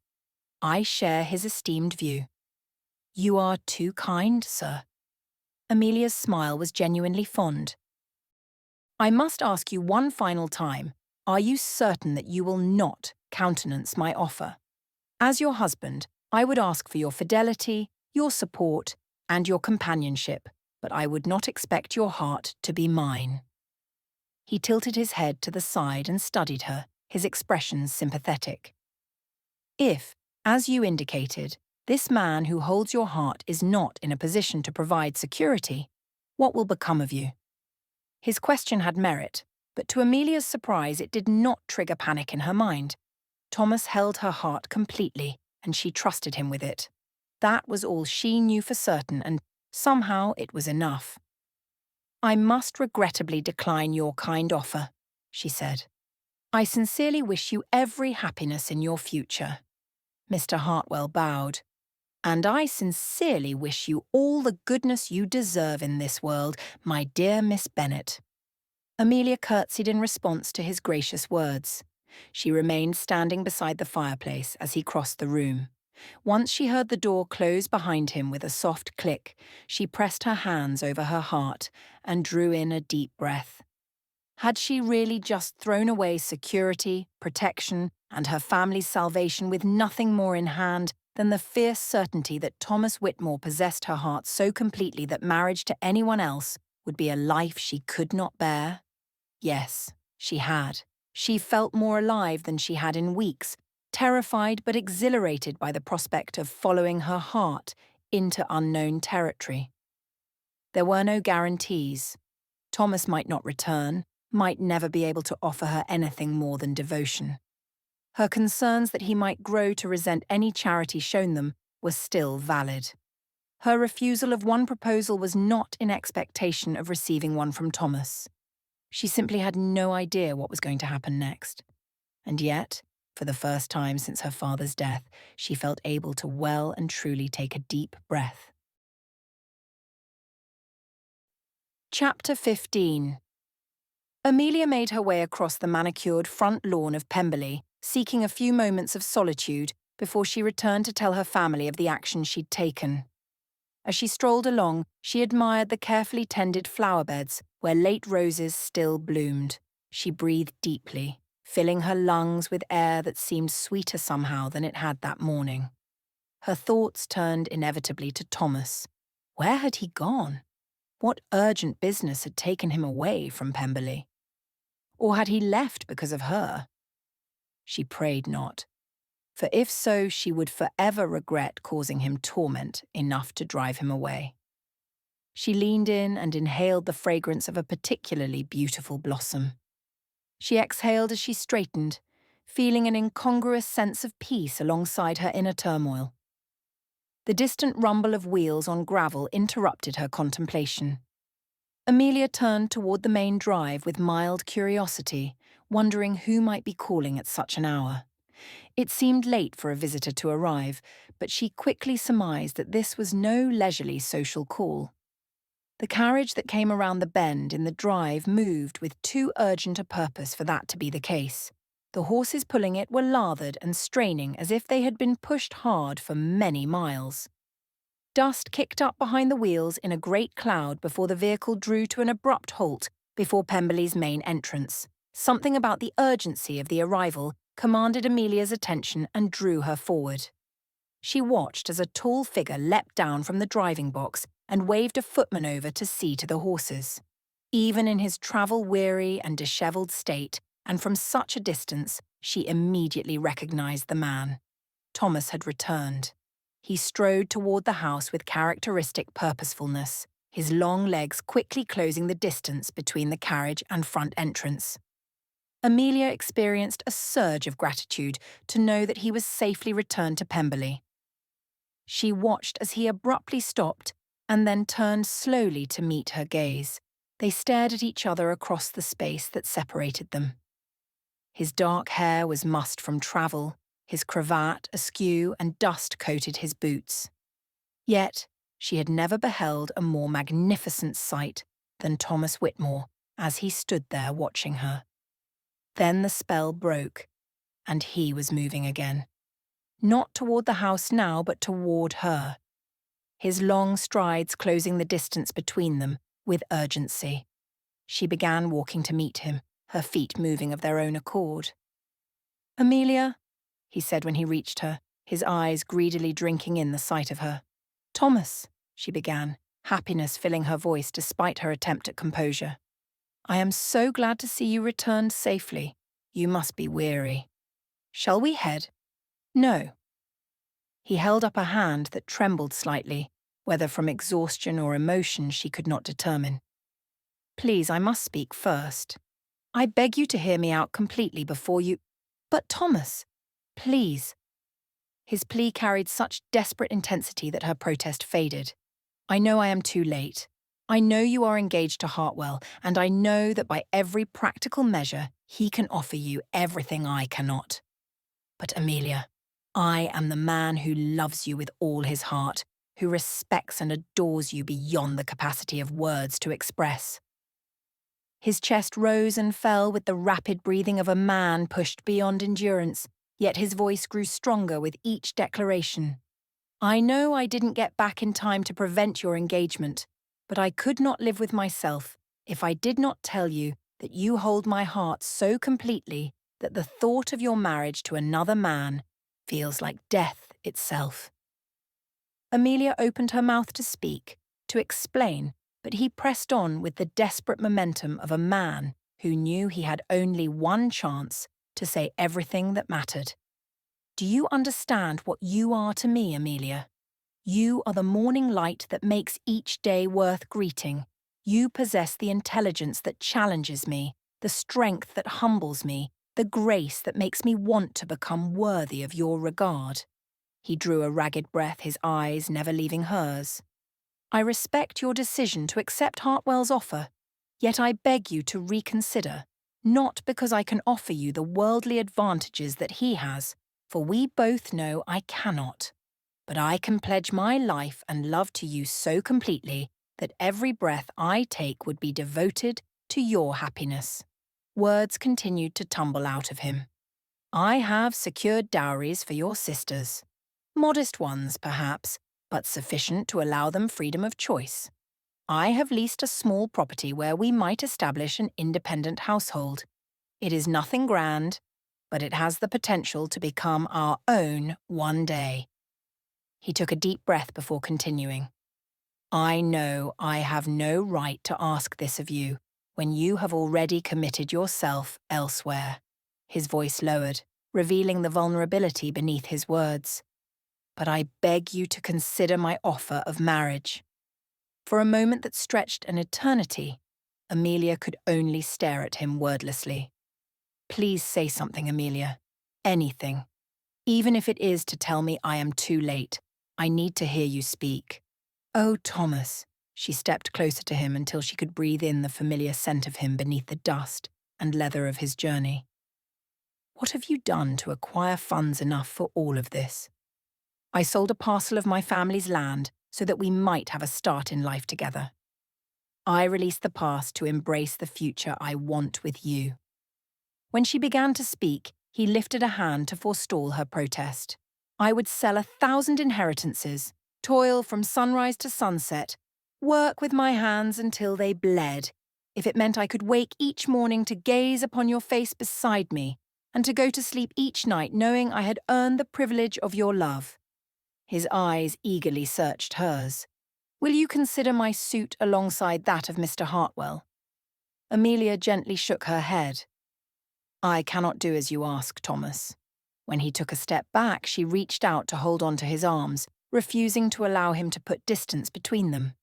S1: I share his esteemed view. You are too kind, sir. Amelia's smile was genuinely fond. I must ask you one final time, are you certain that you will not countenance my offer? As your husband, I would ask for your fidelity, your support, and your companionship, but I would not expect your heart to be mine. He tilted his head to the side and studied her, his expressions sympathetic. If, as you indicated, this man who holds your heart is not in a position to provide security, what will become of you? His question had merit, but to Amelia's surprise it did not trigger panic in her mind. Thomas held her heart completely, and she trusted him with it. That was all she knew for certain, and somehow it was enough. I must regrettably decline your kind offer, she said. I sincerely wish you every happiness in your future. Mr. Hartwell bowed. And I sincerely wish you all the goodness you deserve in this world, my dear Miss Bennet. Amelia curtsied in response to his gracious words. She remained standing beside the fireplace as he crossed the room. Once she heard the door close behind him with a soft click, she pressed her hands over her heart and drew in a deep breath. Had she really just thrown away security, protection, and her family's salvation with nothing more in hand than the fierce certainty that Thomas Whitmore possessed her heart so completely that marriage to anyone else would be a life she could not bear? Yes, she had. She felt more alive than she had in weeks, terrified but exhilarated by the prospect of following her heart into unknown territory. There were no guarantees. Thomas might not return, might never be able to offer her anything more than devotion. Her concerns that he might grow to resent any charity shown them were still valid. Her refusal of one proposal was not in expectation of receiving one from Thomas. She simply had no idea what was going to happen next. And yet, for the first time since her father's death, she felt able to well and truly take a deep breath. Chapter 15. Amelia made her way across the manicured front lawn of Pemberley, seeking a few moments of solitude before she returned to tell her family of the action she'd taken. As she strolled along, she admired the carefully tended flower beds where late roses still bloomed. She breathed deeply, filling her lungs with air that seemed sweeter somehow than it had that morning. Her thoughts turned inevitably to Thomas. Where had he gone? What urgent business had taken him away from Pemberley? Or had he left because of her? She prayed not, for if so, she would forever regret causing him torment enough to drive him away. She leaned in and inhaled the fragrance of a particularly beautiful blossom. She exhaled as she straightened, feeling an incongruous sense of peace alongside her inner turmoil. The distant rumble of wheels on gravel interrupted her contemplation. Amelia turned toward the main drive with mild curiosity, wondering who might be calling at such an hour. It seemed late for a visitor to arrive, but she quickly surmised that this was no leisurely social call. The carriage that came around the bend in the drive moved with too urgent a purpose for that to be the case. The horses pulling it were lathered and straining as if they had been pushed hard for many miles. Dust kicked up behind the wheels in a great cloud before the vehicle drew to an abrupt halt before Pemberley's main entrance. Something about the urgency of the arrival commanded Amelia's attention and drew her forward. She watched as a tall figure leapt down from the driving box and waved a footman over to see to the horses. Even in his travel-weary and dishevelled state, and from such a distance, she immediately recognised the man. Thomas had returned. He strode toward the house with characteristic purposefulness, his long legs quickly closing the distance between the carriage and front entrance. Amelia experienced a surge of gratitude to know that he was safely returned to Pemberley. She watched as he abruptly stopped and then turned slowly to meet her gaze. They stared at each other across the space that separated them. His dark hair was mussed from travel, his cravat askew and dust coated his boots. Yet she had never beheld a more magnificent sight than Thomas Whitmore as he stood there watching her. Then the spell broke, and he was moving again. Not toward the house now, but toward her. His long strides closing the distance between them with urgency. She began walking to meet him, her feet moving of their own accord. "Amelia," he said when he reached her, his eyes greedily drinking in the sight of her. "Thomas," she began, happiness filling her voice despite her attempt at composure. "I am so glad to see you returned safely. You must be weary. Shall we head?" "No." He held up a hand that trembled slightly, whether from exhaustion or emotion she could not determine. "Please, I must speak first. I beg you to hear me out completely before you—" "But Thomas, please." His plea carried such desperate intensity that her protest faded. "I know I am too late. I know you are engaged to Hartwell, and I know that by every practical measure he can offer you everything I cannot. But Amelia, I am the man who loves you with all his heart, who respects and adores you beyond the capacity of words to express." His chest rose and fell with the rapid breathing of a man pushed beyond endurance, yet his voice grew stronger with each declaration. "I know I didn't get back in time to prevent your engagement, but I could not live with myself if I did not tell you that you hold my heart so completely that the thought of your marriage to another man feels like death itself." Amelia opened her mouth to speak, to explain, but he pressed on with the desperate momentum of a man who knew he had only one chance to say everything that mattered. "Do you understand what you are to me, Amelia? You are the morning light that makes each day worth greeting. You possess the intelligence that challenges me, the strength that humbles me, the grace that makes me want to become worthy of your regard." He drew a ragged breath, his eyes never leaving hers. "I respect your decision to accept Hartwell's offer, yet I beg you to reconsider, not because I can offer you the worldly advantages that he has, for we both know I cannot, but I can pledge my life and love to you so completely that every breath I take would be devoted to your happiness." Words continued to tumble out of him. "I have secured dowries for your sisters. Modest ones, perhaps, but sufficient to allow them freedom of choice. I have leased a small property where we might establish an independent household. It is nothing grand, but it has the potential to become our own one day." He took a deep breath before continuing. "I know I have no right to ask this of you when you have already committed yourself elsewhere." His voice lowered, revealing the vulnerability beneath his words. "But I beg you to consider my offer of marriage." For a moment that stretched an eternity, Amelia could only stare at him wordlessly. "Please say something, Amelia. Anything. Even if it is to tell me I am too late. I need to hear you speak." "Oh, Thomas." She stepped closer to him until she could breathe in the familiar scent of him beneath the dust and leather of his journey. "What have you done to acquire funds enough for all of this?" "I sold a parcel of my family's land so that we might have a start in life together. I released the past to embrace the future I want with you." When she began to speak, he lifted a hand to forestall her protest. "I would sell 1,000 inheritances, toil from sunrise to sunset, work with my hands until they bled, if it meant I could wake each morning to gaze upon your face beside me, and to go to sleep each night knowing I had earned the privilege of your love." His eyes eagerly searched hers. "Will you consider my suit alongside that of Mr. Hartwell?" Amelia gently shook her head. "I cannot do as you ask, Thomas." When he took a step back, she reached out to hold on to his arms, refusing to allow him to put distance between them.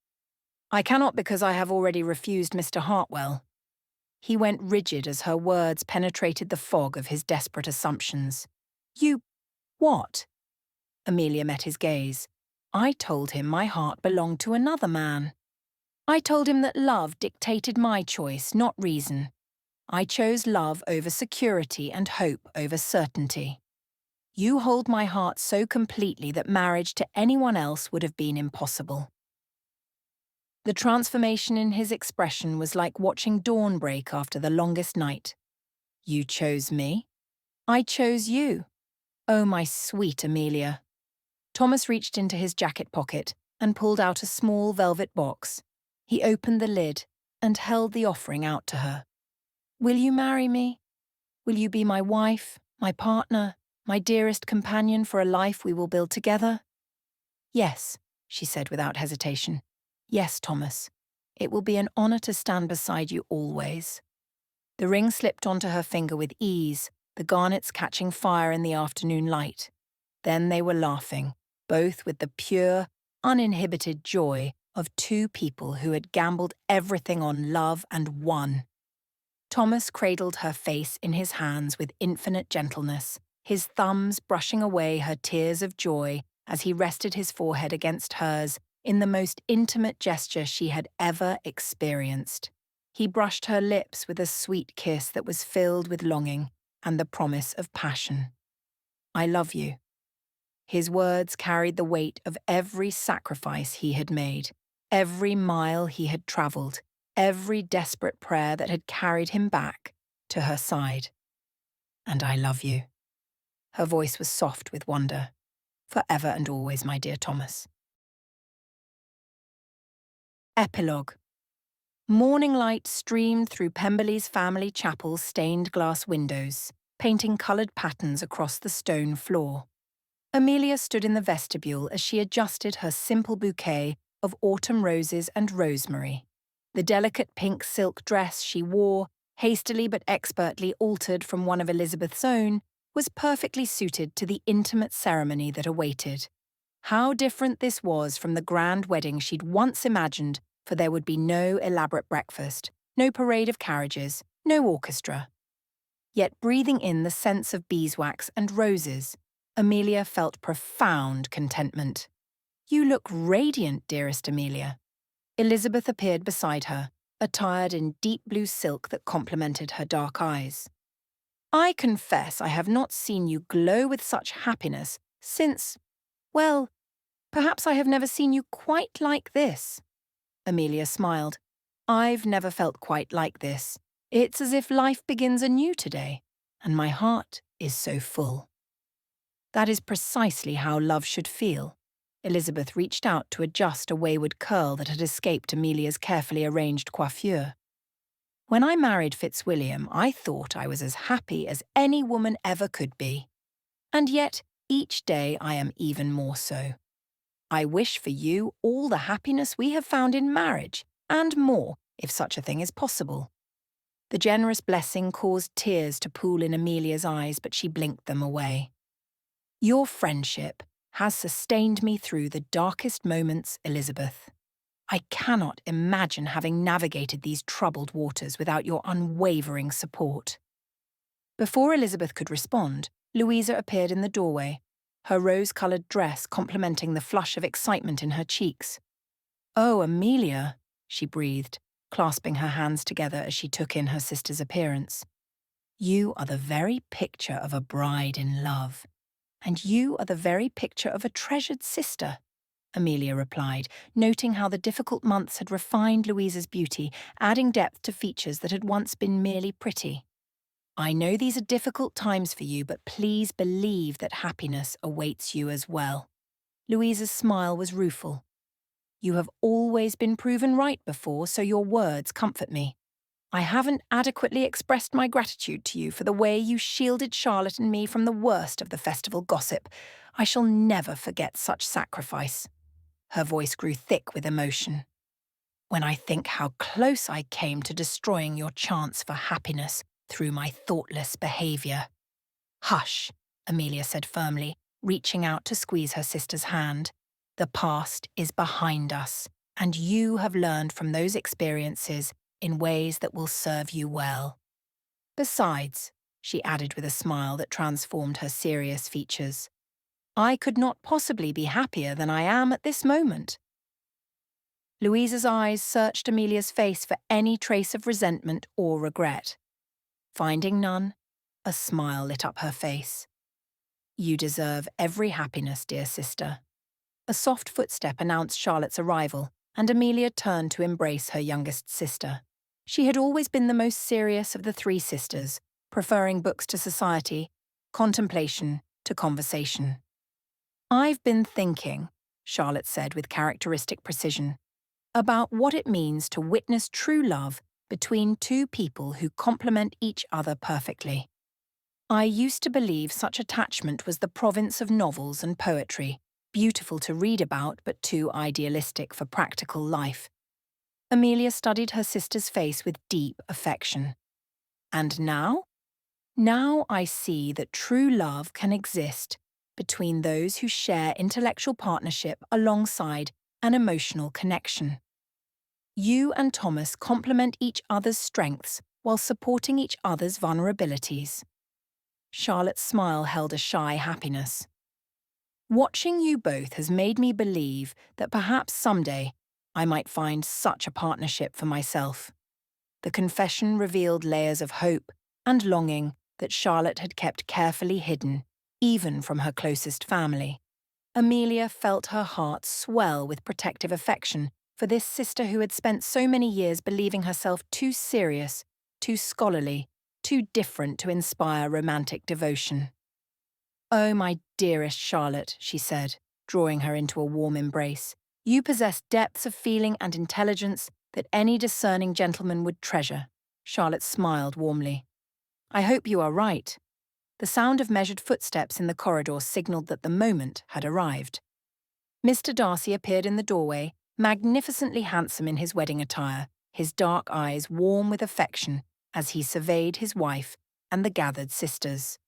S1: "I cannot because I have already refused Mr. Hartwell." He went rigid as her words penetrated the fog of his desperate assumptions. "You... what?" Amelia met his gaze. "I told him my heart belonged to another man. I told him that love dictated my choice, not reason. I chose love over security and hope over certainty. You hold my heart so completely that marriage to anyone else would have been impossible." The transformation in his expression was like watching dawn break after the longest night. "You chose me?" I chose you. Oh, my sweet Amelia. Thomas reached into his jacket pocket and pulled out a small velvet box. He opened the lid and held the offering out to her. Will you marry me? Will you be my wife, my partner, my dearest companion for a life we will build together? Yes, she said without hesitation. Yes, Thomas. It will be an honor to stand beside you always. The ring slipped onto her finger with ease, the garnets catching fire in the afternoon light. Then they were laughing, both with the pure, uninhibited joy of two people who had gambled everything on love and won. Thomas cradled her face in his hands with infinite gentleness, his thumbs brushing away her tears of joy as he rested his forehead against hers in the most intimate gesture she had ever experienced. He brushed her lips with a sweet kiss that was filled with longing and the promise of passion. I love you. His words carried the weight of every sacrifice he had made, every mile he had travelled, every desperate prayer that had carried him back to her side. And I love you. Her voice was soft with wonder. Forever and always, my dear Thomas. Epilogue. Morning light streamed through Pemberley's family chapel's stained glass windows, painting coloured patterns across the stone floor. Amelia stood in the vestibule as she adjusted her simple bouquet of autumn roses and rosemary. The delicate pink silk dress she wore, hastily but expertly altered from one of Elizabeth's own, was perfectly suited to the intimate ceremony that awaited. How different this was from the grand wedding she'd once imagined, for there would be no elaborate breakfast, no parade of carriages, no orchestra. Yet breathing in the scents of beeswax and roses, Amelia felt profound contentment. You look radiant, dearest Amelia. Elizabeth appeared beside her, attired in deep blue silk that complemented her dark eyes. I confess I have not seen you glow with such happiness since, well, perhaps I have never seen you quite like this. Amelia smiled. I've never felt quite like this. It's as if life begins anew today, and my heart is so full. That is precisely how love should feel. Elizabeth reached out to adjust a wayward curl that had escaped Amelia's carefully arranged coiffure. When I married Fitzwilliam, I thought I was as happy as any woman ever could be. And yet, each day I am even more so. I wish for you all the happiness we have found in marriage, and more, if such a thing is possible. The generous blessing caused tears to pool in Amelia's eyes, but she blinked them away. Your friendship has sustained me through the darkest moments, Elizabeth. I cannot imagine having navigated these troubled waters without your unwavering support. Before Elizabeth could respond, Louisa appeared in the doorway, her rose-coloured dress complementing the flush of excitement in her cheeks. Oh, Amelia, she breathed, clasping her hands together as she took in her sister's appearance. You are the very picture of a bride in love, and you are the very picture of a treasured sister, Amelia replied, noting how the difficult months had refined Louisa's beauty, adding depth to features that had once been merely pretty. I know these are difficult times for you, but please believe that happiness awaits you as well. Louisa's smile was rueful. You have always been proven right before, so your words comfort me. I haven't adequately expressed my gratitude to you for the way you shielded Charlotte and me from the worst of the festival gossip. I shall never forget such sacrifice. Her voice grew thick with emotion. When I think how close I came to destroying your chance for happiness through my thoughtless behaviour. Hush, Amelia said firmly, reaching out to squeeze her sister's hand. The past is behind us, and you have learned from those experiences in ways that will serve you well. Besides, she added with a smile that transformed her serious features, I could not possibly be happier than I am at this moment. Louisa's eyes searched Amelia's face for any trace of resentment or regret. Finding none, a smile lit up her face. You deserve every happiness, dear sister. A soft footstep announced Charlotte's arrival, and Amelia turned to embrace her youngest sister. She had always been the most serious of the three sisters, preferring books to society, contemplation to conversation. "I've been thinking," Charlotte said with characteristic precision, "about what it means to witness true love between two people who complement each other perfectly. I used to believe such attachment was the province of novels and poetry, beautiful to read about but too idealistic for practical life." Amelia studied her sister's face with deep affection. "And now? Now I see that true love can exist between those who share intellectual partnership alongside an emotional connection. You and Thomas complement each other's strengths while supporting each other's vulnerabilities." Charlotte's smile held a shy happiness. "Watching you both has made me believe that perhaps someday I might find such a partnership for myself." The confession revealed layers of hope and longing that Charlotte had kept carefully hidden, even from her closest family. Amelia felt her heart swell with protective affection for this sister who had spent so many years believing herself too serious, too scholarly, too different to inspire romantic devotion. "Oh, my dearest Charlotte," she said, drawing her into a warm embrace, "you possess depths of feeling and intelligence that any discerning gentleman would treasure." Charlotte smiled warmly. "I hope you are right." The sound of measured footsteps in the corridor signalled that the moment had arrived. Mr. Darcy appeared in the doorway, magnificently handsome in his wedding attire, his dark eyes warm with affection as he surveyed his wife and the gathered sisters.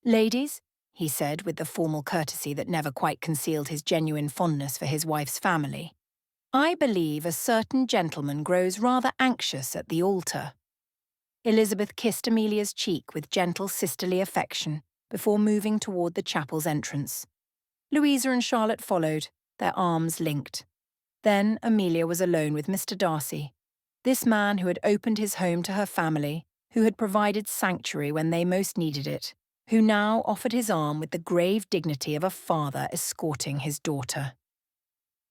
S1: "Ladies," he said with the formal courtesy that never quite concealed his genuine fondness for his wife's family, "I believe a certain gentleman grows rather anxious at the altar." Elizabeth kissed Amelia's cheek with gentle sisterly affection before moving toward the chapel's entrance. Louisa and Charlotte followed, their arms linked. Then Amelia was alone with Mr. Darcy, this man who had opened his home to her family, who had provided sanctuary when they most needed it, who now offered his arm with the grave dignity of a father escorting his daughter.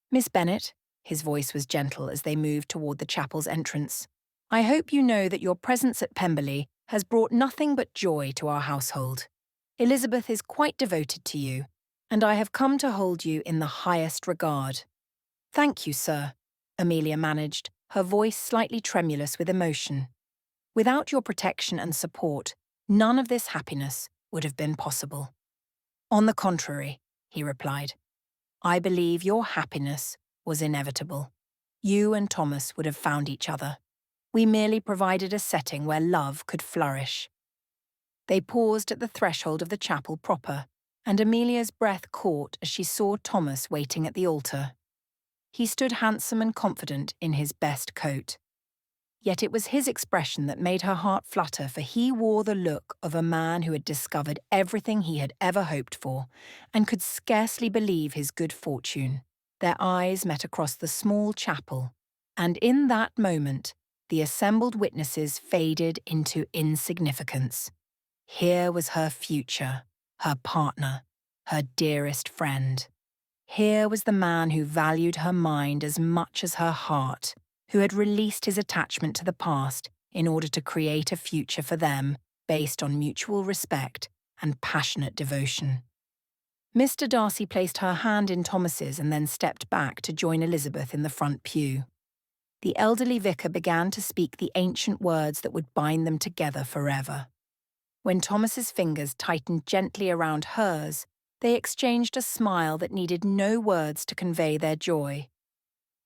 S1: "Miss Bennet," his voice was gentle as they moved toward the chapel's entrance, "I hope you know that your presence at Pemberley has brought nothing but joy to our household. Elizabeth is quite devoted to you, and I have come to hold you in the highest regard." "Thank you, sir," Amelia managed, her voice slightly tremulous with emotion. "Without your protection and support, none of this happiness would have been possible." "On the contrary," he replied, "I believe your happiness was inevitable. You and Thomas would have found each other. We merely provided a setting where love could flourish." They paused at the threshold of the chapel proper, and Amelia's breath caught as she saw Thomas waiting at the altar. He stood handsome and confident in his best coat. Yet it was his expression that made her heart flutter, for he wore the look of a man who had discovered everything he had ever hoped for, and could scarcely believe his good fortune. Their eyes met across the small chapel, and in that moment, the assembled witnesses faded into insignificance. Here was her future, her partner, her dearest friend. Here was the man who valued her mind as much as her heart, who had released his attachment to the past in order to create a future for them based on mutual respect and passionate devotion. Mr. Darcy placed her hand in Thomas's and then stepped back to join Elizabeth in the front pew. The elderly vicar began to speak the ancient words that would bind them together forever. When Thomas's fingers tightened gently around hers, they exchanged a smile that needed no words to convey their joy.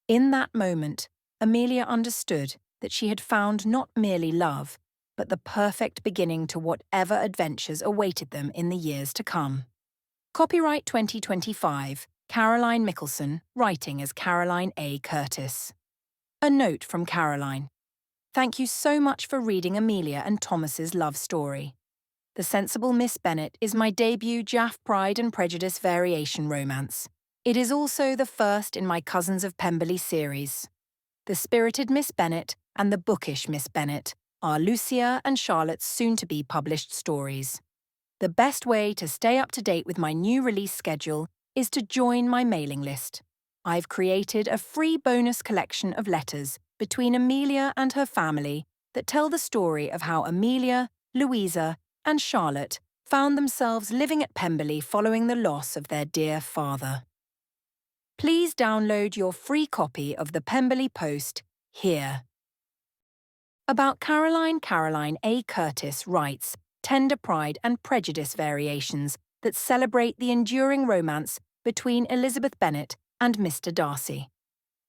S1: In that moment, Amelia understood that she had found not merely love, but the perfect beginning to whatever adventures awaited them in the years to come. Copyright 2025, Caroline Mickelson, writing as Caroline A. Curtis. A note from Caroline. Thank you so much for reading Amelia and Thomas's love story. The Sensible Miss Bennet is my debut JAFF Pride and Prejudice variation romance. It is also the first in my Cousins of Pemberley series. The spirited Miss Bennet and the bookish Miss Bennet are Lucia and Charlotte's soon-to-be published stories. The best way to stay up to date with my new release schedule is to join my mailing list. I've created a free bonus collection of letters between Amelia and her family that tell the story of how Amelia, Louisa, and Charlotte found themselves living at Pemberley following the loss of their dear father. Please download your free copy of the Pemberley Post here. About Caroline A. Curtis writes tender pride and prejudice variations that celebrate the enduring romance between Elizabeth Bennet and Mr. Darcy.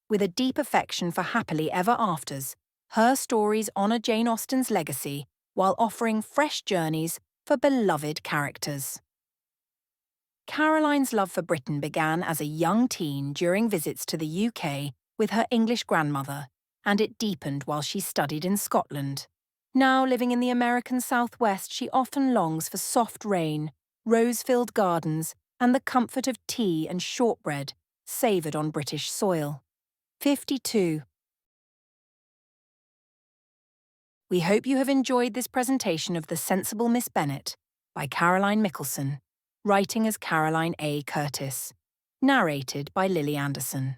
S1: With a deep affection for happily ever afters, her stories honour Jane Austen's legacy while offering fresh journeys for beloved characters. Caroline's love for Britain began as a young teen during visits to the UK with her English grandmother, and it deepened while she studied in Scotland. Now living in the American Southwest, she often longs for soft rain, rose-filled gardens, and the comfort of tea and shortbread savoured on British soil. 52. We hope you have enjoyed this presentation of The Sensible Miss Bennet by Caroline Michelson, writing as Caroline A. Curtis, narrated by Lily Anderson.